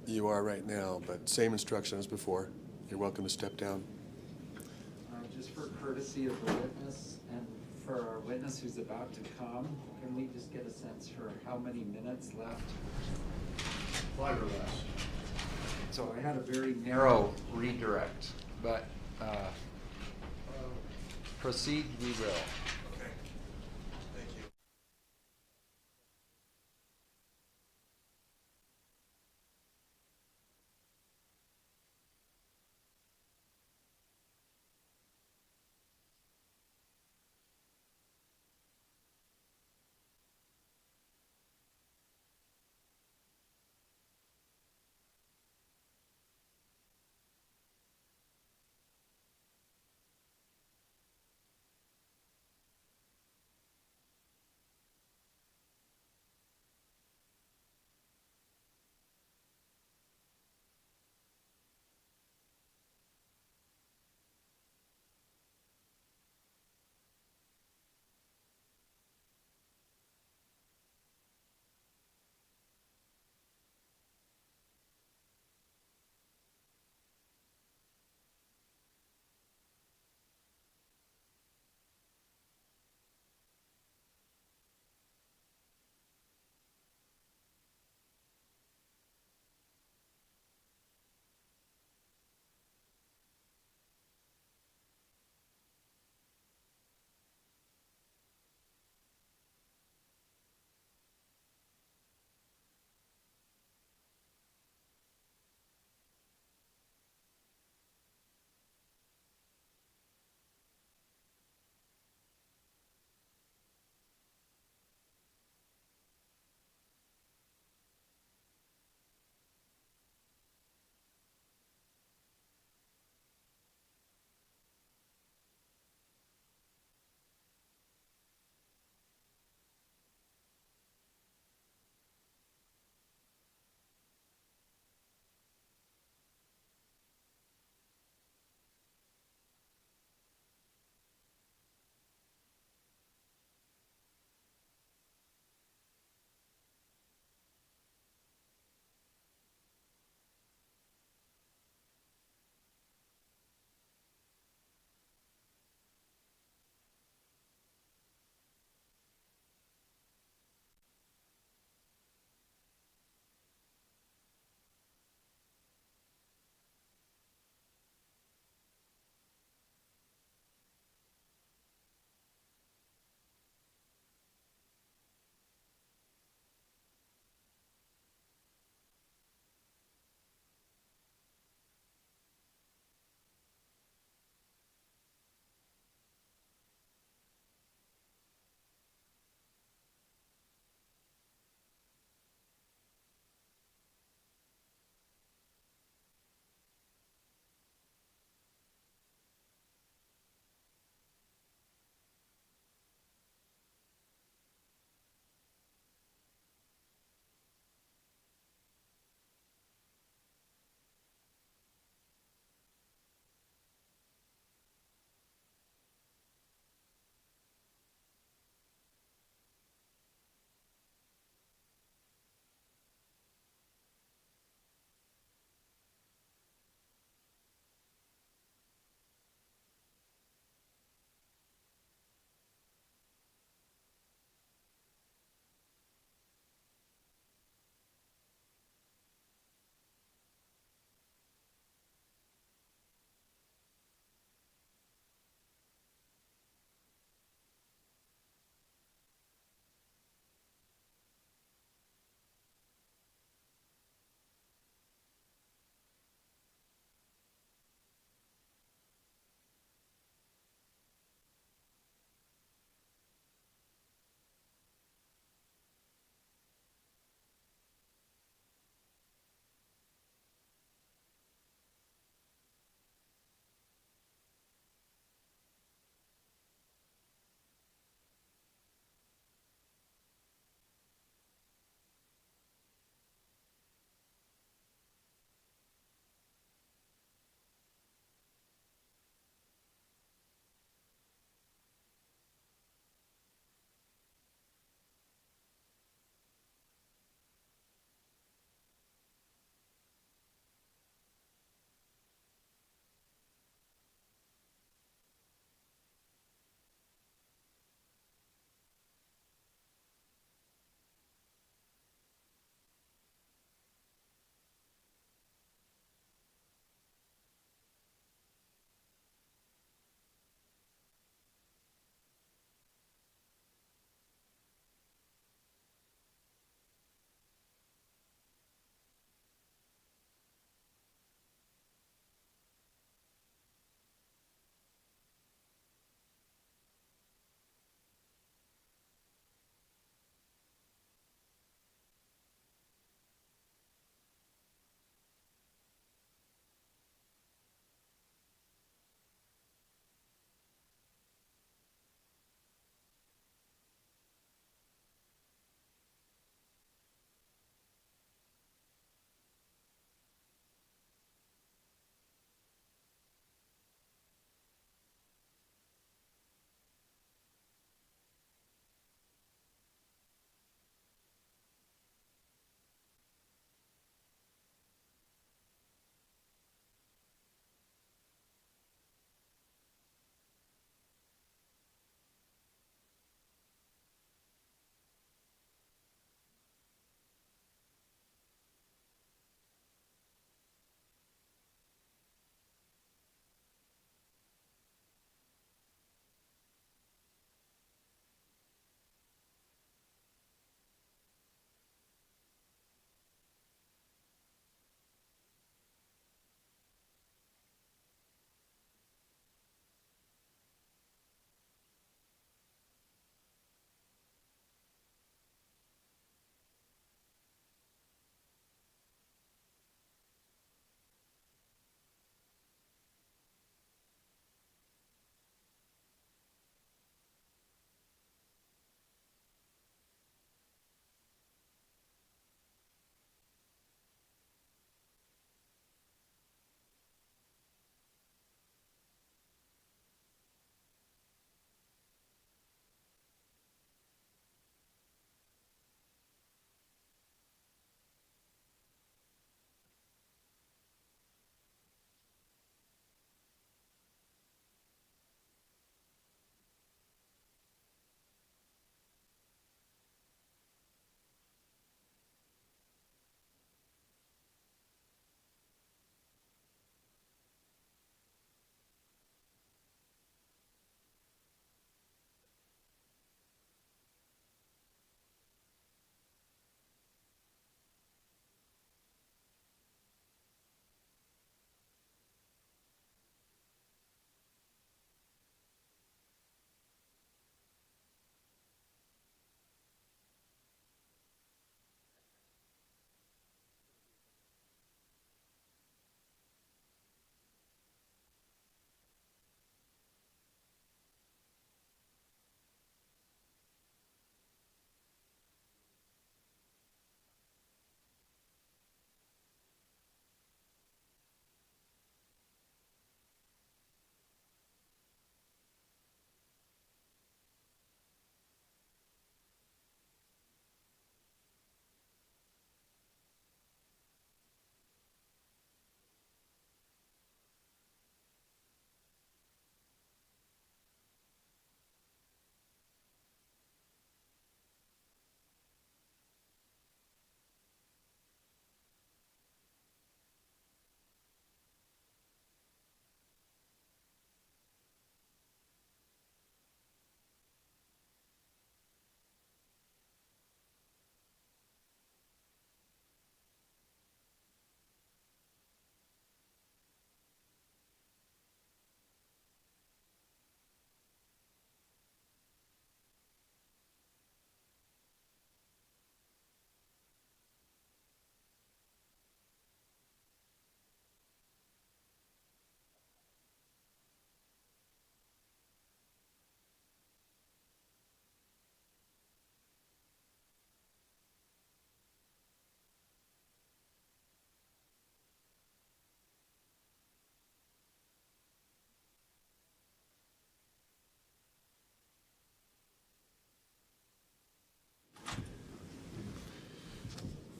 You are right now, but same instruction as before. You're welcome to step down. Just for courtesy of the witness and for our witness who's about to come, can we just get a sense for how many minutes left? 5 or less. So I had a very narrow redirect, but proceed we will. Okay. Thank you.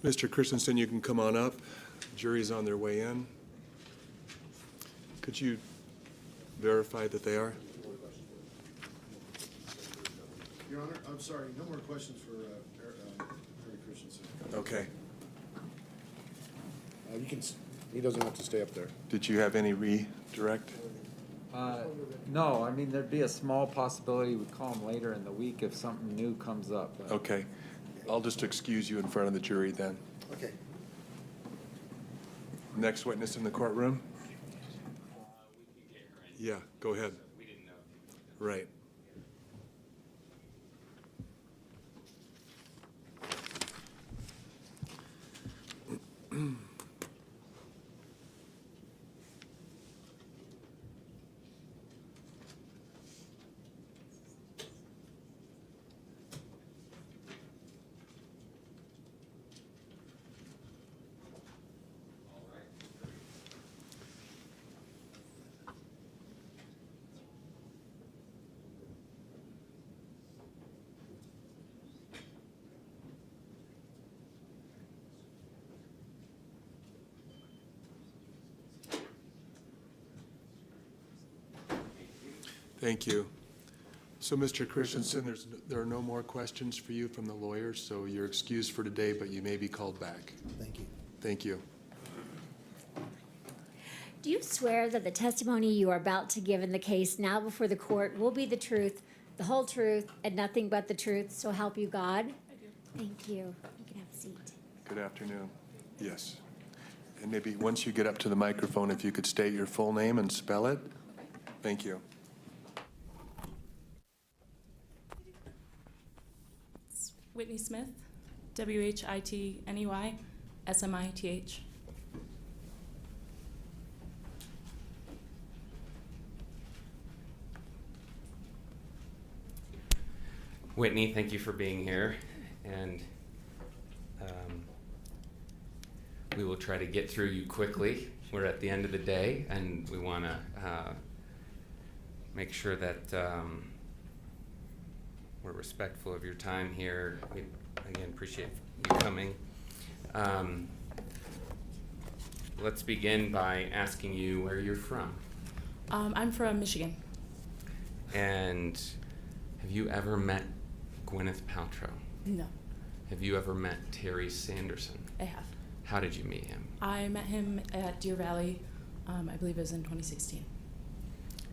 Mr. Christensen, you can come on up. Jury's on their way in. Could you verify that they are? Your Honor, I'm sorry, no more questions for Attorney Christensen. Okay. He doesn't have to stay up there. Did you have any redirect? No, I mean, there'd be a small possibility we'd call him later in the week if something new comes up. but- Okay. I'll just excuse you in front of the jury then. Okay. Next witness in the courtroom? Yeah, go ahead. Right. Thank you. So, Mr. Christensen, there are no more questions for you from the lawyers, so you're excused for today, but you may be called back. Thank you. Thank you. Do you swear that the testimony you are about to give in the case now before the court will be the truth, the whole truth, and nothing but the truth, so help you God? I do. Thank you. You can have a seat. Good afternoon. Yes. And maybe once you get up to the microphone, if you could state your full name and spell it? Thank you. Whitney Smith, Whitney Smith. Whitney, thank you for being here, and we will try to get through you quickly. We're at the end of the day, and we want to make sure that we're respectful of your time here. We, again, appreciate you coming. Let's begin by asking you where you're from. I'm from Michigan. And have you ever met Gwyneth Paltrow? No, Have you ever met Terry Sanderson? I have. How did you meet him? I met him at Deer Valley, I believe it was in 2016.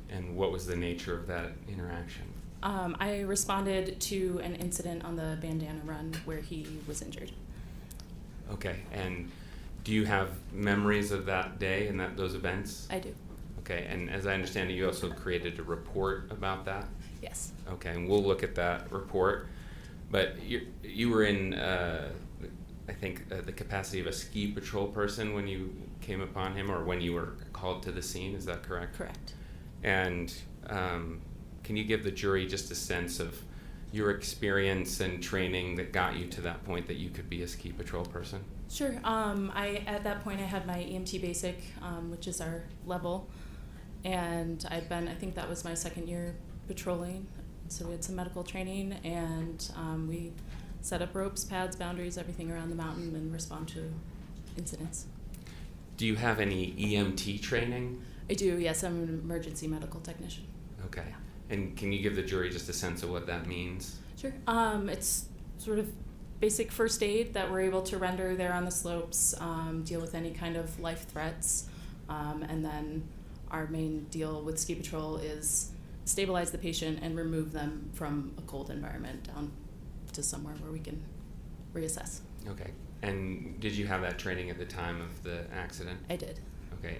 And what was the nature of that interaction? I responded to an incident on the Bandana Run where he was injured. Okay, and do you have memories of that day and those events? I do. Okay, and as I understand it, you also created a report about that? Yes. Okay, and we'll look at that report. But you were in, I think, the capacity of a ski patrol person when you came upon him, or when you were called to the scene, is that correct? Correct. And can you give the jury just a sense of your experience and training that got you to that point that you could be a ski patrol person? Sure. At that point I had my EMT basic, which is our level, and I think that was my second year patrolling. So we had some medical training, and we set up ropes, pads, boundaries, everything around the mountain, and respond to incidents. Do you have any EMT training? I do, yes. I'm an emergency medical technician. Okay. And can you give the jury just a sense of what that means? Sure. It's sort of basic first aid that we're able to render there on the slopes, deal with any kind of life threats, and then our main deal with ski patrol is stabilize the patient and remove them from a cold environment down to somewhere where we can reassess. Okay. And did you have that training at the time of the accident? I did. Okay.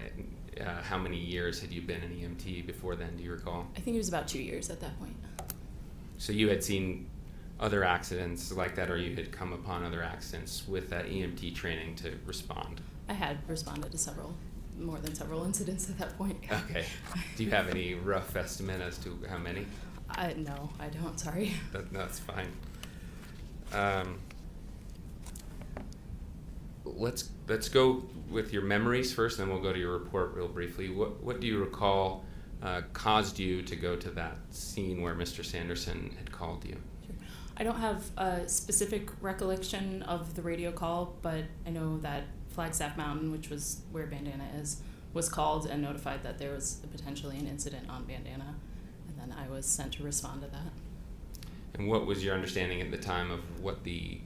How many years had you been an EMT before then, do you recall? I think it was about 2 years at that point. So you had seen other accidents like that, or you had come upon other accidents with that EMT training to respond? I had responded to more than several incidents at that point. Okay. Do you have any rough estimate as to how many? No, I don't, sorry. That's fine. Let's go with your memories first, then we'll go to your report real briefly. What do you recall caused you to go to that scene where Mr. Sanderson had called you? Sure. I don't have a specific recollection of the radio call, but I know that Flagstaff Mountain, which was where Bandana is, was called and notified that there was potentially an incident on Bandana, and then I was sent to respond to that. And what was your understanding at the time of what the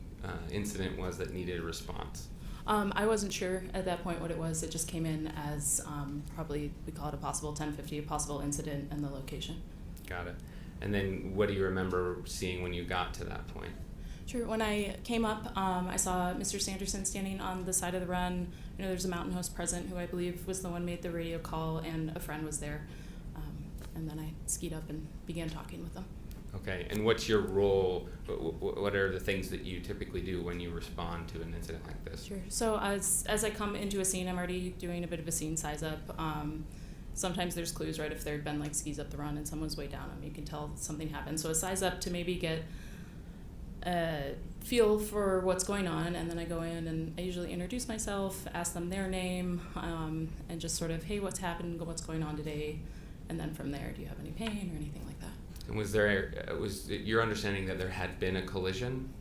incident was that needed a response? I wasn't sure at that point what it was. It just came in as probably, we call it a possible 1050, a possible incident, and the location. Got it. And then what do you remember seeing when you got to that point? Sure. When I came up, I saw Mr. Sanderson standing on the side of the run. You know, there's a mountain host present who I believe was the one made the radio call, and a friend was there. And then I skied up and began talking with them. Okay. And what's your role? What are the things that you typically do when you respond to an incident like this? Sure. So as I come into a scene, I'm already doing a bit of a scene size up. Sometimes there's clues, right? If there'd been like skis up the run and someone's way down them, you can tell something happened. So a size up to maybe get a feel for what's going on, and then I go in and I usually introduce myself, ask them their name, and just sort of, hey, what's happened, what's going on today, and then from there, do you have any pain or anything like that? And was it your understanding that there had been a collision?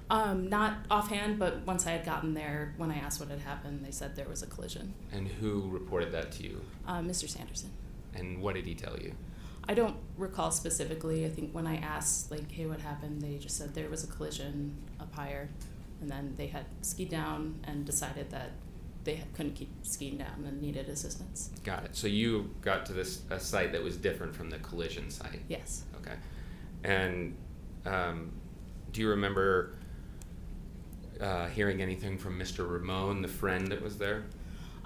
Not offhand, but once I had gotten there, when I asked what had happened, they said there was a collision. And who reported that to you? Mr. Sanderson. And what did he tell you? I don't recall specifically. I think when I asked, like, hey, what happened, they just said there was a collision up higher, and then they had skied down and decided that they couldn't keep skiing down and needed assistance. Got it. So you got to a site that was different from the collision site? Yes. Okay. And do you remember hearing anything from Mr. Ramon, the friend that was there?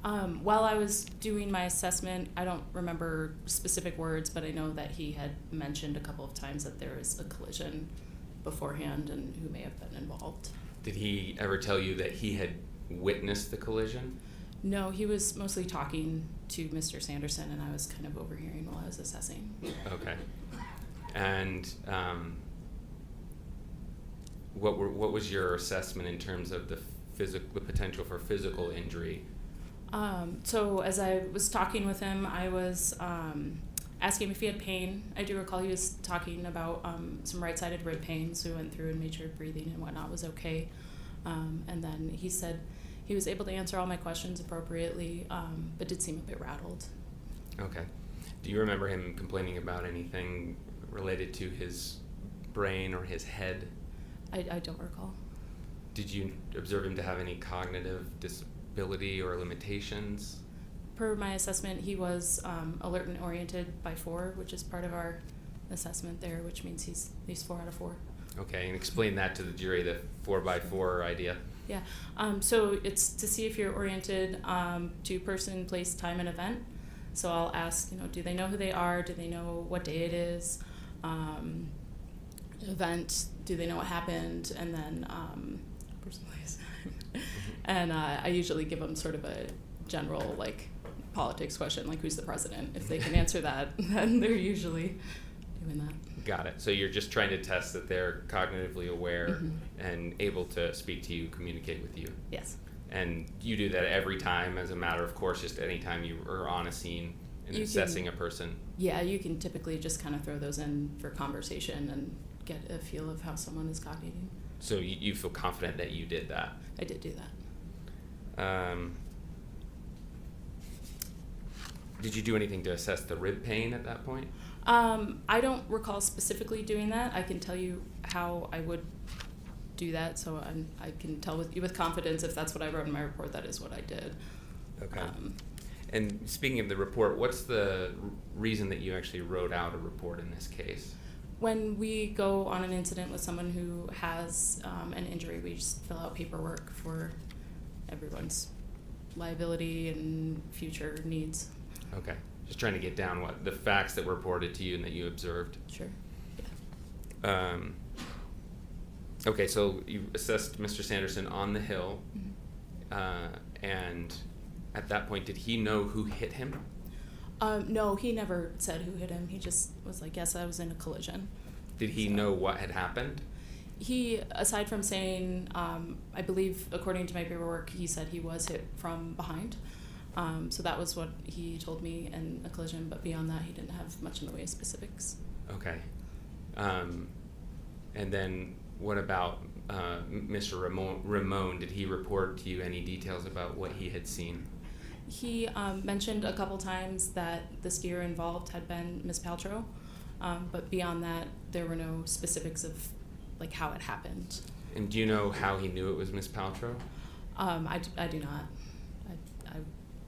While I was doing my assessment, I don't remember specific words, but I know that he had mentioned a couple of times that there was a collision beforehand and who may have been involved. Did he ever tell you that he had witnessed the collision? No, he was mostly talking to Mr. Sanderson, and I was kind of overhearing while I was assessing. Okay. And what was your assessment in terms of the potential for physical injury? So as I was talking with him, I was asking him if he had pain. I do recall he was talking about some right-sided rib pain, so we went through and made sure breathing and whatnot was okay. And then he said he was able to answer all my questions appropriately, but did seem a bit rattled. Okay. Do you remember him complaining about anything related to his brain or his head? I don't recall. Did you observe him to have any cognitive disability or limitations? Per my assessment, he was alert and oriented by 4, which is part of our assessment there, which means he's 4 out of 4. Okay, and explain that to the jury, the 4x4 idea. Yeah, so it's to see if you're oriented to person, place, time, and event. So I'll ask, do they know who they are? Do they know what day it is? Event, do they know what happened? And then person, place, time. And I usually give them sort of a general, politics question, like who's the president? If they can answer that, then they're usually doing that. Got it. So you're just trying to test that they're cognitively aware Mm-hmm. and able to speak to you, communicate with you. Yes. And you do that every time as a matter of course, just any time you are on a scene and assessing a person? Yeah, you can typically just kind of throw those in for conversation and get a feel of how someone is cogniting. So you feel confident that you did that? I did do that. Did you do anything to assess the rib pain at that point? I don't recall specifically doing that. I can tell you how I would do that, so I can tell with confidence if that's what I wrote in my report, that is what I did. Okay. And speaking of the report, what's the reason that you actually wrote out a report in this case? When we go on an incident with someone who has an injury, we just fill out paperwork for everyone's liability and future needs. Okay. Just trying to get down what the facts that were reported to you and that you observed. Sure. Yeah. Okay, so you assessed Mr. Sanderson on the hill, Mm-hmm. and at that point, did he know who hit him? No, he never said who hit him. He just was like, yes, I was in a collision. Did he know what had happened? He, aside from saying, I believe, according to my paperwork, he said he was hit from behind. So that was what he told me in a collision, but beyond that, he didn't have much in the way of specifics. Okay. And then what about Mr. Ramon? Did he report to you any details about what he had seen? He mentioned a couple times that the skier involved had been Ms. Paltrow, but beyond that, there were no specifics of like how it happened. And do you know how he knew it was Ms. Paltrow? I do not. I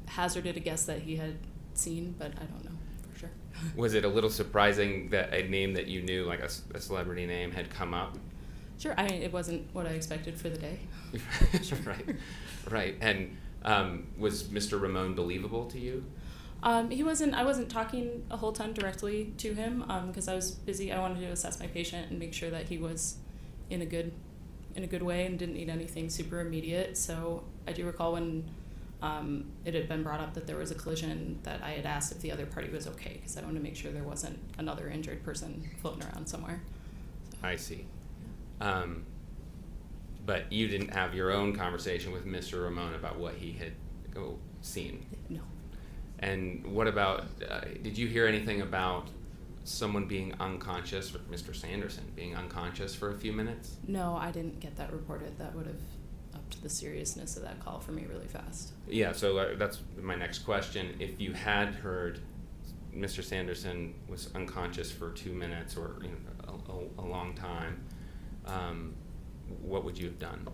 hazarded a guess that he had seen, but I don't know for sure. Was it a little surprising that a name that you knew, like a celebrity name, had come up? Sure. I mean, it wasn't what I expected for the day. Right. And was Mr. Ramon believable to you? He wasn't. I wasn't talking a whole ton directly to him because I was busy. I wanted to assess my patient and make sure that he was in a good way and didn't need anything super immediate. So I do recall when it had been brought up that there was a collision that I had asked if the other party was okay because I wanted to make sure there wasn't another injured person floating around somewhere. So. I see. But you didn't have your own conversation with Mr. Ramon about what he had seen? No. And what about, did you hear anything about someone being unconscious, or Mr. Sanderson being unconscious for a few minutes? No, I didn't get that reported. That would have upped the seriousness of that call for me really fast. Yeah, so that's my next question. If you had heard Mr. Sanderson was unconscious for 2 minutes or a long time, what would you have done?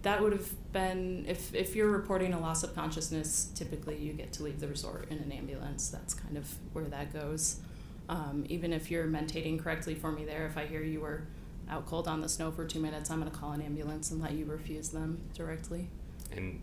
That would have been, if you're reporting a loss of consciousness, typically you get to leave the resort in an ambulance. That's kind of where that goes. Even if you're mentating correctly for me there, if I hear you were out cold on the snow for 2 minutes, I'm going to call an ambulance and let you refuse them directly. And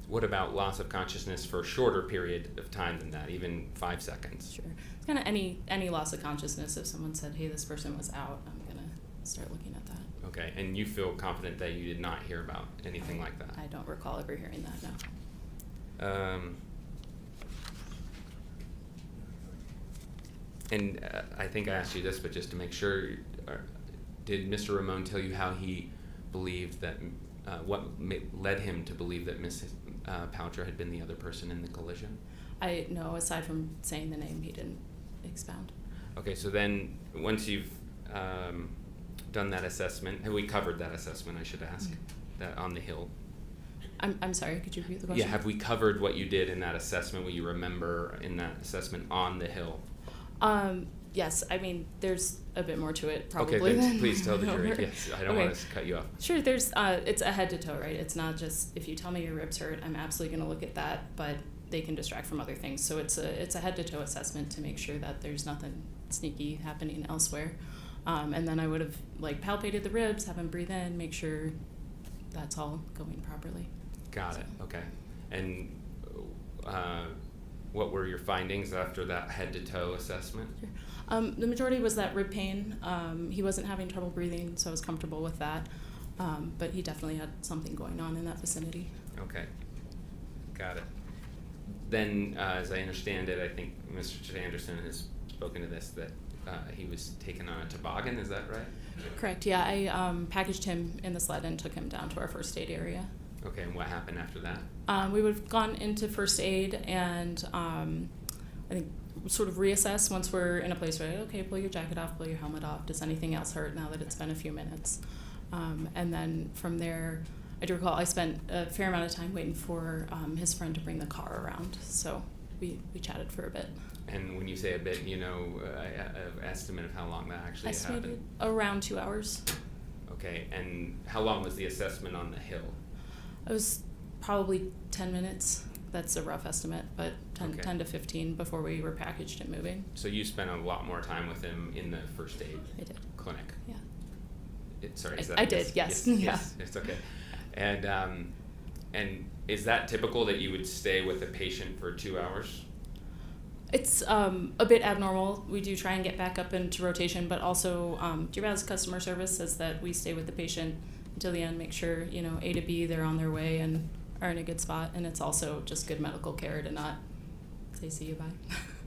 what about loss of consciousness for a shorter period of time than that, even 5 seconds? Sure. It's kind of any loss of consciousness. If someone said, hey, this person was out, I'm going to start looking at that. Okay, and you feel confident that you did not hear about anything like that? I don't recall ever hearing that, no. And I think I asked you this, but just to make sure, did Mr. Ramon tell you how he believed that, led him to believe that Ms. Paltrow had been the other person in the collision? No, aside from saying the name, he didn't expound. Okay, so then once you've done that assessment, have we covered that assessment, I should ask, that on the Hill? I'm sorry, could you repeat the question? Yeah, have we covered what you did in that assessment, what you remember in that assessment on the Hill? Yes, I mean, there's a bit more to it, probably. Okay, then please tell the jury. Yes, I don't want to cut you off. Sure, there's, it's a head to toe, right? It's not just, if you tell me your ribs hurt, I'm absolutely going to look at that, but they can distract from other things. So it's a head to toe assessment to make sure that there's nothing sneaky happening elsewhere. And then I would have palpated the ribs, have him breathe in, make sure that's all going properly. Got it. Okay. And what were your findings after that head-to-toe assessment? Sure. The majority was that rib pain. He wasn't having trouble breathing, so I was comfortable with that. But he definitely had something going on in that vicinity. Okay. Got it. Then, as I understand it, I think Mr. Sanderson has spoken to this, that he was taken on a toboggan. Is that right? Correct. Yeah, I packaged him in the sled and took him down to our first aid area. Okay, and what happened after that? We would have gone into first aid and I think sort of reassess once we're in a place where, okay, pull your jacket off, pull your helmet off. Does anything else hurt now that it's been a few minutes? And then from there, I do recall I spent a fair amount of time waiting for his friend to bring the car around. So we chatted for a bit. And when you say a bit, an estimate of how long that actually happened? Around 2 hours. Okay, and how long was the assessment on the Hill? It was probably 10 minutes. That's a rough estimate, but 10 to 15 before we were packaged and moving. So you spent a lot more time with him in the first aid clinic? Yeah. Sorry, is that? I did, yes. Yes, it's okay. And is that typical that you would stay with a patient for 2 hours? It's a bit abnormal. We do try and get back up into rotation, but also Deer Valley's customer service says that we stay with the patient until the end, make sure, A to B, they're on their way and are in a good spot. And it's also just good medical care to not say, see you, bye.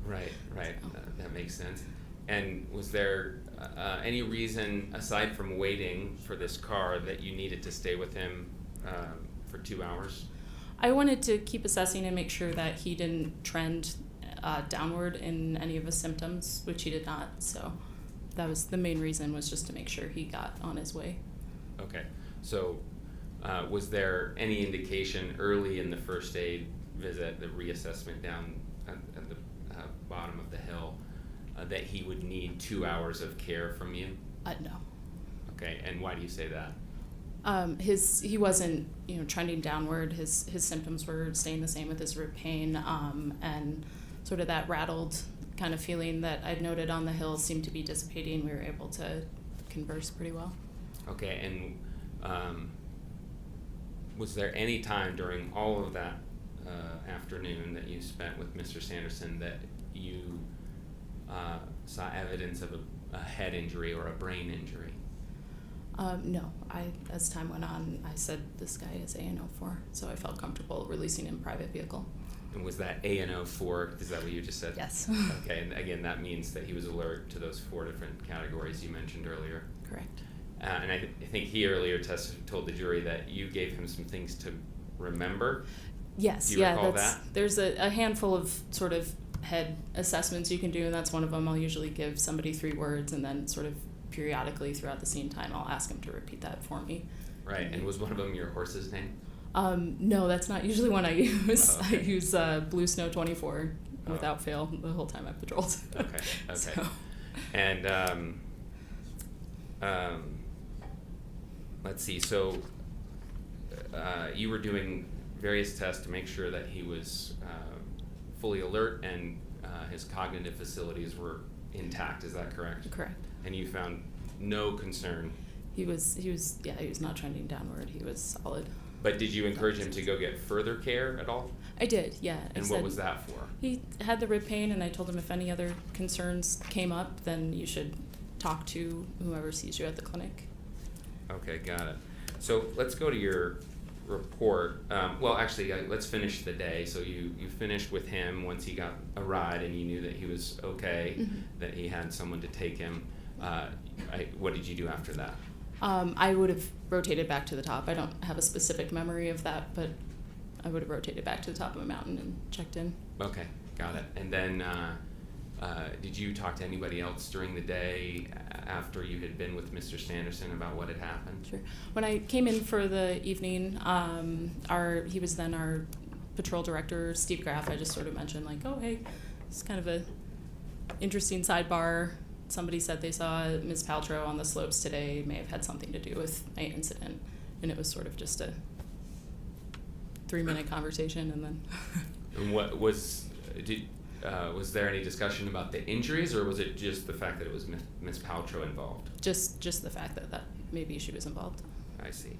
Right. That makes sense. And was there any reason, aside from waiting for this car, that you needed to stay with him for 2 hours? I wanted to keep assessing and make sure that he didn't trend downward in any of his symptoms, which he did not. So that was the main reason, was just to make sure he got on his way. Okay, so was there any indication early in the first aid visit, the reassessment down at the bottom of the hill, that he would need 2 hours of care from you? No. Okay, and why do you say that? He wasn't, trending downward. His symptoms were staying the same with his rib pain, and sort of that rattled kind of feeling that I'd noted on the hill seemed to be dissipating. We were able to converse pretty well. Okay, and was there any time during all of that afternoon that you spent with Mr. Sanderson that you saw evidence of a head injury or a brain injury? No, as time went on, I said this guy is ANO4, so I felt comfortable releasing him private vehicle. And was that ANO4, is that what you just said? Yes. Okay, and again, that means that he was alert to those 4 different categories you mentioned earlier. Correct. And I think he earlier told the jury that you gave him some things to remember. Yes, Do you recall that? There's a handful of sort of head assessments you can do, and that's one of them. I'll usually give somebody 3 words, and then sort of periodically throughout the scene time, I'll ask him to repeat that for me. Right, and was one of them your horse's name? No, that's not usually one I use. Oh, okay. I use Blue Snow 24 without fail the whole time I've patrolled. Okay. So. And let's see, so you were doing various tests to make sure that he was fully alert and his cognitive facilities were intact, is that correct? Correct. And you found no concern? He was not trending downward. He was solid. But did you encourage him to go get further care at all? I did, yeah. And what was that for? He had the rib pain, and I told him if any other concerns came up, then you should talk to whoever sees you at the clinic. Okay, got it. So let's go to your report. Well, actually, let's finish the day. So you finished with him once he got a ride and you knew that he was okay, that he had someone to take him. What did you do after that? I would have rotated back to the top. I don't have a specific memory of that, but I would have rotated back to the top of a mountain and checked in. Okay, got it. And then did you talk to anybody else during the day after you had been with Mr. Sanderson about what had happened? Sure. When I came in for the evening, he was then our patrol director, Steve Graff. I just sort of mentioned like, oh, hey, it's kind of a interesting sidebar. Somebody said they saw Ms. Paltrow on the slopes today, may have had something to do with my incident. And it was sort of just a 3-minute conversation, and then. And what was there any discussion about the injuries, or was it just the fact that it was Ms. Paltrow involved? Just the fact that maybe she was involved. I see.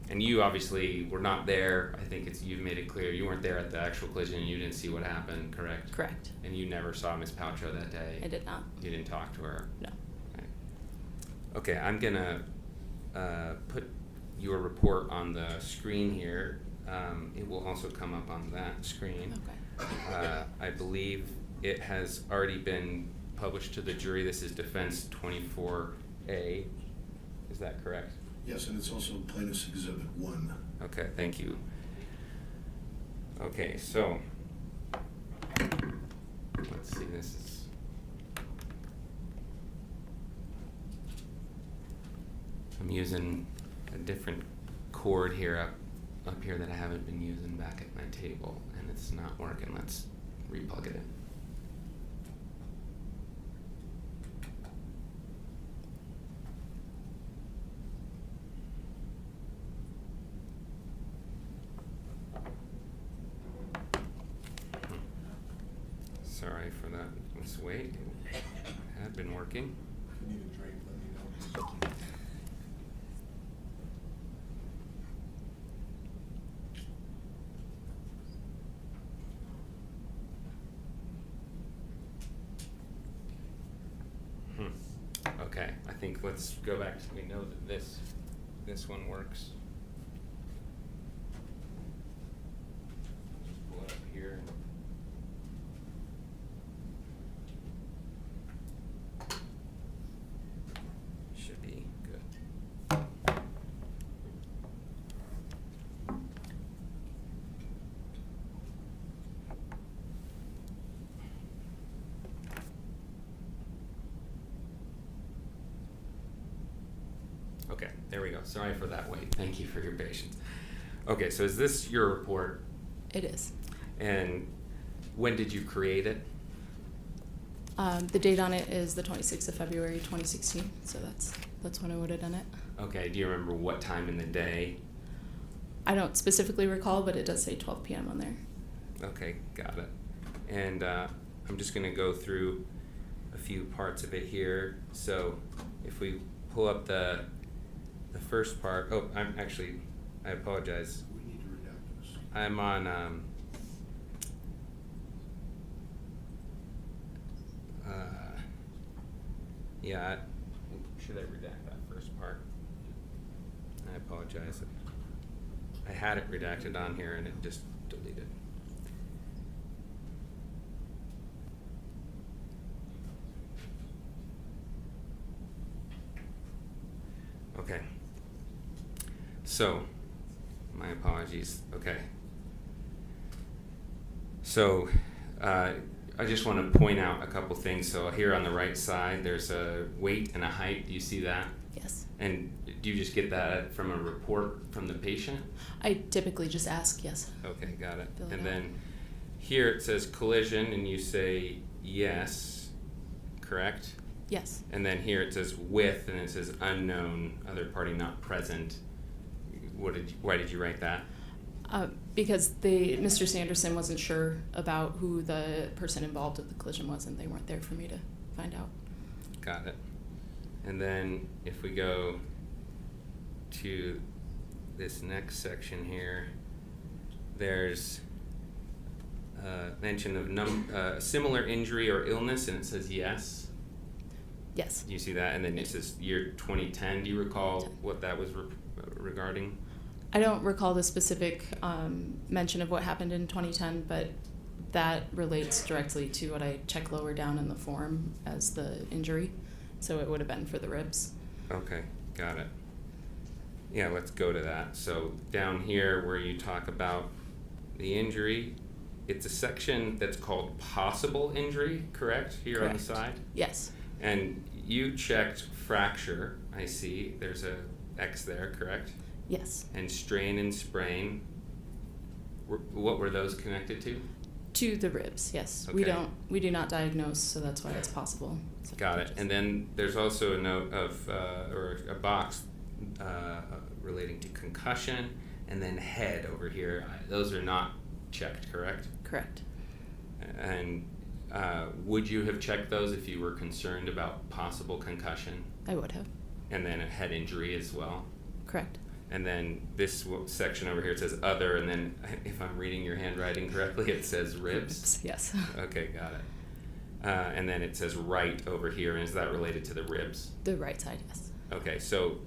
And you obviously were not there. I think you've made it clear you weren't there at the actual collision and you didn't see what happened, correct? Correct. And you never saw Ms. Paltrow that day? I did not. You didn't talk to her? No. Okay, I'm gonna put your report on the screen here. It will also come up on that screen. Okay. I believe it has already been published to the jury. This is Defense 24A. Is that correct? Yes, and it's also Plaintiff's Exhibit 1. Okay, thank you. Okay, so let's see, this is I'm using a different cord here up here that I haven't been using back at my table, and it's not working. Let's replug it in. Sorry for that. Let's wait. It had been working. If you need a drink, let me know. Okay, I think let's go back to, we know that this one works. Just pull it up here. Should be good. There we go. Sorry for that wait. Thank you for your patience. Okay, so is this your report? It is. And when did you create it? The date on it is the 26th of February 2016, so that's when I would have done it. Okay, do you remember what time in the day? I don't specifically recall, but it does say 12 p.m. on there. Okay, got it. And I'm just going to go through a few parts of it here. So if we pull up the first part, oh, I apologize. We need to redact this. I'm on yeah, should I redact that first part? I apologize. I had it redacted on here and it just deleted. Okay. So, my apologies. Okay. So, I just want to point out a couple things. So here on the right side, there's a weight and a height. Do you see that? Yes. And do you just get that from a report from the patient? I typically just ask, yes. Okay, got it. Fill it And out. then here it says collision, and you say yes, correct? Yes. And then here it says with, and it says unknown, other party not present. Why did you write that? Because Mr. Sanderson wasn't sure about who the person involved with the collision was, and they weren't there for me to find out. Got it. And then if we go to this next section here, there's mention of similar injury or illness, and it says yes. Yes. You see that? And then it says year 2010. Do you recall what that was regarding? I don't recall the specific mention of what happened in 2010, but that relates directly to what I check lower down in the form as the injury. So it would have been for the ribs. Okay, got it. Yeah, let's go to that. So down here where you talk about the injury, it's a section that's called possible injury, correct? Here on the side? Yes. And you checked fracture, I see. There's a X there, correct? Yes. And strain and sprain, what were those connected to? To the ribs, yes. Okay. We do not diagnose, so that's why it's possible. So Got it. And then there's also a note of, or a box relating to concussion, and then head over here. Those are not checked, correct? Correct. And would you have checked those if you were concerned about possible concussion? I would have. And then a head injury as well? Correct. And then this section over here, it says other, and then if I'm reading your handwriting correctly, it says ribs? Yes. Okay, got it. And then it says right over here, and is that related to the ribs? The right side, yes. Okay, so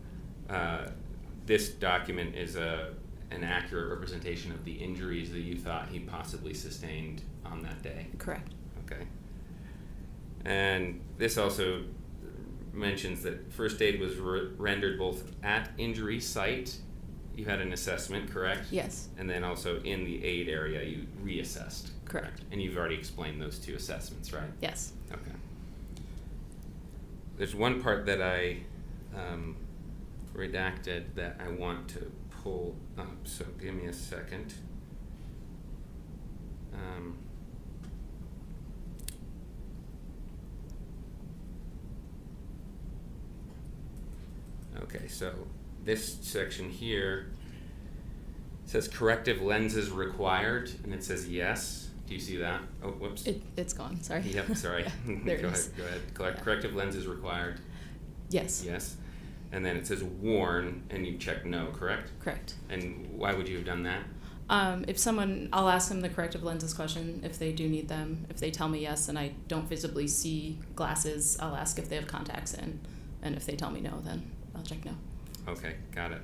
this document is an accurate representation of the injuries that you thought he possibly sustained on that day? Correct. Okay. And this also mentions that first aid was rendered both at injury site, you had an assessment, correct? Yes. And then also in the aid area, you reassessed. Correct. And you've already explained those two assessments, right? Yes. Okay. There's one part that I redacted that I want to pull up, so give me a second. Okay, so this section here says corrective lenses required, and it says yes. Do you see that? Oh, whoops. It's gone, sorry. Yep, sorry. Yeah, there Go it is. ahead. Corrective lenses required. Yes. Yes. And then it says worn, and you check no, correct? Correct. And why would you have done that? I'll ask them the corrective lenses question if they do need them. If they tell me yes and I don't visibly see glasses, I'll ask if they have contacts in. And if they tell me no, then I'll check no. Okay, got it.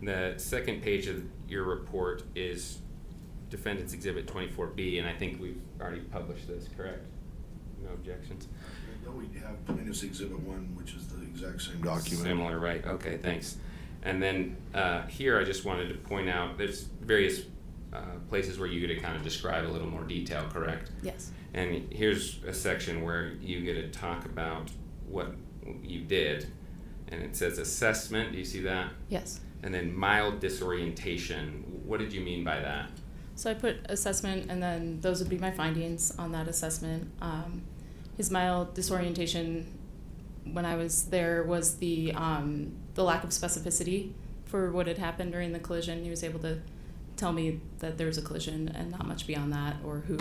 The second page of your report is Defendant's Exhibit 24B, and I think we've already published this, correct? No objections? No, we have Plaintiff's Exhibit 1, which is the exact same document. Similar, right? Okay, thanks. And then here I just wanted to point out there's various places where you get to kind of describe a little more detail, correct? Yes. And here's a section where you get to talk about what you did. And it says assessment, do you see that? Yes. And then mild disorientation. What did you mean by that? So I put assessment, and then those would be my findings on that assessment. His mild disorientation when I was there was the lack of specificity for what had happened during the collision. He was able to tell me that there was a collision and not much beyond that, or who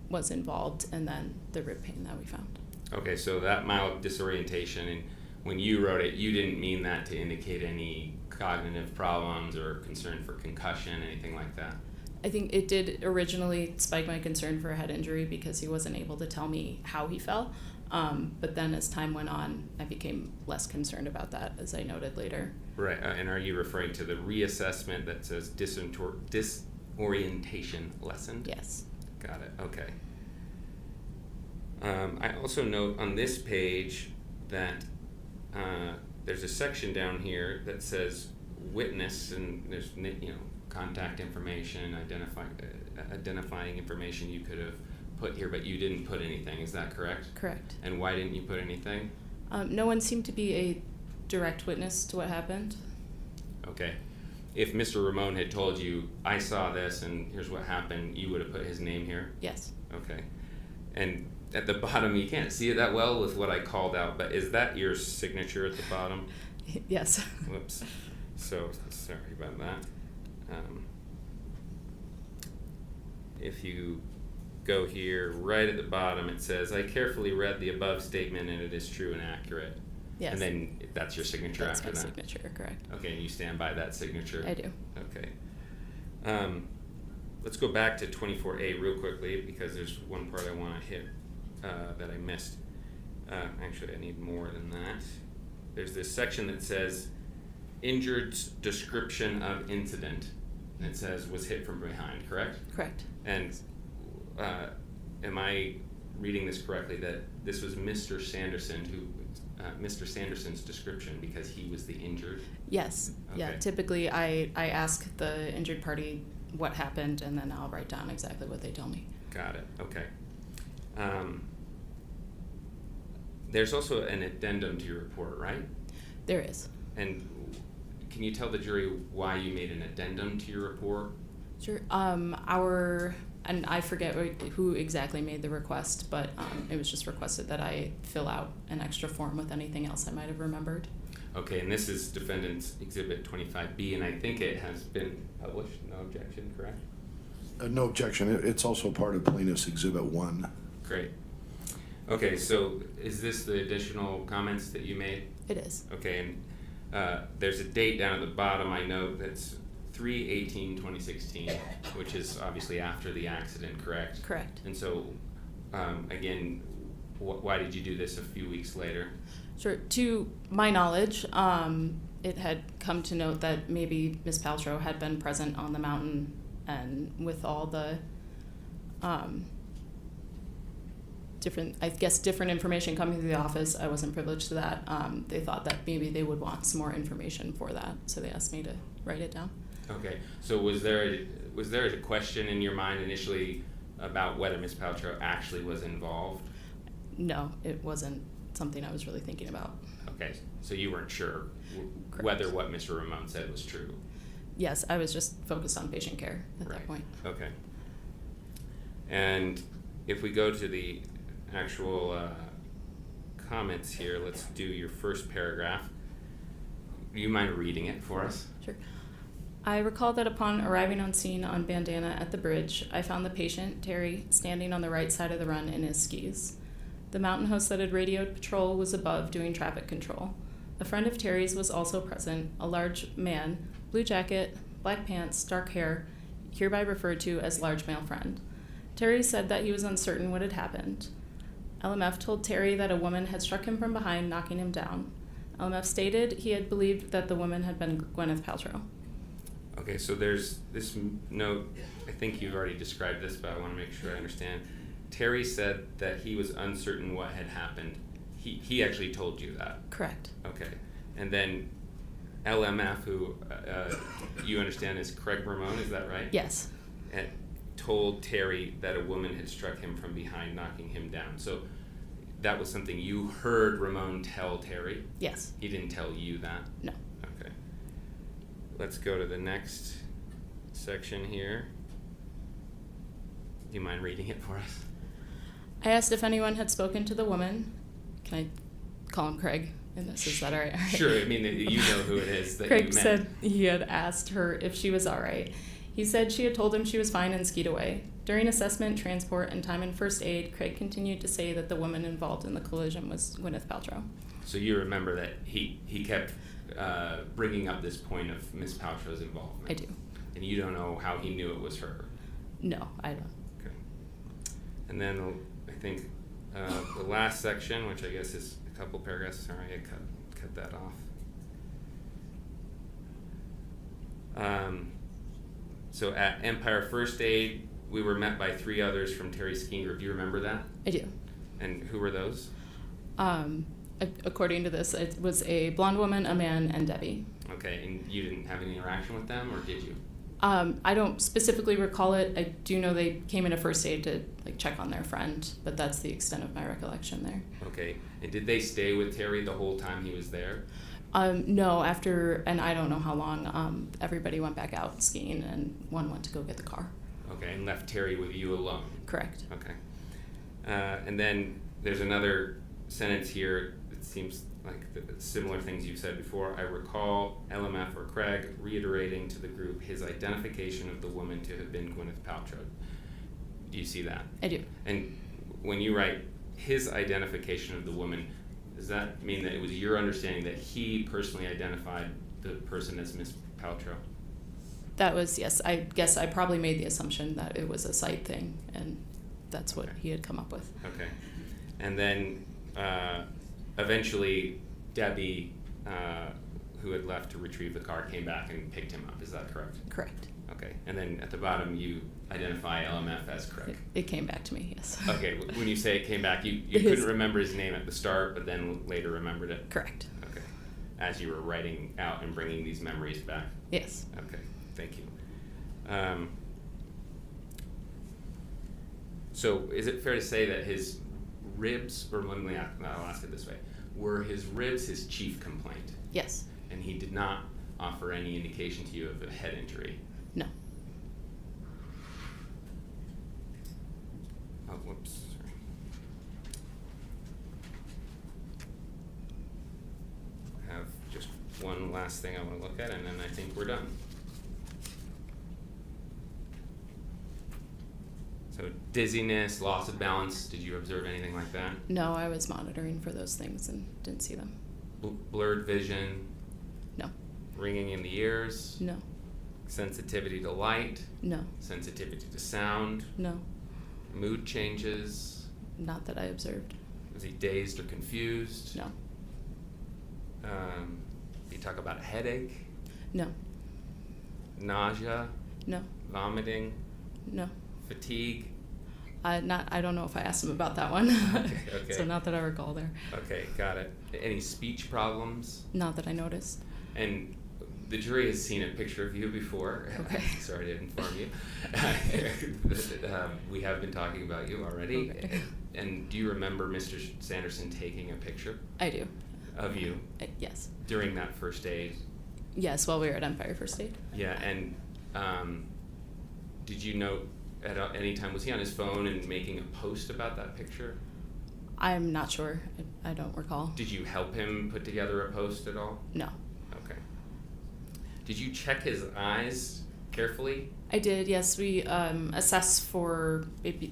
was involved, and then the rib pain that we found. Okay, so that mild disorientation, and when you wrote it, you didn't mean that to indicate any cognitive problems or concern for concussion, anything like that? I think it did originally spike my concern for a head injury because he wasn't able to tell me how he fell. But then as time went on, I became less concerned about that, as I noted later. Right, and are you referring to the reassessment that says disorientation lessened? Yes. Got it, okay. I also note on this page that there's a section down here that says witness, and there's contact information, identifying information you could have put here, but you didn't put anything. Is that correct? Correct. And why didn't you put anything? No one seemed to be a direct witness to what happened. Okay. If Mr. Ramon had told you, I saw this and here's what happened, you would have put his name here? Yes. Okay. And at the bottom, you can't see it that well with what I called out, but is that your signature at the bottom? Yes. Whoops. So sorry about that. If you go here, right at the bottom, it says, I carefully read the above statement and it is true and accurate. Yes. And then that's your signature That's after my that? signature, correct. Okay, and you stand by that signature? I do. Okay. Let's go back to 24A real quickly because there's one part I want to hit that I missed. Actually, I need more than that. There's this section that says injured's description of incident. And it says was hit from behind, correct? Correct. And am I reading this correctly that this was Mr. Sanderson Mr. Sanderson's description because he was the injured? Yes. Okay. Yeah. Typically, I ask the injured party what happened, and then I'll write down exactly what they tell me. Got it. Okay. There's also an addendum to your report, right? There is. And can you tell the jury why you made an addendum to your report? Sure. And I forget who exactly made the request, but it was just requested that I fill out an extra form with anything else I might have remembered. Okay, and this is Defendant's Exhibit 25B, and I think it has been published. No objection, correct? No objection. It's also part of Plaintiff's Exhibit 1. Great. Okay, so is this the additional comments that you made? It is. Okay, and there's a date down at the bottom I note that's 3/18/2016, which is obviously after the accident, correct? Correct. And so, again, why did you do this a few weeks later? Sure. To my knowledge, it had come to note that maybe Ms. Paltrow had been present on the mountain, and with all the different information coming through the office, I wasn't privileged to that. They thought that maybe they would want some more information for that, so they asked me to write it down. Okay, so was there a question in your mind initially about whether Ms. Paltrow actually was involved? No, it wasn't something I was really thinking about. Okay, so you weren't sure Correct. whether what Mr. Ramon said was true? Yes, I was just focused on patient care at that point. Okay. And if we go to the actual comments here, let's do your first paragraph. Do you mind reading it for us? Sure. I recall that upon arriving on scene on Bandana at the bridge, I found the patient, Terry, standing on the right side of the run in his skis. The mountain host that had radioed patrol was above doing traffic control. A friend of Terry's was also present, a large man, blue jacket, black pants, dark hair, hereby referred to as large male friend. Terry said that he was uncertain what had happened. LMF told Terry that a woman had struck him from behind, knocking him down. LMF stated he had believed that the woman had been Gwyneth Paltrow. Okay, so there's this note, I think you've already described this, but I want to make sure I understand. Terry said that he was uncertain what had happened. He actually told you that? Correct. Okay. And then LMF, who you understand is Craig Ramon, is that right? Yes. And told Terry that a woman had struck him from behind, knocking him down. So that was something you heard Ramon tell Terry? Yes. He didn't tell you that? No. Okay. Let's go to the next section here. Do you mind reading it for us? I asked if anyone had spoken to the woman. Can I call him Craig in this? Is that all right? Sure, I mean, you know who it is that Craig you met. said he had asked her if she was all right. He said she had told him she was fine and skied away. During assessment, transport, and time in first aid, Craig continued to say that the woman involved in the collision was Gwyneth Paltrow. So you remember that he kept bringing up this point of Miss Paltrow's involvement? I do. And you don't know how he knew it was her? No, I don't. Okay. And then I think the last section, which I guess is a couple paragraphs, sorry, I cut that off. So at Empire First Aid, we were met by 3 others from Terry's skiing group. Do you remember that? I do. And who were those? According to this, it was a blonde woman, a man, and Debbie. Okay, and you didn't have any interaction with them, or did you? I don't specifically recall it. I do know they came into first aid to check on their friend, but that's the extent of my recollection there. Okay, and did they stay with Terry the whole time he was there? No, after, and I don't know how long, everybody went back out skiing and one went to go get the car. Okay, and left Terry with you alone? Correct. Okay. And then there's another sentence here that seems like the similar things you've said before. I recall LMF or Craig reiterating to the group his identification of the woman to have been Gwyneth Paltrow. Do you see that? I do. And when you write his identification of the woman, does that mean that it was your understanding that he personally identified the person as Miss Paltrow? That was, yes. I guess I probably made the assumption that it was a sight thing, and that's what he had come up with. Okay. And then eventually Debbie, who had left to retrieve the car, came back and picked him up. Is that correct? Correct. Okay. And then at the bottom, you identify LMF as Craig. It came back to me, yes. Okay. When you say it came back, you couldn't remember his name at the start, but then later remembered it? Correct. Okay. As you were writing out and bringing these memories back? Yes. Okay. Thank you. So is it fair to say that his ribs, or I'll ask it this way, were his ribs his chief complaint? Yes. And he did not offer any indication to you of a head injury? No. Oh, whoops, sorry. I have just one last thing I want to look at, and then I think we're done. So dizziness, loss of balance, did you observe anything like that? No, I was monitoring for those things and didn't see them. Blurred vision? No. Ringing in the ears? No. Sensitivity to light? No. Sensitivity to sound? No. Mood changes? Not that I observed. Was he dazed or confused? No. Did you talk about a headache? No. Nausea? No. Vomiting? No. Fatigue? I don't know if I asked him about that one. Okay. So not that I recall there. Okay, got it. Any speech problems? Not that I noticed. And the jury has seen a picture of you before. Okay. Sorry to inform you. We have been talking about you already. Okay. And do you remember Mr. Sanderson taking a picture? I do. Of you? Yes. During that first aid? Yes, while we were at Empire First Aid. Yeah, and did you note at any time, was he on his phone and making a post about that picture? I'm not sure. I don't recall. Did you help him put together a post at all? No. Okay. Did you check his eyes carefully? I did, yes. We assess for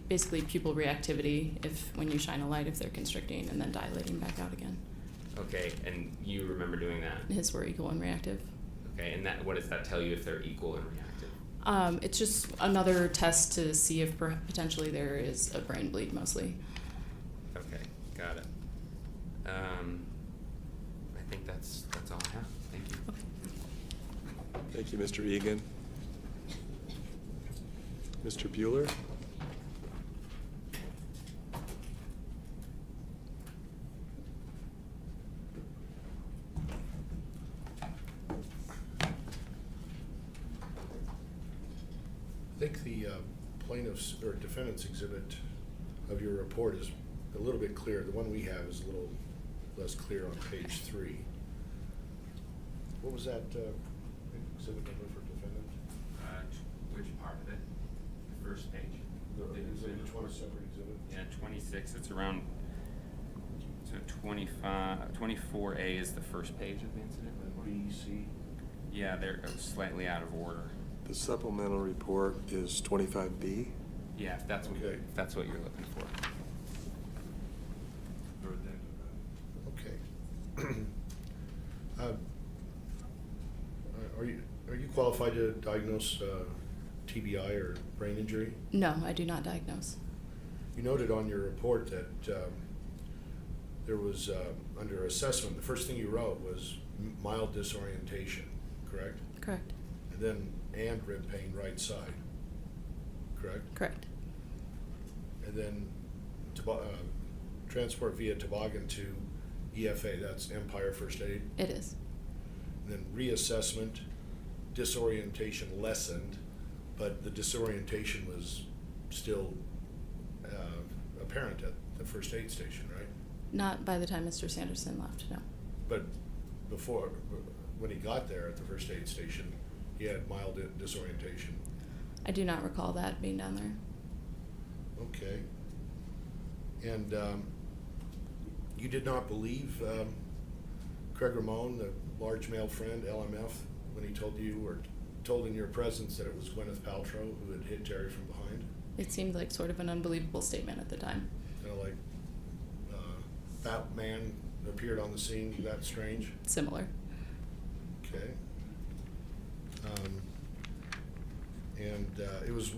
basically pupil reactivity when you shine a light, if they're constricting and then dilating back out again. Okay, and you remember doing that? His were equal and reactive. Okay, and what does that tell you if they're equal and reactive? It's just another test to see if potentially there is a brain bleed, mostly. Okay, got it. I think that's all I have. Thank you. Okay. Thank you, Mr. Egan. Mr. Bueller? I think the plaintiff's or defendant's exhibit of your report is a little bit clear. The one we have is a little less clear on page 3. What was that exhibit number for defendant? Which part of it? The first page. Each one a separate exhibit? Yeah, 26. It's around. So 24A is the first page of the incident. And B, C? Yeah, they're slightly out of order. The supplemental report is 25B. Yeah, if that's what Okay. if that's what you're looking for. Okay. Are you qualified to diagnose TBI or brain injury? No, I do not diagnose. You noted on your report that there was, under assessment, the first thing you wrote was mild disorientation, correct? Correct. And then rib pain right side, correct? Correct. And then transport via toboggan to EFA, that's Empire First Aid. It is. And then reassessment, disorientation lessened, but the disorientation was still apparent at the first aid station, right? Not by the time Mr. Sanderson left, no. But before, when he got there at the first aid station, he had mild disorientation. I do not recall that being down there. Okay. And you did not believe Craig Ramon, the large male friend, LMF, when he told you or told in your presence that it was Gwyneth Paltrow who had hit Terry from behind? It seemed like sort of an unbelievable statement at the time. Kind of like Batman appeared on the scene, that strange? Similar. Okay. It was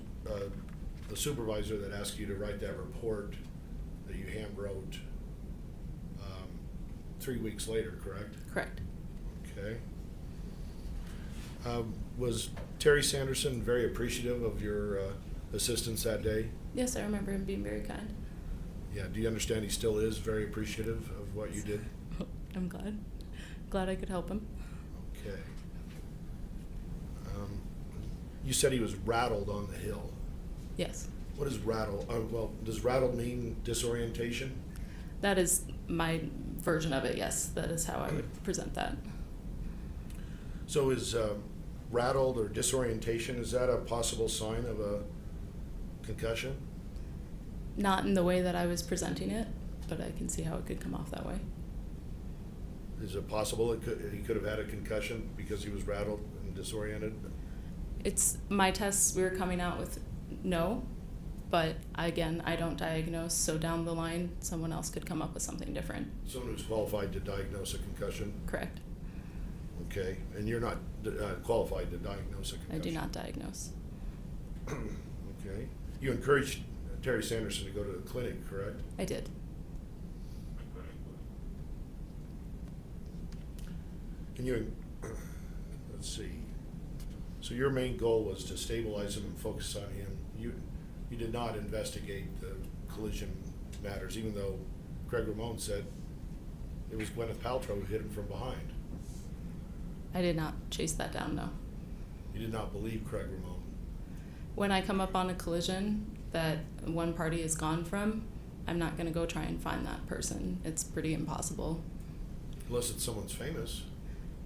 the supervisor that asked you to write that report that you hand wrote 3 weeks later, correct? Correct. Okay. Was Terry Sanderson very appreciative of your assistance that day? Yes, I remember him being very kind. Yeah, do you understand he still is very appreciative of what you did? I'm glad. Glad I could help him. Okay. You said he was rattled on the hill. Yes. What is rattle? Well, does rattled mean disorientation? That is my version of it, yes. That is how I would present that. So is rattled or disorientation, is that a possible sign of a concussion? Not in the way that I was presenting it, but I can see how it could come off that way. Is it possible he could have had a concussion because he was rattled and disoriented? It's my tests, we were coming out with no, but again, I don't diagnose, so down the line, someone else could come up with something different. Someone who's qualified to diagnose a concussion? Correct. Okay, and you're not qualified to diagnose a concussion? I do not diagnose. Okay. You encouraged Terry Sanderson to go to the clinic, correct? I did. Can you, let's see. So your main goal was to stabilize him and focus on him. You did not investigate the collision matters, even though Craig Ramon said it was Gwyneth Paltrow who hit him from behind. I did not chase that down, no. You did not believe Craig Ramon. When I come up on a collision that one party is gone from, I'm not going to go try and find that person. It's pretty impossible. Unless it's someone's famous.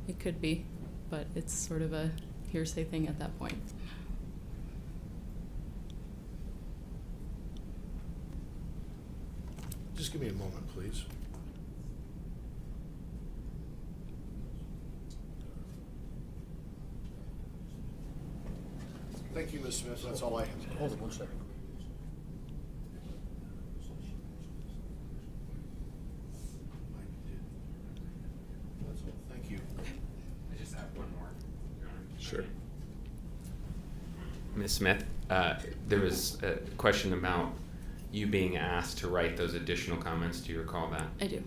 It could be, but it's sort of a hearsay thing at that point. Just give me a moment, please. Thank you, Ms. Smith. That's all I have. Hold on one second. That's all. Thank you. I just have one more. Your Honor. Sure. Ms. Smith, there was a question about you being asked to write those additional comments. Do you recall that? I do.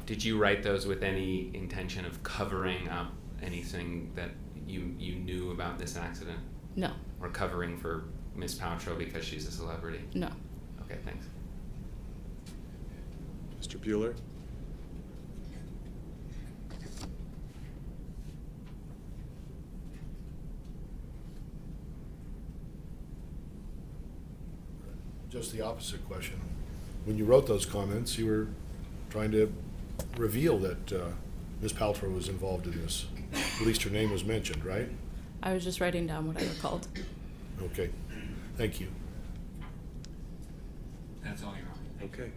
Did you write those with any intention of covering up anything that you knew about this accident? No. Or covering for Ms. Paltrow because she's a celebrity? No. Okay, thanks. Mr. Bueller? Just the opposite question. When you wrote those comments, you were trying to reveal that Ms. Paltrow was involved in this. At least her name was mentioned, right? I was just writing down what I recalled. Okay, thank you. That's all, Your Honor. Okay.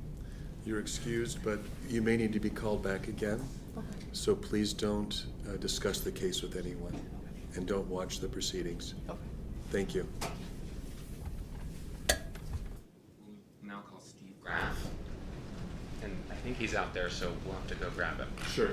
You're excused, but you may need to be called back again. Okay. So please don't discuss the case with anyone, and don't watch the proceedings. Okay. Thank you. We'll now call Steve Graff. And I think he's out there, so we'll have to go grab him. Sure.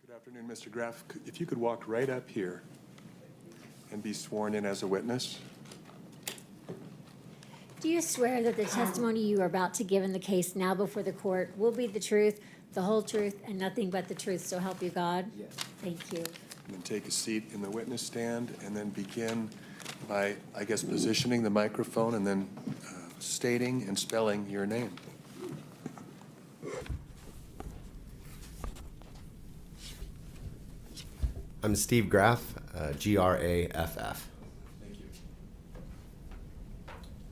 Good afternoon, Mr. Graff. If you could walk right up here and be sworn in as a witness. Do you swear that the testimony you are about to give in the case now before the court will be the truth, the whole truth, and nothing but the truth, so help you God? Yes. Thank you. And then take a seat in the witness stand, and then begin by, I guess, positioning the microphone and then stating and spelling your name. I'm Steve Graff, Graff. Thank you.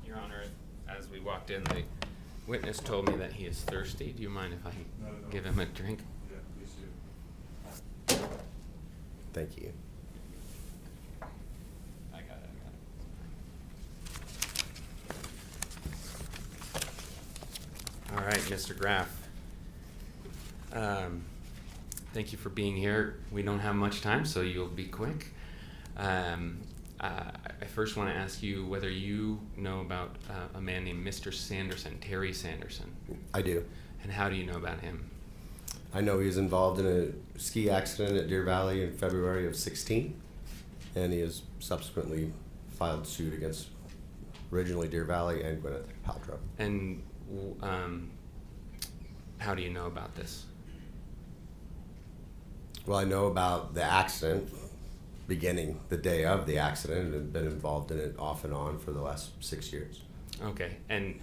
Your Honor, as we walked in, the witness told me that he is thirsty. Do you mind if I give him a drink? Yeah, please do. Thank you. I got it. All right, Mr. Graff. Thank you for being here. We don't have much time, so you'll be quick. I first want to ask you whether you know about a man named Mr. Sanderson, Terry Sanderson. I do. And how do you know about him? I know he was involved in a ski accident at Deer Valley in February of 16, and he has subsequently filed suit against originally Deer Valley and Gwyneth Paltrow. And how do you know about this? Well, I know about the accident beginning the day of the accident and have been involved in it off and on for the last 6 years. Okay, and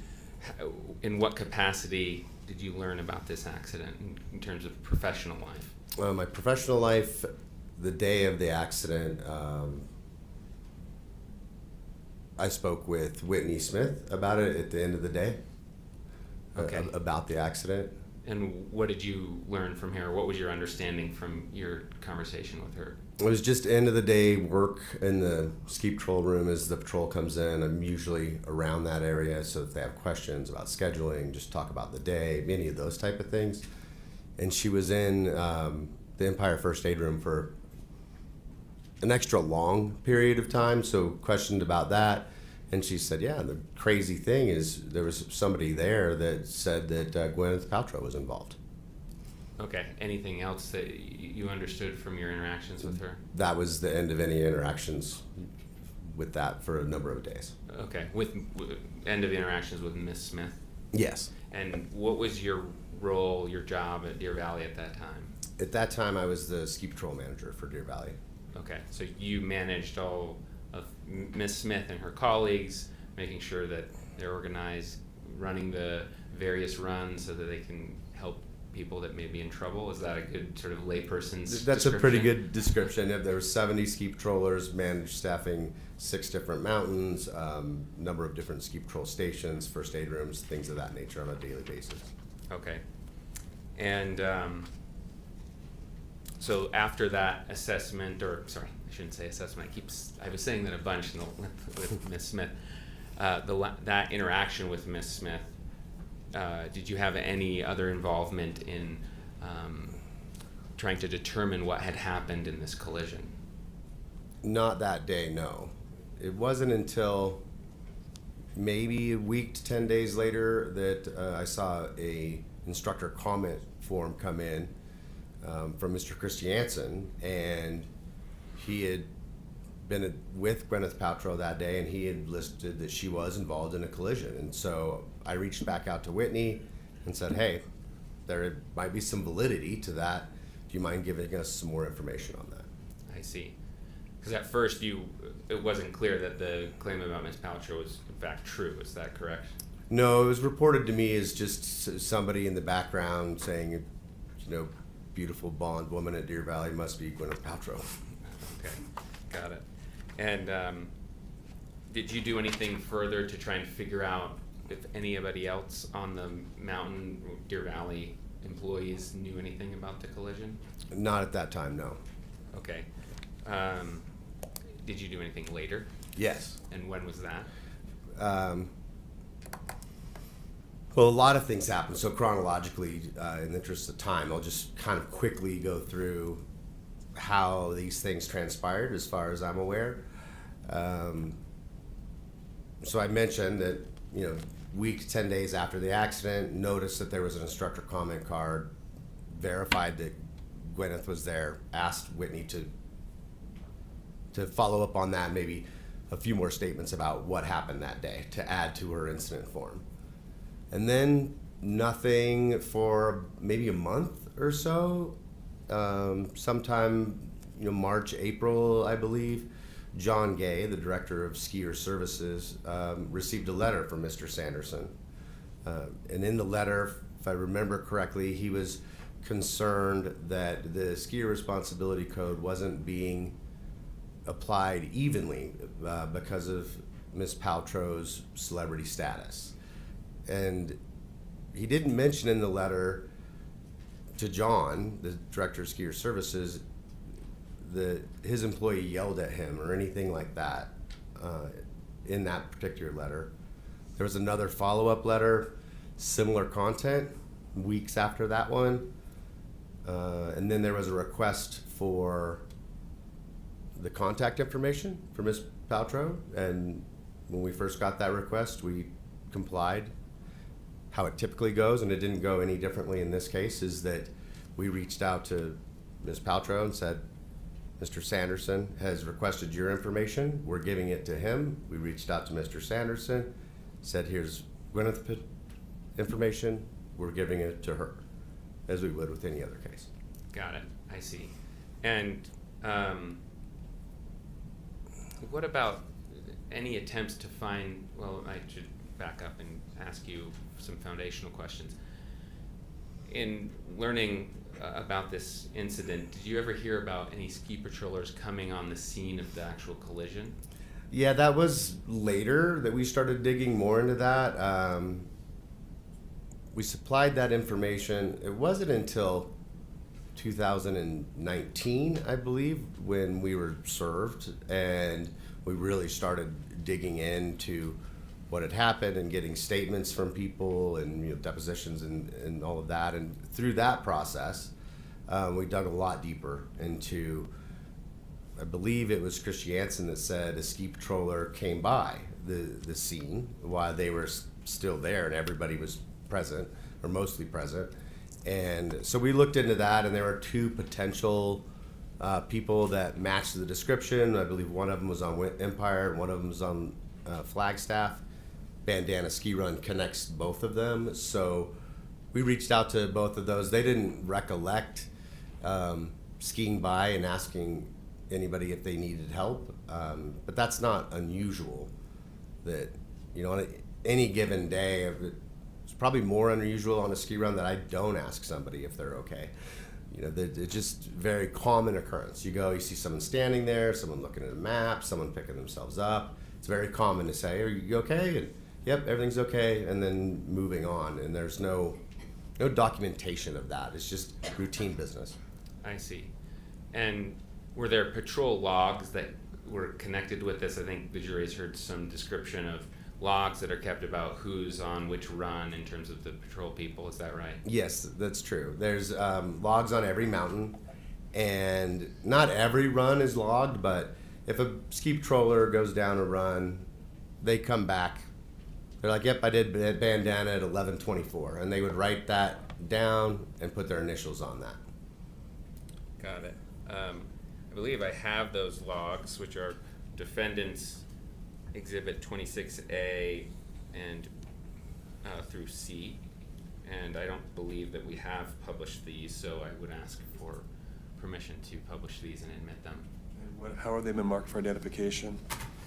in what capacity did you learn about this accident in terms of professional life? My professional life, the day of the accident, I spoke with Whitney Smith about it at the end of the day, Okay. About the accident. And what did you learn from her? What was your understanding from your conversation with her? It was just end of the day work in the ski patrol room as the patrol comes in. I'm usually around that area, so if they have questions about scheduling, just talk about the day, any of those type of things. And she was in the Empire First Aid Room for an extra long period of time, so questioned about that. And she said, yeah, the crazy thing is there was somebody there that said that Gwyneth Paltrow was involved. Okay, anything else that you understood from your interactions with her? That was the end of any interactions with that for a number of days. Okay, with end of interactions with Miss Smith? Yes. And what was your role, your job at Deer Valley at that time? At that time, I was the ski patrol manager for Deer Valley. Okay, so you managed all of Miss Smith and her colleagues, making sure that they're organized, running the various runs so that they can help people that may be in trouble. Is that a good sort of layperson's That's a description? pretty good description. There were 70 ski patrollers, managed staffing 6 different mountains, number of different ski patrol stations, first aid rooms, things of that nature on a daily basis. Okay. And so after that assessment, or sorry, I shouldn't say assessment. I was saying that a bunch with Miss Smith. That interaction with Miss Smith. Did you have any other involvement in trying to determine what had happened in this collision? Not that day, no. It wasn't until maybe a week to 10 days later that I saw a instructor comment form come in from Mr. Christiansen, and he had been with Gwyneth Paltrow that day, and he had listed that she was involved in a collision. And so I reached back out to Whitney and said, hey, there might be some validity to that. Do you mind giving us some more information on that? I see. Because at first it wasn't clear that the claim about Ms. Paltrow was in fact true. Is that correct? No, it was reported to me as just somebody in the background saying, beautiful blonde woman at Deer Valley must be Gwyneth Paltrow. Okay, got it. And did you do anything further to try and figure out if anybody else on the mountain, Deer Valley employees knew anything about the collision? Not at that time, no. Okay. Did you do anything later? Yes. And when was that? Well, a lot of things happened. So chronologically, in the interest of time, I'll just kind of quickly go through how these things transpired as far as I'm aware. So I mentioned that, week to 10 days after the accident, noticed that there was an instructor comment card, verified that Gwyneth was there, asked Whitney to follow up on that, maybe a few more statements about what happened that day to add to her incident form. And then nothing for maybe a month or so. Sometime, March, April, I believe, John Gay, the director of skier services, received a letter from Mr. Sanderson. And in the letter, if I remember correctly, he was concerned that the skier responsibility code wasn't being applied evenly because of Ms. Paltrow's celebrity status. And he didn't mention in the letter to John, the director of skier services, that his employee yelled at him or anything like that in that particular letter. There was another follow-up letter, similar content, weeks after that one. And then there was a request for the contact information for Ms. Paltrow. And when we first got that request, we complied. How it typically goes, and it didn't go any differently in this case, is that we reached out to Ms. Paltrow and said, Mr. Sanderson has requested your information. We're giving it to him. We reached out to Mr. Sanderson, said, here's Gwyneth information. We're giving it to her, as we would with any other case. Got it. I see. And what about any attempts to find, well, I should back up and ask you some foundational questions. In learning about this incident, did you ever hear about any ski patrollers coming on the scene of the actual collision? Yeah, that was later that we started digging more into that. We supplied that information. It wasn't until 2019, I believe, when we were served, and we really started digging into what had happened and getting statements from people and depositions and all of that. And through that process, we dug a lot deeper into, I believe it was Chris Jansen that said a ski patroller came by the scene while they were still there and everybody was present, or mostly present. And so we looked into that, and there were two potential people that matched the description. I believe one of them was on Empire and one of them was on Flagstaff. Bandana Ski Run connects both of them. So we reached out to both of those. They didn't recollect skiing by and asking anybody if they needed help. But that's not unusual. That, on any given day, it's probably more unusual on a ski run that I don't ask somebody if they're okay. It's just very common occurrence. You go, you see someone standing there, someone looking at a map, someone picking themselves up. It's very common to say, are you okay? And yep, everything's okay, and then moving on. And there's no documentation of that. It's just routine business. I see. And were there patrol logs that were connected with this? I think the jury's heard some description of logs that are kept about who's on which run in terms of the patrol people. Is that right? Yes, that's true. There's logs on every mountain, and not every run is logged, but if a ski patroller goes down a run, they come back. They're like, yep, I did Bandana at 11:24, and they would write that down and put their initials on that. Got it. I believe I have those logs, which are Defendants Exhibit 26A and through C, and I don't believe that we have published these, so I would ask for permission to publish these and admit them. And how have they been marked for identification?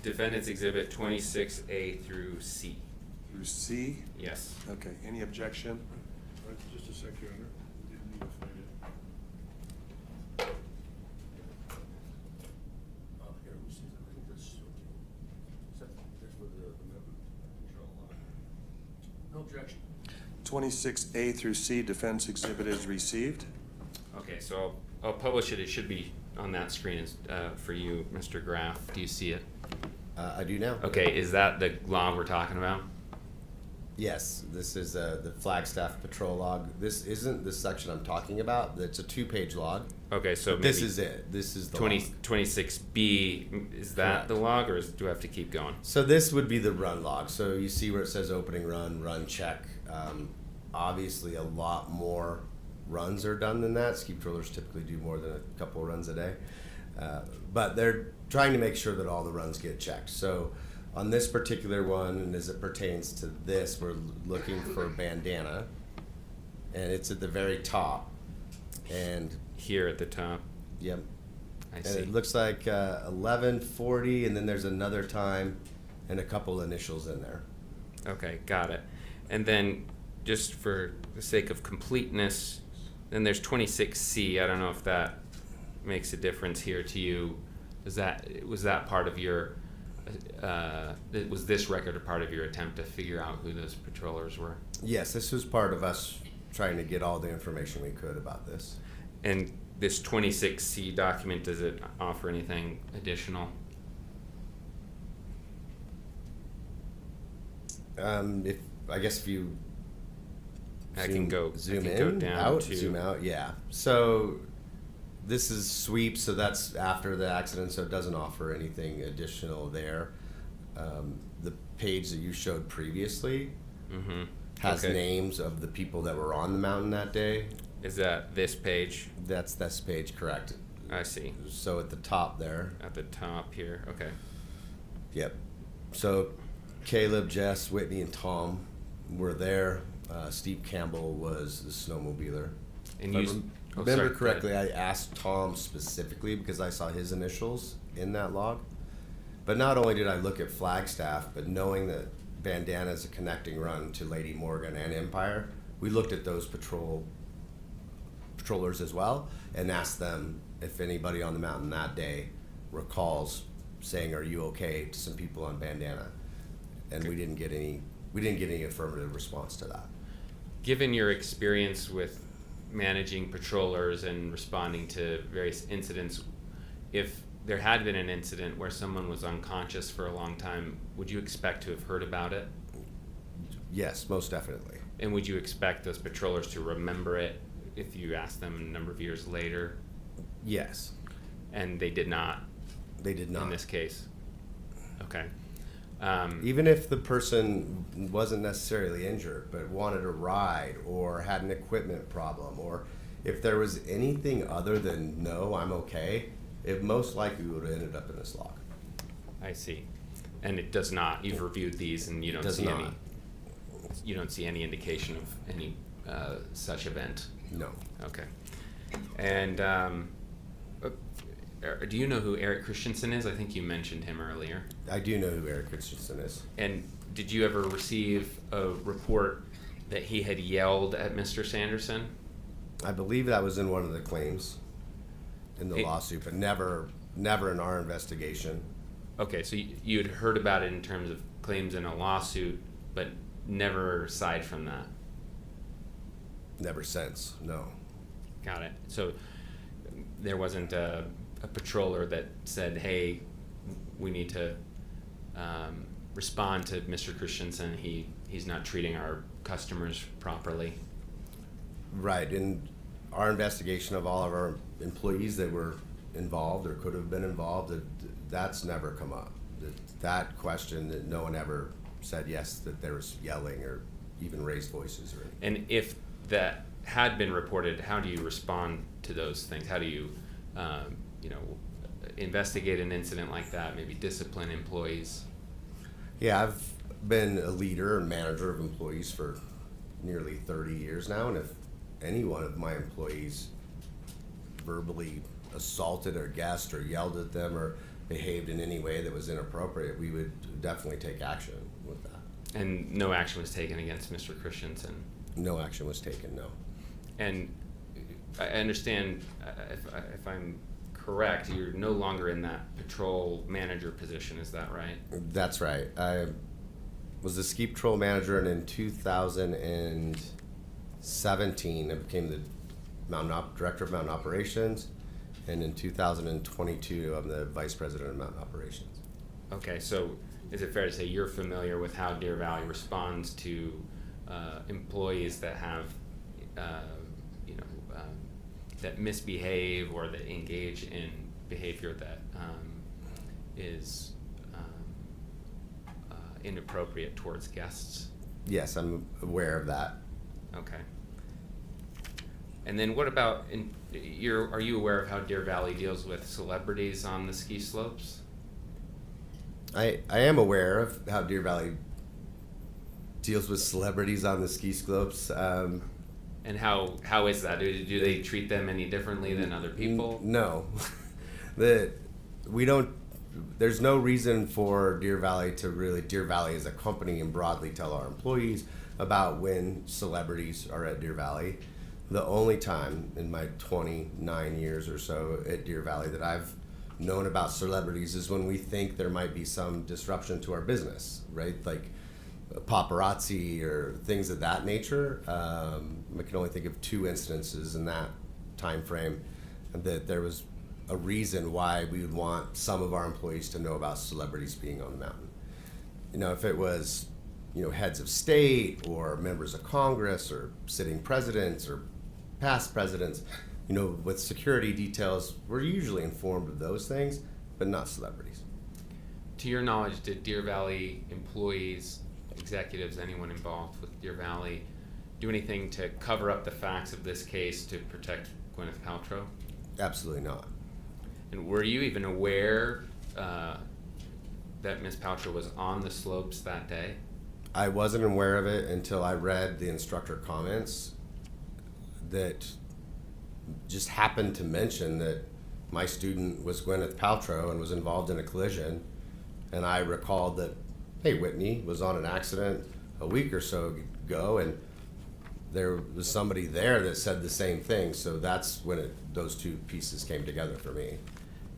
Defendants Exhibit 26A through C. Through C? Yes. Okay, any objection? Just a sec, Your Honor. We didn't need to find it. Here, we see that. I think that's for the member control. No objection. 26A through C, defense exhibit is received. Okay, so I'll publish it. It should be on that screen for you, Mr. Graff. Do you see it? I do now. Okay, is that the log we're talking about? Yes, this is the Flagstaff patrol log. This isn't the section I'm talking about. It's a 2-page log. Okay, so But this is it. This is the log. 26B, is that Correct. the log, or do I have to keep going? So this would be the run log. So you see where it says opening run, run check. Obviously, a lot more runs are done than that. Ski patrollers typically do more than a couple runs a day. But they're trying to make sure that all the runs get checked. So on this particular one, and as it pertains to this, we're looking for bandana, and it's at the very top. And here at the top. Yep. I and see. it looks like 1140, and then there's another time and a couple initials in there. Okay, got it. And then, just for the sake of completeness, then there's 26C. I don't know if that makes a difference here to you. Was that part of your? Was this record a part of your attempt to figure out who those patrollers were? Yes, this was part of us trying to get all the information we could about this. And this 26C document, does it offer anything additional? If you can go down out, to zoom out, yeah. So this is sweep, so that's after the accident, so it doesn't offer anything additional there. The page that you showed previously has names of the people that were on the mountain that day. Is that this page? That's this page, correct. I see. So at the top there. At the top here, okay. Yep. So Caleb, Jess, Whitney, and Tom were there. Steve Campbell was the snowmobiler. And if you I remember correctly, I asked Tom specifically because I saw his initials in that log. But not only did I look at Flagstaff, but knowing that Bandana is a connecting run to Lady Morgan and Empire, we looked at those patrollers as well and asked them if anybody on the mountain that day recalls saying, "Are you okay?" to some people on Bandana, and we didn't get any affirmative response to that. Given your experience with managing patrollers and responding to various incidents, if there had been an incident where someone was unconscious for a long time, would you expect to have heard about it? Yes, most definitely. And would you expect those patrollers to remember it if you asked them a number of years later? Yes. And they did not? They did not. In this case? Okay. Even if the person wasn't necessarily injured but wanted a ride or had an equipment problem, or if there was anything other than "no, I'm okay," it most likely would have ended up in this log. I see. And it does not. You've reviewed these and you don't see any. You don't see any indication of any such event. No. Okay. And do you know who Eric Christensen is? I think you mentioned him earlier. I do know who Eric Christensen is. And did you ever receive a report that he had yelled at Mr. Sanderson? I believe that was in one of the claims in the lawsuit, but never in our investigation. Okay, so you had heard about it in terms of claims in a lawsuit, but never aside from that? Never since, no. Got it. So there wasn't a patroller that said, "Hey, we need to respond to Mr. Christensen. He's not treating our customers properly." Right. In our investigation of all of our employees that were involved or could have been involved, that's never come up. That question, that no one ever said yes, that there was yelling or even raised voices or anything. And if that had been reported, how do you respond to those things? How do you investigate an incident like that, maybe discipline employees? Yeah, been a leader and manager of employees for nearly 30 years now, and if any one of my employees verbally assaulted a guest or yelled at them or behaved in any way that was inappropriate, we would definitely take action with that. And no action was taken against Mr. Christensen? No action was taken, no. And I understand, if I'm correct, you're no longer in that patrol manager position, is that right? That's right. I was the ski patrol manager, and in 2017 I became the director of mountain operations, and in 2022 I'm the vice president of mountain operations. Okay, so is it fair to say you're familiar with how Deer Valley responds to employees that have, that misbehave or that engage in behavior that is inappropriate towards guests? Yes, I'm aware of that. Okay. And then what about, are you aware of how Deer Valley deals with celebrities on the ski slopes? I am aware of how Deer Valley deals with celebrities on the ski slopes. And how is that? Do they treat them any differently than other people? No. There's no reason for Deer Valley as a company and broadly tell our employees about when celebrities are at Deer Valley. The only time in my 29 years or so at Deer Valley that I've known about celebrities is when we think there might be some disruption to our business, right? Like paparazzi or things of that nature. I can only think of 2 instances in that time frame that there was a reason why we would want some of our employees to know about celebrities being on the mountain. If it was, heads of state or members of Congress or sitting presidents or past presidents, with security details, we're usually informed of those things, but not celebrities. To your knowledge, did Deer Valley employees, executives, anyone involved with Deer Valley do anything to cover up the facts of this case to protect Gwyneth Paltrow? Absolutely not. And were you even aware that Ms. Paltrow was on the slopes that day? I wasn't aware of it until I read the instructor comments that just happened to mention that my student was Gwyneth Paltrow and was involved in a collision. And I recalled that, hey, Whitney was on an accident a week or so ago, and there was somebody there that said the same thing. So that's when those 2 pieces came together for me.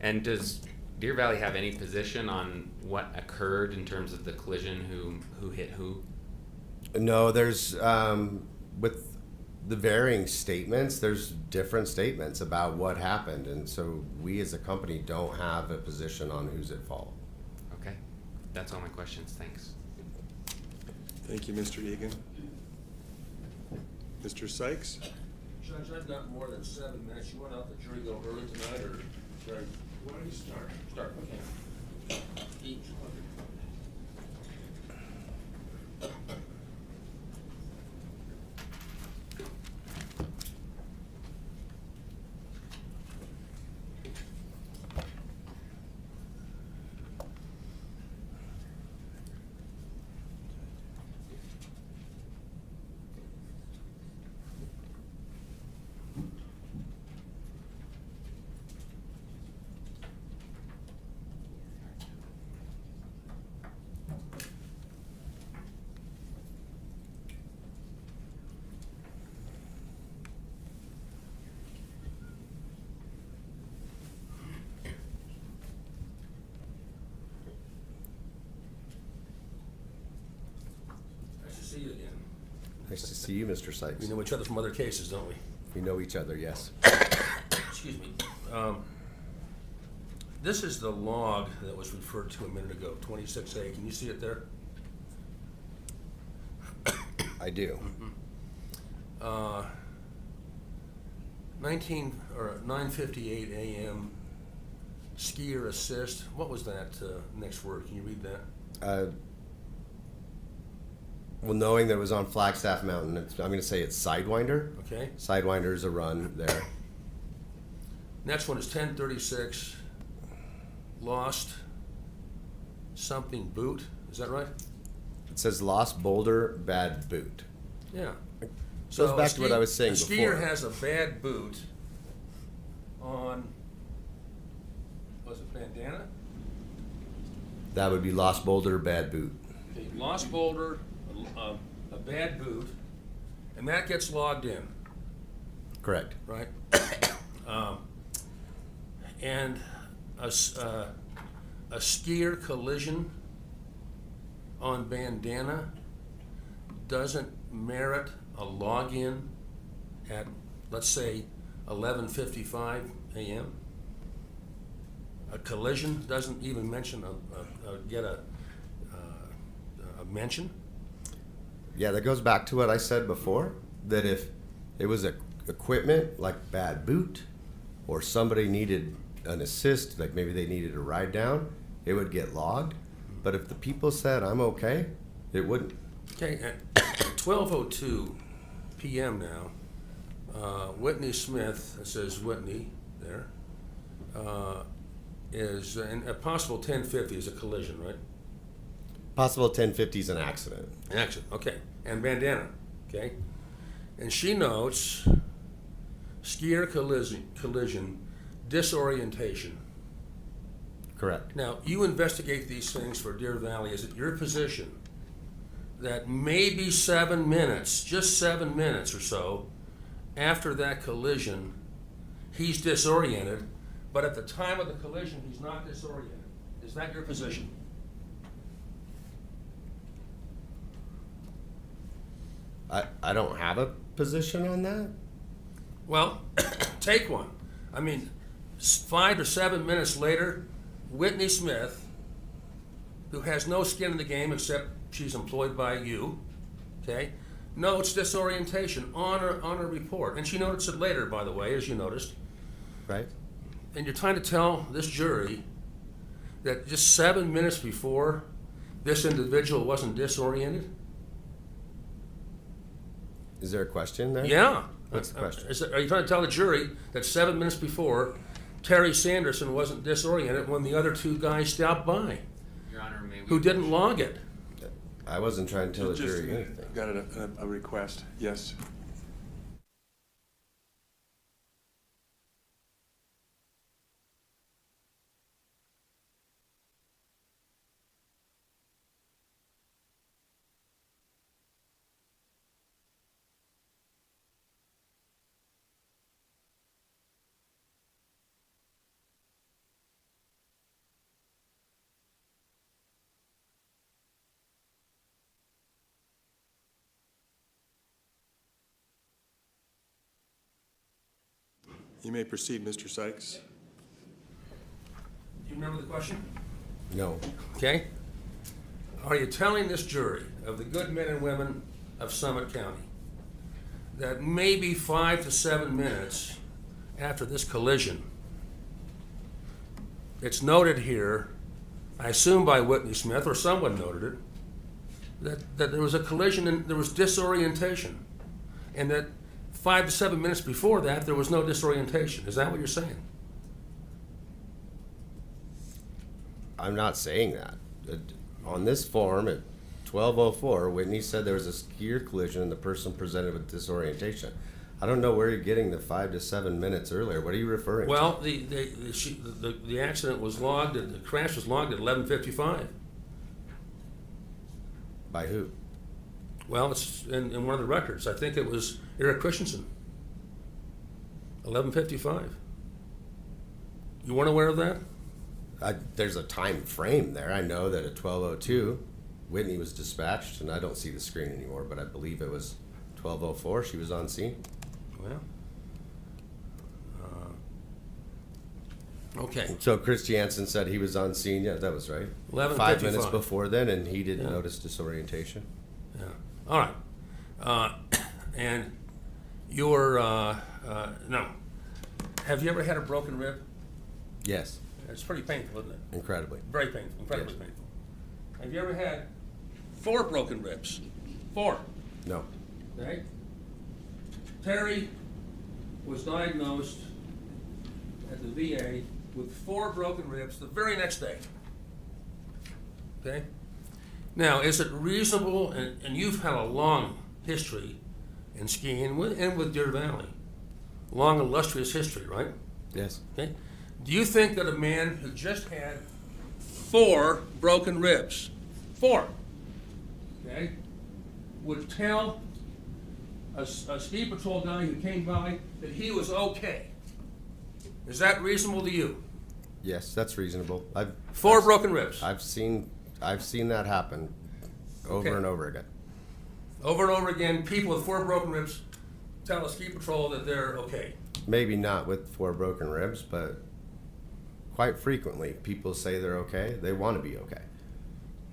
And does Deer Valley have any position on what occurred in terms of the collision, who hit who? No, there's, with the varying statements, there's different statements about what happened. And so we as a company don't have a position on who's at fault. Okay, that's all my questions, thanks. Thank you, Mr. Egan. Mr. Sykes? Judge, I've got more than 7 minutes. You want out the jury go early tonight, or should I? Why don't you start? Start, okay. Each. See you again. Nice to see you, Mr. Sykes. We know each other from other cases, don't we? We know each other, yes. Excuse me. This is the log that was referred to a minute ago, 26A. Can you see it there? I do. 9:58 a.m. skier assist. What was that next word? Can you read that? Well, knowing that it was on Flagstaff Mountain, I'm going to say it's Sidewinder. Okay. Sidewinder is a run there. Next one is 10:36. Lost something boot. Is that right? It says lost boulder, bad boot. Yeah. Goes back to what I was saying a skier before. has a bad boot on, was it bandana? That would be lost boulder, bad boot. Okay, lost boulder, a bad boot, and that gets logged in, Correct. right? And a skier collision on bandana doesn't merit a login at, let's say, 11:55 a.m. A collision doesn't even mention get a mention. Yeah, that goes back to what I said before, that if it was equipment like bad boot or somebody needed an assist, like maybe they needed a ride down, it would get logged. But if the people said, I'm okay, it wouldn't. Okay, at 12:02 p.m. now, Whitney Smith, it says Whitney there, is, and a possible 1050 is a collision, right? Possible 1050 is an accident. Accident, okay. And bandana, okay? And she notes skier collision, disorientation. Correct. Now, you investigate these things for Deer Valley. Is it your position that maybe 7 minutes, just 7 minutes or so, after that collision, he's disoriented, but at the time of the collision, he's not disoriented? Is that your position? I don't have a position on that. Well, take one. I mean, 5 to 7 minutes later, Whitney Smith, who has no skin in the game except she's employed by you, okay, notes disorientation on her report. And she noticed it later, by the way, as you noticed. Right. And you're trying to tell this jury that just 7 minutes before, this individual wasn't disoriented? Is there a question there? Yeah. What's the question? Are you trying to tell the jury that 7 minutes before, Terry Sanderson wasn't disoriented when the other two guys stopped by? Your Honor, may we... Who didn't log it? I wasn't trying to tell the Just jury anything. got a request. Yes. You may proceed, Mr. Sykes. Do you remember the question? No. Okay. Are you telling this jury of the good men and women of Summit County that maybe 5 to 7 minutes after this collision, it's noted here, I assume by Whitney Smith, or someone noted it, that there was a collision and there was disorientation, and that 5 to 7 minutes before that, there was no disorientation. Is that what you're saying? I'm not saying that. On this form at 12:04, Whitney said there was a skier collision and the person presented with disorientation. I don't know where you're getting the 5 to 7 minutes earlier. What are you referring to? Well, the accident was logged, the crash was logged at 11:55. By who? Well, it's in one of the records. I think it was Eric Christensen. 11:55. You weren't aware of that? There's a time frame there. I know that at 12:02, Whitney was dispatched, and I don't see the screen anymore, but I believe it was 12:04. She was on scene. Well, okay. So Chris Jansen said he was on scene. Yeah, that was right. 11:55. 5 minutes before then, and he didn't notice disorientation. Yeah. All right. And your no. Have you ever had a broken rib? Yes. It's pretty painful, isn't it? Incredibly. Very painful. Incredibly Yes. painful. Have you ever had 4 broken ribs? 4. No. Okay. Terry was diagnosed at the VA with 4 broken ribs the very next day. Okay? Now, is it reasonable, and you've had a long history in skiing and with Deer Valley, long illustrious history, right? Yes. Okay. Do you think that a man who just had 4 broken ribs, 4, okay, would tell a ski patrol guy who came by that he was okay? Is that reasonable to you? Yes, that's reasonable. 4 broken ribs. I've seen that happen over Okay. and over again. Over and over again, people with 4 broken ribs tell a ski patrol that they're okay. Maybe not with 4 broken ribs, but quite frequently people say they're okay. They want to be okay.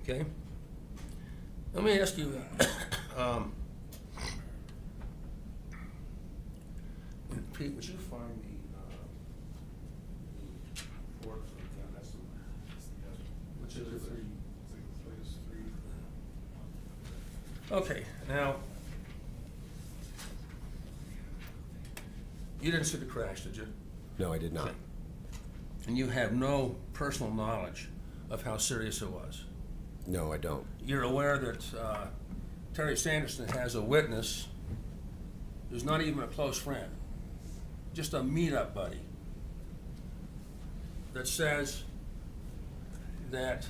Okay. Let me ask you, Pete, would you find the report for which is it? Okay, now, you didn't see the crash, did you? No, I did not. Okay. And you have no personal knowledge of how serious it was? No, I don't. You're aware that Terry Sanderson has a witness who's not even a close friend, just a meet-up buddy, that says that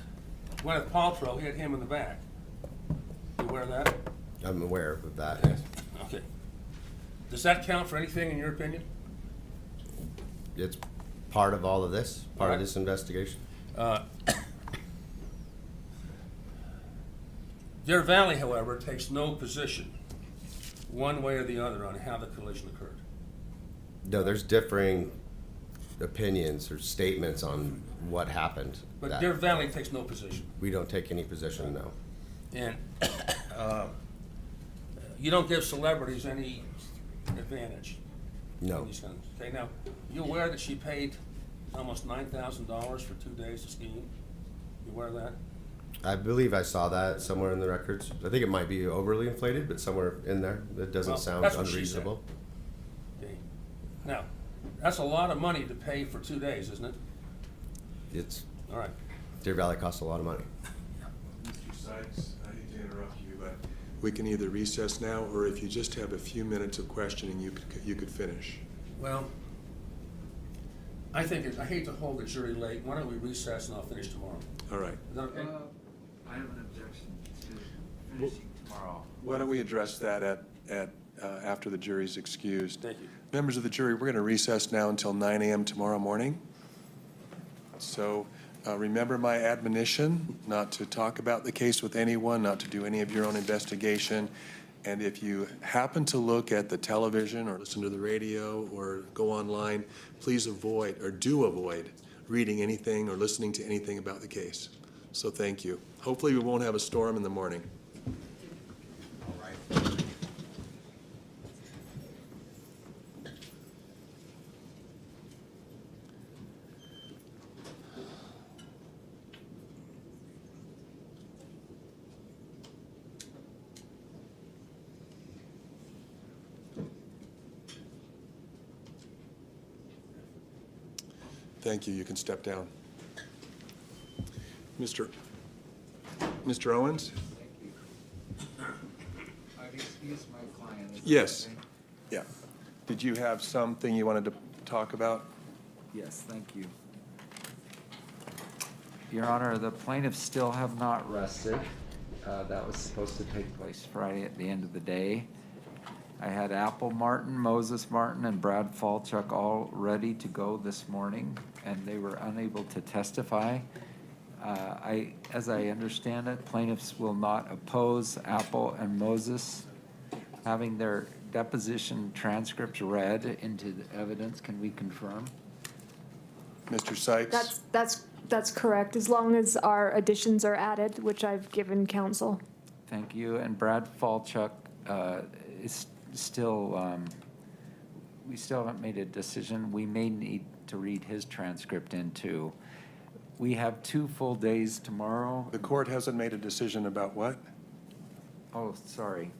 Gwyneth Paltrow hit him in the back. You aware of that? I'm aware of that, yes. Okay. Does that count for anything in your opinion? It's part of all of this, part All of right. this investigation. Deer Valley, however, takes no position one way or the other on how the collision occurred. No, there's differing opinions or statements on what happened. But that Deer Valley takes no position. we don't take any position, no. And you don't give celebrities any advantage. No. in these kinds of- Okay, now, you aware that she paid almost $9,000 for 2 days of skiing? You aware of that? I believe I saw that somewhere in the records. I think it might be overly inflated, but somewhere in there. It doesn't Well, sound that's what she unreasonable. Okay. Now, that's a lot of money to pay for 2 days, isn't it? It's, All right. Deer Valley costs a lot of money. Mr. Sykes, I hate to interrupt you, but we can either recess now, or if you just have a few minutes of questioning, you could finish. Well, I think, I hate to hold the jury late. Why don't we recess and I'll finish tomorrow? All right. Is that okay? I have an objection to finishing tomorrow. Why don't we address that at after the jury's excused? Thank you. Members of the jury, we're going to recess now until 9 a.m. tomorrow morning. So remember my admonition not to talk about the case with anyone, not to do any of your own investigation. And if you happen to look at the television or listen to the radio or go online, please avoid, or do avoid, reading anything or listening to anything about the case. So thank you. Hopefully we won't have a storm in the morning. All right. Thank you. You can step down. Mr. Owens? Thank you. I've excused my client. Is that Yes. okay? Yeah. Did you have something you wanted to talk about? Yes, thank you. Your Honor, the plaintiffs still have not rested. That was supposed to take place Friday at the end of the day. I had Apple Martin, Moses Martin, and Brad Falchuk all ready to go this morning, and they were unable to testify. As I understand it, plaintiffs will not oppose Apple and Moses having their deposition transcripts read into the evidence. Can we confirm? Mr. Sykes? That's correct, as long as our additions are added, which I've given counsel. Thank you. And Brad Falchuk is still, we still haven't made a decision. We may need to read his transcript in too. We have 2 full days tomorrow. The court hasn't made a decision about what? Oh, sorry.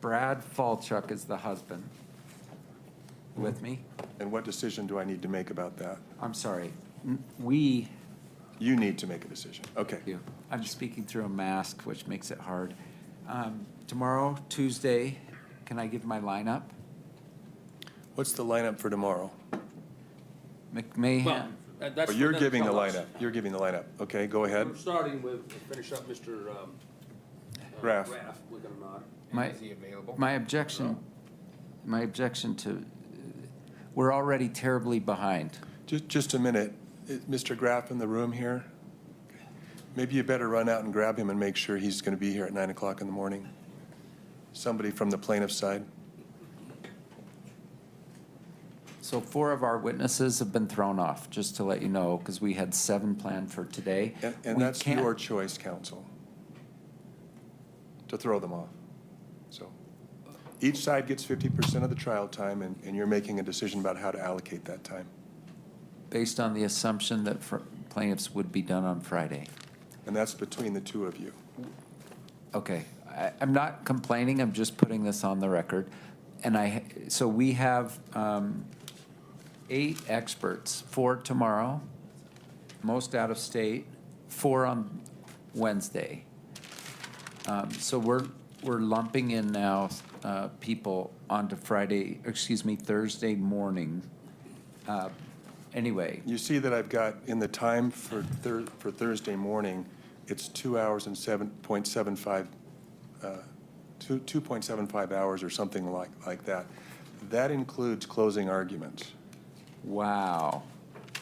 Brad Falchuk is the husband. With me? And what decision do I need to make about that? I'm sorry. We, You need to make a decision. Okay. Thank you. I'm speaking through a mask, which makes it hard. Tomorrow, Tuesday, can I give my lineup? What's the lineup for tomorrow? McMahon. Well, that's Oh, for you're them to giving the tell us. lineup. You're giving the lineup. Okay, go ahead. We're starting with, finish up Mr. Graff. We're gonna nod. My objection to, we're already terribly behind. Just a minute. Is Mr. Graff in the room here? Maybe you better run out and grab him and make sure he's going to be here at 9 o'clock in the morning. Somebody from the plaintiff's side. So 4 of our witnesses have been thrown off, just to let you know, because we had 7 planned for today. And We that's can't- your choice, counsel, to throw them off. So each side gets 50% of the trial time, and you're making a decision about how to allocate that time. Based on the assumption that plaintiffs would be done on Friday. And that's between the two of you. Okay, I'm not complaining, I'm just putting this on the record. And so we have 8 experts, 4 tomorrow, most out of state, 4 on Wednesday. So we're lumping in now people onto Thursday morning. Anyway. You see that I've got in the time for Thursday morning, it's 2 hours and 2.75 hours or something like that. That includes closing arguments. Wow.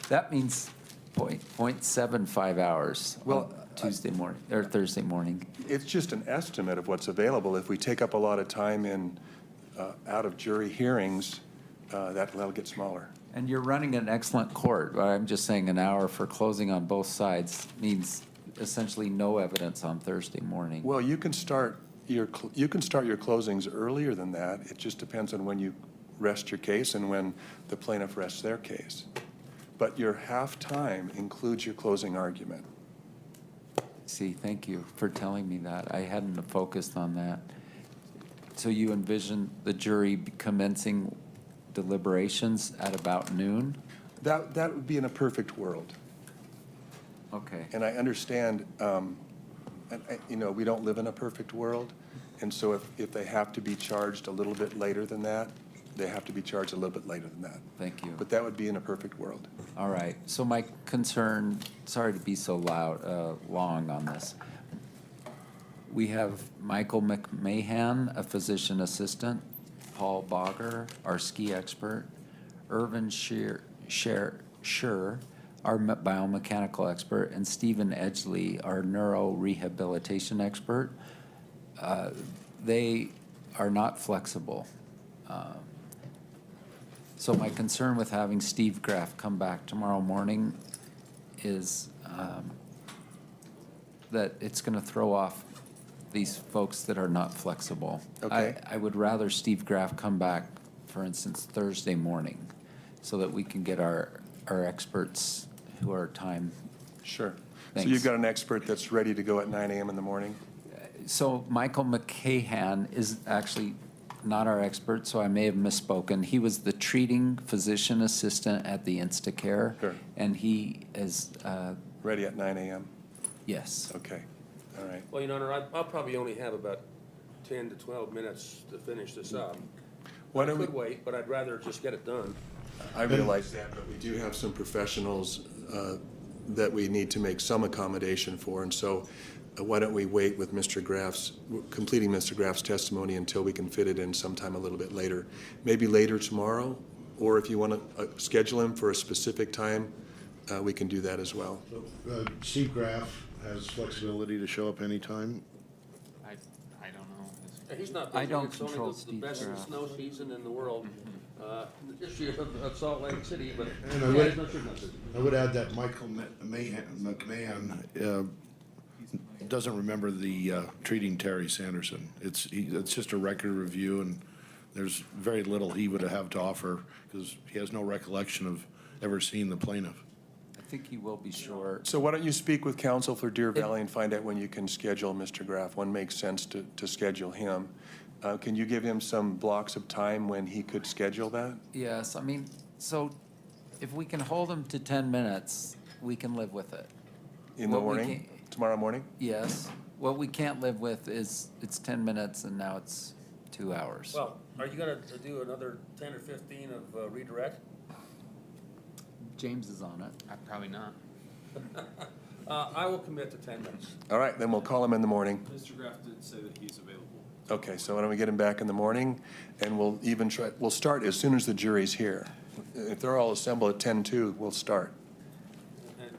That means 0.75 hours Well, Tuesday morning, or Thursday morning. It's just an estimate of what's available. If we take up a lot of time in out-of-jury hearings, that'll get smaller. And you're running an excellent court. I'm just saying an hour for closing on both sides means essentially no evidence on Thursday morning. Well, you can start your closings earlier than that. It just depends on when you rest your case and when the plaintiff rests their case. But your half time includes your closing argument. See, thank you for telling me that. I hadn't focused on that. So you envision the jury commencing deliberations at about noon? That would be in a perfect world. Okay. And I understand, we don't live in a perfect world. And so if they have to be charged a little bit later than that, they have to be charged a little bit later than that. Thank you. But that would be in a perfect world. All right. So my concern, sorry to be so long on this. We have Michael McMahon, a physician assistant, Paul Bogger, our ski expert, Irvin Scher, our biomechanical expert, and Stephen Edgley, our neurorehabilitation expert. They are not flexible. So my concern with having Steve Graff come back tomorrow morning is that it's going to throw off these folks that are not flexible. Okay. I would rather Steve Graff come back, for instance, Thursday morning, so that we can get our experts who are time. Sure. Thanks. So you've got an expert that's ready to go at 9 a.m. in the morning? So Michael McCahan is actually not our expert, so I may have misspoken. He was the treating physician assistant at the Instacare. Sure. And he is, Ready at 9 a.m.? yes. Okay, all right. Well, Your Honor, I'll probably only have about 10 to 12 minutes to finish this up. Why I don't we- could wait, but I'd rather just get it done. I realize that, but we do have some professionals that we need to make some accommodation for, and so why don't we wait with completing Mr. Graff's testimony until we can fit it in sometime a little bit later. Maybe later tomorrow, or if you want to schedule him for a specific time, we can do that as well. Steve Graff has flexibility to show up anytime. I don't know. He's not I busy. don't It's only control the Steve best Graff. snow season in the world. This year of Salt Lake City, but And yeah, he's not busy. I would add that Michael McMahon doesn't remember the treating Terry Sanderson. It's just a record review, and there's very little he would have to offer because he has no recollection of ever seeing the plaintiff. I think he will be short. So why don't you speak with counsel for Deer Valley and find out when you can schedule Mr. Graff? When makes sense to schedule him? Can you give him some blocks of time when he could schedule that? Yes, I mean, so if we can hold him to 10 minutes, we can live with it. In the What we morning, can't- tomorrow morning? Yes. What we can't live with is it's 10 minutes and now it's 2 hours. Well, are you gonna do another 10 or 15 of redirect? James is on it. Probably not. I will commit to 10 minutes. All right, then we'll call him in the morning. Mr. Graff did say that he's available. Okay, so why don't we get him back in the morning, and we'll start as soon as the jury's here. If they're all assembled at 10:02, we'll start.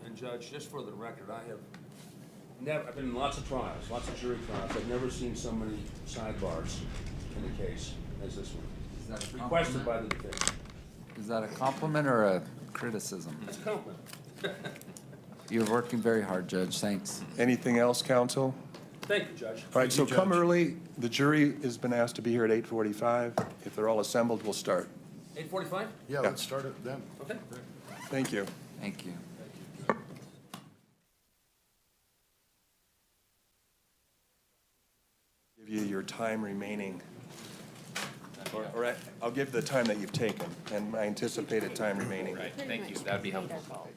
And Judge, just for the record, I've been in lots of trials, lots of jury trials. I've never seen so many sidebars in a case as this one. Is that a Requested by compliment? the defense. Is that a compliment or a criticism? It's a compliment. You're working very hard, Judge. Thanks. Anything else, counsel? Thank you, Judge. All right, so come early. The jury has been asked to be here at 8:45. If they're all assembled, we'll start. 8:45? Yeah, let's start it then. Okay. Thank you. Thank you. Give you your time remaining. Or I'll give the time that you've taken and my anticipated time remaining. Right, thank you, that'd be helpful.